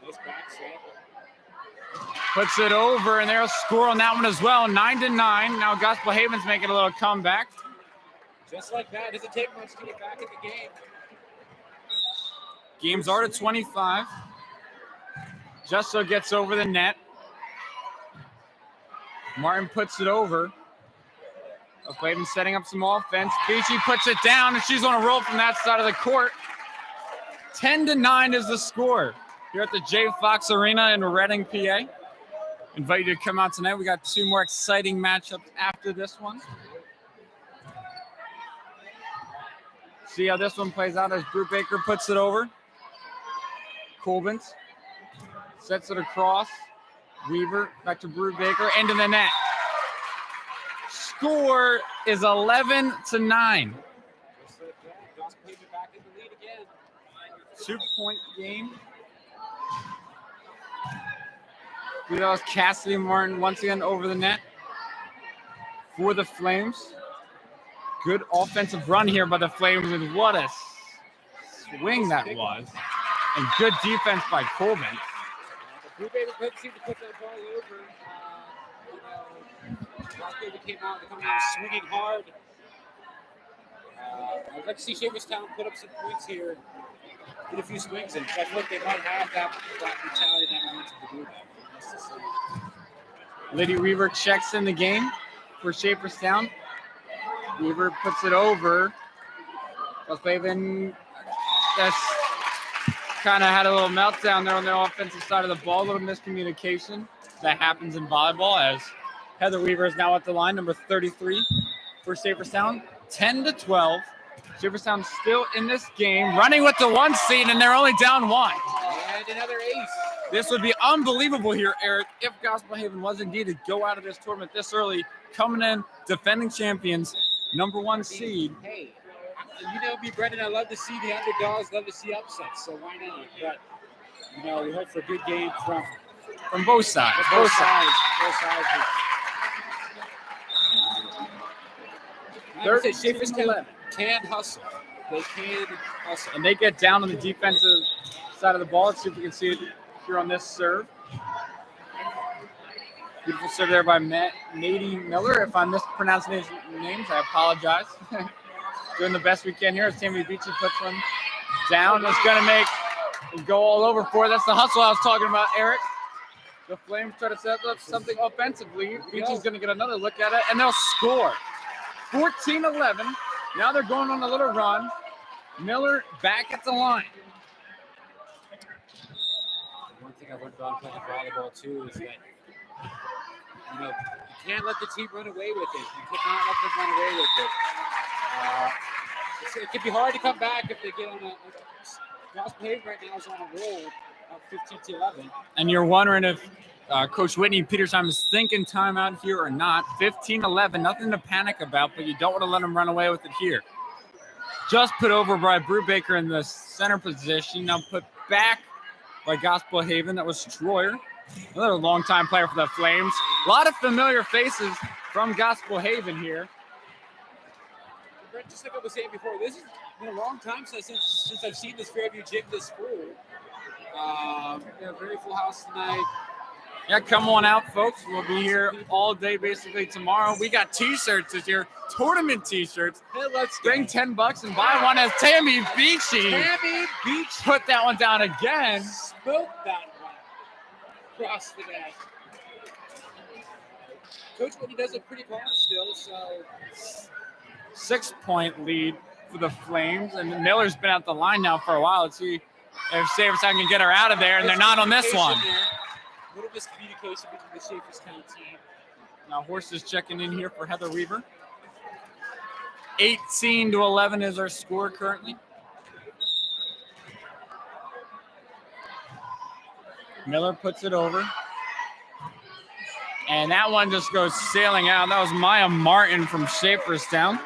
Nice back set. Puts it over, and they'll score on that one as well. 9-9. Now Gospel Haven's making a little comeback. Just like that. Doesn't take much to get back in the game. Games are to 25. Justo gets over the net. Martin puts it over. Haven setting up some offense. Beachy puts it down, and she's on a roll from that side of the court. 10-9 is the score here at the J. Fox Arena in Reading, PA. Invite you to come out tonight. We got 2 more exciting matchups after this one. See how this one plays out as Brubaker puts it over. Colbins sets it across. Weaver back to Brubaker into the net. Score is 11-9. 2-point game. That was Cassidy Martin once again over the net for the Flames. Good offensive run here by the Flames, and what a swing that was. And good defense by Colbin. Brubaker couldn't seem to put that ball over. Rockhaven came out, they're coming out swinging hard. I'd like to see Shaverstown put up some points here, get a few swings in. I feel like they might have that mentality, that momentum to do that. Liddy Weaver checks in the game for Shaverstown. Weaver puts it over. Westhaven just kind of had a little meltdown there on the offensive side of the ball, a little miscommunication. That happens in volleyball as Heather Weaver is now at the line, number 33 for Shaverstown. 10-12. Shaverstown still in this game, running with the 1 seed, and they're only down 1. And another ace. This would be unbelievable here, Eric, if Gospel Haven was indeed to go out of this tournament this early, coming in, defending champions, number 1 seed. Hey, you know me, Brendan, I love to see the underdogs, love to see upsets, so why not? But, you know, we hope for a good game from both sides. Both sides. Like I said, Shaverstown can hustle. They can hustle. And they get down on the defensive side of the ball. Let's see if we can see it here on this serve. Beautiful serve there by Nadine Miller. If I'm mispronouncing his names, I apologize. Doing the best we can here as Tammy Beachy puts one down. It's going to make it go all over for it. That's the hustle I was talking about, Eric. The Flames try to set up something offensively. Beachy's going to get another look at it, and they'll score. 14-11. Now they're going on a little run. Miller back at the line. One thing I've learned about playing volleyball too is that you know you can't let the team run away with it. You cannot let them run away with it. It can be hard to come back if they get on a. Gospel Haven right now is on a roll of 15-11. And you're wondering if Coach Whitney Petersheim is thinking timeout here or not. 15-11, nothing to panic about, but you don't want to let them run away with it here. Just put over by Brubaker in the center position. Now put back by Gospel Haven. That was Troyer, another longtime player for the Flames. A lot of familiar faces from Gospel Haven here. Just like I was saying before, this has been a long time since I've seen this Fairview gym this full. We have a very full house tonight. Yeah, come on out, folks. We'll be here all day, basically, tomorrow. We got T-shirts this year, tournament T-shirts. Hey, let's bring $10 and buy one as Tammy Beachy. Tammy Beachy. Put that one down again. Spoke that one across the net. Coach Whitney does look pretty calm still, so 6-point lead for the Flames, and Miller's been at the line now for a while. Let's see if Shaverstown can get her out of there, and they're not on this one. A little miscommunication between the Shaverstown team. Now Horses checking in here for Heather Weaver. 18-11 is our score currently. Miller puts it over. And that one just goes sailing out. That was Maya Martin from Shaverstown.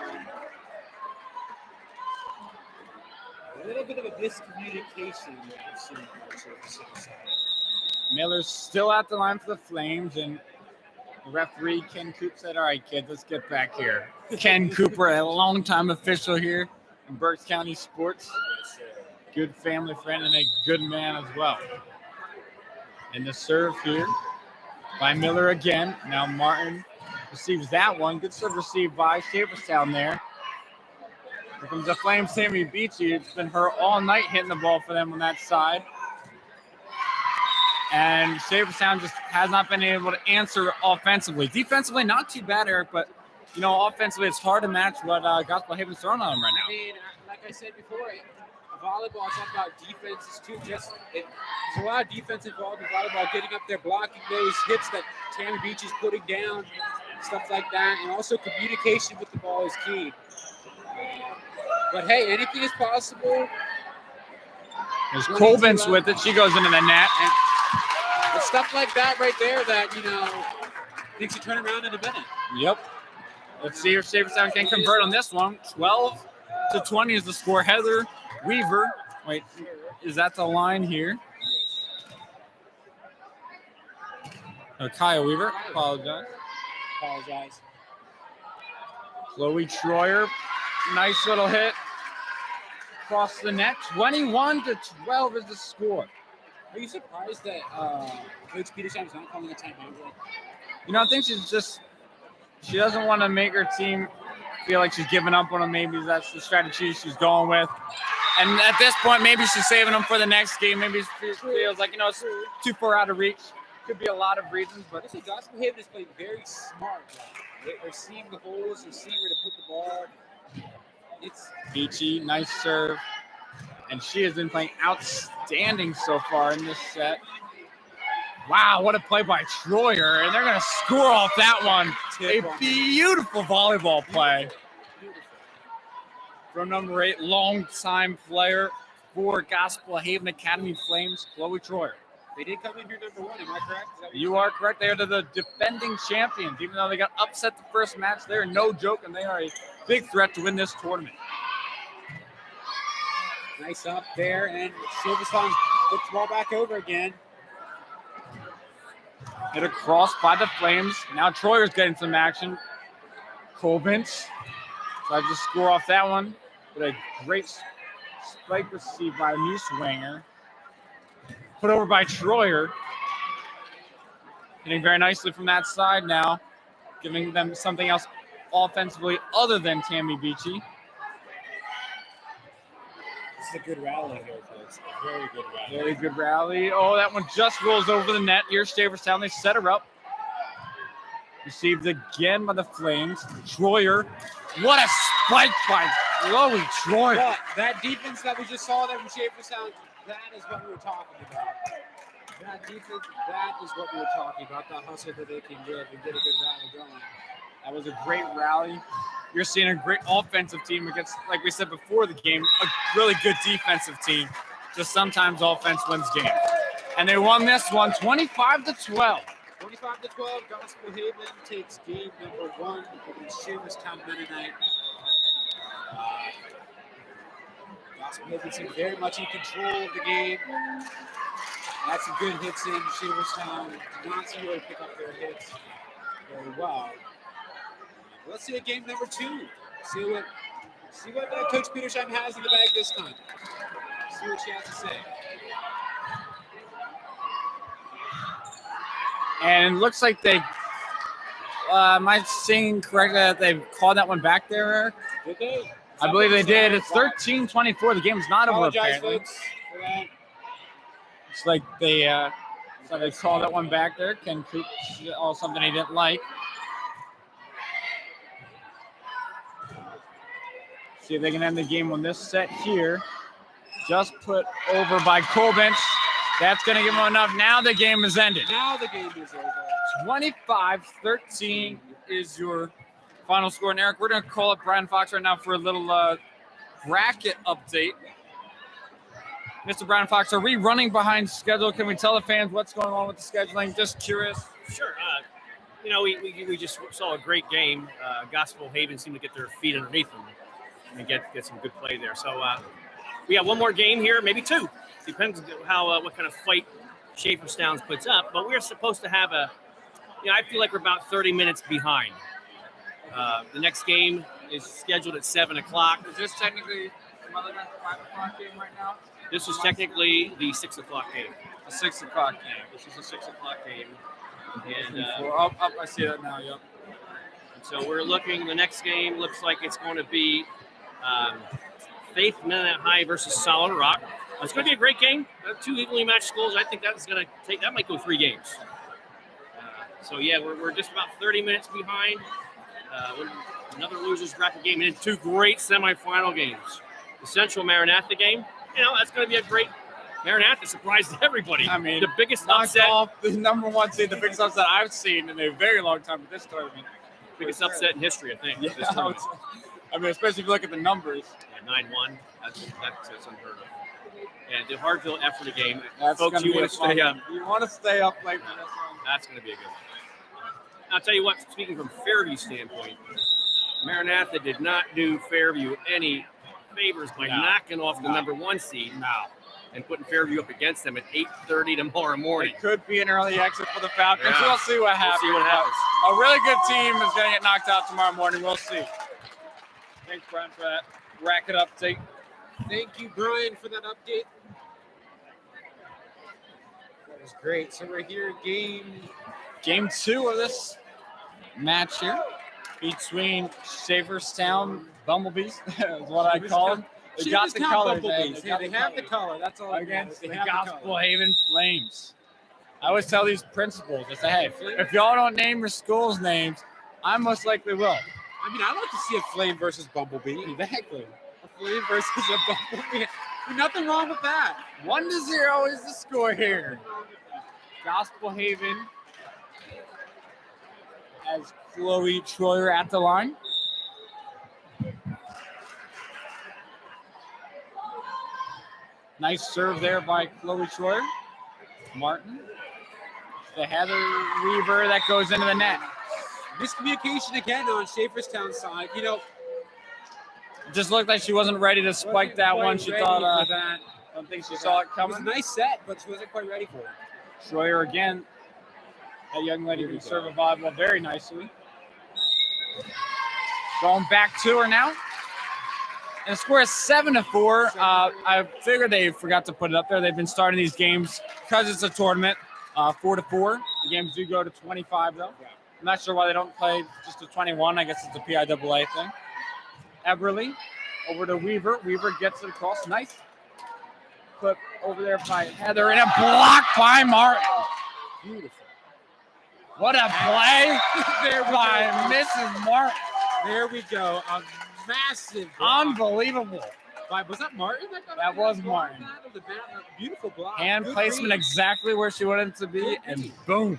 A little bit of a miscommunication. Miller's still at the line for the Flames, and referee Ken Cooper said, all right, kids, let's get back here. Ken Cooper, a longtime official here in Berks County sports. Good family friend and a good man as well. And the serve here by Miller again. Now Martin receives that one. Good serve received by Shaverstown there. Here comes the Flames, Tammy Beachy. It's been her all night hitting the ball for them on that side. And Shaverstown just has not been able to answer offensively. Defensively, not too bad, Eric, but, you know, offensively, it's hard to match what Gospel Haven's throwing on them right now. I mean, like I said before, volleyball is all about defenses too. There's a lot of defense involved in volleyball, getting up there, blocking those hits that Tammy Beach is putting down, stuff like that. And also communication with the ball is key. But hey, anything is possible. There's Colbins with it. She goes into the net. And it's stuff like that right there that, you know, makes you turn around in a minute. Yep. Let's see if Shaverstown can convert on this one. 12-20 is the score. Heather Weaver. Wait, is that the line here? Kaya Weaver. Apologize. Chloe Troyer. Nice little hit. Across the net. 21-12 is the score. Are you surprised that Coach Petersheim is not calling a timeout? You know, I think She doesn't want to make her team feel like she's giving up on them. Maybe that's the strategy she's going with. And at this point, maybe she's saving them for the next game. Maybe she feels like, it's too far out of reach. Could be a lot of reasons, but Honestly, Gospel Haven is playing very smart. They're seeing the holes, they're seeing where to put the ball. It's Beachy, nice serve. And she has been playing outstanding so far in this set. Wow, what a play by Troyer. And they're going to score off that one. A beautiful volleyball play from number 8, longtime player for Gospel Haven Academy Flames, Chloe Troyer. They did come in here number 1, am I correct? You are correct. They are the defending champions. Even though they got upset the first match, they are no joke, and they are a big threat to win this tournament. Nice up there, and Silverstein puts the ball back over again. Hit across by the Flames. Now Troyer's getting some action. Colbins tried to score off that one with a great spike received by Newswinger. Put over by Troyer. Hitting very nicely from that side now, giving them something else offensively other than Tammy Beachy. This is a good rally here, folks. A very good rally. Very good rally. Oh, that one just rolls over the net. Here's Staverstown. They set her up. Received again by the Flames. Troyer. What a spike by Chloe Troyer. But that defense that we just saw there from Staverstown, that is what we were talking about. That defense, that is what we were talking about. That hustle that they can give and get a good rally going. That was a great rally. You're seeing a great offensive team against, like we said before the game, a really good defensive team. Just sometimes offense wins games. And they won this one 25-12. 25-12, Gospel Haven takes game number 1 against Shaverstown Mennonite. Gospel Haven seems very much in control of the game. Had some good hits in Shaverstown. Did not see really pick up their hits very well. Let's see a game number 2. See what Coach Petersheim has in the bag this time. See what she has to say. And it looks like they, am I seeing correctly that they've called that one back there, Eric? Did they? I believe they did. It's 13-24. The game's not over, Apologize, apparently. folks, for that. It's like they called that one back there. Ken Coop saw something he didn't like. See if they can end the game on this set here. Just put over by Colbins. That's going to give them enough. Now the game is ended. Now the game is over. 25-13 is your final score. And Eric, we're going to call up Brian Fox right now for a little bracket update. Mr. Brian Fox, are we running behind schedule? Can we tell the fans what's going on with the scheduling? Just curious. Sure. We just saw a great game. Gospel Haven seemed to get their feet underneath them and get some good play there. So we have one more game here, maybe 2. Depends how what kind of fight Shaverstown puts up. But we're supposed to have I feel like we're about 30 minutes behind. The next game is scheduled at 7 o'clock. Is this technically another 5 o'clock game right now? This is technically the 6 o'clock game. A 6 o'clock game. This is a 6 o'clock game. And I see that now, yep. So we're looking, the next game looks like it's going to be Faith Mennonite High versus Solid Rock. It's going to be a great game. 2 evenly matched schools. I think that might go 3 games. We're just about 30 minutes behind. Another losers bracket game and 2 great semifinal games. The Central Maranatha game, that's going to be a great. Maranatha surprised everybody. I mean, the biggest knocked upset. off the number 1 seed, the biggest upset I've seen in a very long time at this tournament. Biggest upset in history, I think. Yeah, this tournament. especially if you look at the numbers. 9-1. That's unheard of. And the Hartville effort game. That's Folks, you want to stay up. You want to stay up like this one. That's going to be a good one. I'll tell you what, speaking from Fairview standpoint, Maranatha did not do Fairview any favors by knocking off the number 1 seed and putting Fairview up against them at 8:30 tomorrow morning. It could be an early exit for the Falcons. Yeah. We'll see what happens. We'll see what happens. A really good team is going to get knocked out tomorrow morning. We'll see. Thanks, Brian, for that bracket update. Thank you, Brian, for that update. That was great. So we're here, game 2 of this match here. between Shaverstown Bumblebees, is what I call them. They got the Shaverstown color. Bumblebees. Yeah, they have the color. That's all. Against the They have the Gospel color. Haven Flames. I always tell these principals, I say, hey, if y'all don't name your school's names, I most likely will. I mean, I'd like to see a Flame versus Bumblebee. Exactly. A Flame versus a Bumblebee. Nothing wrong with that. 1-0 is the score here. Gospel Haven has Chloe Troyer at the line. Nice serve there by Chloe Troyer. Martin. The Heather Weaver that goes into the net. Miscommunication again on Shaverstown's side. You know, just looked like she wasn't ready to spike that one. She thought, I don't think she saw it coming. It was a nice set, but she wasn't quite ready for it. Troyer again. That young lady can serve a volleyball very nicely. Going back to her now. And the score is 7-4. I figured they forgot to put it up there. They've been starting these games because it's a tournament, 4-4. The games do go to 25, though. I'm not sure why they don't play just to 21. I guess it's a PIAA thing. Eberly over to Weaver. Weaver gets it across. Nice. Put over there by Heather and a block by Martin. Beautiful. What a play there by Mrs. Martin. There we go. A massive block. Unbelievable. Was that Martin? That was Martin. A beautiful block. Hand Good placement read. exactly where she wanted it to be, and boom.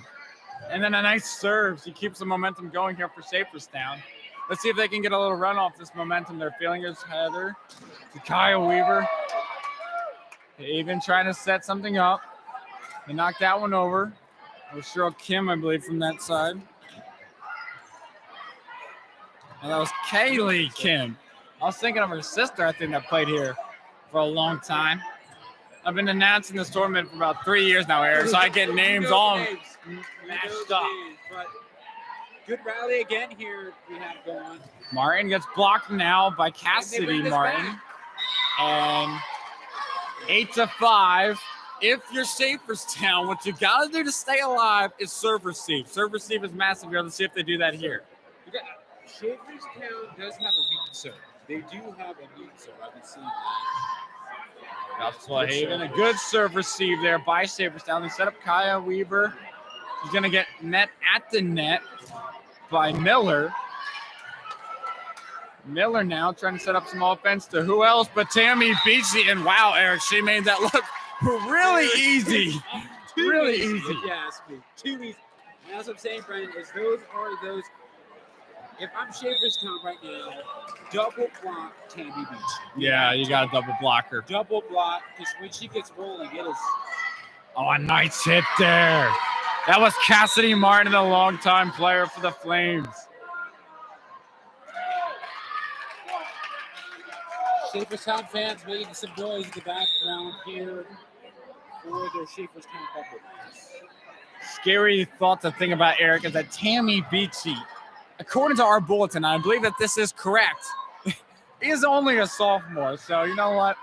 And then a nice serve. She keeps the momentum going here for Shaverstown. Let's see if they can get a little run off this momentum they're feeling. Here's Heather to Kyle Weaver. Even trying to set something up. They knocked that one over. It was Cheryl Kim, I believe, from that side. And that was Kaylee Kim. I was thinking of her sister, I think, that played here for a long time. I've been announcing this tournament for about 3 years now, Eric, so I get names all matched up. But good rally again here we have going. Martin gets blocked now by Cassidy Martin. And 8-5. If you're Shaverstown, what you gotta do to stay alive is serve receive. Serve receive is massive here. Let's see if they do that here. Shaverstown does have a lead serve. They do have a lead serve. I've been seeing that. Gospel Haven, a good serve receive there by Shaverstown. They set up Kaya Weaver. She's gonna get met at the net by Miller. Miller now trying to set up some offense to who else but Tammy Beachy. And wow, Eric, she made that look really easy. Really easy. If you ask me. Too easy. And that's what I'm saying, Brandon, is those are those. If I'm Shaverstown right now, double block Tammy Beachy. Yeah, you got a double blocker. Double block, because when she gets rolling, it is. Oh, a nice hit there. That was Cassidy Martin, a longtime player for the Flames. Shaverstown fans making some noise in the background here for their Shaverstown bubble. Scary thought to think about, Eric, is that Tammy Beachy, according to our bulletin, I believe that this is correct, is only a sophomore. So you know what?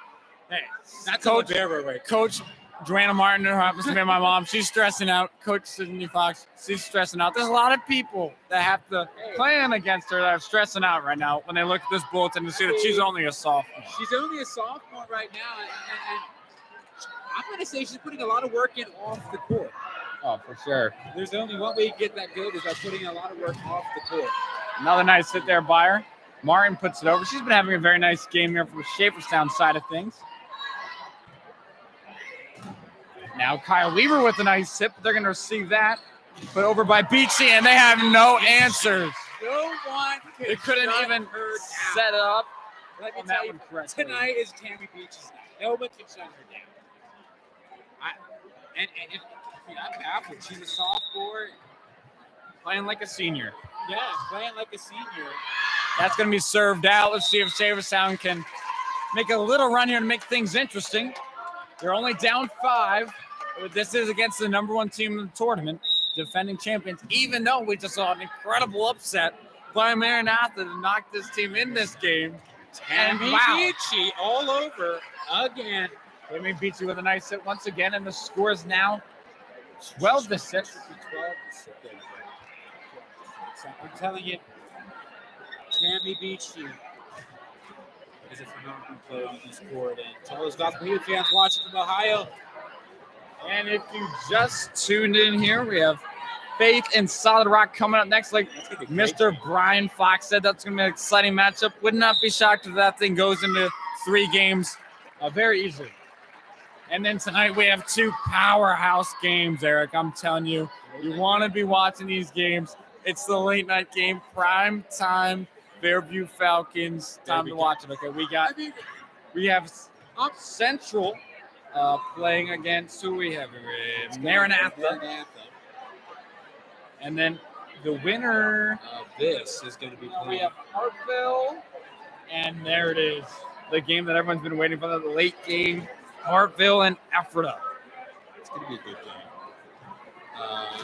Hey, That's Coach, right. Coach Joanna Martin, who happens to be my mom, she's stressing out. Coach Sydney Fox, she's stressing out. There's a lot of people that have to plan against her that are stressing out right now when they look at this bulletin to see that she's only a sophomore. She's only a sophomore right now, and I'm going to say she's putting a lot of work in off the court. Oh, for sure. There's only one way to get that good is by putting a lot of work off the court. Another nice hit there by her. Martin puts it over. She's been having a very nice game here from the Shaverstown side of things. Now Kyle Weaver with a nice hit, but they're going to receive that. Put over by Beachy, and they have no answers. No one They couldn't even set it up. Let me on that tell you, one correctly. tonight is Tammy Beach's night. No one can shut her down. I'm baffled. She's a sophomore. Playing like a senior. Yeah, playing like a senior. That's going to be served out. Let's see if Shaverstown can make a little run here and make things interesting. They're only down 5. This is against the number 1 team in the tournament, defending champions, even though we just saw an incredible upset by Maranatha to knock this team in this game. And Tammy wow. Beachy all over again. Tammy Beachy with a nice hit once again, and the score is now 12-6. So I'm telling you, Tammy Beachy is a phenomenal player on this court. And to all those Gospel Haven fans watching from Ohio, And if you just tuned in here, we have Faith and Solid Rock coming up next. Like Mr. Brian Fox said, that's going to be an exciting matchup. Would not be shocked if that thing goes into 3 games very easily. And then tonight we have 2 powerhouse games, Eric. I'm telling you, you want to be watching these games. It's the late night game, prime time, Fairview Falcons. Time to watch it. Okay, we have Central playing against who we have here? Maranatha. And then the winner of this is going to be we have Hartville. And there it is. The game that everyone's been waiting for, the late game, Hartville and Ephrata. It's going to be a good game.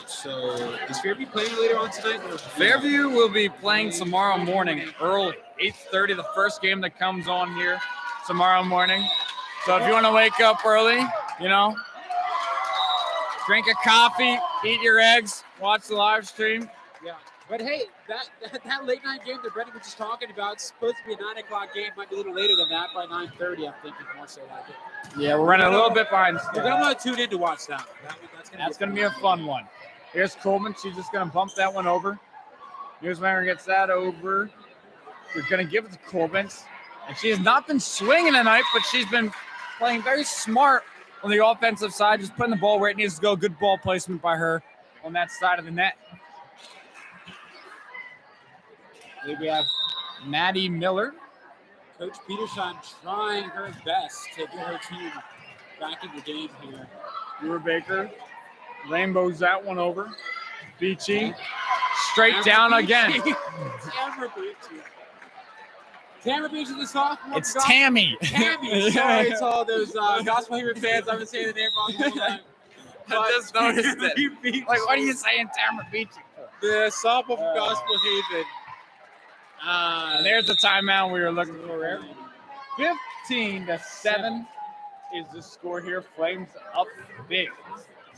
So is Fairview playing later on tonight? Fairview will be playing tomorrow morning, early, 8:30, the first game that comes on here tomorrow morning. So if you want to wake up early, drink a coffee, eat your eggs, watch the live stream. Yeah, but hey, that late night game that Brendan was just talking about, it's supposed to be a 9 o'clock game. Might be a little later than that, by 9:30. I'm thinking more so like it. Yeah, we're running a little bit behind. You're gonna want to tune in to watch that. That's gonna be a fun one. Here's Coleman. She's just gonna bump that one over. Newsmaker gets that over. We're gonna give it to Coleman, and she has not been swinging tonight, but she's been playing very smart on the offensive side, just putting the ball where it needs to go. Good ball placement by her on that side of the net. Here we have Maddie Miller. Coach Peterson trying her best to get her team back in the game here. Brewer Baker rainbows that one over. Beachy straight down again. Tamara Beachy, the sophomore. It's Tammy. Tammy. Sorry, it's all those Gospel Haven fans. I've been saying the name wrong the whole time. I just noticed it. Like, what are you saying, Tamara Beachy? The sophomore from Gospel Haven. There's the timeout we were looking for, Eric. 15-7 is the score here. Flames up big.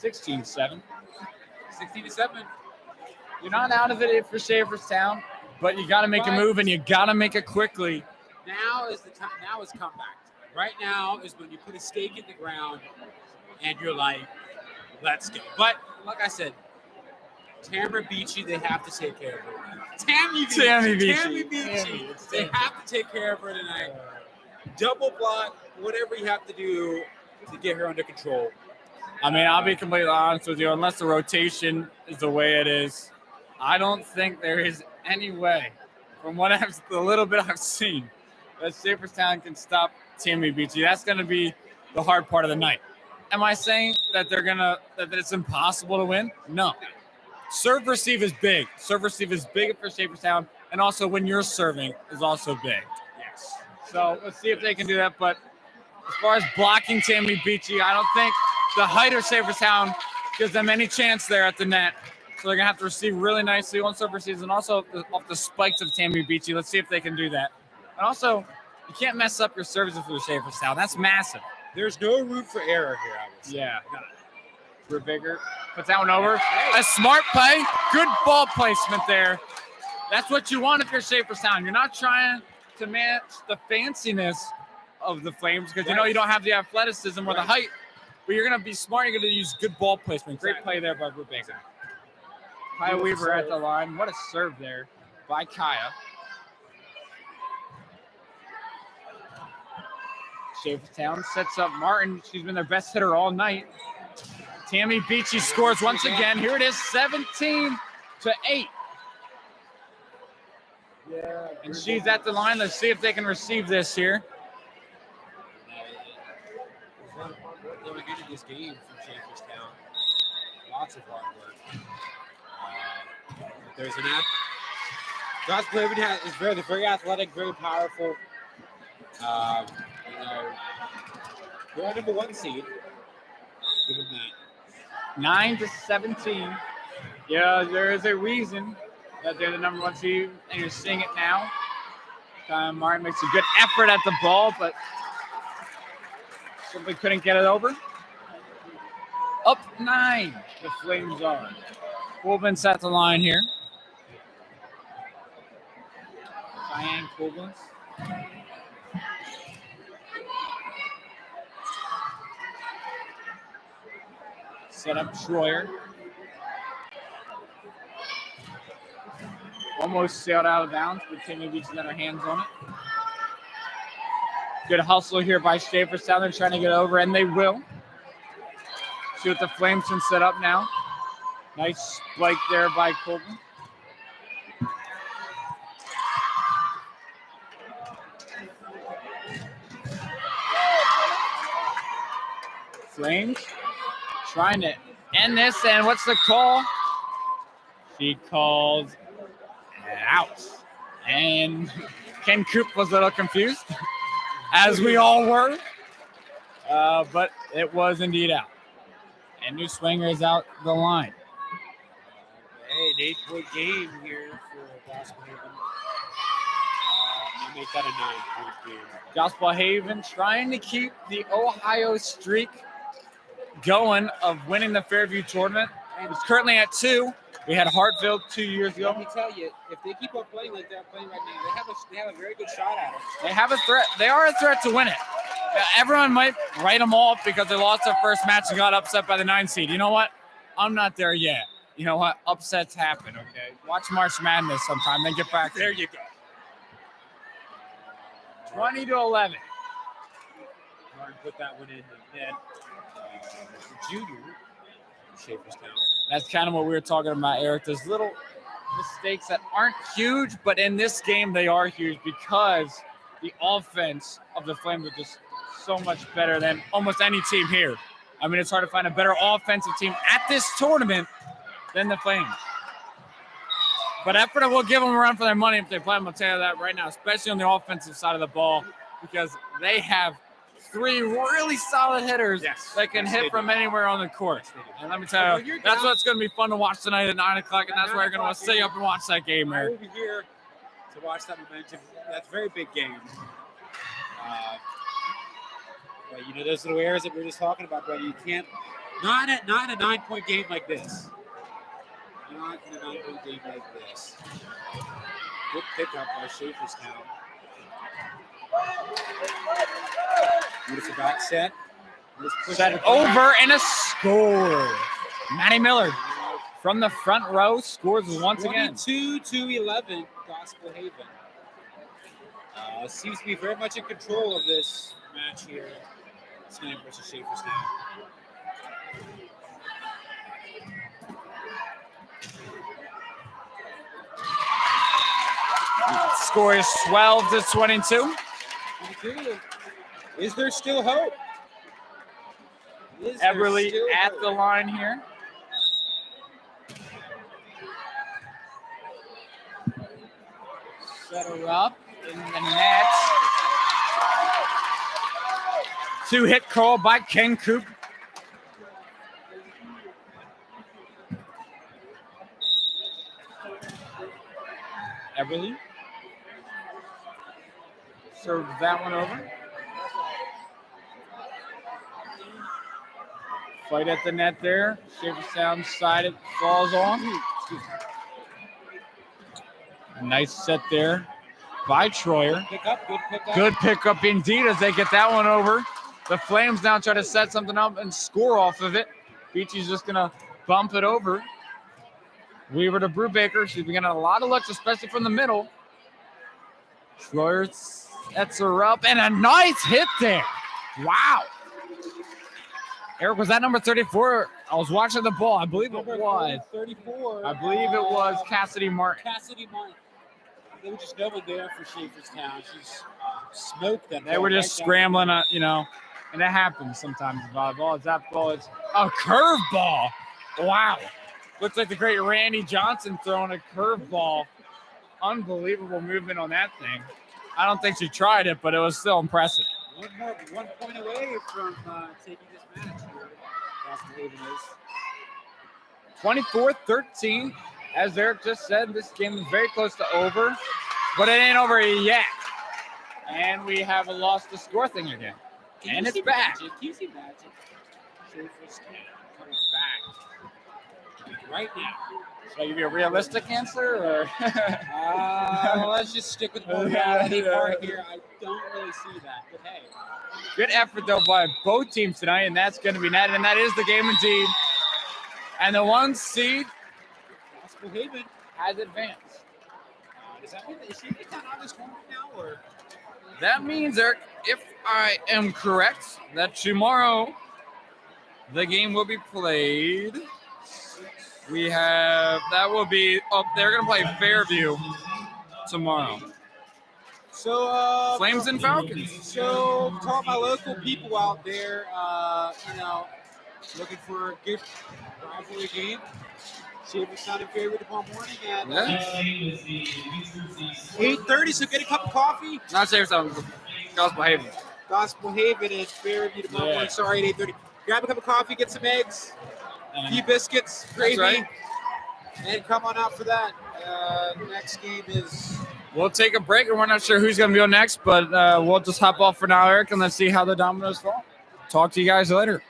16-7. 16-7. You're not out of it if you're Saferstown, but you got to make a move, and you got to make it quickly. Now is the time. Now is comeback. Right now is when you put a stake in the ground, and you're like, let's go. But like I said, Tamara Beachy, they have to take care of her. Tammy Beachy. They have to take care of her tonight. Double block, whatever you have to do to get her under control. I mean, I'll be completely honest with you. Unless the rotation is the way it is, I don't think there is any way, from what the little bit I've seen, that Saferstown can stop Tammy Beachy. That's going to be the hard part of the night. Am I saying that that it's impossible to win? No. Serve receive is big. Serve receive is big for Saferstown, and also when you're serving is also big. Yes. So let's see if they can do that. But as far as blocking Tammy Beachy, I don't think the height of Saferstown gives them any chance there at the net. So they're gonna have to receive really nicely on serve receives, and also off the spikes of Tammy Beachy. Let's see if they can do that. And also, you can't mess up your services for Saferstown. That's massive. There's no room for error here, I would say. Yeah. Bigger puts that one over. A smart play. Good ball placement there. That's what you want if you're Saferstown. You're not trying to match the fanciness of the Flames because you know you don't have the athleticism or the height, but you're going to be smart. You're going to use good ball placement. Great play there by Baker. Kaya Weaver at the line. What a serve there by Kaya. Saferstown sets up Martin. She's been their best hitter all night. Tammy Beachy scores once again. Here it is, 17-8. And she's at the line. Let's see if they can receive this here. Going into this game from Saferstown, lots of hard work. There's an Gospel Haven is very athletic, very powerful. They're our number 1 seed. Give them that. 9-17. Yeah, there is a reason that they're the number 1 seed, and you're seeing it now. Martin makes a good effort at the ball, but simply couldn't get it over. Up 9, the Flames are. Coleman's at the line here. Cheyenne Koblenz. Set up Schroyer. Almost sailed out of bounds, but Tammy Beach got her hands on it. Good hustle here by Schaeferstown. They're trying to get over, and they will. See what the Flames can set up now. Nice spike there by Colton. Flames trying to end this, and what's the call? She calls out. And Ken Coop was a little confused, as we all were. But it was indeed out. And New Swinger is out the line. Hey, an 8-point game here for Gospel Haven. You make that a 9-point game. Gospel Haven trying to keep the Ohio streak going of winning the Fairview tournament. It's currently at 2. We had Hartfield 2 years ago. Let me tell you, if they keep on playing like they're playing right now, they have a very good shot at it. They have a threat. They are a threat to win it. Everyone might write them off because they lost their first match and got upset by the 9 seed. You know what? I'm not there yet. You know what? Upsets happen, okay? Watch March Madness sometime, then get back. There you go. 20-11. Hard to put that one in the net. Junior, Schaeferstown. That's kind of what we were talking about, Eric. There's little mistakes that aren't huge, but in this game they are huge because the offense of the Flames are just so much better than almost any team here. I mean, it's hard to find a better offensive team at this tournament than the Flames. But Ephrata will give them a run for their money if they play them. I'll tell you that right now, especially on the offensive side of the ball, because they have 3 really solid hitters that can hit from anywhere on the court. And let me tell you, that's what's going to be fun to watch tonight at 9 o'clock, and that's why you're going to want to stay up and watch that game, I Eric. will be here to watch that momentum. That's a very big game. But you know those little errors that we were just talking about, brother. You can't not in a 9-point game like this. Not in a 9-point game like this. Good pickup by Schaeferstown. Beautiful back set. Set over and a score. Maddie Miller from the front row scores once again. 22-11, Gospel Haven. Seems to be very much in control of this match here tonight versus Schaeferstown. Score is 12-22. Is there still hope? Everly at the line here. Set her up in the net. 2-hit call by Ken Coop. Everly serves that one over. Fight at the net there. Schaeferstown side it falls on. A nice set there by Troyer. Good pickup indeed as they get that one over. The Flames now try to set something up and score off of it. Beachy's just going to bump it over. Weaver to Brubaker. She's been getting a lot of looks, especially from the middle. Troyer sets her up, and a nice hit there. Wow. Eric, was that number 34? I was watching the ball. I believe it was. 34. I believe it was Cassidy Martin. Cassidy Martin. There was just no one there for Schaeferstown. She's smoked that. They were just scrambling, you know, and it happens sometimes in volleyball. It's that ball. It's a curveball. Wow. Looks like the great Randy Johnson throwing a curveball. Unbelievable movement on that thing. I don't think she tried it, but it was still impressive. 1 point away from taking this match here. Gospel Haven is. 24-13. As Eric just said, this game is very close to over, but it ain't over yet. And we have lost the score thing again. And it's back. You see magic. Schaeferstown coming back. right now. Should I give you a realistic answer, or? Let's just stick with the reality part here. I don't really see that, but hey. Good effort, though, by both teams tonight, and that's going to be netted, and that is the game indeed. And the 1 seed, Gospel Haven has advanced. Does that mean that is she not on this tournament now, or? that means, Eric, if I am correct, that tomorrow the game will be played. That will be, they're going to play Fairview tomorrow. So Flames and Falcons. So to all my local people out there, looking for a good rivalry game. See if it's not in favor tomorrow morning at 8:30. So get a cup of coffee. Not safe sound. Gospel Haven. Gospel Haven and Fairview tomorrow morning. Sorry, at 8:30. Grab a cup of coffee, get some eggs, a few biscuits, gravy, right. and come on out for that. Next game is. We'll take a break, and we're not sure who's going to go next, but we'll just hop off for now, Eric, and let's see how the dominoes fall. Talk to you guys later.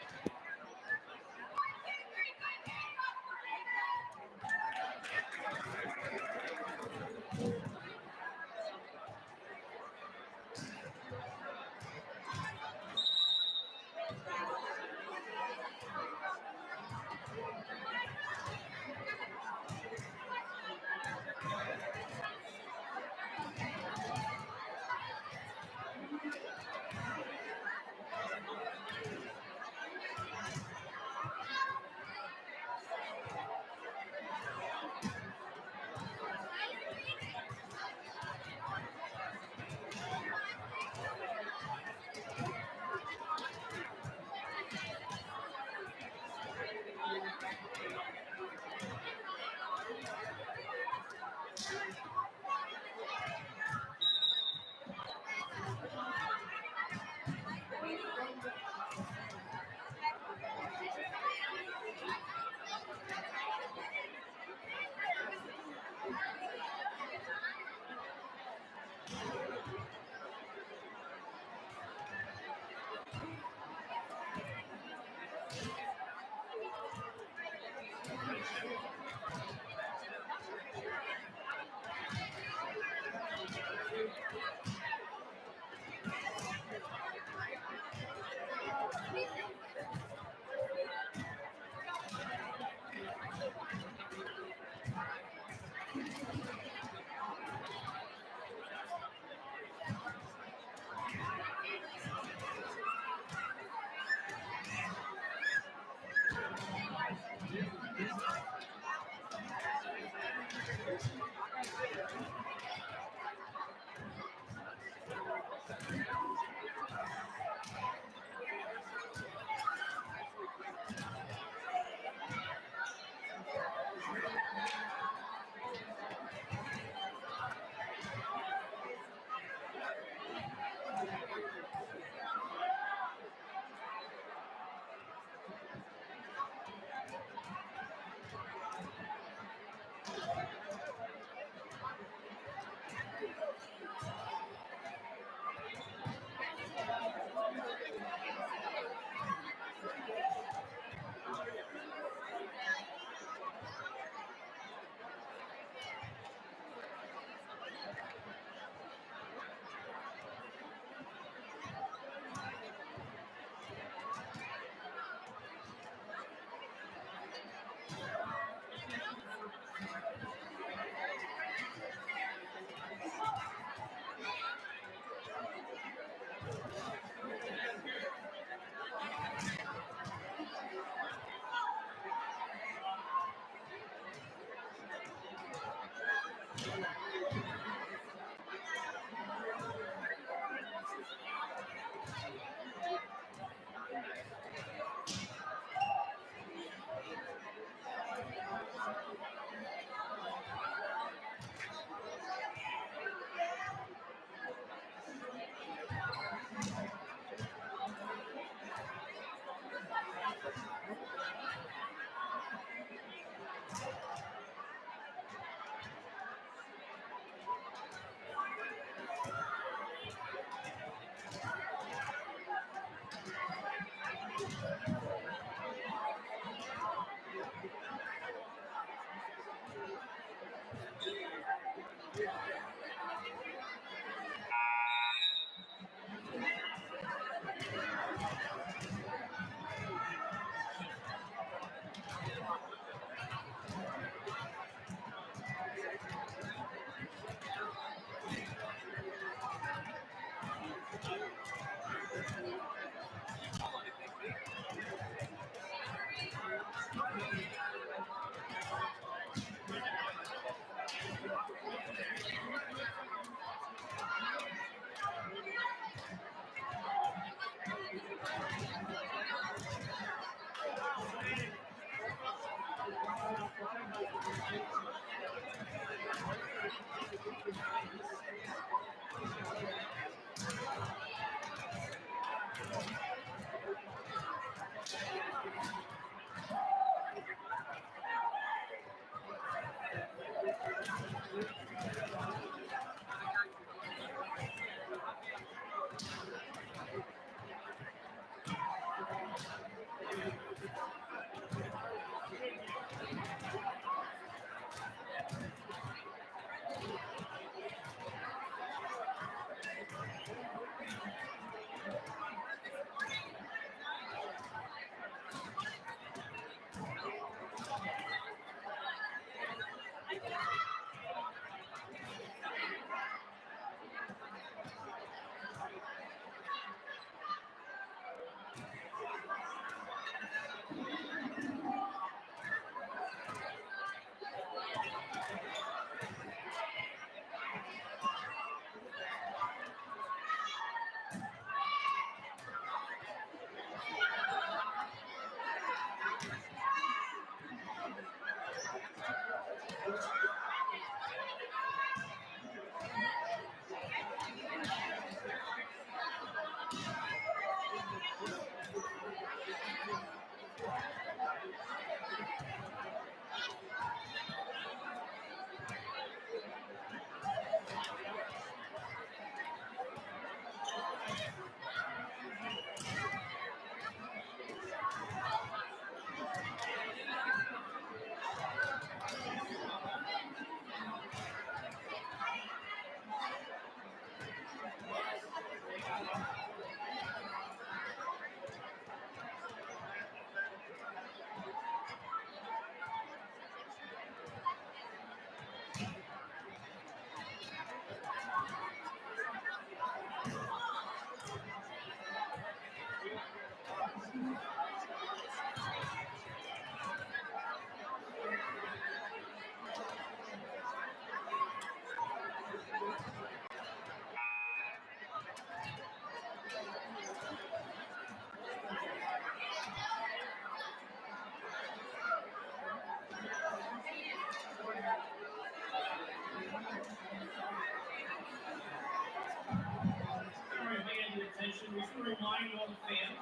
remind all the fans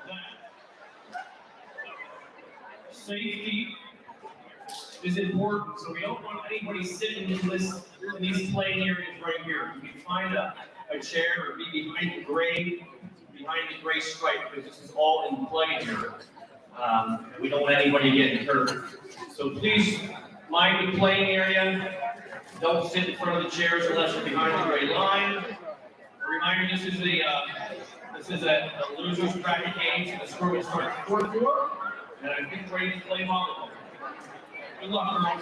that safety is important, so we don't want anybody sitting in these playing areas right here. You can find a chair or be behind the gray stripe, because this is all in play here. We don't want anybody getting hurt. So please mind the playing area. Don't sit in front of the chairs unless you're behind the gray line. A reminder, this is a losers bracket game, so the score will start 4-4, and I think we're ready to play volleyball. Good luck, everyone.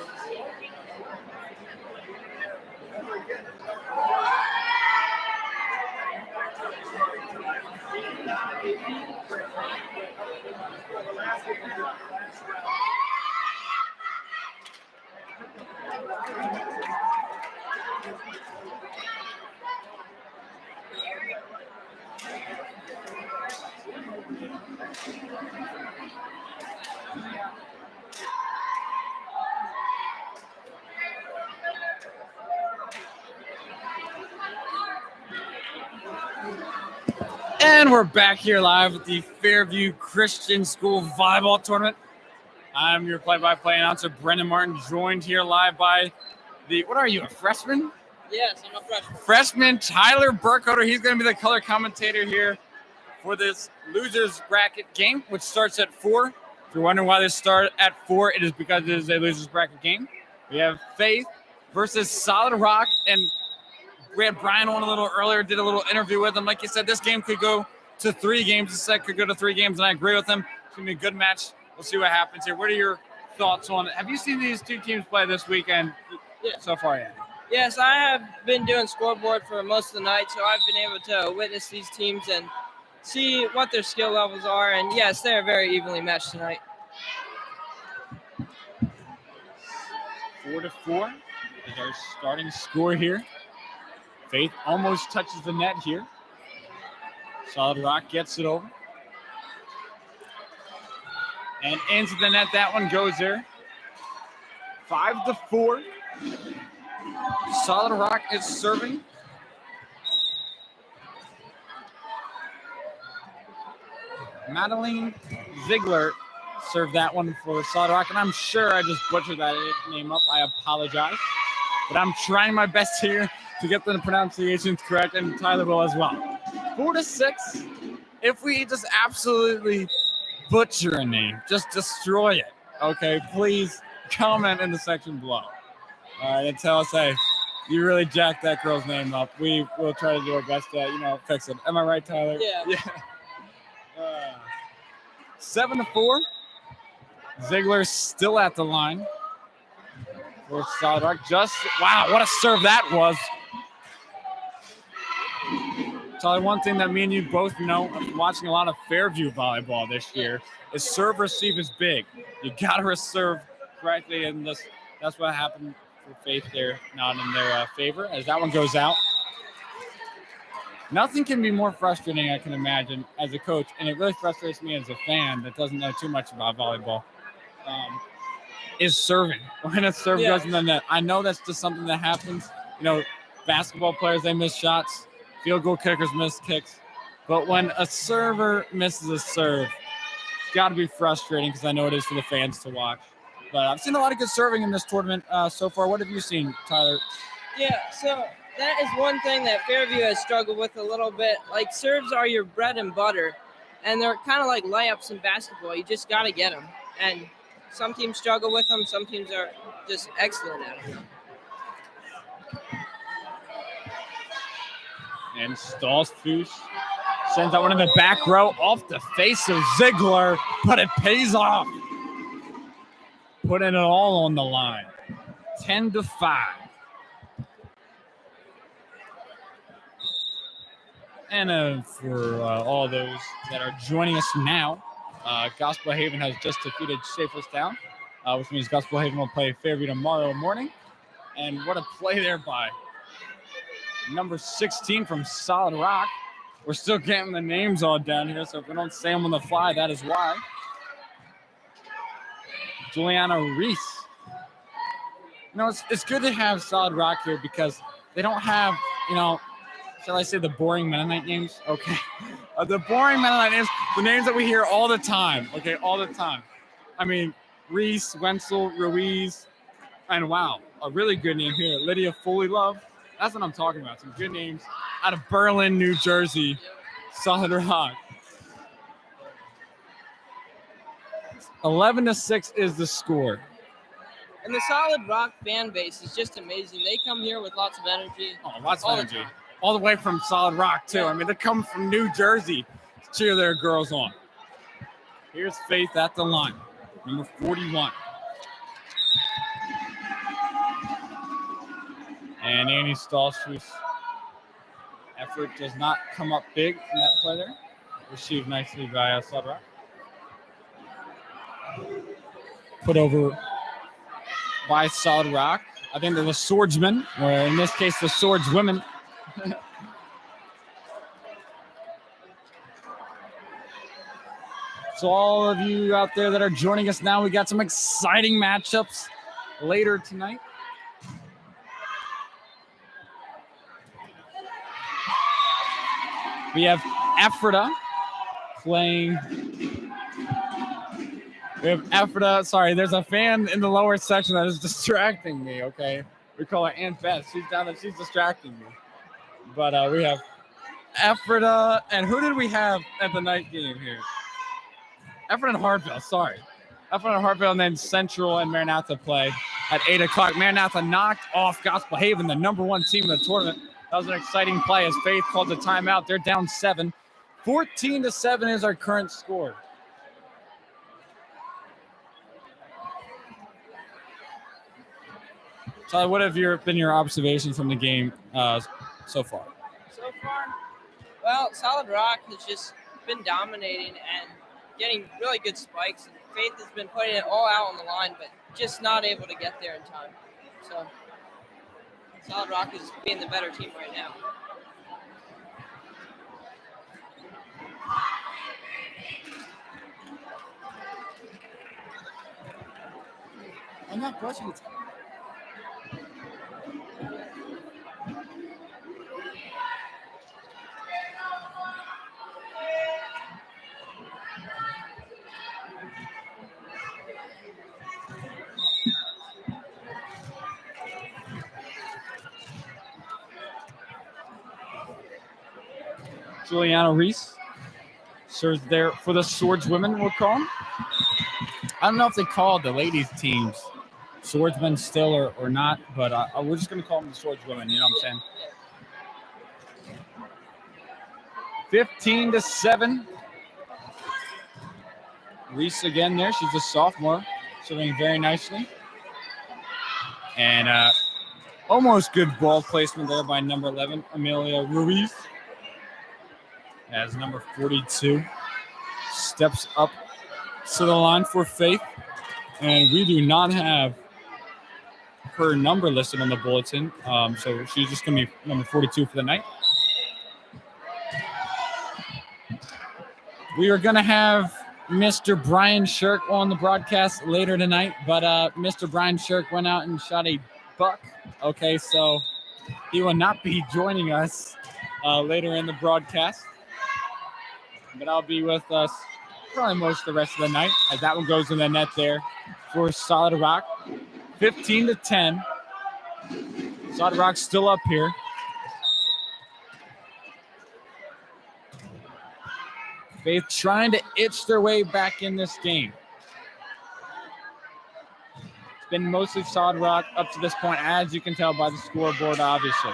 And we're back here live at the Fairview Christian School Volleyball Tournament. I'm your play-by-play announcer, Brendan Martin, joined here live by what are you, a freshman? Yes, I'm a freshman. Freshman Tyler Burkholder. He's going to be the color commentator here for this losers bracket game, which starts at 4. If you're wondering why this started at 4, it is because it is a losers bracket game. We have Faith versus Solid Rock, and we had Brian on a little earlier, did a little interview with him. Like you said, this game could go to 3 games. The set could go to 3 games, and I agree with him. It's going to be a good match. We'll see what happens here. What are your thoughts on it? Have you seen these two teams play this weekend so far yet? Yes, I have been doing scoreboard for most of the night, so I've been able to witness these teams and see what their skill levels are. And yes, they're very evenly matched tonight. 4-4 is our starting score here. Faith almost touches the net here. Solid Rock gets it over. And into the net, that one goes there. 5-4. Solid Rock is serving. Madeline Ziegler served that one for Solid Rock, and I'm sure I just butchered that name up. I apologize. But I'm trying my best here to get the pronunciations correct, and Tyler will as well. 4-6. If we just absolutely butcher a name, just destroy it, okay? Please comment in the section below. All right, and tell us, hey, you really jacked that girl's name up. We will try to do our best to, fix it. Am I right, Tyler? Yeah. 7-4. Ziegler still at the line for Solid Rock. Wow, what a serve that was. Tyler, one thing that me and you both know, watching a lot of Fairview volleyball this year, is serve receive is big. You got to serve correctly, and that's what happened for Faith there, not in their favor, as that one goes out. Nothing can be more frustrating, I can imagine, as a coach, and it really frustrates me as a fan that doesn't know too much about volleyball, is serving. When a serve goes in the net. I know that's just something that happens. Basketball players, they miss shots. Field goal kickers miss kicks. But when a server misses a serve, it's got to be frustrating, because I know it is for the fans to watch. But I've seen a lot of good serving in this tournament so far. What have you seen, Tyler? Yeah, so that is one thing that Fairview has struggled with a little bit. Like, serves are your bread and butter, and they're kind of like layups in basketball. You just got to get them. And some teams struggle with them. Some teams are just excellent at them. And Stolzfus sends that one in the back row off the face of Ziegler, but it pays off. Putting it all on the line. 10-5. And for all those that are joining us now, Gospel Haven has just defeated Schaeferstown, which means Gospel Haven will play Fairview tomorrow morning. And what a play there by number 16 from Solid Rock. We're still getting the names all down here, so if we don't say them on the fly, that is why. Juliana Reese. It's good to have Solid Rock here, because they don't have, shall I say the boring Mennonite names? Okay. The boring Mennonite names, the names that we hear all the time. Okay, all the time. I mean, Reese, Wenzel, Ruiz, and wow, a really good name here, Lydia Foley Love. That's what I'm talking about. Some good names out of Berlin, New Jersey. Solid Rock. 11-6 is the score. And the Solid Rock fan base is just amazing. They come here with lots of energy. Oh, lots of all the energy. time. All the way from Solid Rock, too. I mean, they come from New Jersey to cheer their girls on. Here's Faith at the line, number 41. And Annie Stahlschuss' effort does not come up big in that play there. Received nicely by Solid Rock. Put over by Solid Rock. I think they're the swordsmen, or in this case, the swordswomen. So all of you out there that are joining us now, we got some exciting matchups later tonight. We have Ephrata playing. We have Ephrata. Sorry, there's a fan in the lower section that is distracting me, okay? We call her Aunt Beth. She's down there. She's distracting me. But we have Ephrata. And who did we have at the night game here? Ephrata and Hartville, sorry. Ephrata and Hartville, and then Central and Maranatha play at 8 o'clock. Maranatha knocked off Gospel Haven, the number 1 team in the tournament. That was an exciting play as Faith called the timeout. They're down 7. 14-7 is our current score. So what have been your observations from the game so far? So far, well, Solid Rock has just been dominating and getting really good spikes. And Faith has been putting it all out on the line, but just not able to get there in time. So Solid Rock is being the better team right now. I'm not brushing it. Juliana Reese serves there for the swordswomen, we'll call them. I don't know if they call the ladies' teams swordsmen still or not, but we're just going to call them the swordswomen, you know what I'm saying? 15-7. Reese again there. She's a sophomore, serving very nicely. And almost good ball placement there by number 11, Amelia Ruiz. As number 42 steps up to the line for Faith. And we do not have her number listed on the bulletin. So she's just going to be number 42 for the night. We are going to have Mr. Brian Shirk on the broadcast later tonight, but Mr. Brian Shirk went out and shot a buck. Okay, so he will not be joining us later in the broadcast. But I'll be with us probably most of the rest of the night as that one goes in the net there for Solid Rock. 15-10. Solid Rock still up here. Faith trying to itch their way back in this game. It's been mostly Solid Rock up to this point, as you can tell by the scoreboard, obviously.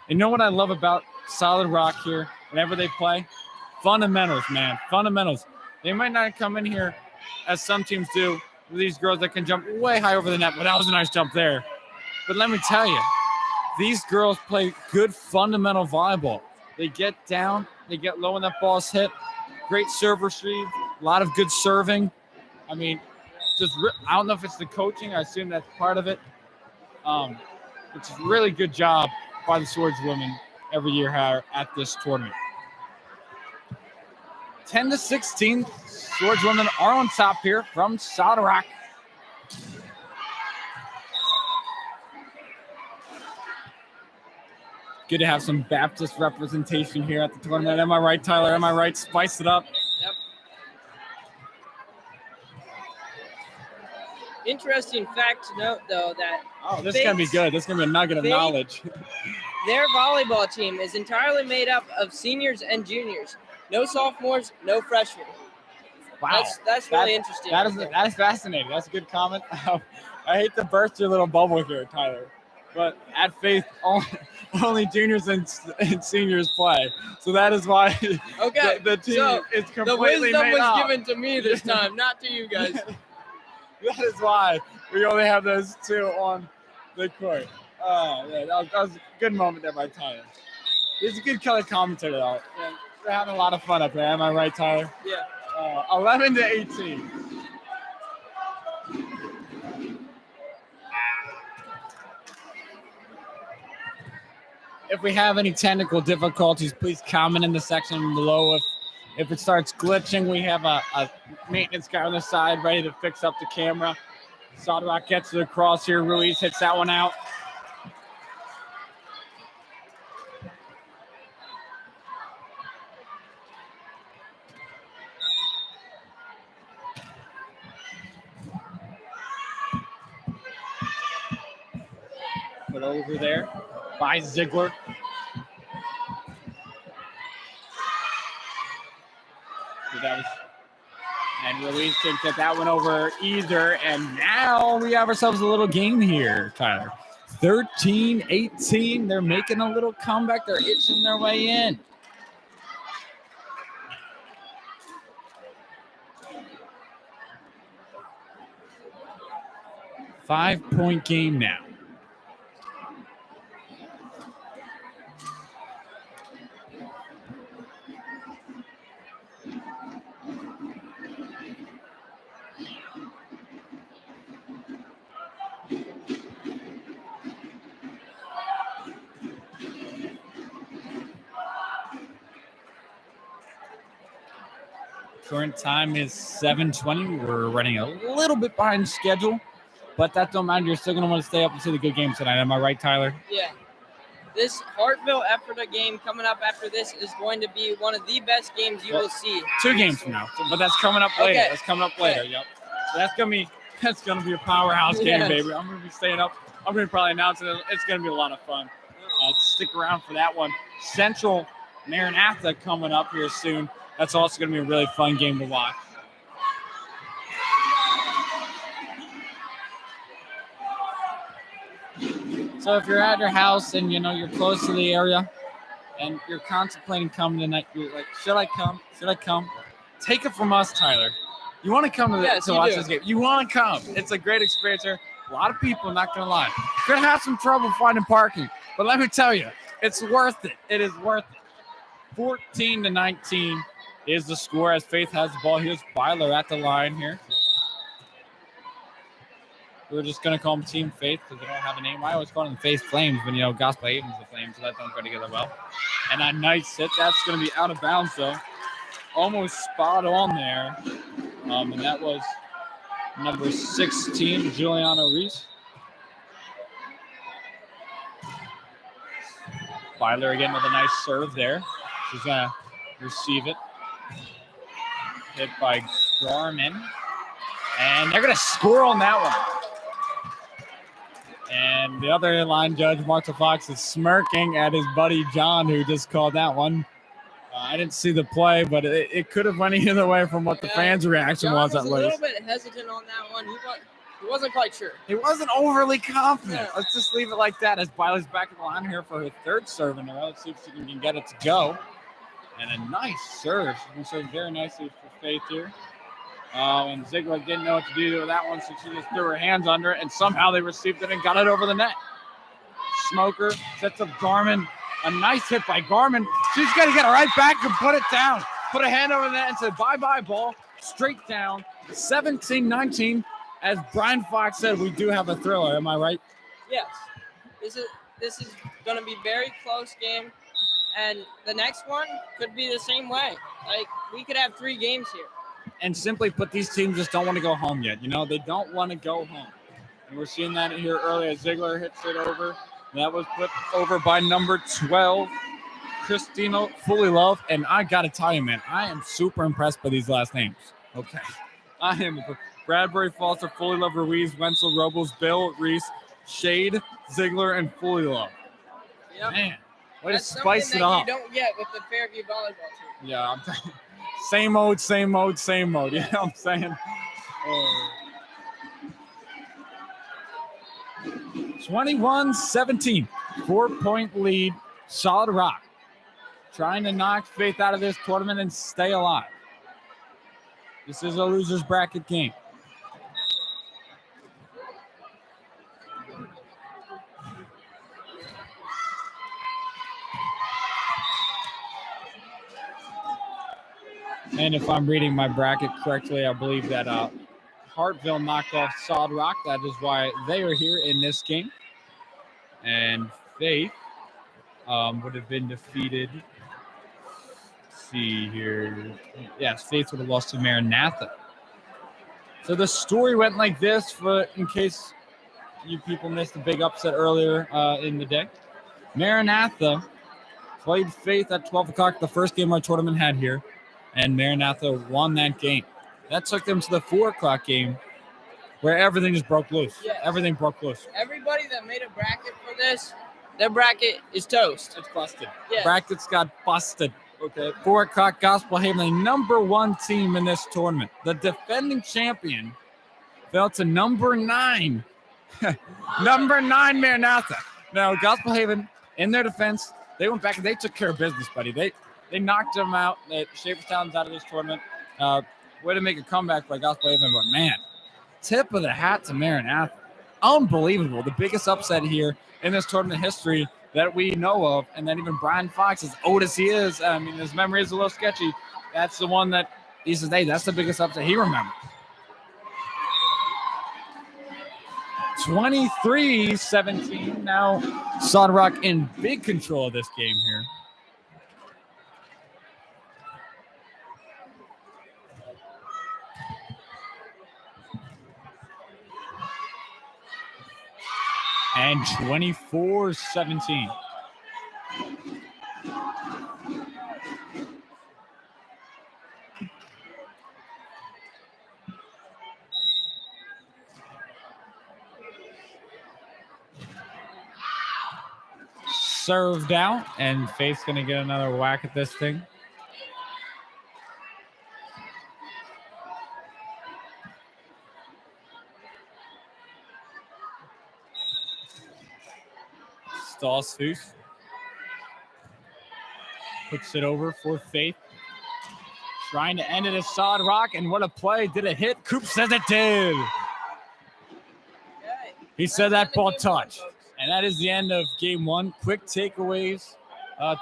You know what I love about Solid Rock here? Whenever they play, fundamentals, man, fundamentals. They might not come in here as some teams do with these girls that can jump way high over the net, but that was a nice jump there. But let me tell you, these girls play good fundamental volleyball. They get down, they get low when that ball's hit. Great serve retrieve, a lot of good serving. I mean, I don't know if it's the coaching. I assume that's part of it. It's a really good job by the swordswomen every year here at this tournament. 10-16, swordswomen are on top here from Solid Rock. Good to have some Baptist representation here at the tournament. Am I right, Tyler? Am I right? Spice it up. Yep. Interesting fact to note, though, that This is going to be good. This is going to be a nugget of Faith- knowledge. their volleyball team is entirely made up of seniors and juniors. No sophomores, no freshmen. Wow. That's really interesting. That is fascinating. That's a good comment. I hate to burst your little bubble here, Tyler, but at Faith, only juniors and seniors play. So that is why Okay, the team so is the completely wisdom made was up. given to me this time, not to you guys. That is why we only have those two on the court. Yeah, that was a good moment there by Tyler. He's a good color commentator, though. Yeah, they're having a lot of fun up there. Am I right, Tyler? Yeah. 11-18. If we have any technical difficulties, please comment in the section below. If it starts glitching, we have a maintenance guy on the side ready to fix up the camera. Soderock gets it across here. Ruiz hits that one out. Put over there by Ziegler. And Ruiz didn't get that one over either. And now we have ourselves a little game here, Tyler. 13-18. They're making a little comeback. They're itching their way in. Five-point game now. Current time is 7:20. We're running a little bit behind schedule, but that don't matter. You're still going to want to stay up and see the good game tonight. Am I right, Tyler? Yeah. This Hartville-Ephrata game coming up after this is going to be one of the best games you will see. 2 games from now, but that's coming up later. Okay. That's coming up later. Yep. So that's gonna be a powerhouse game, Yes. baby. I'm gonna be staying up. I'm gonna probably announce it. It's gonna be a lot of fun. Stick around for that one. Central Maranatha coming up here soon. That's also gonna be a really fun game to watch. So if you're at your house and you're close to the area and you're contemplating coming tonight, you're like, should I come? Should I come? Take it from us, Tyler. You want to come to watch this game. You want to come. It's a great experience here. A lot of people, not going to lie. Going to have some trouble finding parking. But let me tell you, it's worth it. It is worth it. 14-19 is the score as Faith has the ball. Here's Byler at the line here. We're just going to call them Team Faith because they don't have a name. I always call them Faith Flames when, Gospel Haven's the Flames, so that don't go together well. And a nice hit. That's going to be out of bounds, though. Almost spot on there. And that was number 16, Juliana Reese. Byler again with a nice serve there. She's going to receive it. Hit by Garmin. And they're going to score on that one. And the other line judge, Martha Fox, is smirking at his buddy John, who just called that one. I didn't see the play, but it could have went either way from what the fans' reaction John was at a least. little bit hesitant on that one. He wasn't quite sure. He wasn't overly confident. Yeah. Let's just leave it like that as Byler's back at the line here for her third serve in a row. Let's see if she can get it to go. And a nice serve. She can serve very nicely for Faith here. And Ziegler didn't know what to do with that one, so she just threw her hands under it, and somehow they received it and got it over the net. Smoker sets up Garmin. A nice hit by Garmin. She's got to get it right back and put it down. Put a hand over the net and say, bye-bye, ball. Straight down. 17-19. As Brian Fox said, we do have a thriller. Am I right? Yes. This is going to be a very close game. And the next one could be the same way. Like, we could have 3 games here. And simply put, these teams just don't want to go home yet. They don't want to go home. And we're seeing that here early as Ziegler hits it over. That was flipped over by number 12, Christina Fully Love. And I got to tell you, man, I am super impressed by these last names. Okay. I am Bradbury, Foster, Fully Love, Ruiz, Wenzel, Robles, Bill, Reese, Shade, Ziegler, and Fully Love. Yep. Man, way to That's spice something it that up. you don't get with the Fairview volleyball team. Yeah, I'm same mode, same mode, same mode. You know what I'm saying? 21-17, 4-point lead, Solid Rock. Trying to knock Faith out of this tournament and stay alive. This is a loser's bracket game. And if I'm reading my bracket correctly, I believe that Hartville knocked off Solid Rock. That is why they are here in this game. And Faith would have been defeated. Let's see here. Yes, Faith would have lost to Maranatha. So the story went like this, for in case you people missed the big upset earlier in the day. Maranatha played Faith at 12 o'clock, the first game our tournament had here, and Maranatha won that game. That took them to the 4 o'clock game, where everything just broke loose. Yes. Everything broke loose. Everybody that made a bracket for this, their bracket is toast. It's busted. Yes. Brackets got busted. Okay. 4 o'clock, Gospel Haven, the number 1 team in this tournament. The defending champion fell to number 9. Number 9, Maranatha. Now, Gospel Haven, in their defense, they went back and they took care of business, buddy. They knocked them out. Shaverstown's out of this tournament. Way to make a comeback by Gospel Haven, but man, tip of the hat to Maranatha. Unbelievable. The biggest upset here in this tournament history that we know of, and then even Brian Fox, as old as he is, I mean, his memory is a little sketchy. That's the one that he says, hey, that's the biggest upset he remembers. 23-17. Now, Solid Rock in big control of this game here. And 24-17. Served out, and Faith's going to get another whack at this thing. Stallsfuss puts it over for Faith. Trying to end it as Solid Rock, and what a play. Did it hit? Coop says it did. He said that ball touched. And that is the end of game 1. Quick takeaways,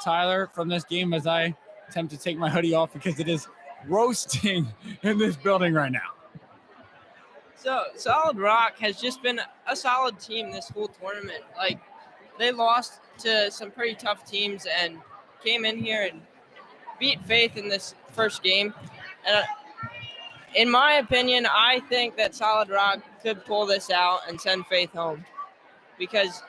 Tyler, from this game as I attempt to take my hoodie off because it is roasting in this building right now. So Solid Rock has just been a solid team this whole tournament. Like, they lost to some pretty tough teams and came in here and beat Faith in this first game. And in my opinion, I think that Solid Rock could pull this out and send Faith home because,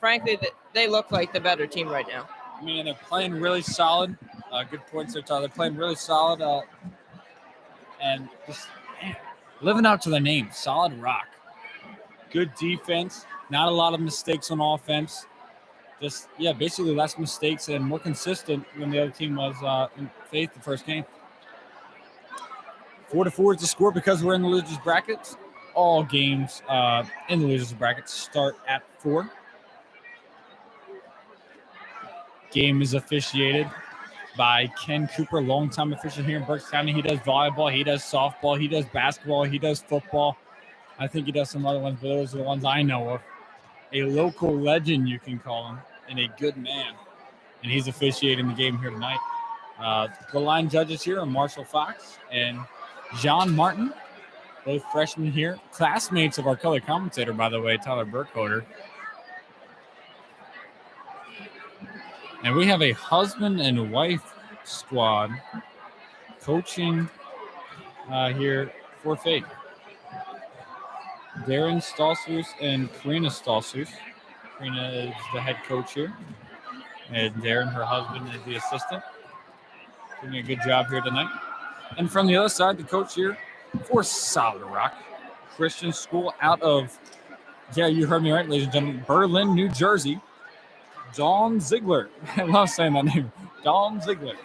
frankly, they look like the better team right now. I mean, they're playing really solid. Good points there, Tyler. They're playing really solid and just living up to their name, Solid Rock. Good defense. Not a lot of mistakes on offense. Just, basically less mistakes and more consistent than the other team was in Faith the first game. 4-4 is the score because we're in the losers brackets. All games in the losers brackets start at 4. Game is officiated by Ken Cooper, longtime official here in Berks County. He does volleyball, he does softball, he does basketball, he does football. I think he does some other ones, but those are the ones I know of. A local legend, you can call him, and a good man. And he's officiating the game here tonight. The line judges here are Marshall Fox and John Martin, both freshmen here, classmates of our color commentator, by the way, Tyler Burkholder. And we have a husband and wife squad coaching here for Faith. Darren Stallsfuss and Karina Stallsfuss. Karina is the head coach here, and Darren, her husband, is the assistant. Doing a good job here tonight. And from the other side, the coach here for Solid Rock Christian School out of, yeah, you heard me right, ladies and gentlemen, Berlin, New Jersey, Dawn Ziegler. I love saying that name, Dawn Ziegler.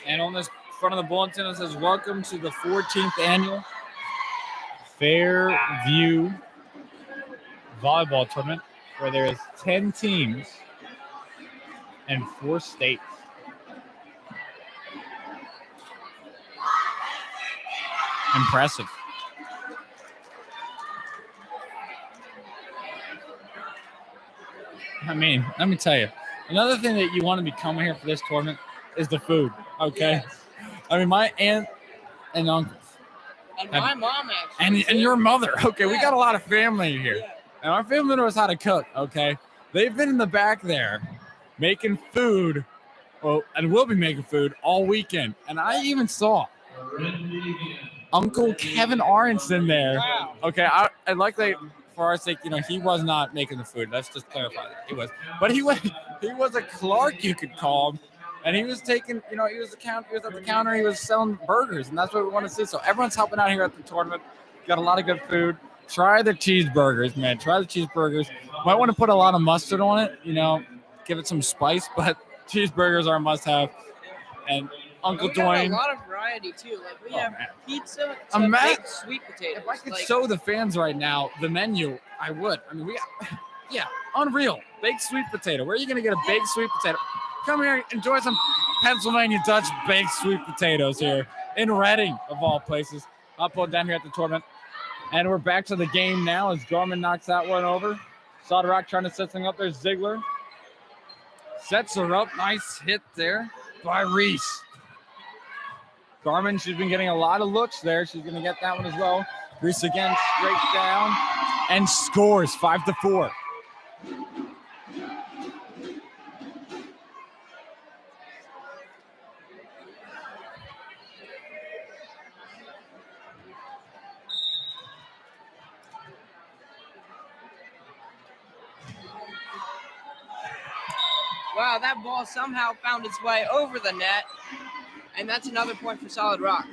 And on this front of the bulletin, it says, welcome to the 14th annual Fairview Volleyball Tournament, where there is 10 teams and 4 states. Impressive. I mean, let me tell you, another thing that you want to be coming here for this tournament is the food, okay? Yes. I mean, my aunt and uncle. And my mom, actually. And your mother. Okay, yeah. We got a lot of family here. Yeah. And our family knows how to cook, okay? They've been in the back there making food, well, and will be making food all weekend. And I even saw Uncle Kevin Aronson there. Wow. Okay, I like that. For our sake, you know, he was not making the food. Let's just clarify that. He was. But he was a clerk, you could call him. And he was taking, you know, he was at the counter, he was selling burgers, and that's what we want to see. So everyone's helping out here at the tournament. Got a lot of good food. Try the cheeseburgers, man. Try the cheeseburgers. Might want to put a lot of mustard on it, you know, give it some spice, but cheeseburgers are a must-have. And Uncle Dwayne. Have a lot of variety too. Like we have pizza, baked sweet potatoes. If I could show the fans right now the menu, I would. I mean, unreal. Baked sweet potato. Where are you going to get a baked sweet potato? Come here, enjoy some Pennsylvania Dutch baked sweet potatoes here in Reading, of all places. I'll put down here at the tournament. And we're back to the game now as Garmin knocks that one over. Solid Rock trying to set something up there. Ziegler sets her up. Nice hit there by Reese. Garmin, she's been getting a lot of looks there. She's going to get that one as well. Reese again, straight down, and scores 5-4. Wow, that ball somehow found its way over the net. And that's another point for Solid Rock.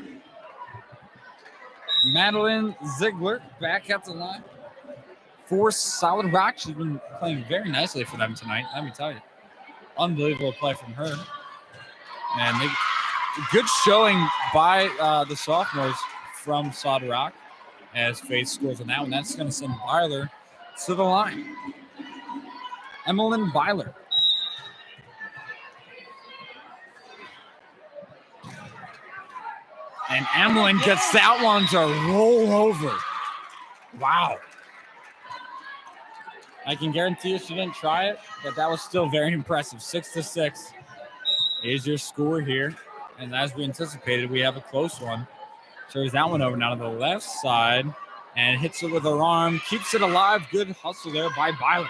Madeline Ziegler back at the line for Solid Rock. She's been playing very nicely for them tonight, let me tell you. Unbelievable play from her. And good showing by the sophomores from Solid Rock as Faith scores on that one. That's going to send Byler to the line. Emmeline Byler. And Emmeline gets that one to roll over. Wow. I can guarantee you she didn't try it, but that was still very impressive. 6-6 is your score here. And as we anticipated, we have a close one. Serves that one over now to the left side and hits it with her arm. Keeps it alive. Good hustle there by Byler.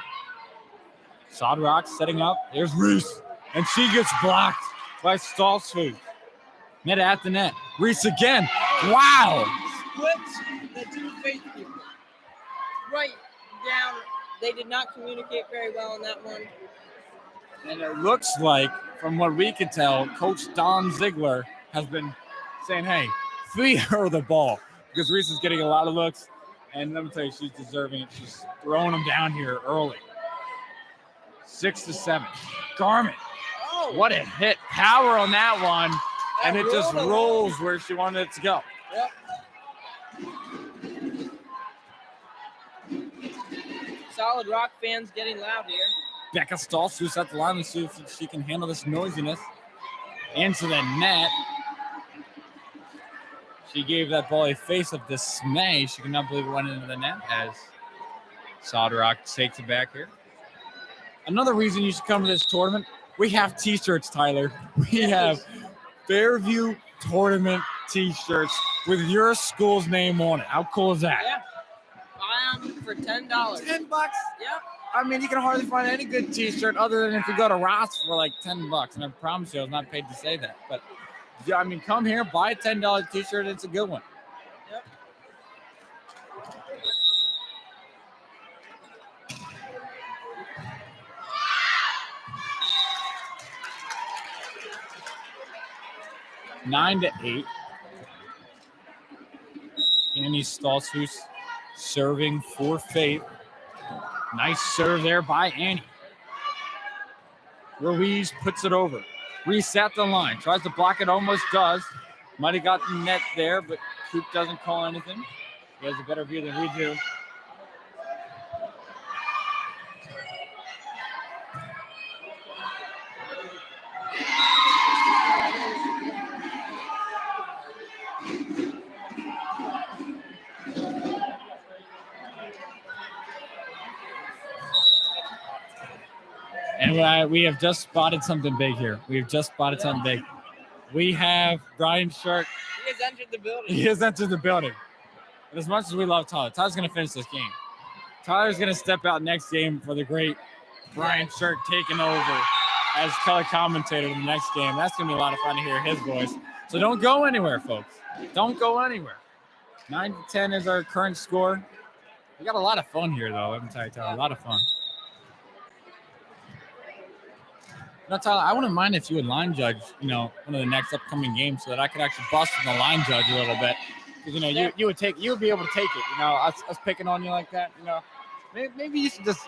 Solid Rock setting up. There's Reese. And she gets blocked by Stoltzfus. Net at the net. Reese again. Wow. Splits the two Faith people. Right down. They did not communicate very well on that one. And it looks like, from what we could tell, Coach Don Ziegler has been saying, hey, feed her the ball. Because Reese is getting a lot of looks. And let me tell you, she's deserving it. She's throwing them down here early. 6-7. Garmin. Oh. What a hit. Power on that one. And it just rolls where she wanted it to go. Yep. Solid Rock fans getting loud here. Becca Stolzfus at the line. Let's see if she can handle this noisiness. Into the net. She gave that ball a face of dismay. She could not believe it went into the net as Solid Rock takes it back here. Another reason you should come to this tournament, we have t-shirts, Tyler. We have Fairview tournament t-shirts with your school's name on it. How cool is that? Yeah. Buy them for $10. $10? Yep. I mean, you can hardly find any good t-shirt other than if you go to Ross for like $10. And I promise you, I was not paid to say that. But yeah, I mean, come here, buy a $10 t-shirt. It's a good one. Yep. Nine to 8. Annie Stolzfus serving for Faith. Nice serve there by Annie. Ruiz puts it over. Reset the line. Tries to block it, almost does. Might have got the net there, but Coop doesn't call anything. He has a better view than we do. And we have just spotted something big here. We have just spotted something big. We have Brian Shark. He has entered the building. He has entered the building. And as much as we love Tyler, Tyler's going to finish this game. Tyler's going to step out next game for the great Brian Shark taking over as color commentator in the next game. That's going to be a lot of fun to hear his voice. So don't go anywhere, folks. Don't go anywhere. 9-10 is our current score. We got a lot of fun here, though. Let me tell you, Tyler, a lot of fun. Now, Tyler, I wouldn't mind if you would line judge, one of the next upcoming games so that I could actually bust in the line judge a little bit. Because, you would be able to take it, us picking on you like that, Maybe you should just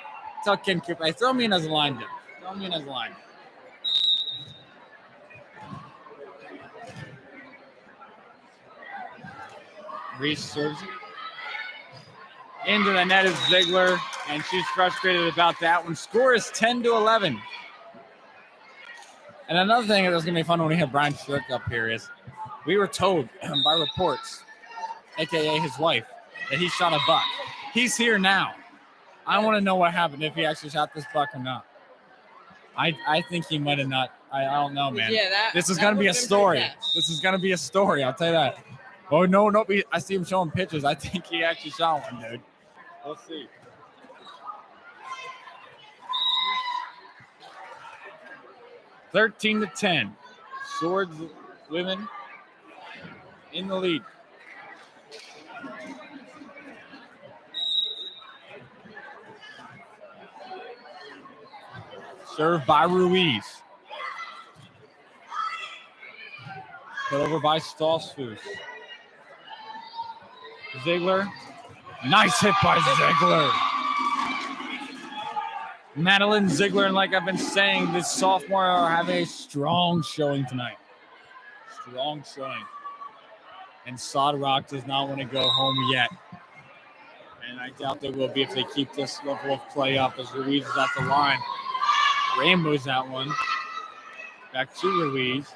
tell Ken Cooper, hey, throw me in as a line judge. Throw me in as a line judge. Reese serves it. Into the net is Ziegler, and she's frustrated about that one. Score is 10-11. And another thing that's going to be fun when we have Brian Shirk up here is we were told by reports, a.k.a. his wife, that he shot a buck. He's here now. I want to know what happened, if he actually shot this buck or not. I think he might have not. I don't know, man. Yeah, this is going to be a story. This is going to be a story. I'll tell you that. Oh, no. I see him showing pictures. I think he actually shot one, dude. We'll see. (13-10). Swords women in the lead. Served by Ruiz. Put over by Stolzfus. Ziegler. Nice hit by Ziegler. Madeline Ziegler, and like I've been saying, this sophomore are having a strong showing tonight. Strong showing. And Solid Rock does not want to go home yet. And I doubt they will be if they keep this level of play up as Ruiz is at the line. Rainbow's that one. Back to Ruiz.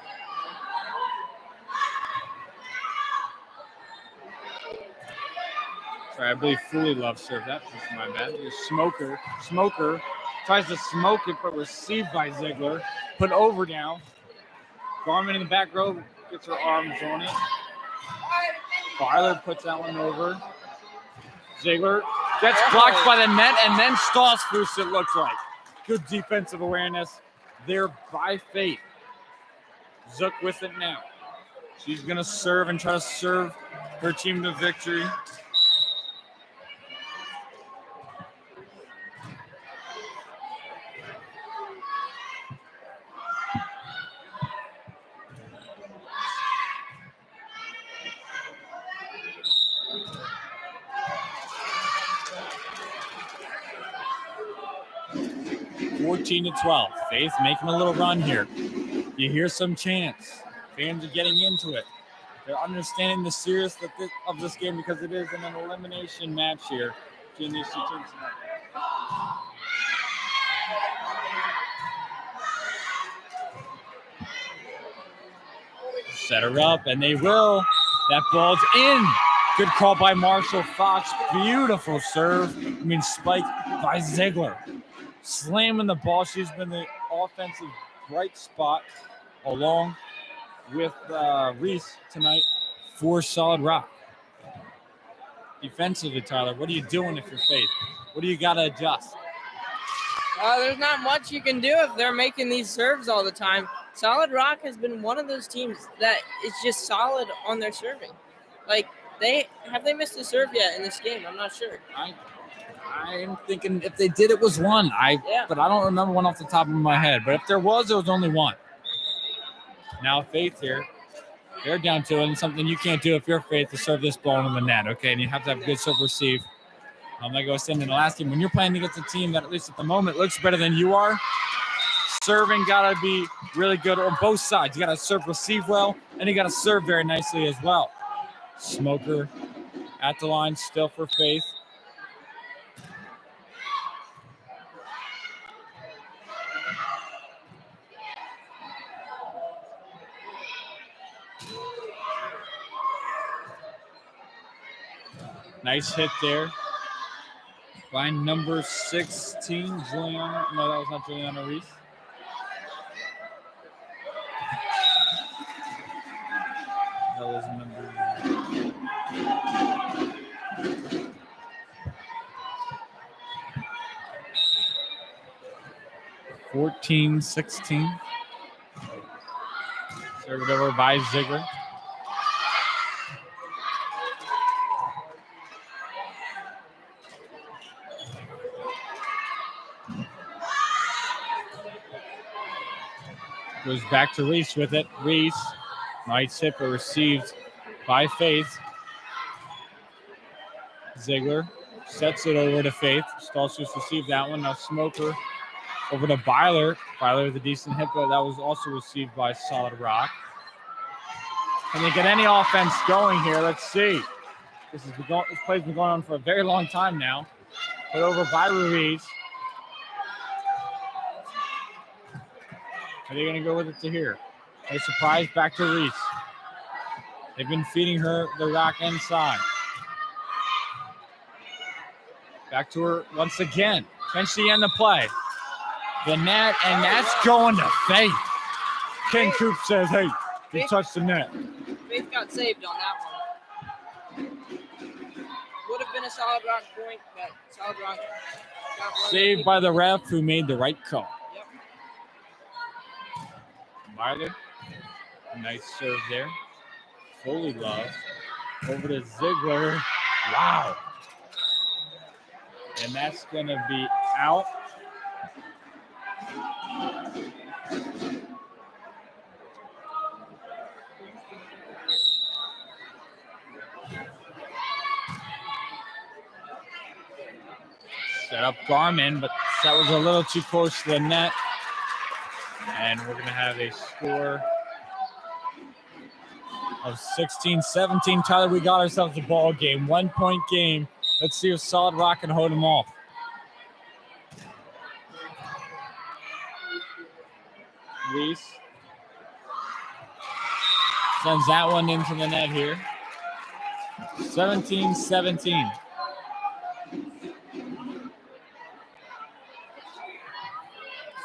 Sorry, I believe Fully Love served that. That's my bad. Smoker tries to smoke it, but received by Ziegler. Put over down. Garmin in the back row gets her arms on it. Barler puts that one over. Ziegler gets blocked by the net, and then Stolzfus, it looks like. Good defensive awareness there by Faith. Zook with it now. She's going to serve and try to serve her team to victory. (14-12). Faith making a little run here. You hear some chants. Fans are getting into it. They're understanding the seriousness of this game because it is an elimination match here between these two teams tonight. Set her up, and they will. That ball's in. Good call by Marshall Fox. Beautiful serve. Spike by Ziegler. Slamming the ball. She's been the offensive bright spot along with Reese tonight for Solid Rock. Defensively, Tyler, what are you doing if you're Faith? What do you got to adjust? There's not much you can do if they're making these serves all the time. Solid Rock has been one of those teams that is just solid on their serving. Like, they missed a serve yet in this game? I'm not sure. I'm thinking if they did, it was one. But I don't remember one off the top of my head. But if there was, it was only one. Now Faith here. They're down to it, and something you can't do if you're Faith to serve this ball in the net, okay? And you have to have good serve receive. Like I was saying in the last game, when you're playing against a team that, at least at the moment, looks better than you are, serving got to be really good on both sides. You got to serve receive well, and you got to serve very nicely as well. Smoker at the line still for Faith. Nice hit there by number 16, Juliana. No, that was not Juliana Reese. That was number 14, 16. Served over by Ziegler. Goes back to Reese with it. Reese, nice hit, but received by Faith. Ziegler sets it over to Faith. Stallshuis received that one. Now Smoker over to Byler. Byler with a decent hit, but that was also received by Solid Rock. Can they get any offense going here? Let's see. This play's been going on for a very long time now. Put over by Ruiz. Are they going to go with it to here? A surprise back to Reese. They've been feeding her the rock inside. Back to her once again. Can she end the play? The net, and that's going to Faith. Ken Coop says, hey, you touched the net. Faith got saved on that one. Would have been a Solid Rock point, but Solid Rock got one. Saved by the ref who made the right call. Byler, nice serve there. Fully Love over to Ziegler. Wow. And that's going to be out. Set up Garmin, but that was a little too close to the net. And we're going to have a score of 16-17. Tyler, we got ourselves a ball game, 1 point game. Let's see if Solid Rock can hold them off. Reese sends that one into the net here. 17-17.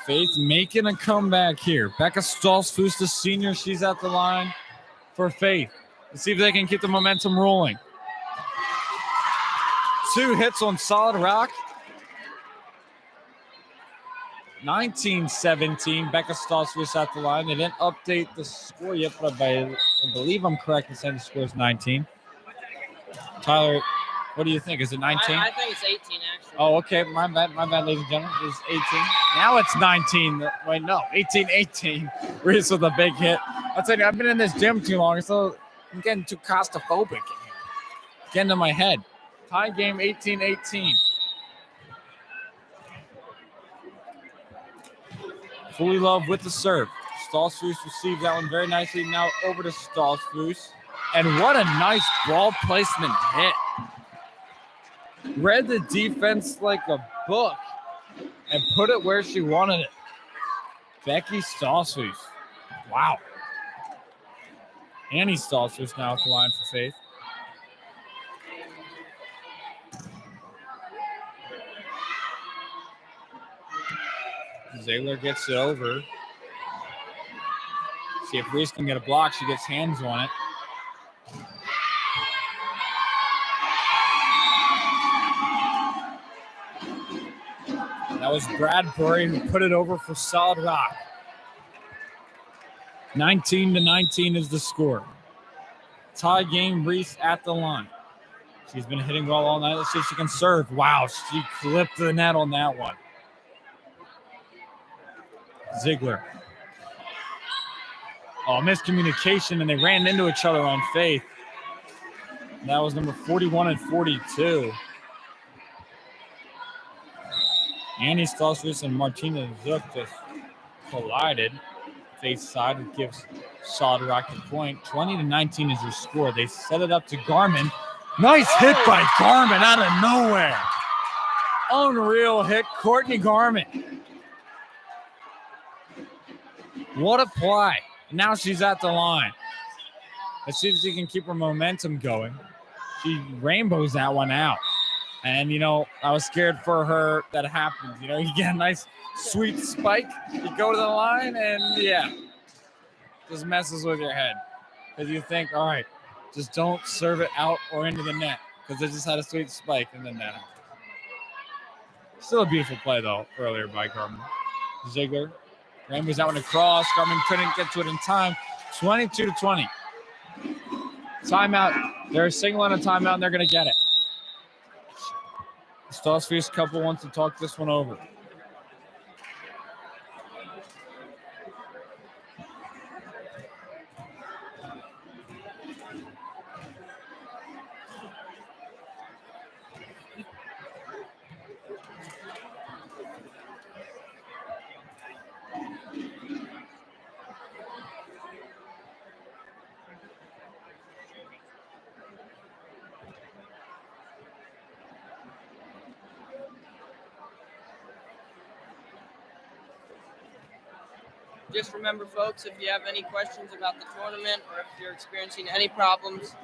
Faith making a comeback here. Becca Stolzfus, the senior, she's at the line for Faith. Let's see if they can keep the momentum rolling. 2 hits on Solid Rock. 19-17. Becca Stolzfus at the line. They didn't update the score yet, but I believe I'm correct in saying the score is 19. Tyler, what do you think? Is it 19? I think it's 18, actually. Oh, okay. My bad, ladies and gentlemen. It's 18. Now it's 19. Wait, no. 18-18. Reese with a big hit. I'll tell you, I've been in this gym too long, so I'm getting too claustrophobic in here. Getting to my head. Tie game 18-18. Fully Love with the serve. Stolzfus received that one very nicely. Now over to Stolzfus. And what a nice ball placement hit. Read the defense like a book and put it where she wanted it. Becky Stolzfus. Wow. Annie Stolzfus now at the line for Faith. Ziegler gets it over. See if Reese can get a block. She gets hands on it. That was Bradbury who put it over for Solid Rock. 19-19 is the score. Tie game, Reese at the line. She's been hitting well all night. Let's see if she can serve. Wow, she clipped the net on that one. Ziegler. Oh, miscommunication, and they ran into each other on Faith. That was number 41 and 42. Annie Stolzfus and Martina Zook just collided. Faith side gives Solid Rock the point. 20-19 is your score. They set it up to Garmin. Nice hit by Garmin out of nowhere. Unreal hit, Courtney Garmin. What a play. Now she's at the line. Let's see if she can keep her momentum going. She rainbows that one out. And, you know, I was scared for her that happens. You know, you get a nice sweet spike, you go to the line, and yeah, just messes with your head. Because you think, all right, just don't serve it out or into the net. Because they just had a sweet spike and then that happened. Still a beautiful play, though, earlier by Garmin. Ziegler. Rainbows that one across. Garmin couldn't get to it in time. 22-20. Timeout. They're singling a timeout, and they're going to get it. Stolzfus couple wants to talk this one over. Just remember, folks, if you have any questions about the tournament or if you're experiencing any problems,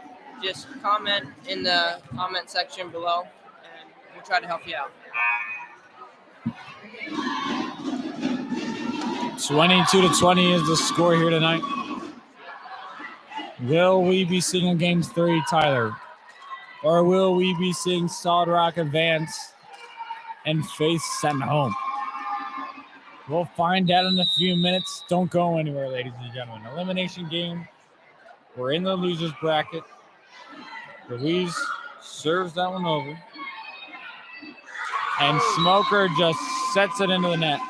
just comment in the comment section below, and we'll try to help you out. 22-20 is the score here tonight. Will we be seeing Game 3, Tyler? Or will we be seeing Solid Rock advance and Faith sent home? We'll find out in a few minutes. Don't go anywhere, ladies and gentlemen. Elimination game. We're in the losers bracket. Louise serves that one over. And Smoker just sets it into the net.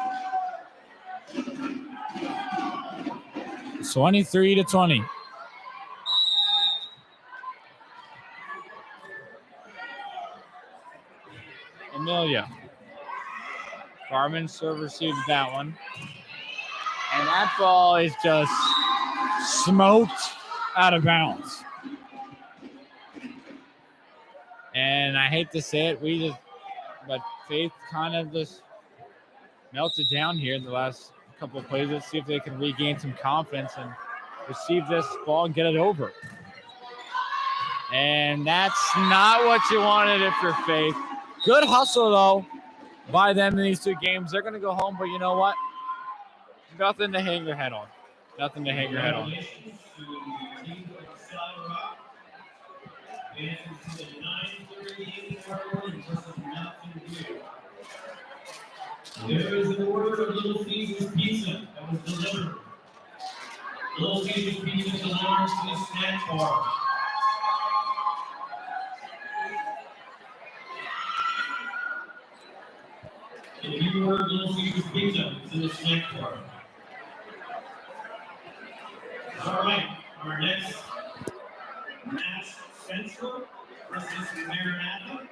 23-20. Amelia. Garmin serve receives that one. And that ball is just smoked out of bounds. And I hate to say it, but Faith kind of just melted down here in the last couple of plays. Let's see if they can regain some confidence and receive this ball and get it over. And that's not what you wanted if you're Faith. Good hustle, though, by them in these two games. They're going to go home, but you know what? Nothing to hang your head on. Nothing to hang your head on. There is an order of Little Caesars Pizza that was delivered. Little Caesars Pizza belongs to the snack bar. If you ordered Little Caesars Pizza, it's in the snack bar. All right, our next match, Central versus Maranatha.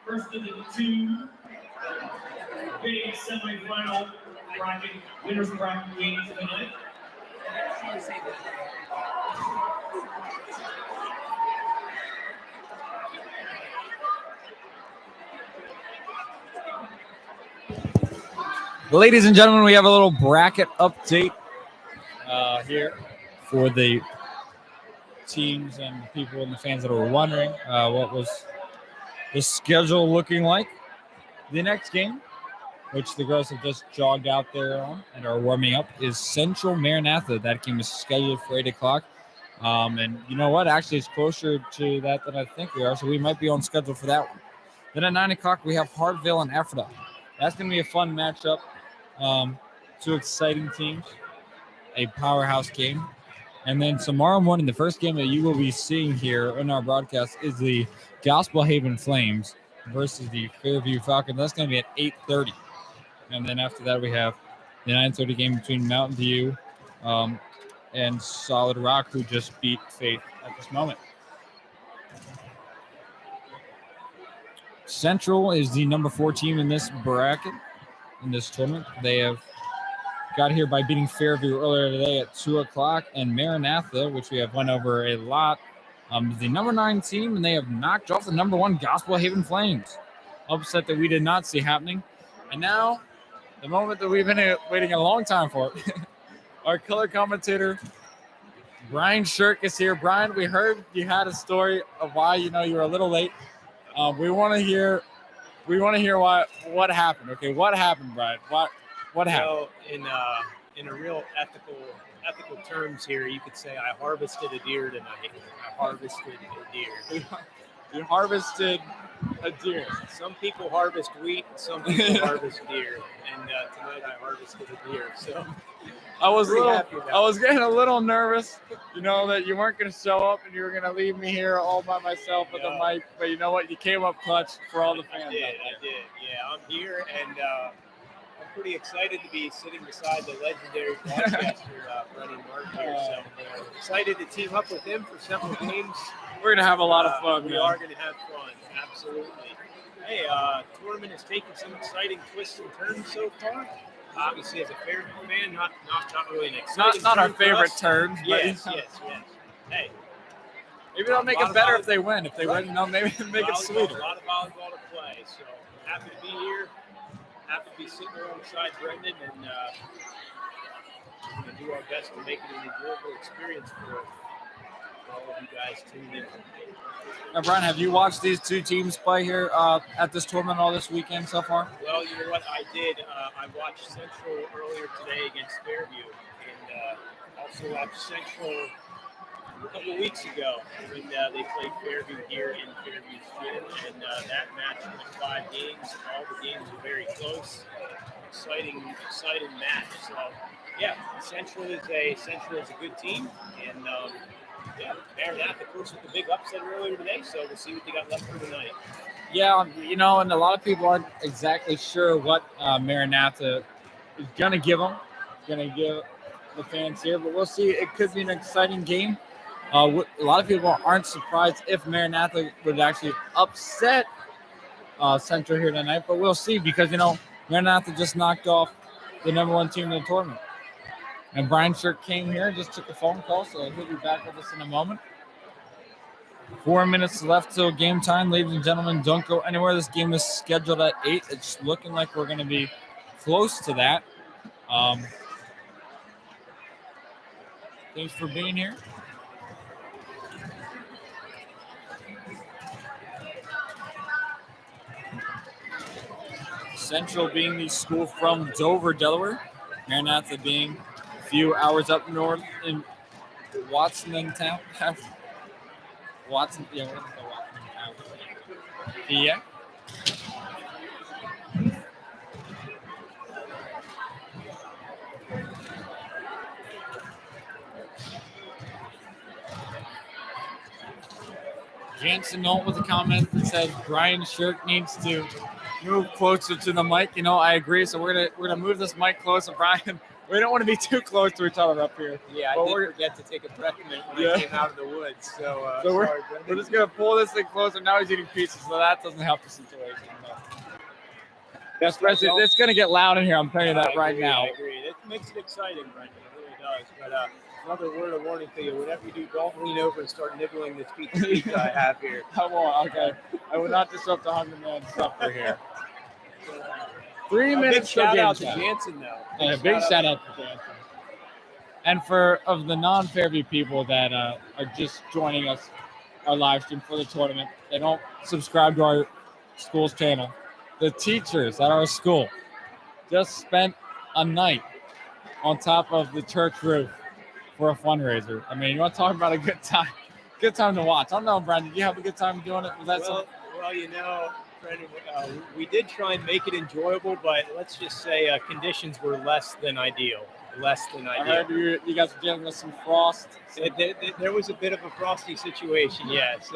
First of the two big semifinal bracket, winners bracket games tonight. Ladies and gentlemen, we have a little bracket update here for the teams and people and the fans that were wondering what was the schedule looking like. The next game, which the girls have just jogged out there on and are warming up, is Central Maranatha. That game is scheduled for 8 o'clock. And you know what? Actually, it's closer to that than I think we are, so we might be on schedule for that one. Then at 9 o'clock, we have Hartville and Ephrata. That's going to be a fun matchup. Two exciting teams, a powerhouse game. And then tomorrow morning, the first game that you will be seeing here in our broadcast is the Gospel Haven Flames versus the Fairview Falcons. That's going to be at 8:30. And then after that, we have the 9:30 game between Mountain View and Solid Rock, who just beat Faith at this moment. Central is the number 4 team in this bracket, in this tournament. They have got here by beating Fairview earlier today at 2 o'clock. And Maranatha, which we have went over a lot, is the number 9 team, and they have knocked off the number 1 Gospel Haven Flames. Upset that we did not see happening. And now, the moment that we've been waiting a long time for, our color commentator, Brian Shirk, is here. Brian, we heard you had a story of why you were a little late. We want to hear what happened. Okay, what happened, Brian? What happened? Well, in a real ethical terms here, you could say I harvested a deer tonight. I harvested a deer. You harvested a deer. Some people harvest wheat, some people harvest deer, and tonight I harvested a deer. So I was happy getting a little nervous, that you weren't going to show up and you were going to leave me here all by myself with the mic. But you know what? You came up clutch for all the fans. I did. Yeah, I'm here, and I'm pretty excited to be sitting beside the legendary broadcaster, Brennan Mark here. So excited to team up with him for several games. We're going to have a lot of fun. We are going to have fun, absolutely. Hey, tournament has taken some exciting twists and turns so far. Obviously, as a Fairview fan, not really an exciting Not our turn for favorite us. turns. But Yes. Hey, maybe they'll make it better if they win. If they win, maybe make it sweeter. A lot of volleyball to play. So happy to be here. Happy to be sitting alongside Brendan, and we're going to do our best to make it an enjoyable experience for all of you guys tuned in. Now, Brian, have you watched these two teams play here at this tournament all this weekend so far? Well, you know what I did? I watched Central earlier today against Fairview, and also watched Central a couple of weeks ago when they played Fairview here in Fairview's gym, and that match went 5 games. All the games were very close. Exciting match. So, yeah, Central is a good team, and Maranatha, of course, with the big upset earlier today. So we'll see what they got left for tonight. Yeah, and a lot of people aren't exactly sure what Maranatha is going to give them. Going to give the fans here, but we'll see. It could be an exciting game. A lot of people aren't surprised if Maranatha would actually upset Central here tonight, but we'll see because, Maranatha just knocked off the number 1 team in the tournament. And Brian Shirk came here, just took a phone call, so he'll be back with us in a moment. 4 minutes left till game time. Ladies and gentlemen, don't go anywhere. This game is scheduled at 8. It's looking like we're going to be close to that. Thanks for being here. Central being the school from Dover, Delaware. Maranatha being a few hours up north in Watsontown. Watson, yeah, yeah. Jansen Nolt with a comment that says Brian Shirk needs to move closer to the mic. I agree. So we're gonna move this mic closer, Brian. We don't want to be too close to each other up here. Yeah, I did forget to take a breath when I came out of the woods. So, we're just gonna pull this thing closer. Now he's eating pieces, so that doesn't help the situation. It's gonna get loud in here. I'm telling you that right now. I agree. It makes it exciting, right? It really does. But another word of warning to you: whenever you do, don't lean over and start nibbling this pizza I have here. I won't. Okay, I will not disrupt the Hungry Man supper here. 3 A minutes big till shout game out to time. Jansen, though. Yeah, big shout out to Jansen. And for of the non-Fairview people that are just joining us, our live stream for the tournament, they don't subscribe to our school's channel. The teachers at our school just spent a night on top of the church roof for a fundraiser. I mean, you want to talk about a good time? Good time to watch. I don't know, Brandon. Did you have a good time doing it? Was that Well, you know, Brendan, we did try and make it enjoyable, but let's just say conditions were less than ideal. I heard you guys were dealing with some frost. There was a bit of a frosty situation, yes.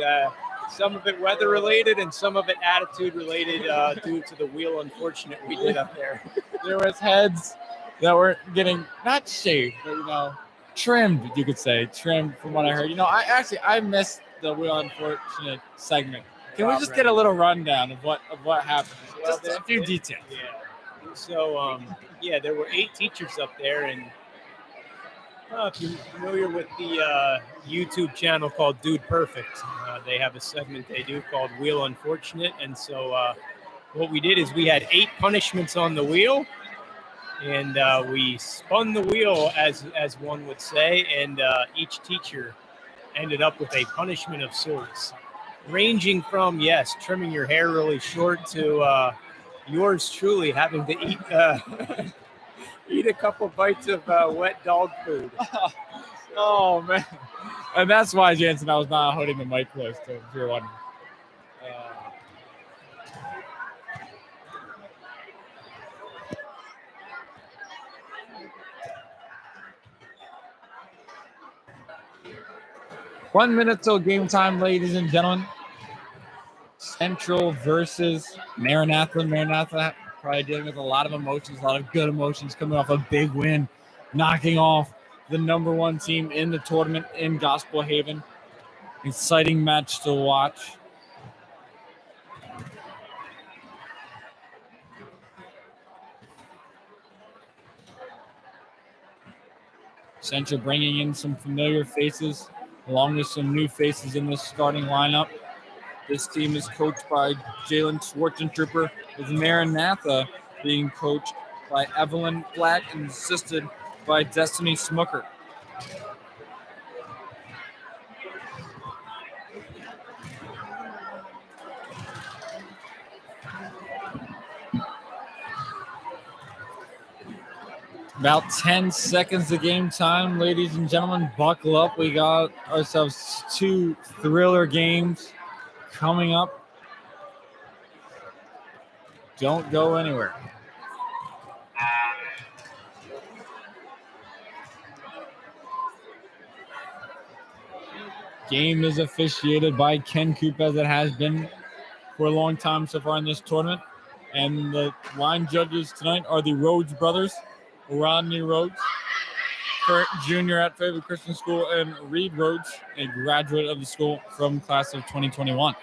Some of it weather related and some of it attitude related due to the wheel unfortunate we did up there. There was heads that were getting not shaved, but trimmed. You could say trimmed, from what I heard. I missed the wheel unfortunate segment. Can we just get a little rundown of what happened? Just a few details. Yeah. So there were 8 teachers up there, and if you're familiar with the YouTube channel called Dude Perfect, they have a segment they do called Wheel Unfortunate, and so what we did is we had 8 punishments on the wheel, and we spun the wheel as one would say, and each teacher ended up with a punishment of sorts, ranging from trimming your hair really short to yours truly having to eat a couple bites of wet dog food. Oh man, and that's why Jansen, I was not holding the mic close to him, if you're wondering. 1 minute till game time, ladies and gentlemen. Central versus Maranatha. Maranatha probably dealing with a lot of emotions, a lot of good emotions, coming off a big win, knocking off the #1 team in the tournament in Gospel Haven. Exciting match to watch. Central bringing in some familiar faces, along with some new faces in this starting lineup. This team is coached by Jalen Schwarzentrooper, with Maranatha being coached by Evelyn Black and assisted by Destiny Smooker. About 10 seconds of game time, ladies and gentlemen. Buckle up. We got ourselves 2 thriller games coming up. Don't go anywhere. Game is officiated by Ken Coop, as it has been for a long time so far in this tournament. And the line judges tonight are the Rhodes brothers, Rodney Rhodes, current junior at Fairview Christian School, and Reed Rhodes, a graduate of the school from class of 2021.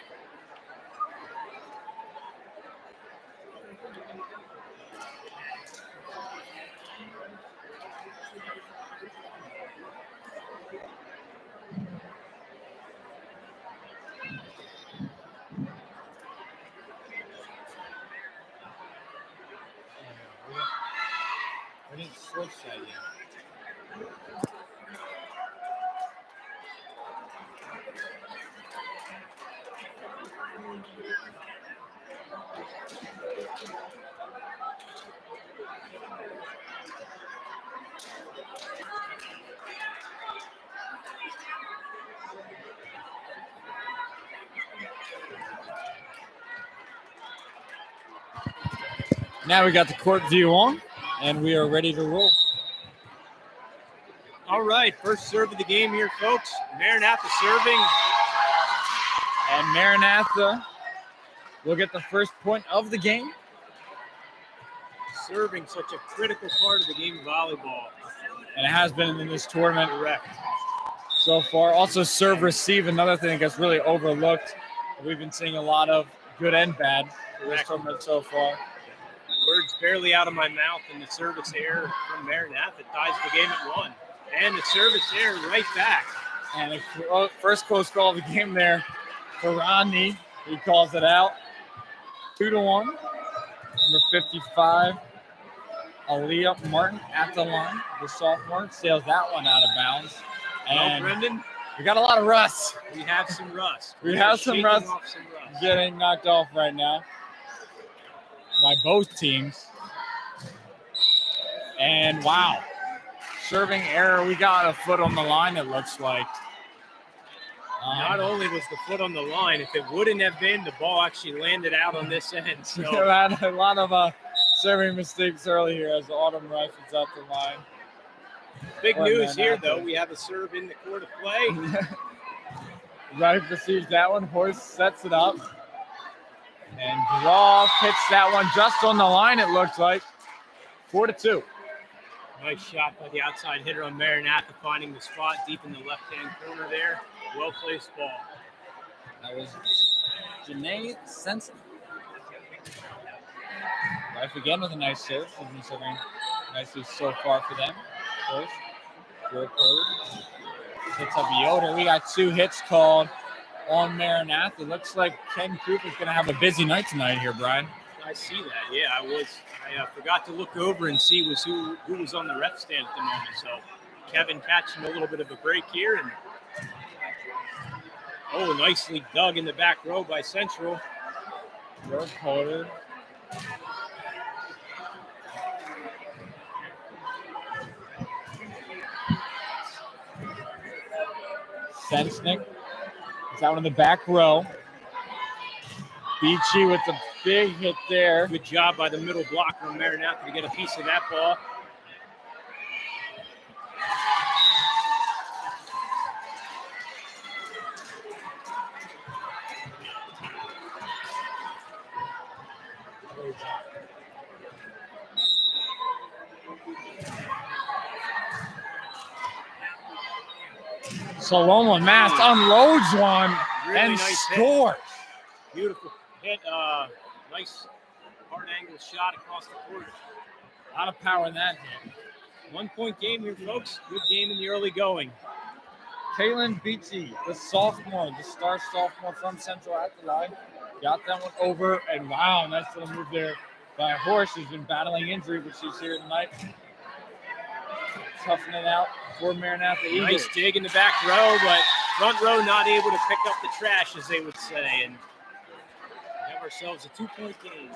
I didn't switch that yet. Now we got the court view on, and we are ready to roll. All right, first serve of the game here, folks. Maranatha serving. And Maranatha will get the first point of the game. Serving, such a critical part of the game of volleyball. And it has been in this tournament Correct. so far. Also serve receive, another thing that gets really overlooked. We've been seeing a lot of good and bad in this tournament so far. Words barely out of my mouth, and the service error from Maranatha ties the game at 1. And the service error right back. And the first close call of the game there for Rodney. He calls it out. 2-1. Number 55, Aaliyah Martin at the line. The sophomore sails that one out of bounds. And Brendan, we got a lot of rust. we have some rust. We are have some shaking rust off some rust. getting knocked off right now by both teams. And wow, serving error. We got a foot on the line, it looks like. Not only was the foot on the line, if it wouldn't have been, the ball actually landed out on this end. So We had a lot of serving mistakes earlier as Autumn rifles up the line. big Well, news man, here, out though. there. We have a serve in the court of play. Rife receives that one. Horse sets it up. And Draw hits that one just on the line, it looks like. 4-2. Nice shot by the outside hitter on Maranatha, finding the spot deep in the left-hand corner there. Well-placed ball. That was Janae Sensen. Rife again with a nice serve. She's been serving nicely so far for them. First, good code. Hits up Yoder. We got 2 hits called on Maranatha. It looks like Ken Cooper's going to have a busy night tonight here, Brian. I see that. Yeah, I forgot to look over and see who was on the ref stand at the moment. So Kevin catching a little bit of a break here. And nicely dug in the back row by Central. Third quarter. Sensnick is out in the back row. Beachy with the big hit there. Good job by the middle blocker on Maranatha to get a piece of that ball. Saloma Mast unloads one Really and nice hit. scores. Beautiful hit. Nice hard angle shot across the court. A lot of power in that hit. 1-point game here, folks. Good game in the early going. Caitlin Beachy, the sophomore, the star sophomore from Central at the line, got that one over, and wow, nice little move there by a horse who's been battling injury, but she's here tonight. Toughing it out for Maranatha Eagles. Nice dig in the back row, but front row not able to pick up the trash, as they would say, and have ourselves a 2-point game.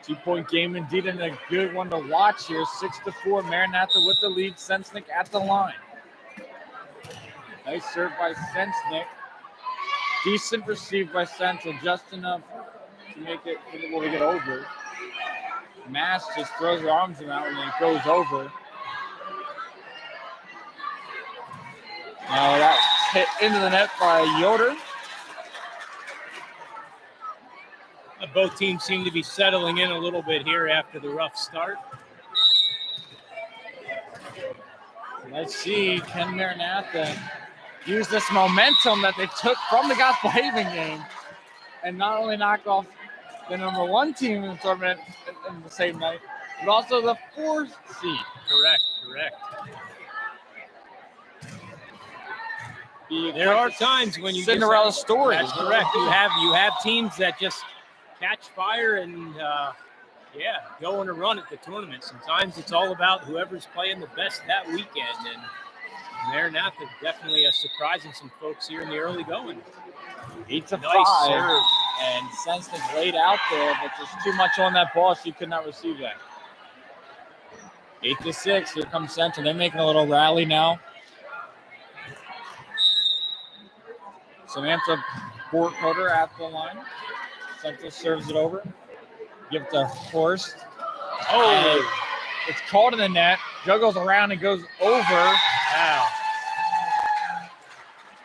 2-point game indeed, and a good one to watch here. 6-4, Maranatha with the lead. Sensnick at the line. Nice serve by Sensnick. Decent receive by Central, just enough to make it able to get over. Mass just throws her arms around and it goes over. Now that's hit into the net by Yoder. Both teams seem to be settling in a little bit here after the rough start. Let's see, can Maranatha use this momentum that they took from the Gospel Haven game and not only knock off the number 1 team in the tournament in the same night, but also the 4th seed. Correct. There are times when you Cinderella just, stories. That's correct. You have teams that just catch fire and go on a run at the tournament. Sometimes it's all about whoever's playing the best that weekend, and Maranatha definitely surprising some folks here in the early going. 8-5. Nice serve. And Sensnick laid out there, but just too much on that ball. She could not receive that. 8-6. Here comes Central. They're making a little rally now. Samantha Bortcoder at the line. Central serves it over. Give it to Horst. And it's caught in the net. Juggles around and goes over. Wow.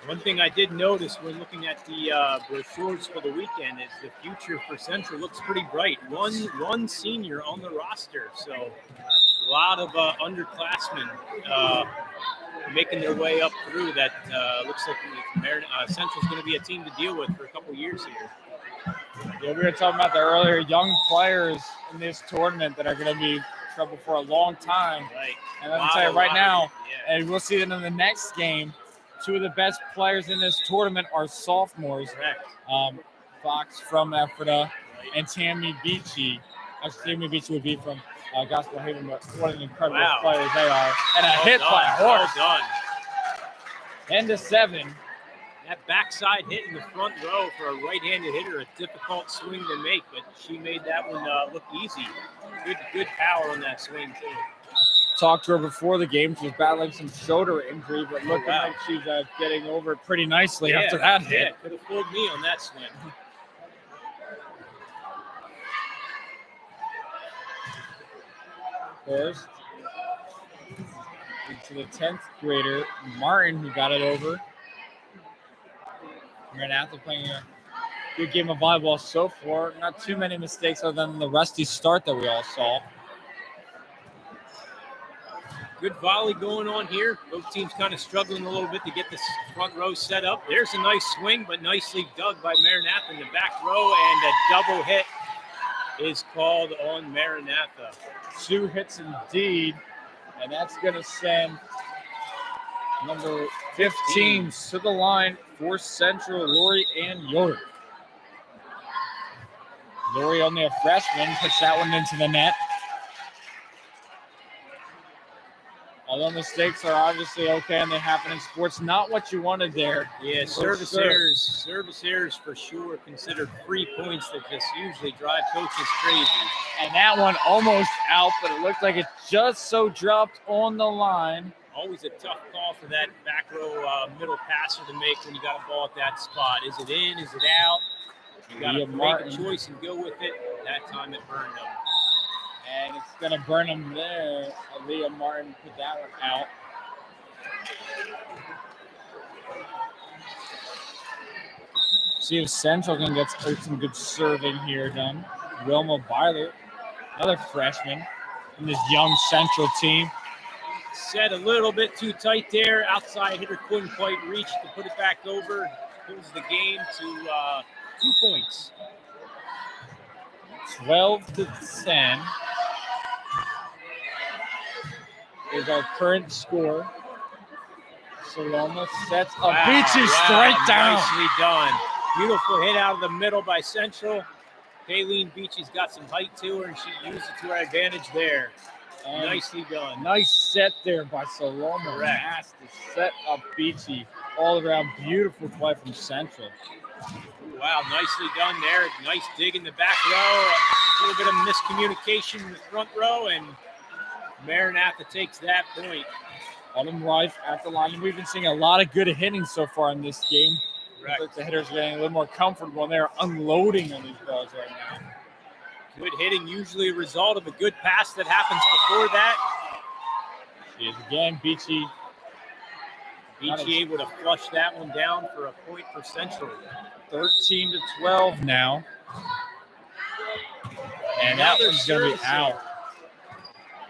One thing I did notice when looking at the brochures for the weekend is the future for Central looks pretty bright. One senior on the roster, so a lot of underclassmen making their way up through. That looks like Central's going to be a team to deal with for a couple years here. Yeah, we were talking about the earlier young players in this tournament that are going to be in trouble for a long time. Right. And let me tell you right now, and we'll see that in the next game, 2 of the best players in this tournament are sophomores. Correct. Fox from Ephrata and Tammy Beachy. as Jamie Beach would be from Gospel Haven, but what an incredible Wow. players they are. And a Well hit done, by a well horse. done. 10-7. That backside hit in the front row for a right-handed hitter, a difficult swing to make, but she made that one look easy. Good power on that swing, too. Talked to her before the game. She was battling some shoulder injury, but looking wow. like she's getting over it pretty nicely Yeah, after that hit. Yeah, could have fooled me on that swing. First, to the 10th grader, Martin, who got it over. Maranatha playing a good game of volleyball so far. Not too many mistakes other than the rusty start that we all saw. Good volley going on here. Both teams kind of struggling a little bit to get this front row set up. There's a nice swing, but nicely dug by Maranatha in the back row, and a double hit is called on Maranatha. 2 hits indeed, and that's going to send number 15 to the line for Central, Lori Ann Yoder. Lori, only a freshman, puts that one into the net. Although mistakes are obviously okay and they happen in sports, not what you wanted there. Yeah, service errors for sure considered free points that just usually drive coaches crazy. And that one almost out, but it looked like it just so dropped on the line. Always a tough call for that back row middle passer to make when you got a ball at that spot. Is it in? Is it out? You got to make a choice and go with it. That time it burned them. And it's going to burn him there. Leah Martin put that one out. See if Central can get some good serving here done. Wilma Byler, another freshman in this young Central team. Set a little bit too tight there. Outside hitter couldn't quite reach to put it back over. Pulls the game to 2 points. 12-10 is our current score. Saloma sets a Beachy straight down. Nicely done. Beautiful hit out of the middle by Central. Kayleen Beachy's got some height to her, and she used it to her advantage there. Nicely done. Nice set there by Saloma. Has to set up Beachy all around. Beautiful play from Central. Wow, nicely done there. Nice dig in the back row. A little bit of miscommunication in the front row, and Maranatha takes that point. Autumn Rife at the line. We've been seeing a lot of good hitting so far in this game. Right. Like the hitters are getting a little more comfortable, and they're unloading on these balls right now. Good hitting, usually a result of a good pass that happens before that. She is again, Beachy able to flush that one down for a point for Central. 13-12 now. And that one's going to be out.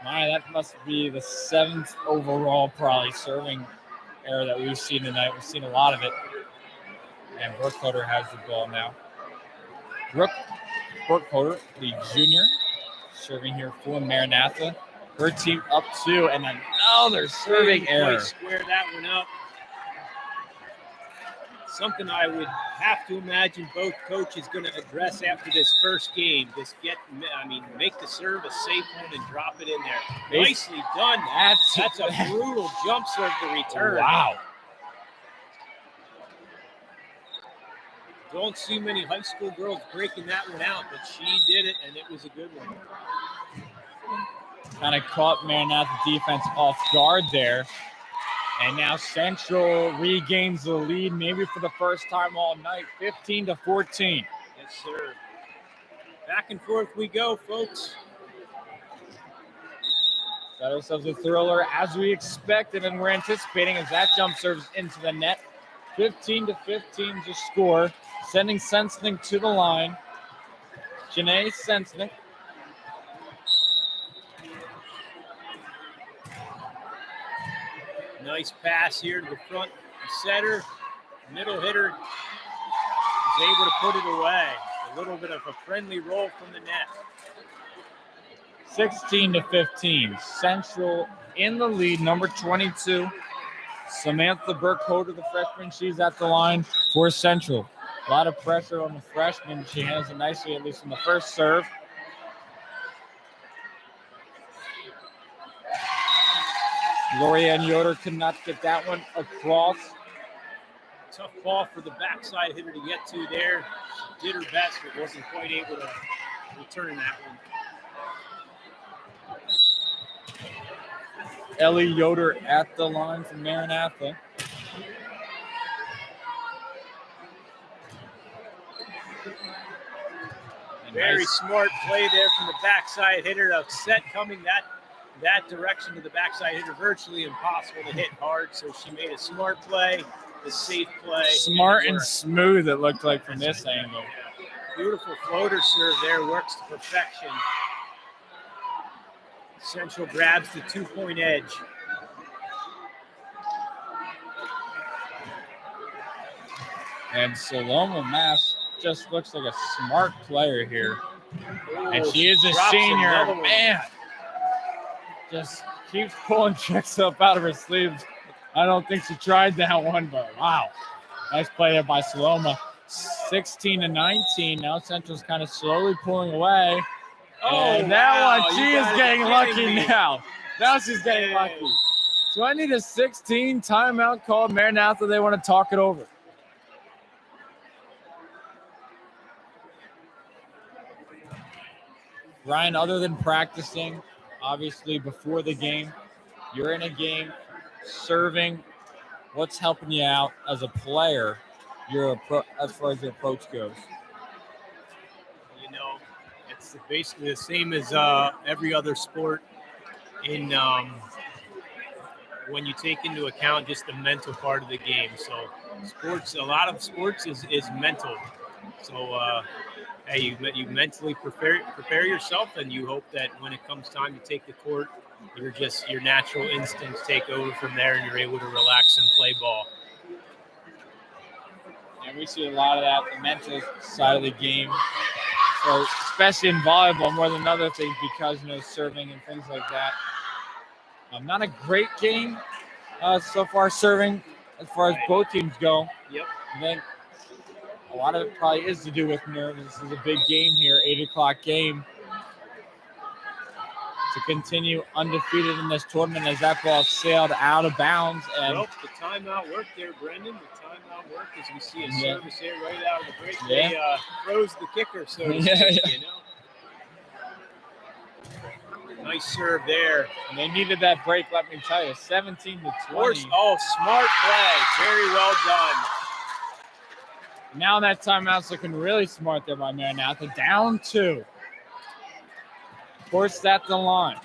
My, that must be the 7th overall probably serving error that we've seen tonight. We've seen a lot of it. And Brooke Coder has the ball now. Brooke Coder, the junior, serving here for Maranatha. Her team up 2, and another serving error. Square that one up. Something I would have to imagine both coaches going to address after this first game. Just make the serve a safe one and drop it in there. Nicely done. That's a brutal jump serve to return. Wow. Don't see many high school girls breaking that one out, but she did it, and it was a good one. Kind of caught Maranatha defense off guard there. And now Central regains the lead, maybe for the first time all night, 15-14. Yes, sir. Back and forth we go, folks. Got ourselves a thriller as we expected, and we're anticipating as that jump serves into the net. 15-15 to score, sending Sensnick to the line. Janae Sensnick. Nice pass here to the front setter. Middle hitter is able to put it away. A little bit of a friendly roll from the net. 16-15. Central in the lead, number 22. Samantha Burkholder, the freshman, she's at the line for Central. A lot of pressure on the freshman. She handles it nicely, at least in the first serve. Lorianne Yoder could not get that one across. Tough ball for the backside hitter to get to there. She did her best, but wasn't quite able to return that one. Ellie Yoder at the line from Maranatha. Very smart play there from the backside hitter to set coming that direction to the backside hitter. Virtually impossible to hit hard, so she made a smart play, a safe play. Smart and smooth, it looked like from this angle. Beautiful floater serve there, works to perfection. Central grabs the 2-point edge. And Saloma Mass just looks like a smart player here. And she is a senior. Man, just keeps pulling tricks up out of her sleeves. I don't think she tried that one, but wow. Nice play there by Saloma. 16-19. Now Central's kind of slowly pulling away. And that one, she is getting lucky now. Now she's getting lucky. 20-16, timeout called. Maranatha, they want to talk it over. Ryan, other than practicing, obviously before the game, you're in a game, serving. What's helping you out as a player? As far as your approach goes. You know, it's basically the same as every other sport. In when you take into account just the mental part of the game. So sports, a lot of sports is mental. So. Hey, you mentally prepare yourself, and you hope that when it comes time to take the court, your natural instincts take over from there, and you're able to relax and play ball. And we see a lot of that, the mental side of the game, so especially in volleyball more than other things because serving and things like that. Not a great game so far serving as far as both teams go. Yep. And then a lot of it probably is to do with nerves. This is a big game here, 8 o'clock game. To continue undefeated in this tournament as that ball sailed out of bounds. And the timeout worked there, Brendan. The timeout worked as we see a service here right out of the break. Yeah. They froze the kicker, so to speak, Nice serve there. And they needed that break, let me tell you. 17-20. Oh, smart play. Very well done. Now that timeout's looking really smart there by Maranatha. Down 2. Forced at the line.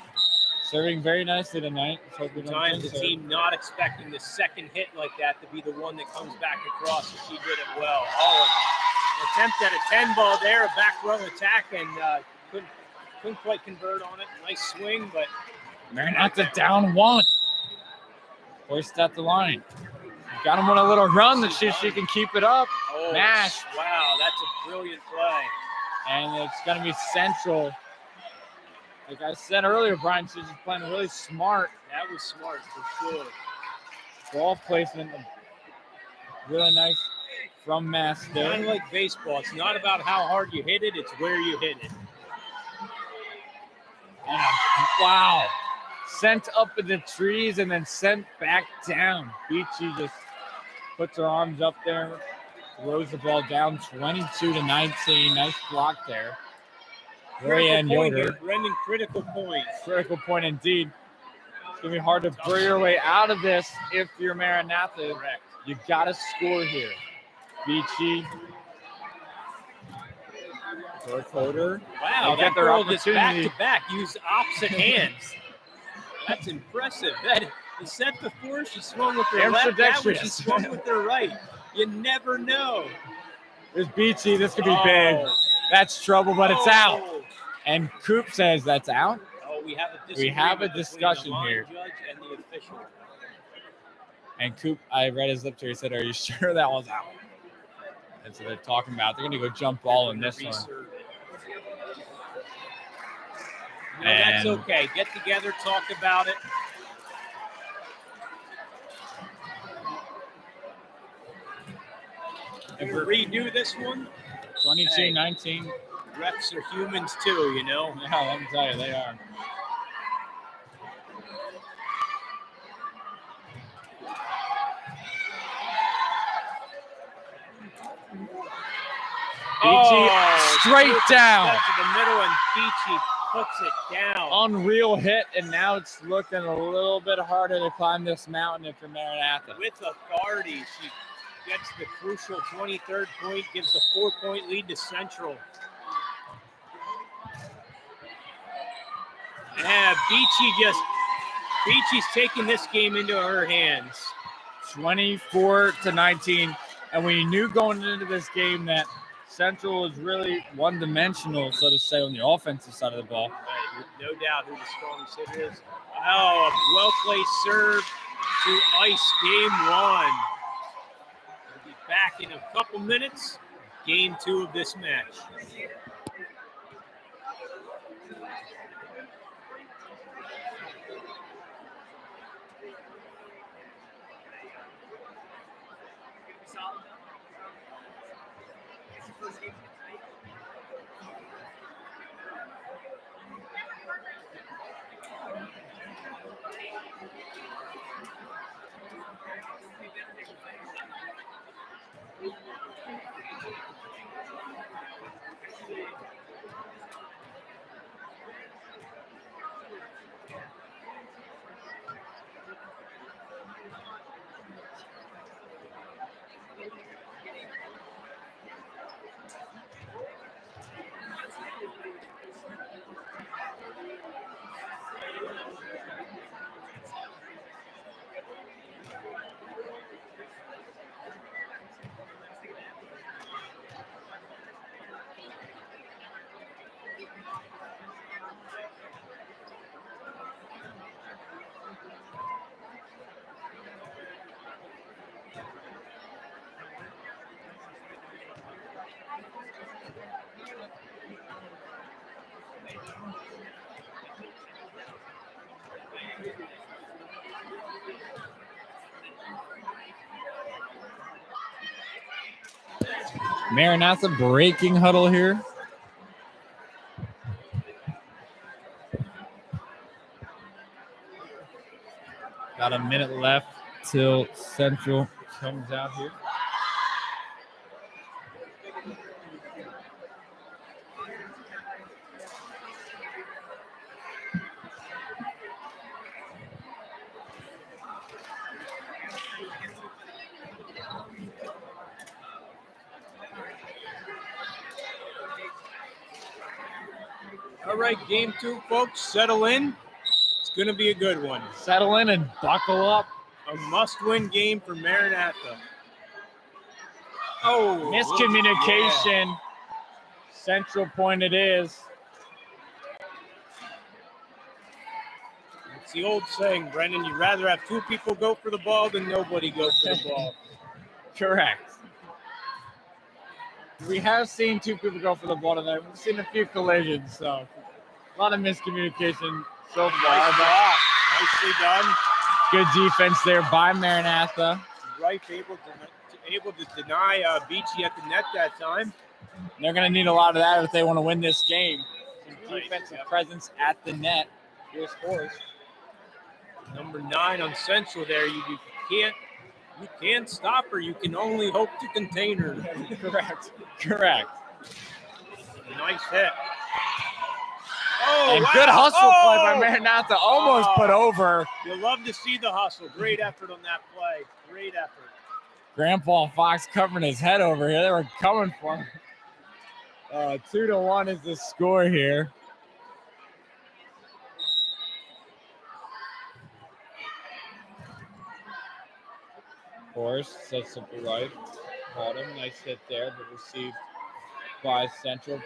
Serving very nicely tonight. Sometimes the team not expecting the second hit like that to be the one that comes back across, and she did it well. Oh, attempt at a 10 ball there, a back row attack, and couldn't quite convert on it. Nice swing, but Maranatha down 1. Forced at the line. Got him on a little run to see if she can keep it up. Oh, Mashed. Wow, that's a brilliant play. And it's going to be Central. Like I said earlier, Brian, she's just playing really smart. That was smart for sure. Ball placement, really nice from Mass there. Kind of like baseball. It's not about how hard you hit it, it's where you hit it. And wow. Sent up in the trees and then sent back down. Beachy just puts her arms up there, throws the ball down 22-19. Nice block there. Lorianne Yoder. Brendan, critical point. Critical point indeed. It's going to be hard to bury your way out of this if you're Maranatha. Correct. You got to score here. Beachy. Short holder. Wow, that girl just back-to-back used opposite hands. That's impressive. That is set before she swung with her left. That one she swung with her right. You never know. There's Beachy. This could be big. That's trouble, but it's out. And Coop says that's out. Oh, we have a discussion here. Judge and the official. And Coop, I read his lips here. He said, "Are you sure that was out?" And so they're talking about they're going to go jump ball in this one. No, that's okay. Get together, talk about it. And we'll redo this one. 22-19. Refs are humans too, you know. Yeah, let me tell you, they are. Beachy straight down. To the middle, and Beachy puts it down. Unreal hit, and now it's looking a little bit harder to climb this mountain if you're Maranatha. With authority, she gets the crucial 23rd point, gives a 4-point lead to Central. Yeah, Beachy's taking this game into her hands. 24-19, and we knew going into this game that Central is really one-dimensional, so to say, on the offensive side of the ball. Right, no doubt who the strongest hitter is. Oh, a well-placed serve to ice game one. We'll be back in a couple minutes. Game 2 of this match. Maranatha breaking huddle here. Got a minute left till Central comes out here. All right, game 2, folks. Settle in. It's going to be a good one. Settle in and buckle up. A must-win game for Maranatha. Oh, Miscommunication. yeah. Central point it is. It's the old saying, Brendan, you'd rather have 2 people go for the ball than nobody go for the ball. Correct. We have seen 2 people go for the ball tonight. We've seen a few collisions, so a lot of miscommunication so far. Nicely done. Good defense there by Maranatha. Right, able to deny Beachy at the net that time. They're going to need a lot of that if they want to win this game. Some Right, defensive yep. presence at the net. Your scores. Number 9 on Central there. You can't stop her. You can only hope to contain her. Correct. Nice hit. Oh, And wow. good hustle play by Oh! Maranatha. Almost put over. You love to see the hustle. Great effort on that play. Great effort. Grandpa Fox covering his head over here. They were coming for him. 2-1 is the score here. Forrest sets up the right. Caught him. Nice hit there, but received by Central.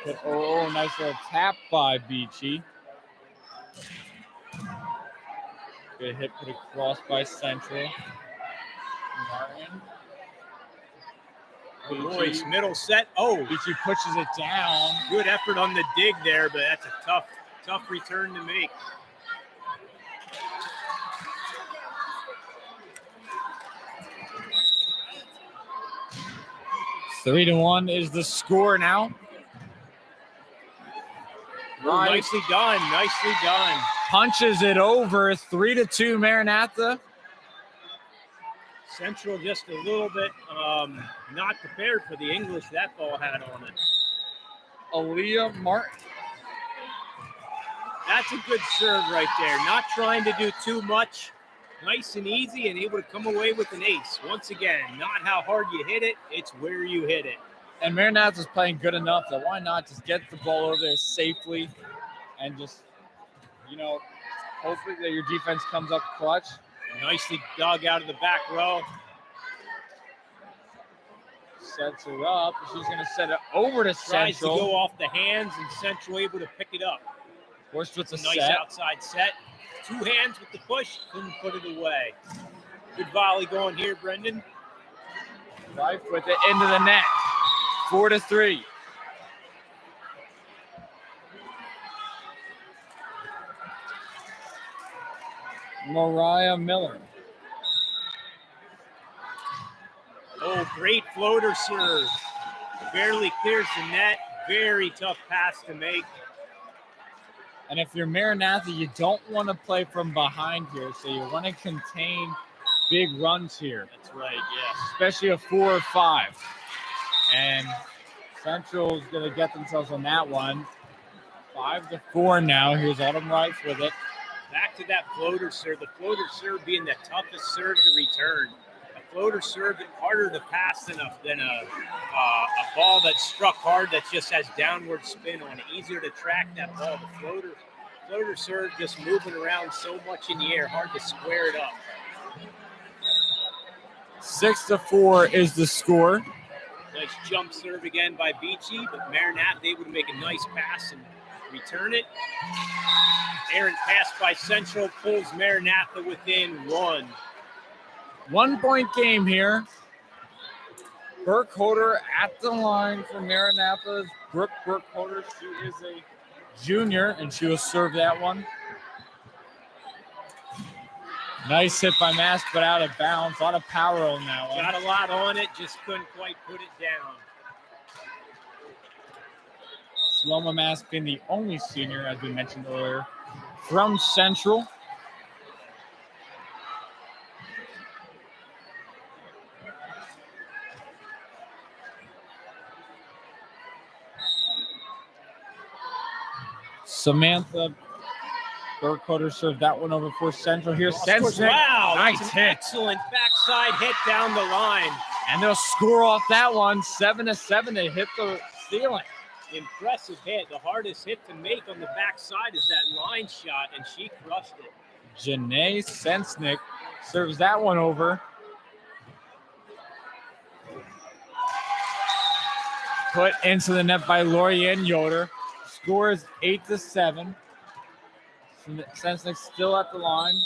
Nice little tap by Beachy. Good hit put across by Central. Martin. Royce, middle set. Oh, Beachy pushes it down. Good effort on the dig there, but that's a tough return to make. Three to 1 is the score now. Oh, nicely done. Nicely done. Punches it over. 3-2 Maranatha. Central just a little bit not prepared for the English that ball had on it. Aaliyah Martin. That's a good serve right there. Not trying to do too much. Nice and easy and able to come away with an ace. Once again, not how hard you hit it, it's where you hit it. And Marinaz is playing good enough that why not just get the ball over there safely and just, hopefully that your defense comes up clutch. Nicely dug out of the back row. Sets her up. She's going to set it over to Tries Central. to go off the hands and Central able to pick it up. Forced with a nice set. outside set. 2 hands with the push, couldn't put it away. Good volley going here, Brendan. Life with it into the net. 4-3. Mariah Miller. Oh, great floater serve. Barely clears the net. Very tough pass to make. And if you're Maranatha, you don't want to play from behind here, so you want to contain big runs here. That's right, yes. Especially a 4 or 5. And Central's going to get themselves on that one. 5-4 now. Here's Autumn Rice with it. Back to that floater serve. The floater serve being the toughest serve to return. A floater serve is harder to pass than a ball that's struck hard that just has downward spin on it. Easier to track that ball. The floater serve just moving around so much in the air, hard to square it up. 6-4 is the score. Nice jump serve again by Beachy, but Marinat able to make a nice pass and return it. Errant pass by Central pulls Maranatha within 1. 1-point game here. Burkholder at the line for Maranatha's Brooke Burkholder. She is a junior, and she will serve that one. Nice hit by Mask, but out of bounds. A lot of power on that one. Got a lot on it, just couldn't quite put it down. Sloma Mask being the only senior, as we mentioned earlier, from Central. Samantha Burkholder served that one over for Central. Here's Sensnick. Wow, Nice that's an hit. excellent backside hit down the line. And they'll score off that one. 7-7. They hit the ceiling. Impressive hit. The hardest hit to make on the backside is that line shot, and she crushed it. Janae Sensnick serves that one over. Put into the net by Lorianne Yoder. Score is 8-7. Sensnick still at the line,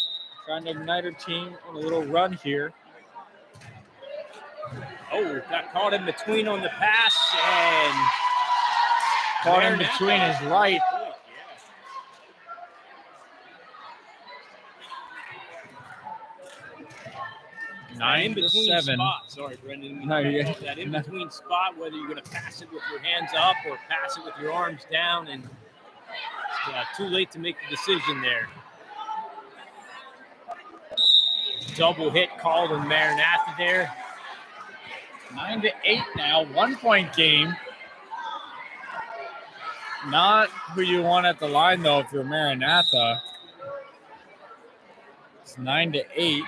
trying to ignite her team on a little run here. Oh, got caught in between on the pass and caught in between is right. That in between 9-7. spot. Sorry, Brendan. No, yeah. That in between spot, whether you're going to pass it with your hands up or pass it with your arms down, and it's too late to make the decision there. Double hit called on Maranatha there. 9-8 now. 1-point game. Not who you want at the line, though, if you're Maranatha. It's 9-8.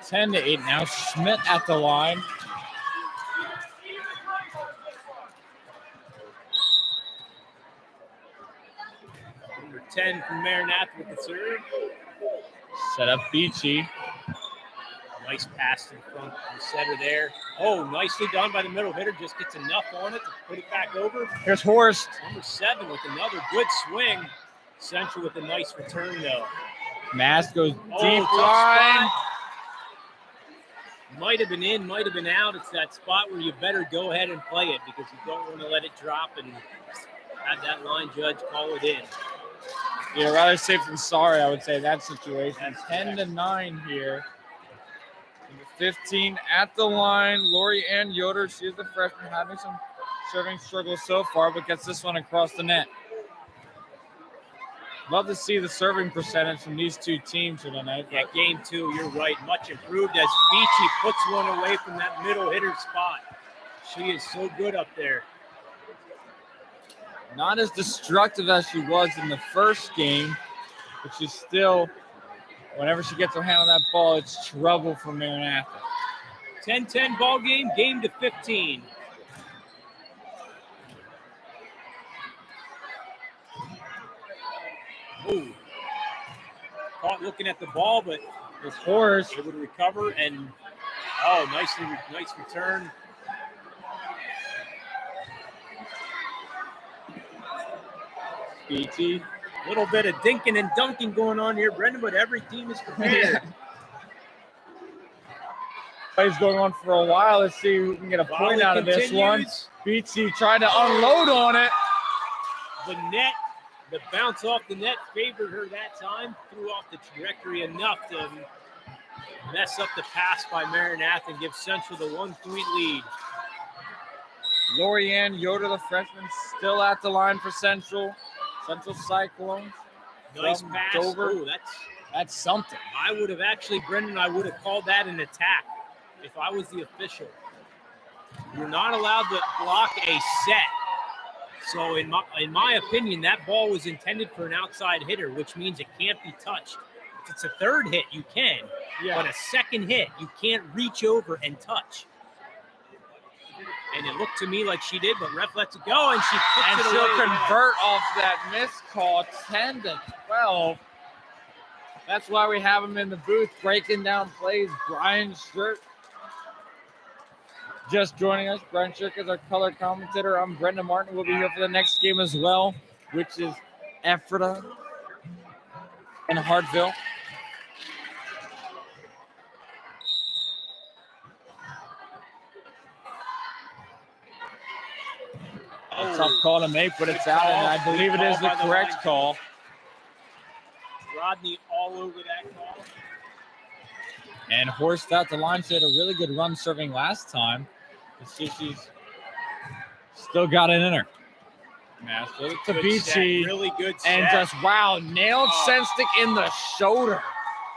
Ten to 8 now. Schmidt at the line. Number 10 from Maranatha with the serve. Set up Beachy. Nice pass to the front of the setter there. Oh, nicely done by the middle hitter. Just gets enough on it to put it back over. Here's Horst. Number 7 with another good swing. Central with a nice return, though. Mask goes deep tough line. spot. Might have been in, might have been out. It's that spot where you better go ahead and play it because you don't want to let it drop and have that line judge call it in. Yeah, rather safe than sorry, I would say, that situation. 10-9 here. Number 15 at the line. Lori Ann Yoder, she is the freshman, having some serving struggles so far, but gets this one across the net. Love to see the serving percentage from these two teams here tonight. Yeah, game 2, you're right, much improved as Beachy puts one away from that middle hitter spot. She is so good up there. Not as destructive as she was in the first game, but she's still, whenever she gets her hand on that ball, it's trouble for Maranatha. 10-10 ball game, game to 15. Ooh. Caught looking at the ball, but this horse able to recover and nice return. BT. A little bit of dinking and dunking going on here, Brendan, but every team is prepared. Plays going on for a while. Let's see who can get a point out of this one. BT tried to unload on it. The bounce off the net favored her that time, threw off the trajectory enough to mess up the pass by Maranatha and give Central the 1-point lead. Lori Ann Yoder, the freshman, still at the line for Central. Central Cyclones. Nice pass. Dover. That's something. I would have actually, Brendan, I would have called that an attack if I was the official. You're not allowed to block a set. So in my opinion, that ball was intended for an outside hitter, which means it can't be touched. If it's a third hit, you can. Yeah. But a second hit, you can't reach over and touch. And it looked to me like she did, but ref lets it go, and she puts And it she'll away. convert off that missed call, 10-12. That's why we have him in the booth breaking down plays. Brian Shirk just joining us. Brian Shirk is our color commentator. I'm Brenda Martin. We'll be here for the next game as well, which is Ephrata and Hartville. A tough call to make, but it's out, and I believe it is the correct call. Rodney all over that call. And Horst out the line. She had a really good run serving last time. Let's see if she's still got it in her. Master to Good Beachy. set, really good set. And just, wow, nailed Senstick in the shoulder.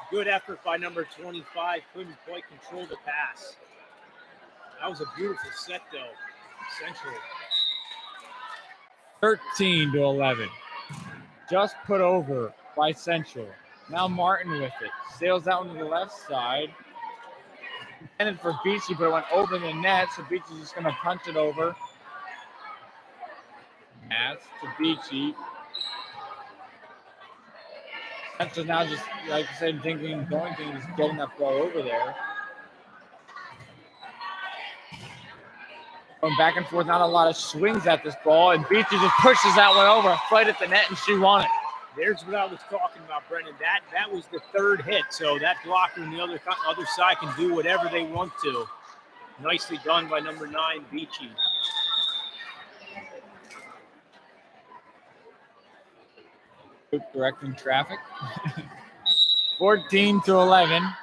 Good effort by number 25. Couldn't quite control the pass. That was a beautiful set, though. Central. 13-11. Just put over by Central. Now Martin with it. Sails out to the left side. Intended for Beachy, but it went over the net, so Beachy's just going to punch it over. That's to Beachy. Central's now just, like I said, thinking, going to just getting that ball over there. Going back and forth, not a lot of swings at this ball, and Beachy just pushes that one over, right at the net, and she won it. There's what I was talking about, Brendan. That was the third hit, so that blocker on the other side can do whatever they want to. Nicely done by number 9, Beachy. Correcting traffic. 14-11.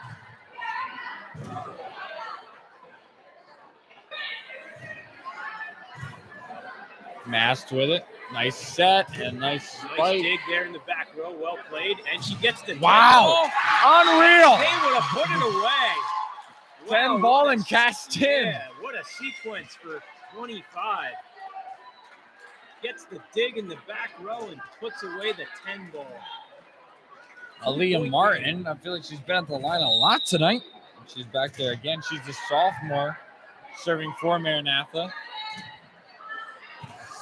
Mast with it. Nice set and nice spike. Nice dig there in the back row. Well played. And she gets the Wow. Unreal. They would have put it away. 10 ball and cast in. Yeah, what a sequence for 25. Gets the dig in the back row and puts away the 10 ball. Aaliyah Martin, I feel like she's been at the line a lot tonight. She's back there again. She's a sophomore serving for Maranatha.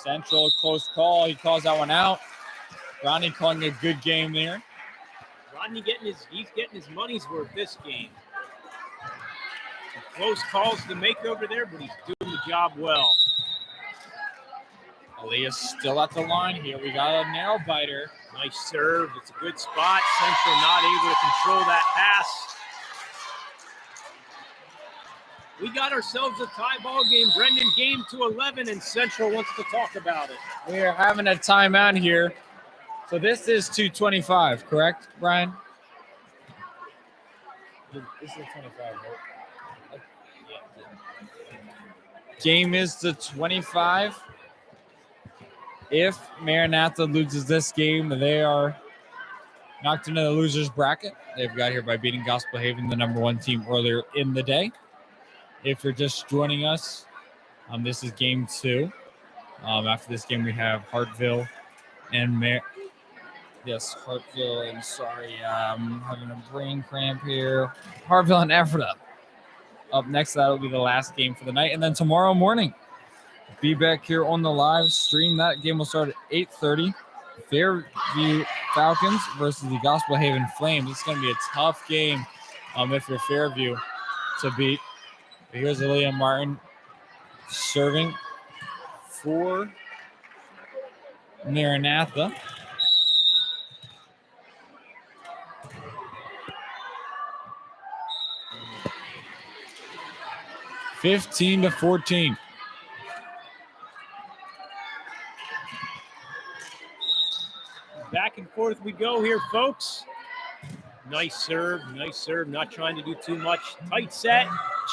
Central, close call. He calls that one out. Rodney calling a good game there. Rodney he's getting his money's worth this game. Close calls to make over there, but he's doing the job well. Aaliyah's still at the line here. We got a nail biter. Nice serve. It's a good spot. Central not able to control that pass. We got ourselves a tie ball game. Brendan, game to 11, and Central wants to talk about it. We are having a timeout here. So this is 2:25, correct, Brian? This is 25, right? Game is to 25. If Maranatha loses this game, they are knocked into the losers bracket. They've got here by beating Gospel Haven, the number 1 team, earlier in the day. If you're just joining us, this is game 2. After this game, we have Hartville and Hartville and I'm having a brain cramp here. Hartville and Ephrata. Up next, that'll be the last game for the night. And then tomorrow morning, be back here on the live stream. That game will start at 8:30. Fairview Falcons versus the Gospel Haven Flames. It's going to be a tough game if you're Fairview to beat. But here's Aaliyah Martin serving for Maranatha. (15-14). Back and forth we go here, folks. Nice serve, not trying to do too much. Tight set.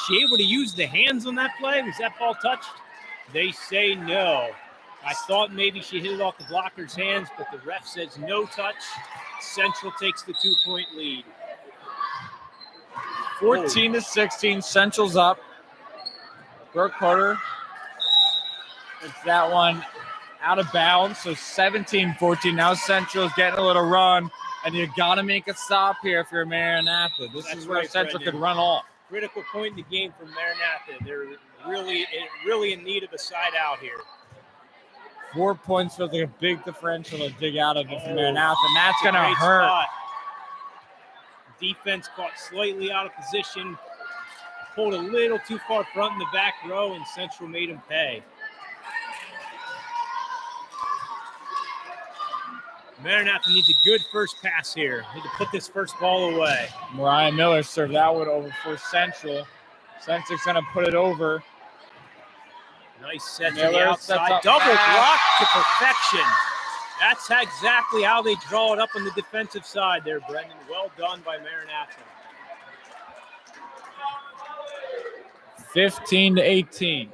She able to use the hands on that play? Was that ball touched? They say no. I thought maybe she hit it off the blocker's hands, but the ref says no touch. Central takes the 2-point lead. 14-16, Central's up. Brooke Carter. It's that one out of bounds, so 17-14. Now Central's getting a little run, and you got to make a stop here if you're Maranatha. This is where Central could run off. Critical point in the game for Maranatha. They're really in need of a side out here. 4 points feels like a big differential to dig out of it for Maranatha, and that's going to hurt. Spot. Defense caught slightly out of position, pulled a little too far front in the back row, and Central made him pay. Maranatha needs a good first pass here. Need to put this first ball away. Mariah Miller served that one over for Central. Central's going to put it over. Nice set to the outside. Double block to perfection. That's exactly how they draw it up on the defensive side there, Brendan. Well done by Maranatha. 15-18.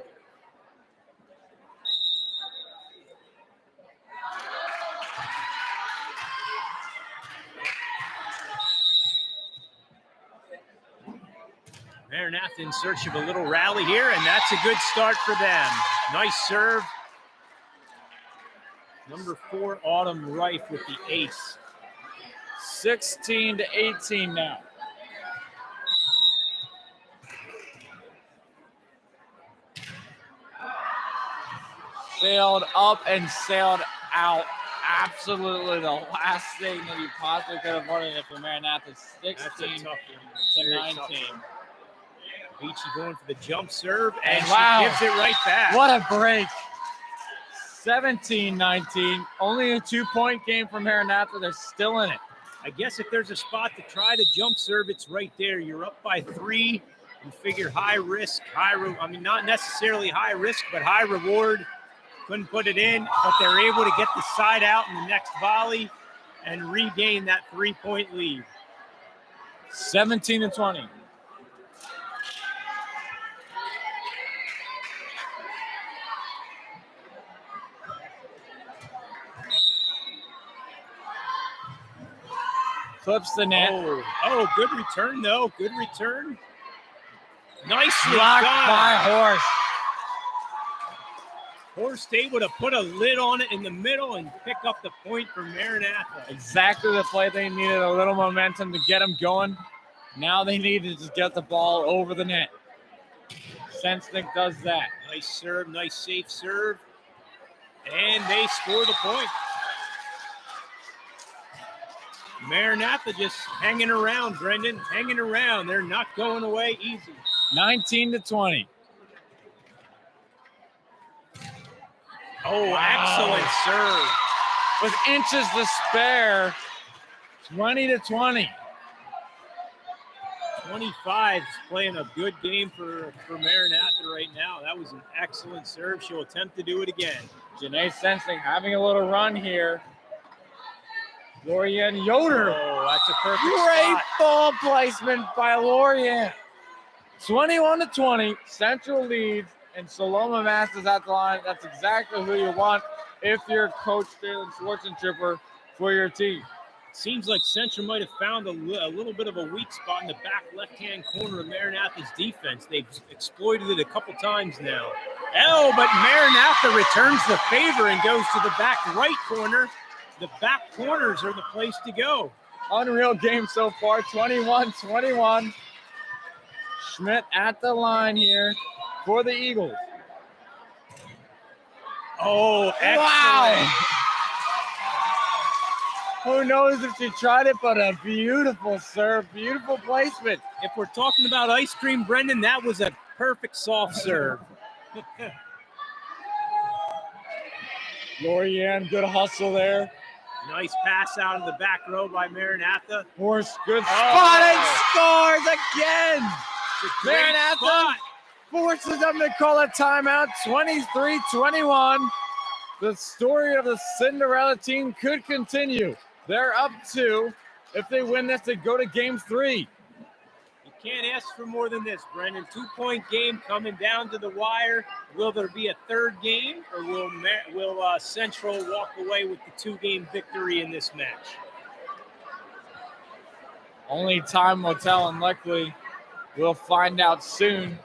Maranatha in search of a little rally here, and that's a good start for them. Nice serve. Number 4, Autumn Rife with the ace. 16-18 now. Sailed up and sailed out. Absolutely the last thing that you possibly could have wanted it for Maranatha. 16-19. Beachy going for the jump serve, and wow, she gives it right back. What a break. 17-19. Only a 2-point game for Maranatha. They're still in it. I guess if there's a spot to try to jump serve, it's right there. You're up by 3. You figure high risk, not necessarily high risk, but high reward. Couldn't put it in, but they're able to get the side out in the next volley and regain that 3-point lead. 17-20. Clips the net. Oh, good return, though. Good return. Nicely blocked done by Horst. Horst able to put a lid on it in the middle and pick up the point for Maranatha. Exactly the play they needed, a little momentum to get them going. Now they need to just get the ball over the net. Sensnick does that. Nice serve, nice safe serve. And they score the point. Maranatha just hanging around, Brendan, hanging around. They're not going away easy. 19-20. Oh, wow. Excellent serve. With inches to spare, 20-20. 25 is playing a good game for Maranatha right now. That was an excellent serve. She'll attempt to do it again. Janae Sensing having a little run here. Lorianne Yoder. Oh, that's a perfect Great spot. ball placement by Lorianne. 21-20. Central leads and Saloma Masters at the line. That's exactly who you want if you're Coach Dalen Schwarzentripper for your team. Seems like Central might have found a little bit of a weak spot in the back left-hand corner of Maranatha's defense. They've exploited it a couple times now. Oh, but Maranatha returns the favor and goes to the back right corner. The back corners are the place to go. Unreal game so far, 21-21. Schmidt at the line here for the Eagles. Oh, excellent. Wow! Who knows if she tried it, but a beautiful serve, beautiful placement. If we're talking about ice cream, Brendan, that was a perfect soft serve. Lorianne, good hustle there. Nice pass out of the back row by Maranatha. Horse, good spot and scores again. Maranatha forces them to call a timeout, 23-21. The story of the Cinderella team could continue. They're up 2. If they win this, they go to game 3. You can't ask for more than this, Brendan. 2-point game coming down to the wire. Will there be a third game, or will Central walk away with the 2-game victory in this match? Only time will tell, and luckily we'll find out soon.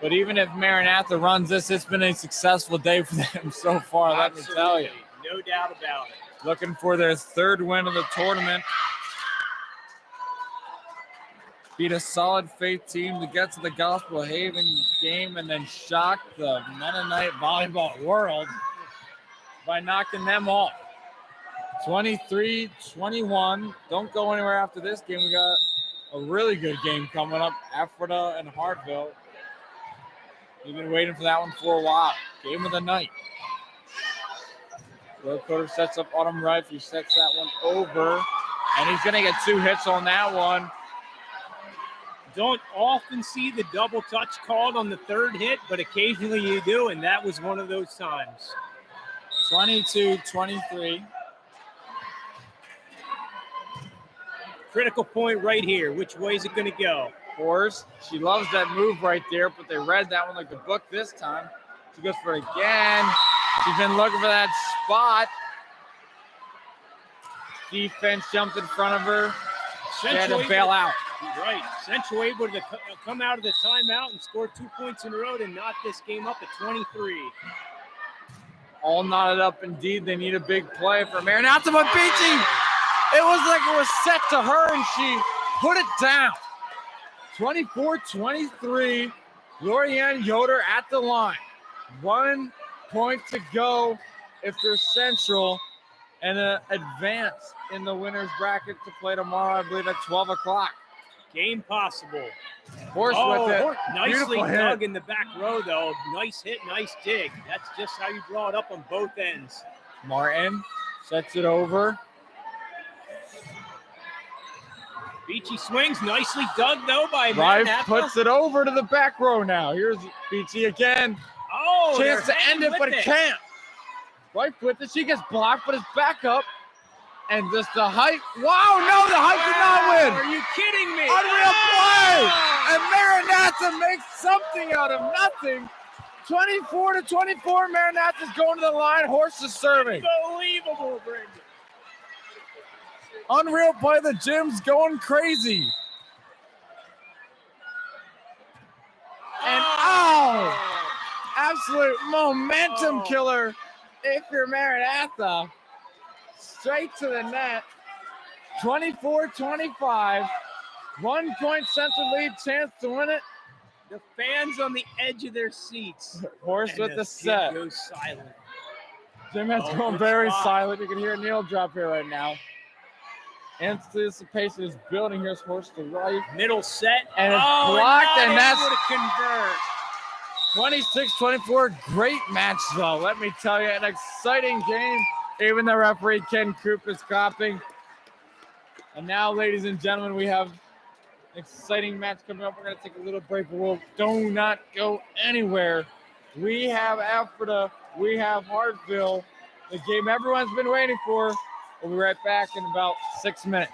But even if Maranatha runs this, it's been a successful day for them so far, let me tell you. No doubt about it. Looking for their 3rd win of the tournament. Beat a solid Faith team to get to the Gospel Haven game and then shock the Mennonite volleyball world by knocking them off. 23-21. Don't go anywhere after this game. We got a really good game coming up. Ephrata and Hartville. We've been waiting for that one for a while. Game of the night. Will Coder sets up Autumn Rife. He sets that one over. And he's going to get 2 hits on that one. Don't often see the double touch called on the 3rd hit, but occasionally you do, and that was one of those times. 22-23. Critical point right here. Which way is it going to go? Horse. She loves that move right there, but they read that one like the book this time. She goes for it again. She's been looking for that spot. Defense jumped in front of her. She had to bail out. Right. Central able to come out of the timeout and score 2 points in a row to knock this game up at 23. All knotted up indeed. They need a big play for Maranatha, but Beachy, it was like it was set to her and she put it down. 24-23. Lorianne Yoder at the line. 1 point to go if they're Central, and an advance in the winner's bracket to play tomorrow, I believe, at 12 o'clock. Game possible. Horse with it. Nicely Beautiful dug hit. in the back row, though. Nice hit, nice dig. That's just how you draw it up on both ends. Martin sets it over. Beachy swings. Nicely dug, though, by Rife Maranatha. puts it over to the back row now. Here's Beachy again. Oh, chance they're to end hanging it, but with it can't. Rife with it. She gets blocked, but it's back up. And just the height. Wow, no, the height did not win. Are you kidding me? Unreal play. And Maranatha makes something out of nothing. 24-24. Maranatha's going to the line. Horse is serving. Unbelievable, Brendan. Unreal play. The gym's going crazy. And absolute momentum killer if you're Maranatha. Straight to the net. 24-25. 1 point Central lead, chance to win it. The fans on the edge of their seats. Horse And with the set. Jim goes silent. Jim has gone good very spot. silent. You can hear Neil drop here right now. Anticipation is building. Here's Horse to right. Middle set. And it's Oh, blocked, and and that's able to convert. 26-24. Great match, though. Let me tell you, an exciting game. Even the referee, Ken Coop, is clapping. And now, ladies and gentlemen, we have an exciting match coming up. We're going to take a little break, but we'll do not go anywhere. We have Ephrata. We have Hartville. The game everyone's been waiting for. We'll be right back in about 6 minutes.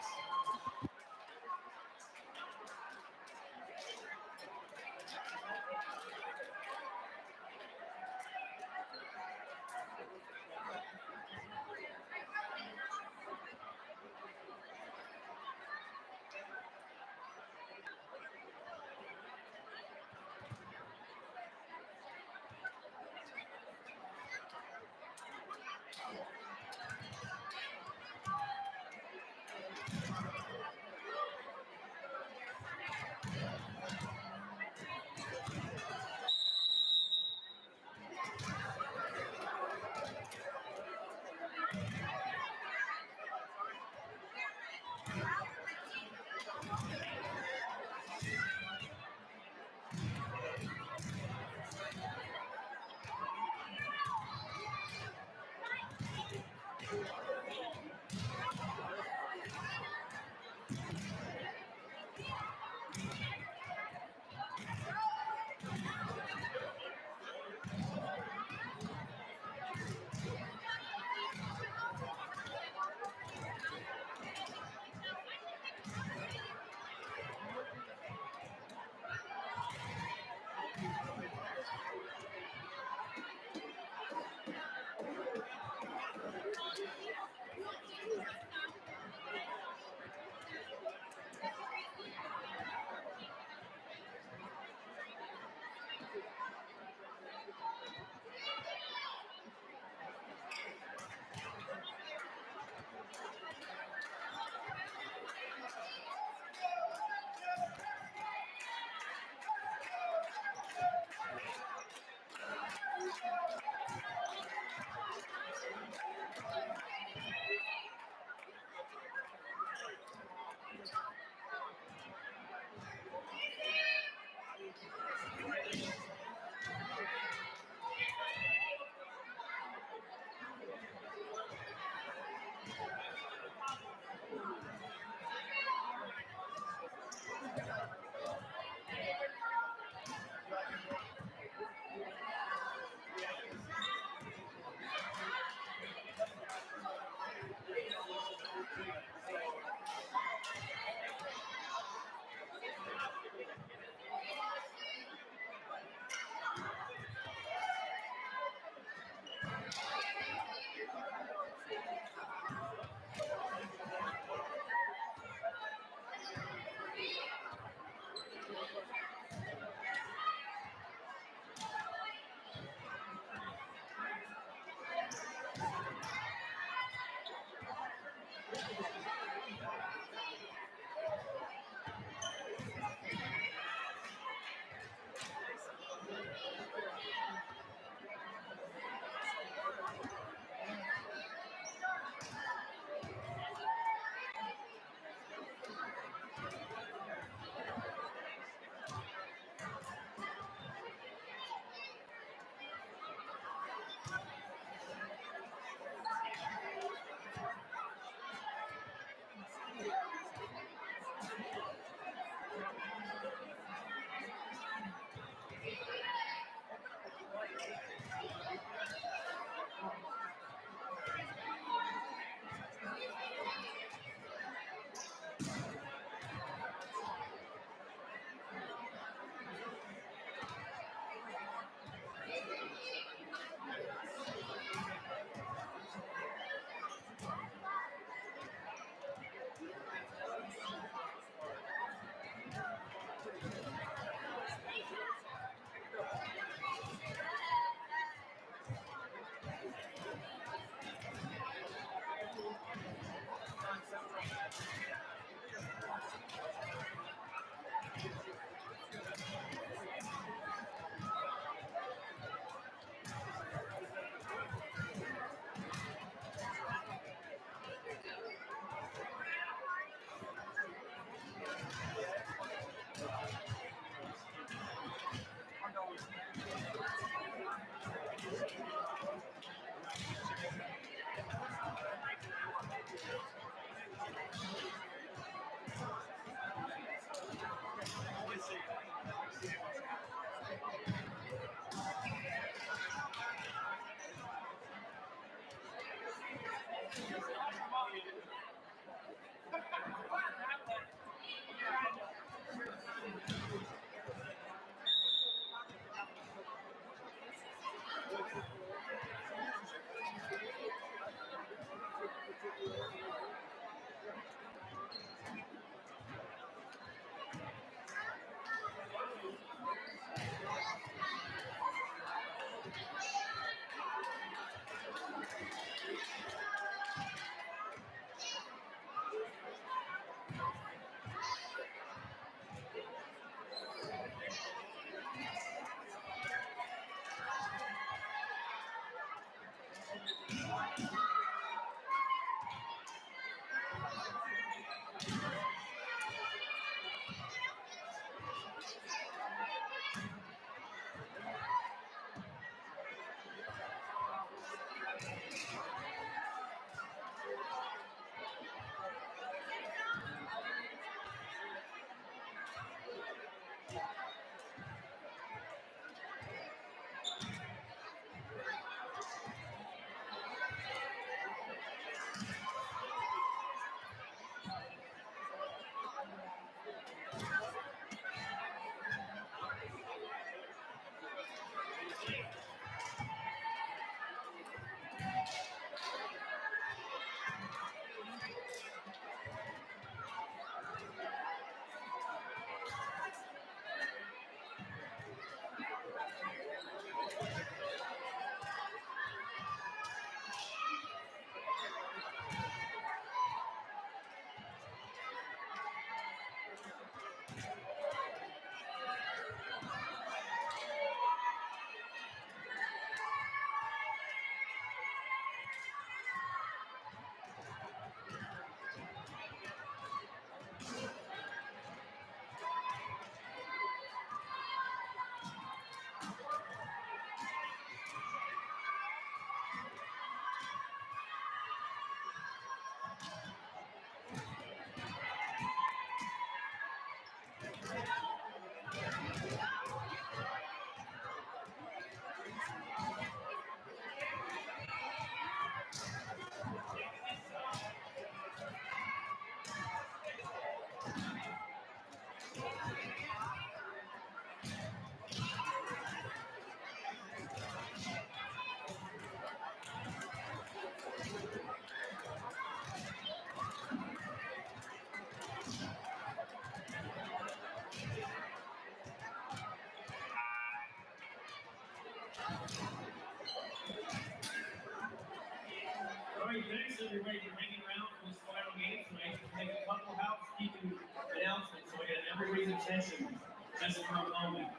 thanks everybody for hanging around for this final game tonight. We'll make a couple housekeeping announcements so I get everybody's attention just for a moment.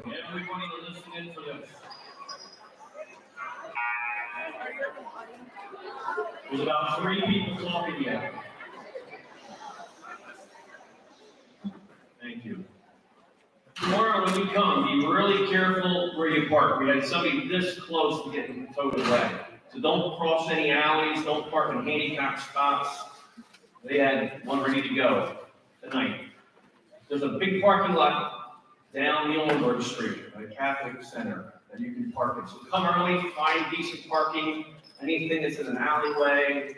Everybody to listen in for this. There's about 3 people talking yet. Thank you. Tomorrow when you come, be really careful where you park. We had somebody this close to getting towed away. So don't cross any alleys, don't park in handicap spots. They had one ready to go tonight. There's a big parking lot down Muhlenberg Street at the Catholic Center that you can park in. So come early, find decent parking. Anything that's in an alleyway,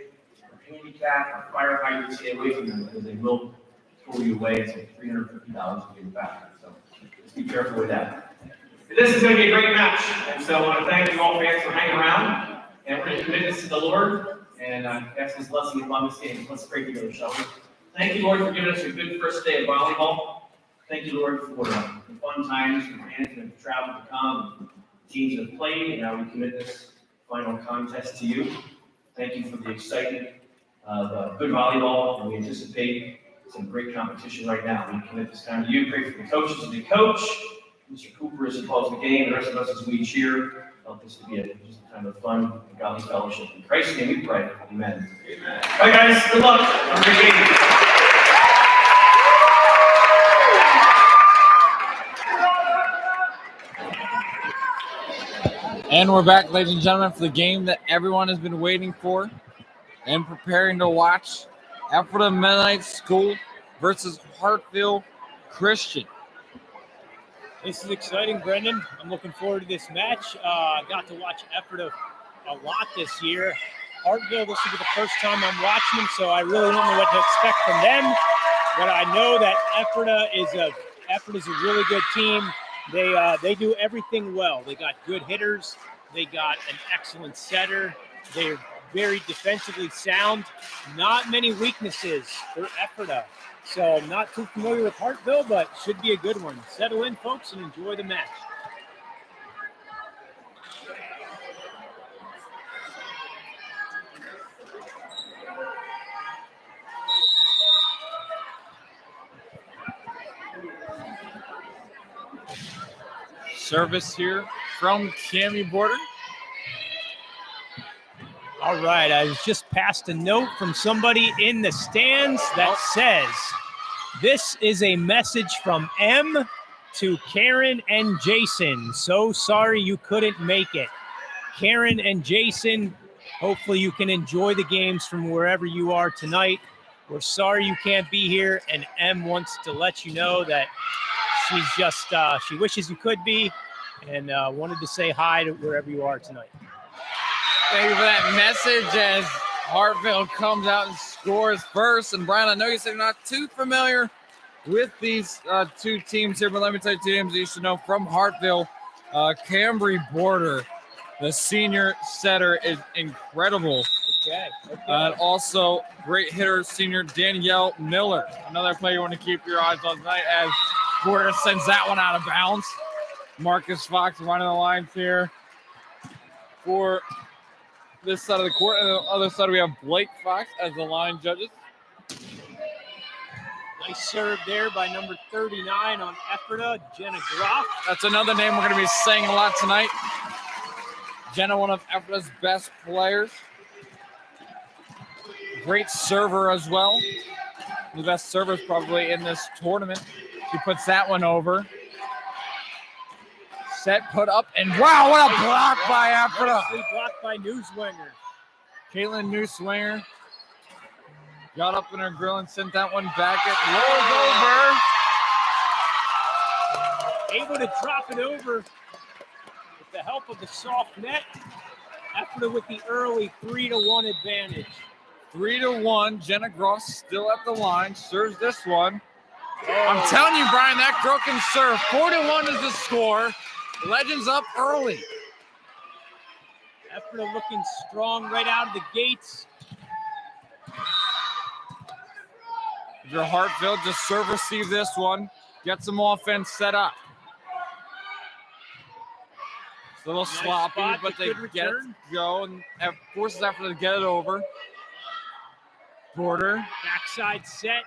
or handicap, or fire hydrant, stay away from them because they will pull you away. It's like $350 to get back. So just be careful with that. This is going to be a great match. And so I want to thank you all fans for hanging around. And we're going to commit this to the Lord and ask His blessing upon this game. Let's pray together, shall we? Thank you, Lord, for giving us a good first day of volleyball. Thank you, Lord, for the fun times, for fans that have traveled to come, teams that have played, and now we commit this final contest to you. Thank you for the excitement of good volleyball, and we anticipate some great competition right now. We commit this time to you. Pray for the coaches as they coach, Mr. Cooper as he calls the game, the rest of us as we cheer. Help this to be just a time of fun and godly fellowship. In Christ's name we pray. Amen. Amen. All right, guys. Good luck. Have a great game. And we're back, ladies and gentlemen, for the game that everyone has been waiting for and preparing to watch. Ephrata Mennonite School versus Hartville Christian. This is exciting, Brendan. I'm looking forward to this match. I got to watch Ephrata a lot this year. Hartville, this will be the first time I'm watching them, so I really don't know what to expect from them. But I know that Ephrata is a really good team. They do everything well. They got good hitters. They got an excellent setter. They're very defensively sound. Not many weaknesses for Ephrata. So I'm not too familiar with Hartville, but should be a good one. Settle in, folks, and enjoy the match. Service here from Cami Border. All right, I was just passed a note from somebody in the stands that says, this is a message from M to Karen and Jason. So sorry you couldn't make it. Karen and Jason, hopefully you can enjoy the games from wherever you are tonight. We're sorry you can't be here, and M wants to let you know that she's just, she wishes you could be, and wanted to say hi to wherever you are tonight. Thank you for that message as Hartville comes out and scores first. And Brian, I know you said you're not too familiar with these two teams here, but let me tell you two names you should know from Hartville. Cambry Border, the senior setter, is incredible. Okay. And also great hitter, senior Danielle Miller. Another player you want to keep your eyes on tonight as Border sends that one out of bounds. Marcus Fox running the lines here for this side of the court. And on the other side, we have Blake Fox as the line judges. Nice serve there by number 39 on Ephrata, Jenna Groff. That's another name we're going to be saying a lot tonight. Jenna, one of Ephrata's best players. Great server as well. The best servers probably in this tournament. She puts that one over. Set, put up, and wow, what a block by Ephrata. Blocked by Newswinger. Caitlin Newswinger got up in her grill and sent that one back. It rolls over. Able to drop it over with the help of the soft net. Ephrata with the early 3-1 advantage. 3-1. Jenna Gross still at the line. Serves this one. I'm telling you, Brian, that girl can serve. 4-1 is the score. Legends up early. Ephrata looking strong right out of the gates. If you're Hartville, just serve, receive this one. Get some offense set up. It's a little Nice sloppy, spot, but they good get it return. to go and forces effort to get it over. Porter. Backside set.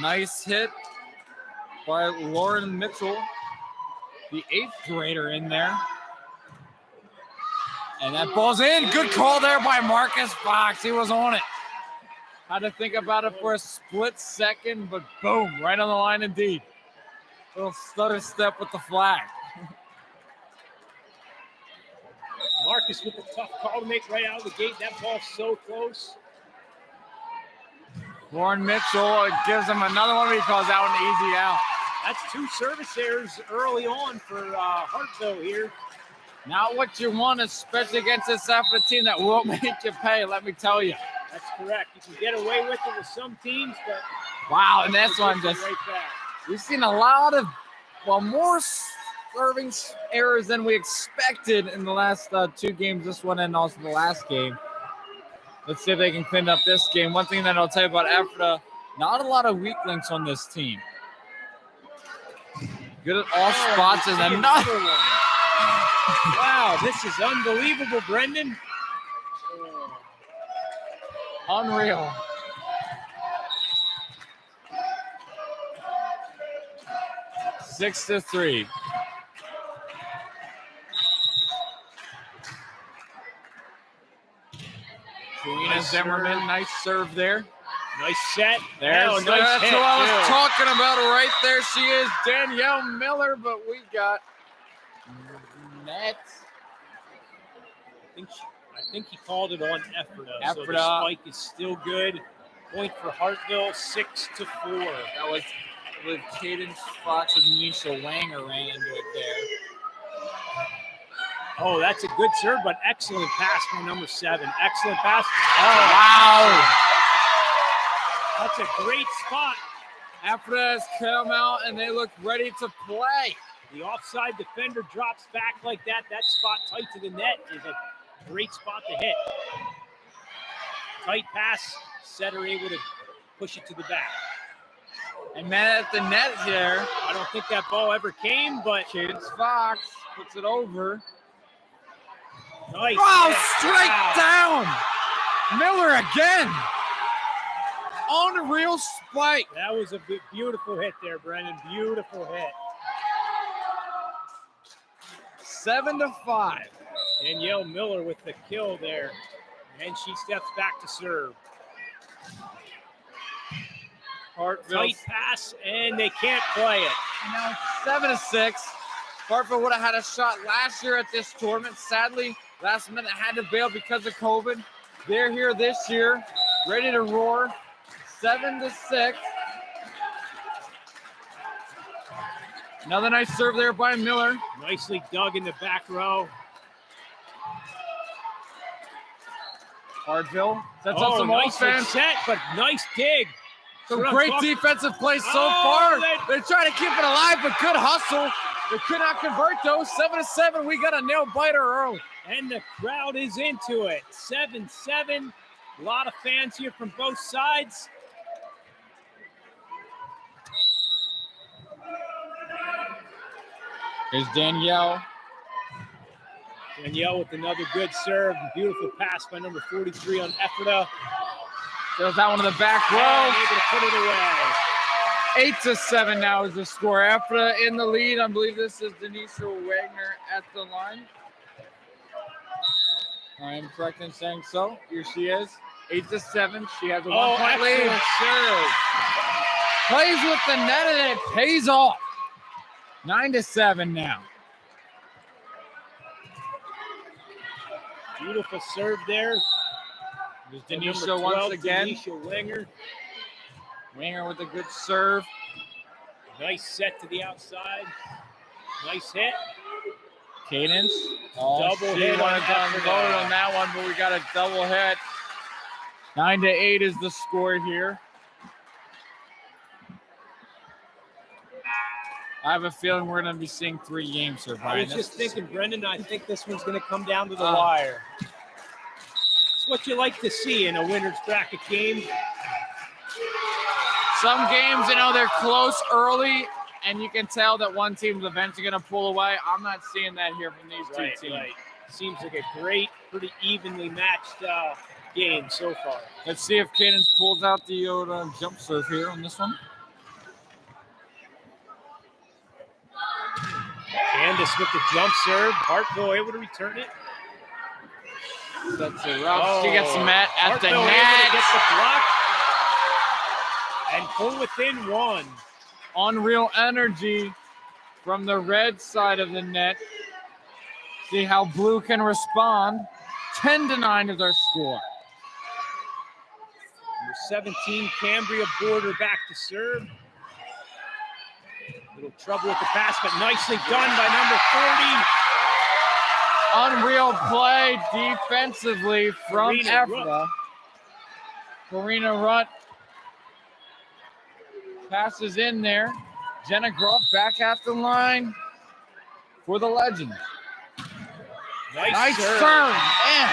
Nice hit by Lauren Mitchell, the 8th grader in there. And that ball's in. Good call there by Marcus Fox. He was on it. Had to think about it for a split second, but boom, right on the line indeed. Little stutter step with the flag. Marcus with a tough call to make right out of the gate. That ball's so close. Lauren Mitchell gives him another one. He calls out an easy out. That's 2 service errors early on for Hartville here. Not what you want, especially against this Effort team that will make you pay, let me tell you. That's correct. You can get away with it with some teams, but wow, and this one just right back. We've seen a lot of, more serving errors than we expected in the last 2 games, this one and also the last game. Let's see if they can clean up this game. One thing that I'll tell you about Ephrata, not a lot of weak links on this team. Good at all spots and another one. Wow, this is unbelievable, Brendan. Unreal. Six to 3. Karina Zimmerman, nice serve there. Nice set. There's nice that's hit, what I was too. talking about right there. She is Danielle Miller, but we got net. I think he called it on Ephrata. So the Ephrata. spike is still good. Point for Hartville, 6 to 4. That was with Cadence Fox and Nisha Wanger ran into it there. Oh, that's a good serve, but excellent pass from number 7. Excellent pass. Oh, wow. That's a great spot. Ephrata has come out and they look ready to play. The offside defender drops back like that. That spot tight to the net is a great spot to hit. Tight pass, setter able to push it to the back. And man at the net here. I don't think that ball ever came, but Cadence Fox puts it over. Nice. Oh, straight down. Miller again. Unreal spike. That was a beautiful hit there, Brendan. Beautiful hit. 7 to 5. Danielle Miller with the kill there. And she steps back to serve. Tight pass, and they can't play it. Now 7 to 6. Hartville would have had a shot last year at this tournament. Sadly, last minute had to bail because of COVID. They're here this year, ready to roar. 7 to 6. Another nice serve there by Miller. Nicely dug in the back row. Hartville sets up some nice offense. set, but nice dig. Some great defensive plays so far. They try to keep it alive, but good hustle. They could not convert those. 7 to 7. We got a nail biter early. And the crowd is into it. 7-7. A lot of fans here from both sides. Here's Danielle. Danielle with another good serve. Beautiful pass by number 43 on Ephrata. Throws that one to the back row. And able to put it away. 8 to 7 now is the score. Ephrata in the lead. I believe this is Denisha Wagner at the line. I am correct in saying so. Here she is. 8 to 7. She has a 1-point lead. Serve. Plays with the net and it pays off. 9 to 7 now. Beautiful serve there. There's Denisha once again. Denisha Wanger. Wanger with a good serve. Nice set to the outside. Nice hit. Cadence. Double hit on that one, but we got a double hit. 9 to 8 is the score here. I have a feeling we're going to be seeing 3 games here, Brian. I was just thinking, Brendan, I think this one's going to come down to the wire. It's what you like to see in a winner's bracket game. Some games, they're close early, and you can tell that one team's eventually going to pull away. I'm not seeing that here from these two teams. Right. Seems like a great, pretty evenly matched game so far. Let's see if Cadence pulls out the jump serve here on this one. Candace with the jump serve. Hartville able to return it. That's it. She gets met at the Hartville net. able to get the block and pull within one. Unreal energy from the red side of the net. See how blue can respond. 10-9 is their score. Number 17, Cambria Border back to serve. Little trouble with the pass, but nicely done by number 40. Unreal play defensively from Karina Ephrata. Karina Rutt passes in there. Jenna Groff back at the line for the Legends. Nice serve. Man.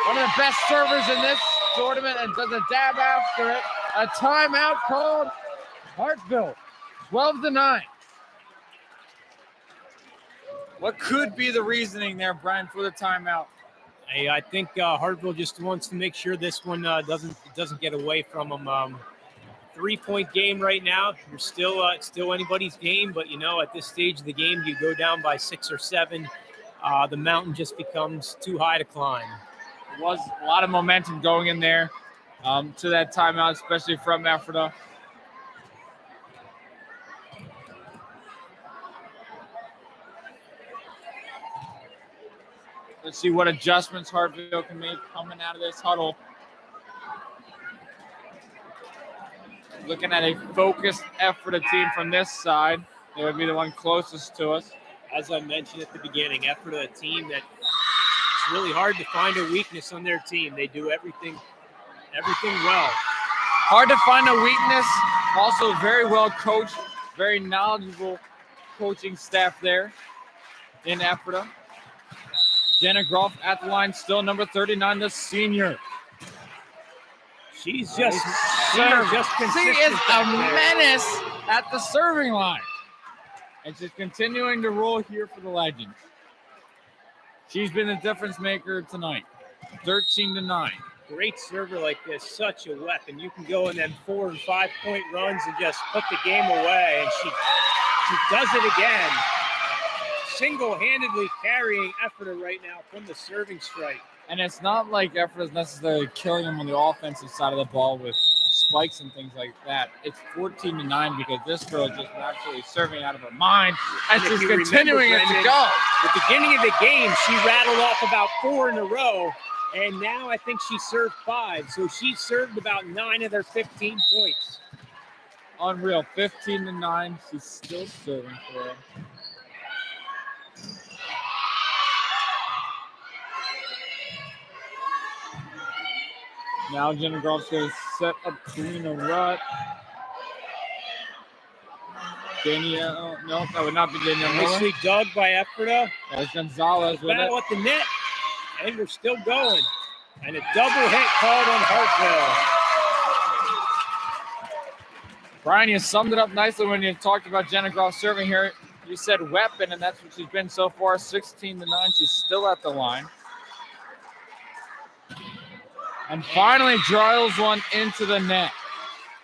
One of the best servers in this tournament and does a dab after it. A timeout called. Hartville, 12-9. What could be the reasoning there, Brian, for the timeout? Hey, I think Hartville just wants to make sure this one doesn't get away from them. 3-point game right now. You're still it's still anybody's game, but at this stage of the game, you go down by 6 or 7. The mountain just becomes too high to climb. There was a lot of momentum going in there to that timeout, especially from Ephrata. Let's see what adjustments Hartville can make coming out of this huddle. Looking at a focused Ephrata team from this side. They would be the one closest to us. As I mentioned at the beginning, Ephrata, a team that it's really hard to find a weakness on their team. They do everything well. Hard to find a weakness. Also very well coached, very knowledgeable coaching staff there in Ephrata. Jenna Groff at the line, still number 39, the senior. She is consistent. She is a menace at the serving line. And she's continuing to roll here for the Legends. She's been the difference maker tonight. 13-9. Great server like this, such a weapon. You can go in them 4- and 5-point runs and just put the game away. And she does it again. Single-handedly carrying Ephrata right now from the serving strike. And it's not like Ephrata is necessarily killing them on the offensive side of the ball with spikes and things like that. It's 14-9 because this girl just naturally serving out of her mind and she's continuing it to go. At the beginning of the game, she rattled off about 4 in a row, and now I think she served 5. So she served about 9 of their 15 points. Unreal. 15-9. She's still serving for her. Now Jenna Groff's going to set up Karina Rutt. Danielle, no, that would not be Danielle Miller. Nicely dug by Ephrata. There's Gonzalez with it. Battle at the net, and we're still going. And a double hit called on Hartville. Brian, you summed it up nicely when you talked about Jenna Groff serving here. You said weapon, and that's what she's been so far, 16-9. She's still at the line. And finally drills one into the net.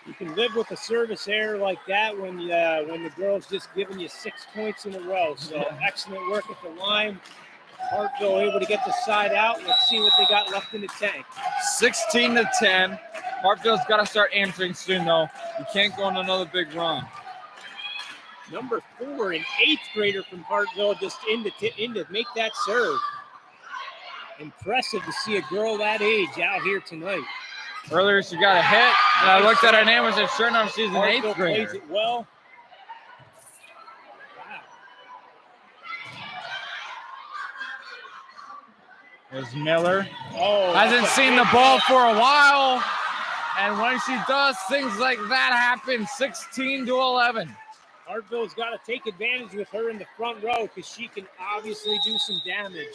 You can live with a service error like that when the girl's just giving you 6 points in a row. So excellent work at the line. Hartville able to get the side out. Let's see what they got left in the tank. 16-10. Hartville's got to start answering soon, though. You can't go on another big run. Number 4, an 8th grader from Hartville, just in to make that serve. Impressive to see a girl that age out here tonight. Earlier she got a hit, and I looked at her name and said, sure enough, she's an Hartville 8th grader. plays it well. There's Miller. Oh, hasn't seen the ball for a while, and when she does, things like that happen. 16-11. Hartville's got to take advantage with her in the front row because she can obviously do some damage.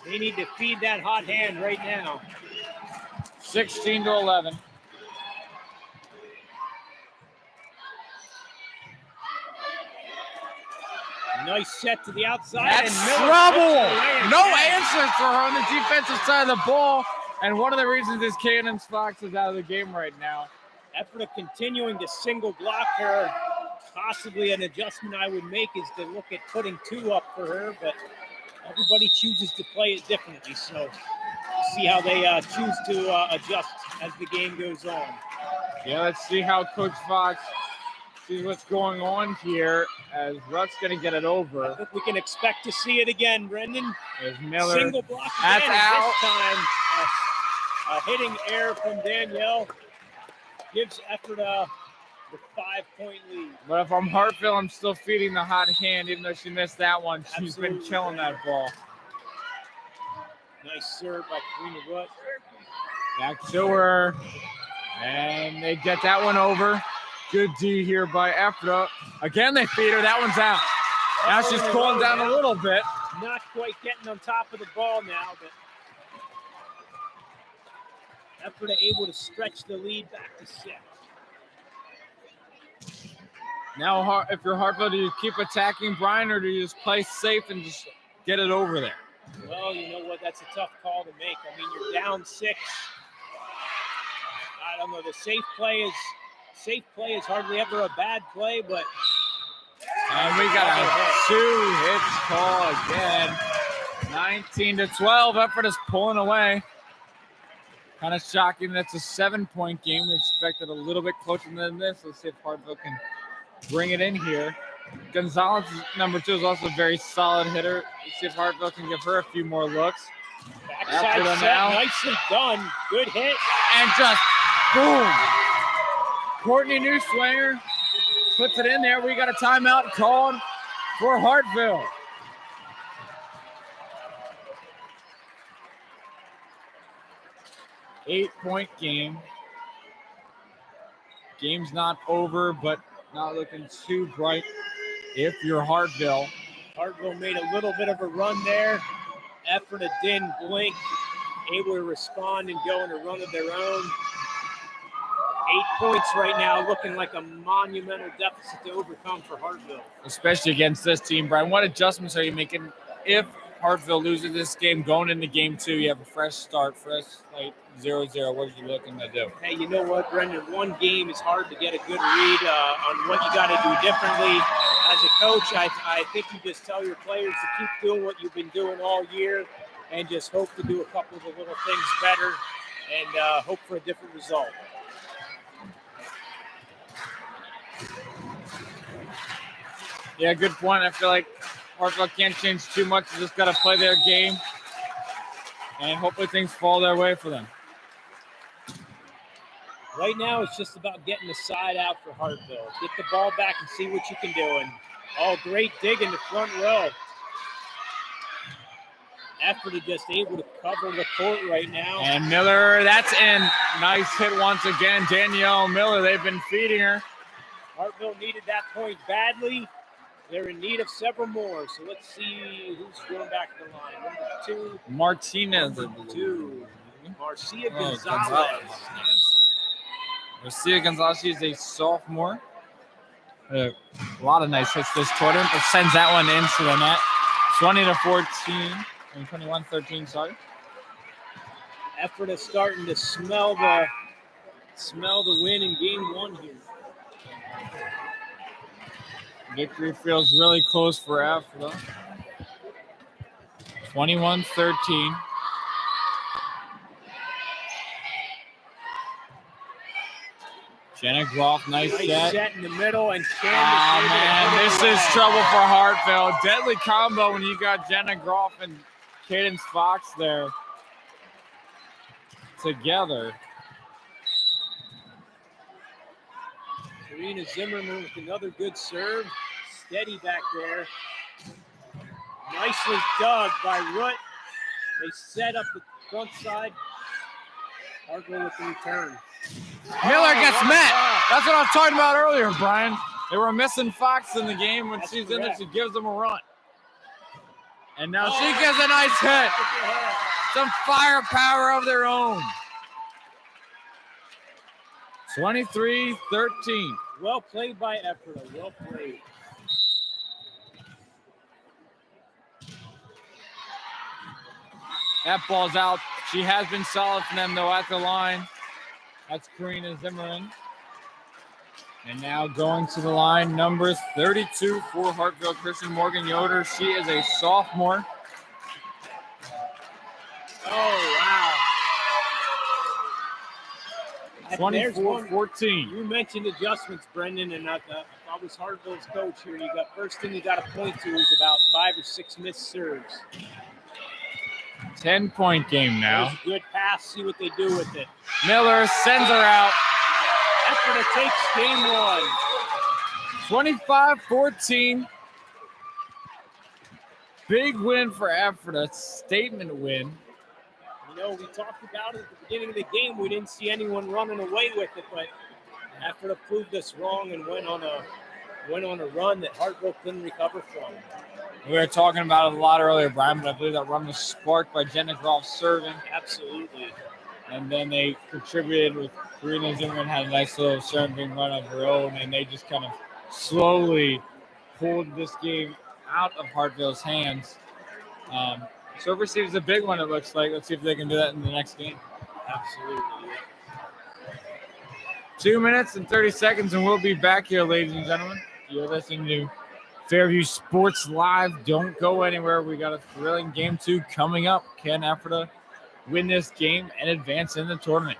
They need to feed that hot hand right now. 16-11. Nice set to the outside. That's and Miller trouble. puts it away No again. answers for her on the defensive side of the ball. And one of the reasons is Cadence Fox is out of the game right now. Effort of continuing to single block her. Possibly an adjustment I would make is to look at putting 2 up for her, but everybody chooses to play it differently. So see how they choose to adjust as the game goes on. Yeah, let's see how Coach Fox sees what's going on here as Rutt's going to get it over. I think we can expect to see it again, Brendan. There's Miller. Single block That's again, out. and this time a hitting error from Danielle gives Effort the 5-point lead. But if I'm Hartville, I'm still feeding the hot hand, even though she missed that one. She's Absolutely. been killing that ball. Nice serve by Karina Rutt. Back to her. And they get that one over. Good D here by Efra. Again, they feed her. That one's out. Now she's cooling down a little bit. Not quite getting on top of the ball now, but Effort able to stretch the lead back to 6. Now, if you're Hartville, do you keep attacking Brian, or do you just play safe and just get it over there? Well, you know what? That's a tough call to make. I mean, you're down 6. I don't know. The safe play is hardly ever a bad play, but and we got a 2 hits call again. 19-12. Effort is pulling away. Kind of shocking. That's a 7-point game. We expected a little bit closer than this. Let's see if Hartville can bring it in here. Gonzalez, number 2, is also a very solid hitter. Let's see if Hartville can give her a few more looks. backside set, nicely done. Good hit. And just boom. Courtney Newswanger puts it in there. We got a timeout called for Hartville. Eight-point game. Game's not over, but not looking too bright if you're Hartville. Hartville made a little bit of a run there. Effort didn't blink. Able to respond and go on a run of their own. 8 points right now, looking like a monumental deficit to overcome for Hartville. Especially against this team, Brian. What adjustments are you making if Hartville loses this game going into game 2? You have a fresh start, fresh like 0-0. What are you looking to do? Hey, you know what, Brendan? One game is hard to get a good read on what you got to do differently. As a coach, I think you just tell your players to keep doing what you've been doing all year and just hope to do a couple of the little things better and hope for a different result. Yeah, good point. I feel like Hartville can't change too much. They just got to play their game and hopefully things fall their way for them. Right now, it's just about getting the side out for Hartville. Get the ball back and see what you can do. And great dig in the front row. Effort just able to cover the court right now. And Miller, that's in. Nice hit once again. Danielle Miller, they've been feeding her. Hartville needed that point badly. They're in need of several more. So let's see who's going back to the line. Number 2. Martinez. Number 2. Marcia Gonzalez. Marcia Gonzalez, she's a sophomore. A lot of nice hits this tournament, but sends that one into the net. 20-14. 21-13, sorry. Effort is starting to smell the win in game 1 here. Victory feels really close for Effort. 21-13. Jenna Groff, nice set. In the middle, and man, this is trouble for Hartville. Deadly combo when you got Jenna Groff and Cadence Fox there together. Karina Zimmerman with another good serve. Steady back there. Nicely dug by Root. They set up the front side. Hartville with the return. Miller gets met. That's what I was talking about earlier, Brian. They were missing Fox in the game. When she's in there, she gives them a run. And now she gets a nice hit. Some firepower of their own. 23-13. Well played by Effort. Well played. That ball's out. She has been solid for them, though, at the line. That's Karina Zimmerman. And now going to the line, number 32 for Hartville Christian, Morgan Yoder. She is a sophomore. Oh, wow. 24-14. You mentioned adjustments, Brendan, and if I was Hartville's coach here, you got first thing you got to point to is about 5 or 6 missed serves. 10-point game now. There's a good pass. See what they do with it. Miller sends her out. Ephrata takes game 1. 25-14. Big win for Ephrata. Statement win. You know, we talked about it at the beginning of the game. We didn't see anyone running away with it, but Ephrata proved us wrong and went on a run that Hartville couldn't recover from. We were talking about it a lot earlier, Brian, but I believe that run was sparked by Jenna Groff serving. Absolutely. And then they contributed with Karina Zimmerman had a nice little serving run of her own, and they just kind of slowly pulled this game out of Hartville's hands. Serve receives a big one, it looks like. Let's see if they can do that in the next game. Absolutely. 2 minutes and 30 seconds, and we'll be back here, ladies and gentlemen. You're listening to Fairview Sports Live. Don't go anywhere. We got a thrilling game 2 coming up. Can Ephrata win this game and advance in the tournament?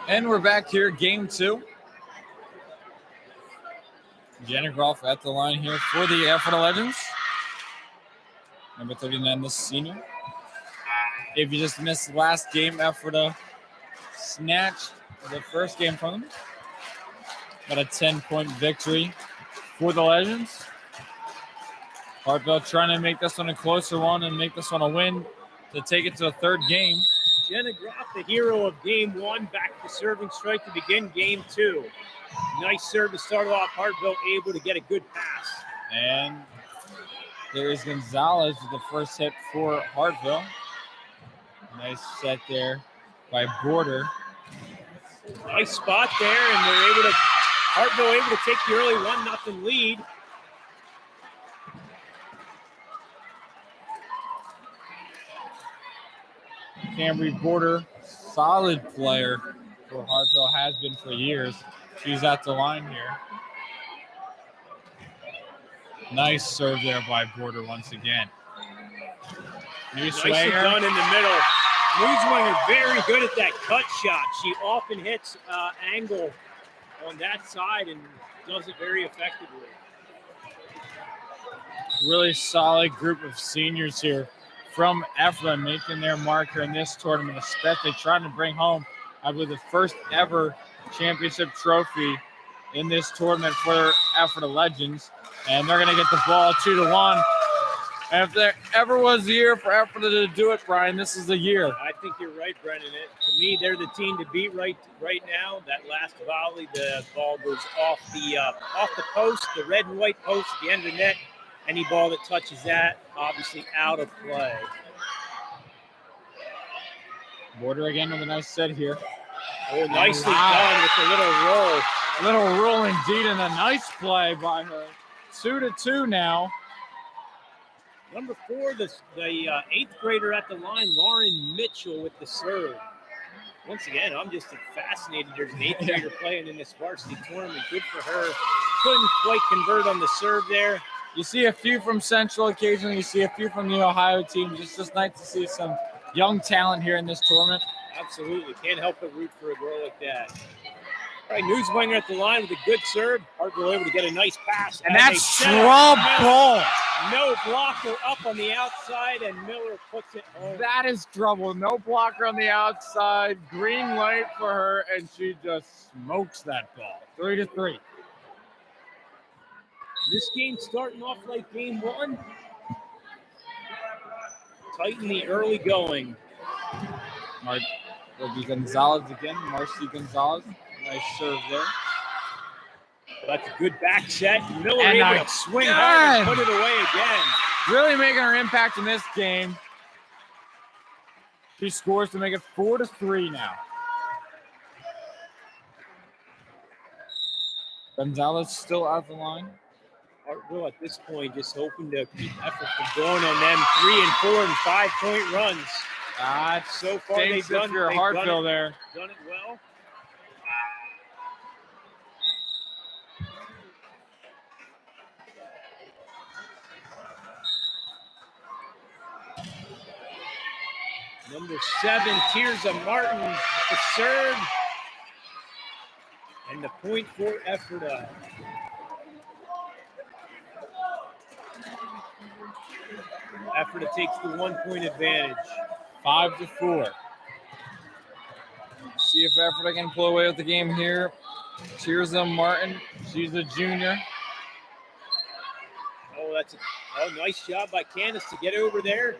And we're back here, game 2. Jenna Groff at the line here for the Ephrata Legends. Number 39, the senior. If you just missed the last game, Ephrata snatched the first game from them. Got a 10-point victory for the Legends. Hartville trying to make this one a closer one and make this one a win to take it to the third game. Jenna Groff, the hero of game 1, back to serving strike to begin game 2. Nice serve to start off. Hartville able to get a good pass. And there is Gonzalez with the first hit for Hartville. Nice set there by Border. Nice spot there, and they're able to, Hartville able to take the early 1-0 lead. Cambry Border, solid player for Hartville, has been for years. She's at the line here. Nice serve there by Border once again. Nicely done in the middle. Newswinger very good at that cut shot. She often hits angle on that side and does it very effectively. Really solid group of seniors here from Ephrata making their marker in this tournament, especially trying to bring home, I believe, the first ever championship trophy in this tournament for Ephrata Legends. And they're going to get the ball 2-1. And if there ever was a year for Ephrata to do it, Brian, this is the year. I think you're right, Brennan. To me, they're the team to beat right now. That last volley, the ball goes off the post, the red and white post at the end of the net. Any ball that touches that, obviously out of play. Border again with a nice set here. Oh, nicely done with a little roll. Little roll indeed, and a nice play by her. 2-2 now. Number 4, the 8th grader at the line, Lauren Mitchell with the serve. Once again, I'm just fascinated. There's an 8th grader playing in this varsity tournament. Good for her. Couldn't quite convert on the serve there. You see a few from Central occasionally. You see a few from the Ohio team. It's just nice to see some young talent here in this tournament. Absolutely. Can't help but root for a girl like that. All right, Newswinger at the line with a good serve. Hartwell able to get a nice pass. And that's strong ball. No blocker up on the outside, and Miller puts it home. That is trouble. No blocker on the outside. Green light for her, and she just smokes that ball. 3-3. This game starting off like game 1. Tight in the early going. It'll be Gonzalez again. Marcy Gonzalez. Nice serve there. That's a good back set. Miller able to swing hard and put it away again. Really making her impact in this game. She scores to make it 4-3 now. Gonzalez still out the line. Hartwell at this point just hoping to keep effort from going on them 3 and 4 and 5-point runs. So far they've done your Hartwell there. Done it well. Number 7, Tirza Martin with the serve. And the point for Ephrata. Ephrata takes the 1-point advantage. 5-4. See if Ephrata can pull away with the game here. Tirza Martin, she's a junior. Oh, nice job by Candace to get over there.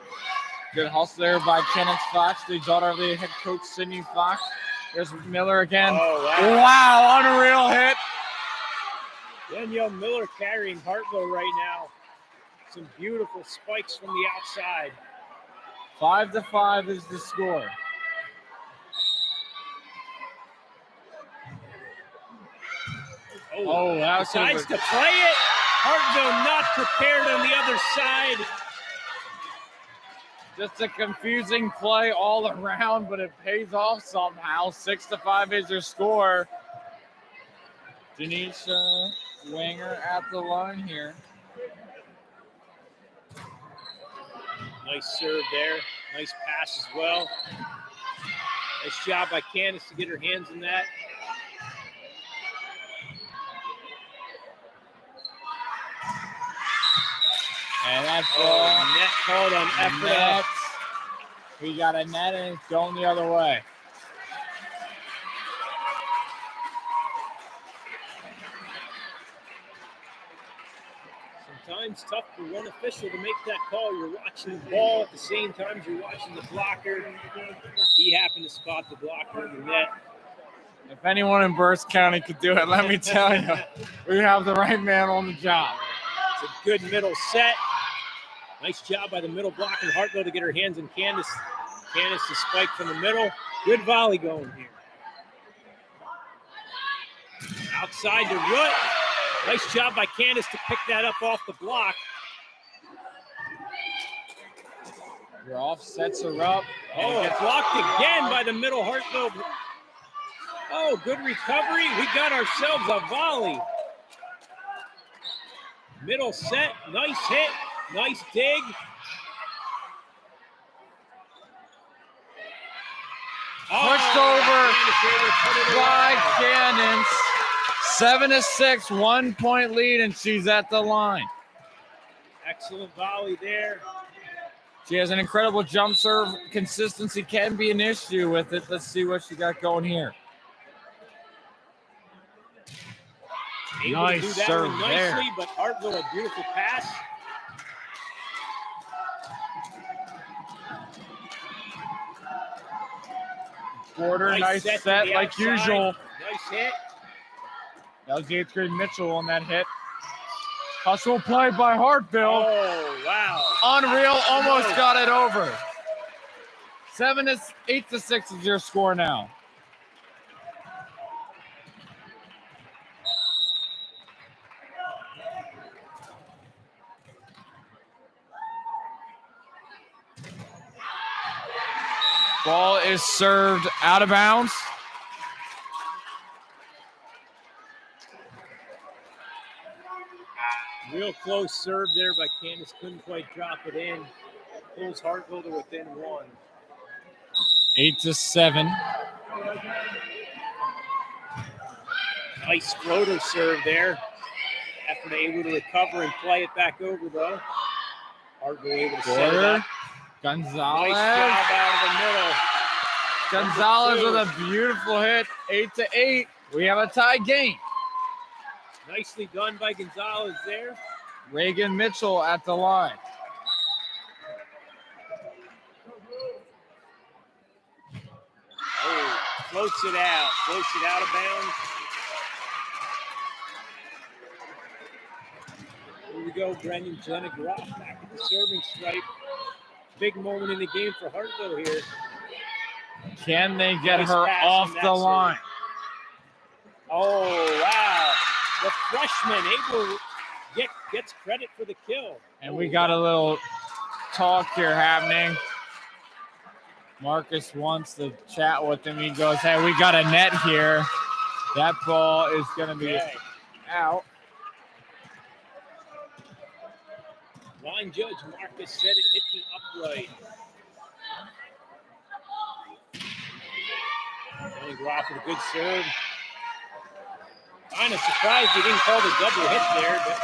Good hustle there by Kenneth Fox, the daughter of the head coach, Sydney Fox. There's Miller again. Oh, wow, unreal hit. Danielle Miller carrying Hartwell right now. Some beautiful spikes from the outside. 5-5 is the score. That decides to play it. Hartwell not prepared on the other side. Just a confusing play all around, but it pays off somehow. 6-5 is your score. Janisha Winger at the line here. Nice serve there. Nice pass as well. Nice job by Candace to get her hands in that. And that's net called on Ephrata. We got a net and it's going the other way. Sometimes tough for one official to make that call. You're watching the ball at the same time as you're watching the blocker. He happened to spot the blocker in the net. If anyone in Burris County could do it, let me tell you, we have the right man on the job. It's a good middle set. Nice job by the middle blocker. Hartwell to get her hands in Candace. Candace to spike from the middle. Good volley going here. Outside to Root. Nice job by Candace to pick that up off the block. Your off sets her up. Oh, blocked again by the middle Hartwell. Oh, good recovery. We got ourselves a volley. Middle set. Nice hit. Nice dig. Pushed over by Candace. 7-6, 1-point lead, and she's at the line. Excellent volley there. She has an incredible jump serve. Consistency can be an issue with it. Let's see what she got going here. Able to do that serve one nicely, there. But Hartwell, a beautiful pass. Porter, nice to set the like outside. usual. Nice hit. That was the 8th grade Mitchell on that hit. Hustle play by Hartville. Oh, wow. Unreal, almost got it over. 8-6 is your score now. Ball is served out of bounds. Real close serve there by Candace. Couldn't quite drop it in. Pulls Hartville to within 1. 8-7. Nice floater serve there. After they able to recover and play it back over, though. Hartville able to set it up. Gonzalez. Nice job out of the middle. Gonzalez with a beautiful hit. 8-8. We have a tie game. Nicely done by Gonzalez there. Reagan Mitchell at the line. Oh, floats it out of bounds. Here we go, Brendan Jenna Groff back at the serving stripe. Big moment in the game for Hartville here. Can they get Nice her pass off on that the serve. line? Oh, wow. The freshman able gets credit for the kill. And we got a little talk here happening. Marcus wants to chat with him. He goes, hey, we got a net here. That ball is going to be out. Line judge Marcus said it hit the upright. Jenny Groff with a good serve. Kind of surprised he didn't call the double hit there, but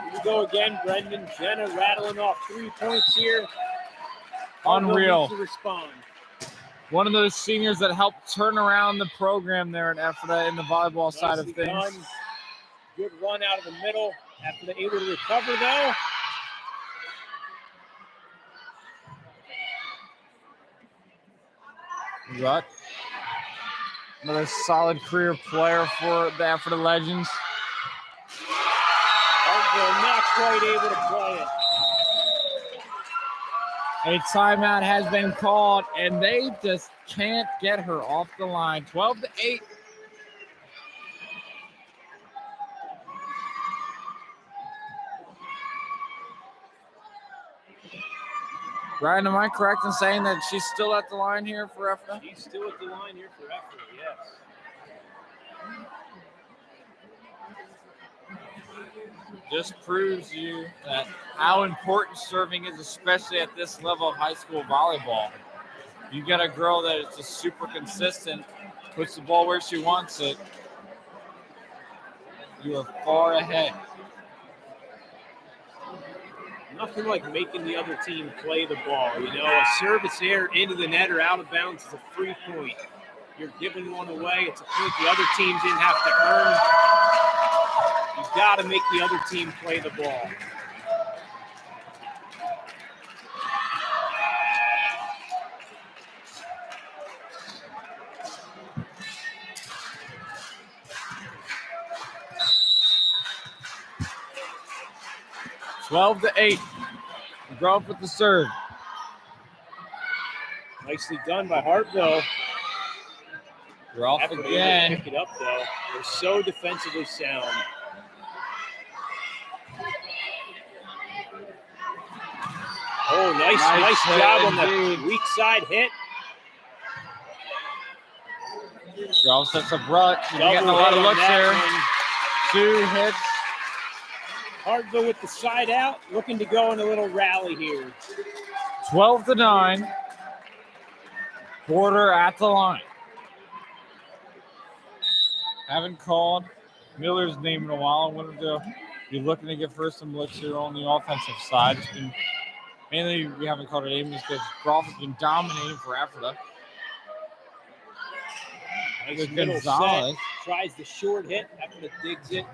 here we go again. Brendan Jenna rattling off 3 points here. Unreal. Needs to respond. One of those seniors that helped turn around the program there in Ephrata in the volleyball side of Nicely things. done. Good run out of the middle after they're able to recover, though. Got another solid career player for the Ephrata Legends. Hartville not quite able to play it. A timeout has been called, and they just can't get her off the line. 12-8. Brian, am I correct in saying that she's still at the line here for Ephrata? She's still at the line here for Ephrata, yes. Just proves you that how important serving is, especially at this level of high school volleyball. You get a girl that is just super consistent, puts the ball where she wants it. You are far ahead. Nothing like making the other team play the ball. You know, a service here into the net or out of bounds is a free point. You're giving one away. It's a point the other team didn't have to earn. You've got to make the other team play the ball. Twelve to 8. Groff with the serve. Nicely done by Hartville. Groff Ephrata able to again. pick it up, though. They're so defensively sound. Oh, nice hit job on indeed. the weak side hit. Groff sets up Rutt. She's Double getting a lot hit of on looks that here. one. 2 hits. Hartville with the side out, looking to go in a little rally here. 12 to 9. Porter at the line. Haven't called Miller's name in a while. I wanted to be looking to give her some looks here on the offensive side. It's been, mainly we haven't called her name because Groff has been dominating for Ephrata. Nice With middle Gonzalez. set. Tries the short hit after it digs it.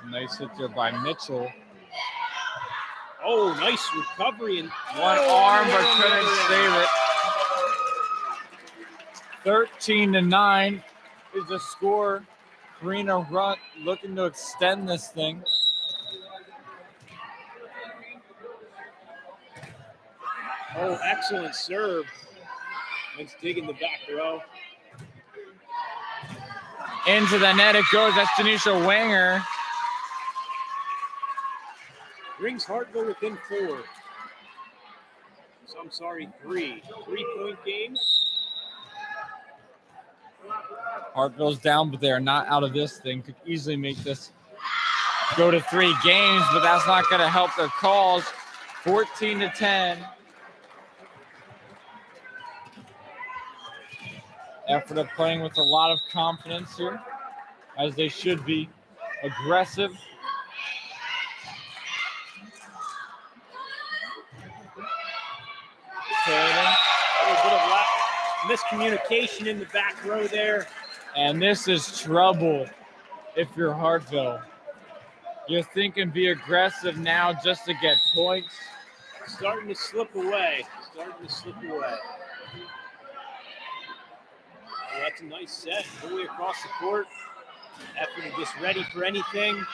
Nice hit there by Mitchell. Oh, nice recovery. And One arm, but couldn't save it. 13-9 is the score. Karina Runt looking to extend this thing. Oh, excellent serve. Let's dig in the back row. Into the net it goes. That's Janisha Wanger. Brings Hartville within 4. So I'm sorry, 3. 3-point game. Hartville's down, but they are not out of this thing. Could easily make this go to 3 games, but that's not going to help their cause. 14-10. Effort of playing with a lot of confidence here, as they should be. Aggressive. A little bit of miscommunication in the back row there. And this is trouble if you're Hartville. You're thinking be aggressive now just to get points. Starting to slip away. Oh, that's a nice set. All the way across the court. Effort to just ready for anything.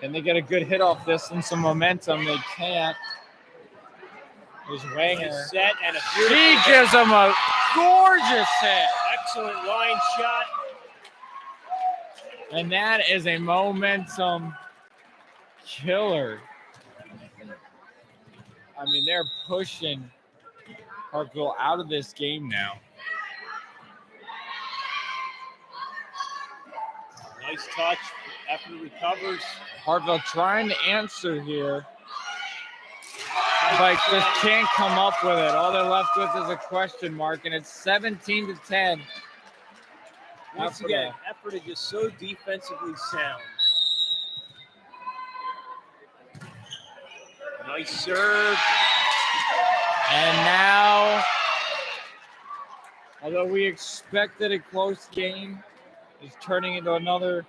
Can they get a good hit off this and some momentum? They can't. There's Wanger. Nice set and a She beautiful gives them a gorgeous hit. excellent line shot. And that is a momentum killer. I mean, they're pushing Hartville out of this game now. Nice touch. Effort recovers. Hartville trying to answer here, but just can't come up with it. All they're left with is a question mark, and it's 17-10. Once again, effort is just so defensively sound. Nice serve. And now, although we expected a close game, it's turning into another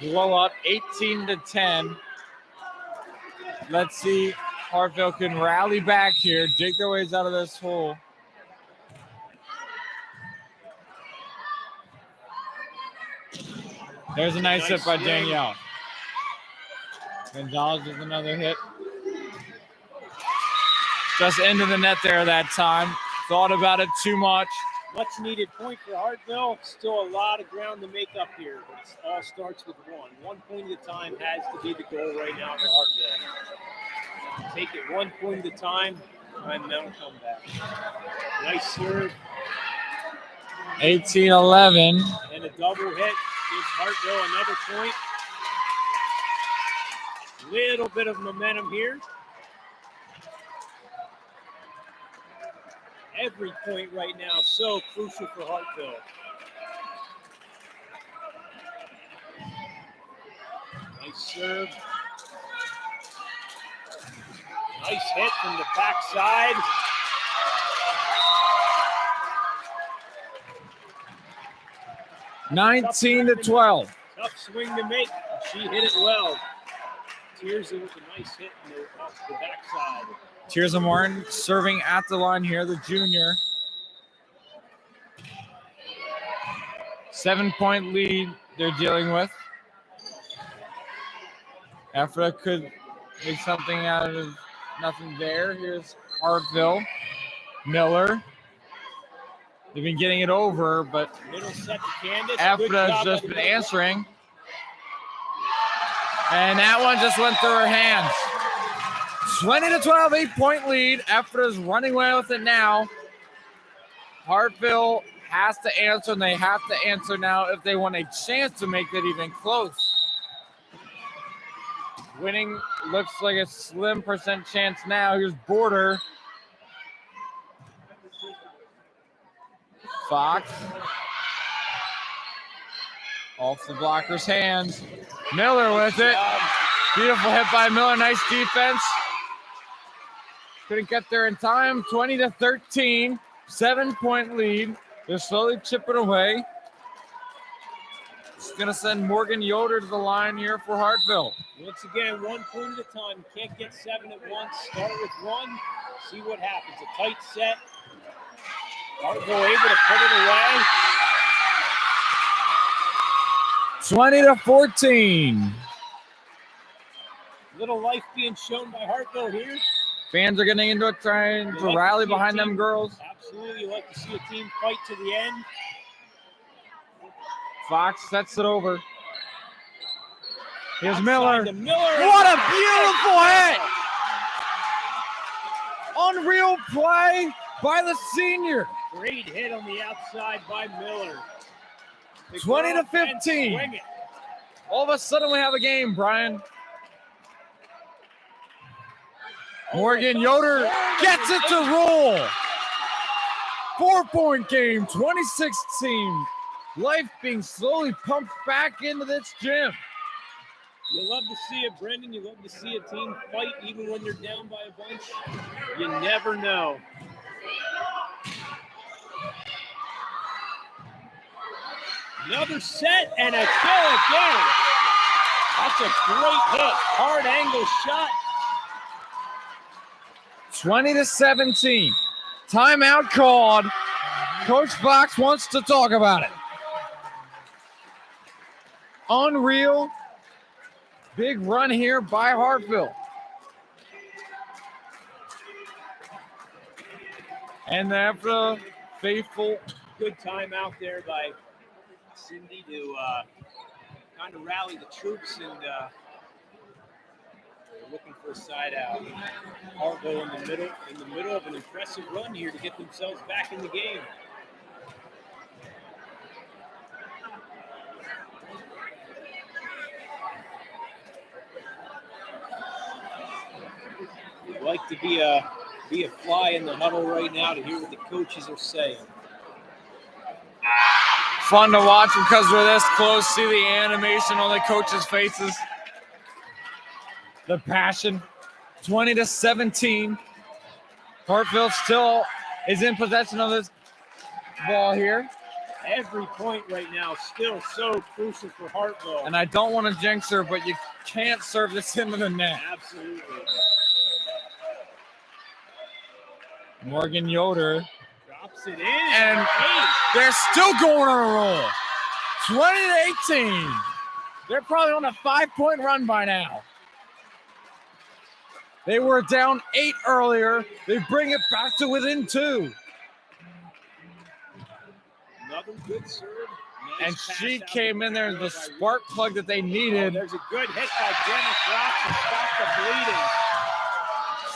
blowout, 18-10. Let's see, Hartville can rally back here, dig their ways out of this hole. There's a nice hit by Danielle. Gonzalez with another hit. Just into the net there that time. Thought about it too much. Much needed point for Hartville. Still a lot of ground to make up here, but it all starts with 1. 1 point at a time has to be the goal right now for Hartville. Take it 1 point at a time, and then come back. Nice serve. 18-11. And a double hit gives Hartville another point. Little bit of momentum here. Every point right now so crucial for Hartville. Nice serve. Nice hit from the backside. $19-12. Tough swing to make. She hit it well. Tears with a nice hit off the backside. Tirza Martin serving at the line here, the junior. 7-point lead they're dealing with. Africa could make something out of nothing there. Here's Hartville. Miller. They've been getting it over, but Africa's just been answering. And that one just went through her hands. 20-12, 8-point lead. Africa's running away with it now. Hartville has to answer, and they have to answer now if they want a chance to make it even close. Winning looks like a slim percent chance now. Here's Border. Fox. Off the blocker's hands. Miller with it. Beautiful hit by Miller. Nice defense. Couldn't get there in time. 20-13. 7-point lead. They're slowly chipping away. going to send Morgan Yoder to the line here for Hartville. Once again, 1 point at a time. You can't get 7 at once. Start with 1. See what happens. A tight set. Hartville able to put it away. 20-14. Little life being shown by Hartville here. Fans are getting into it, trying to rally behind them girls. Absolutely, you like to see a team fight to the end. Fox sets it over. Here's Outside Miller. to Miller. What a beautiful hit! Unreal play by the senior. Great hit on the outside by Miller. 20-15. All of a sudden we have a game, Brian. Morgan Yoder gets it to roll. 4-point game, 2016. Life being slowly pumped back into this gym. You love to see it, Brendan. You love to see a team fight even when they're down by a bunch. You never know. Another set and a kill again. That's a great hit. Hard angle shot. 20-17. Timeout called. Coach Fox wants to talk about it. Unreal. Big run here by Hartville. And after faithful. Good time out there by Cindy to kind of rally the troops, and they're looking for a side out. Hartville in the middle of an impressive run here to get themselves back in the game. We'd like to be a fly in the huddle right now to hear what the coaches are saying. Fun to watch because we're this close. See the animation on the coaches' faces. The passion. 20-17. Hartville still is in possession of this ball here. Every point right now still so crucial for Hartville. And I don't want to jinx her, but you can't serve this into the net. Absolutely. Morgan Yoder. Drops it in. And they're still going on a roll. 20-18. They're probably on a 5-point run by now. They were down 8 earlier. They bring it back to within 2. Another good serve. Nice And pass she out came in there, the spark plug that they needed. there's a good hit by Dennis Rock to stop the bleeding.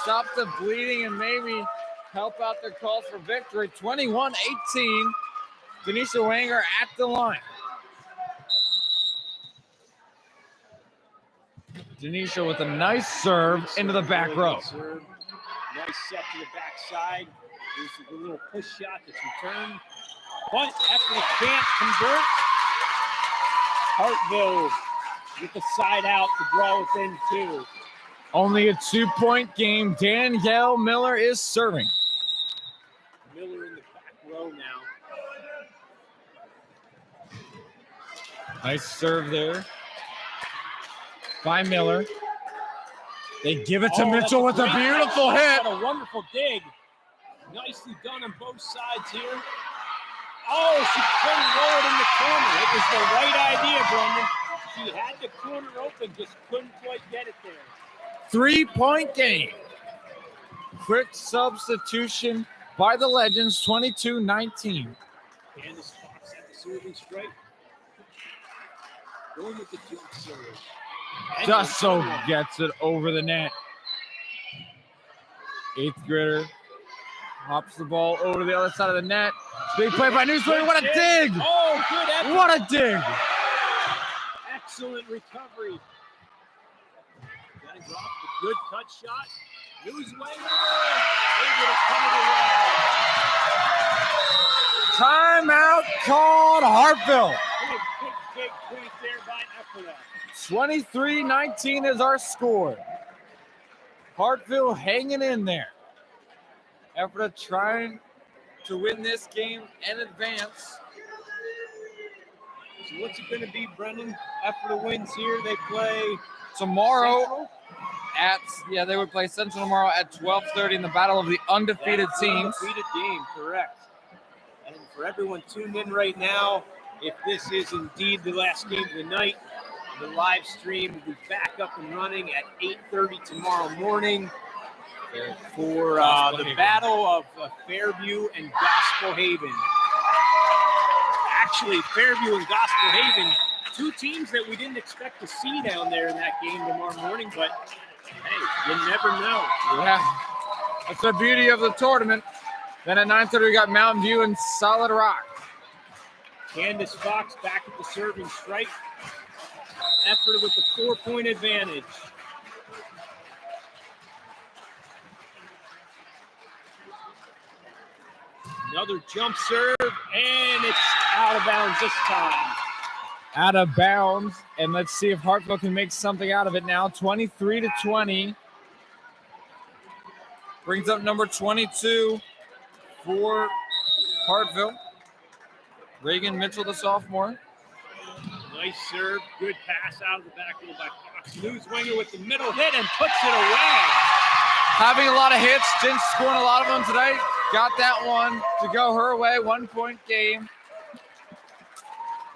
Stop the bleeding and maybe help out their cause for victory. 21-18. Denisha Wanger at the line. Denisha with a nice serve into the back row. Nice set to the backside. There's a little push shot that's returned. But after they can't convert, Hartville with the side out to draw within 2. Only a 2-point game. Danielle Miller is serving. Miller in the back row now. Nice serve there by Miller. They give it to Mitchell with a beautiful hit. What a wonderful dig. Nicely done on both sides here. Oh, she couldn't roll it in the corner. It was the right idea, Brendan. She had the corner open, just couldn't quite get it there. 3-point game. Quick substitution by the Legends, 22-19. Candace Fox at the serving strike. Going with the jump serve. Just so gets it over the net. 8th grader hops the ball over to the other side of the net. Big play by Newsway. What a dig! Oh, good effort. What a dig! Excellent recovery. That dropped a good cut shot. Newsway able to cut it away. Timeout called Hartville. Big point there by Eckler. 23-19 is our score. Hartville hanging in there after trying to win this game and advance. So what's it going to be, Brennan? After the wins here, they play Tomorrow Central? they would play Central tomorrow at 12:30 in the battle of the undefeated That's the teams. undefeated game, correct. And for everyone tuned in right now, if this is indeed the last game of the night, the live stream will be back up and running at 8:30 tomorrow morning for the battle of Fairview and Gospel Haven. Actually, Fairview and Gospel Haven, two teams that we didn't expect to see down there in that game tomorrow morning, but hey, you never know. Yeah, that's the beauty of the tournament. Then at 9:30 we got Mountain View and Solid Rock. Candace Fox back at the serving strike. Effort with the 4-point advantage. Another jump serve, and it's out of bounds this time. Out of bounds, and let's see if Hartville can make something out of it now. 23-20. Brings up number 22 for Hartville. Reagan Mitchell, the sophomore. Nice serve, good pass out of the back wheel by Fox. Newswinger with the middle hit and puts it away. Having a lot of hits, didn't score a lot of them today. Got that one to go her way. 1-point game.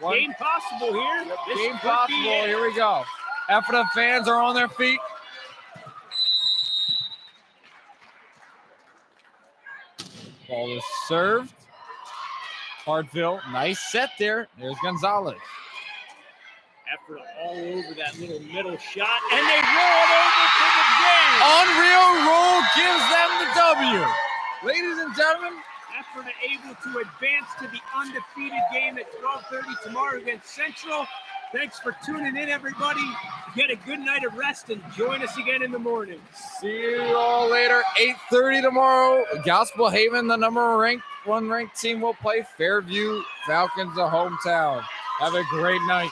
Game possible here. This Game could be possible. it. Here we go. Ephrata fans are on their feet. Ball is served. Hartville, nice set there. There's Gonzalez. Effort all over that little middle shot, and they roll it over for the game. Unreal roll gives them the W. Ladies and gentlemen, Effort able to advance to the undefeated game at 12:30 tomorrow against Central. Thanks for tuning in, everybody. Get a good night of rest and join us again in the morning. see you all later. 8:30 tomorrow. Gospel Haven, the one ranked team, will play Fairview Falcons, the hometown. Have a great night.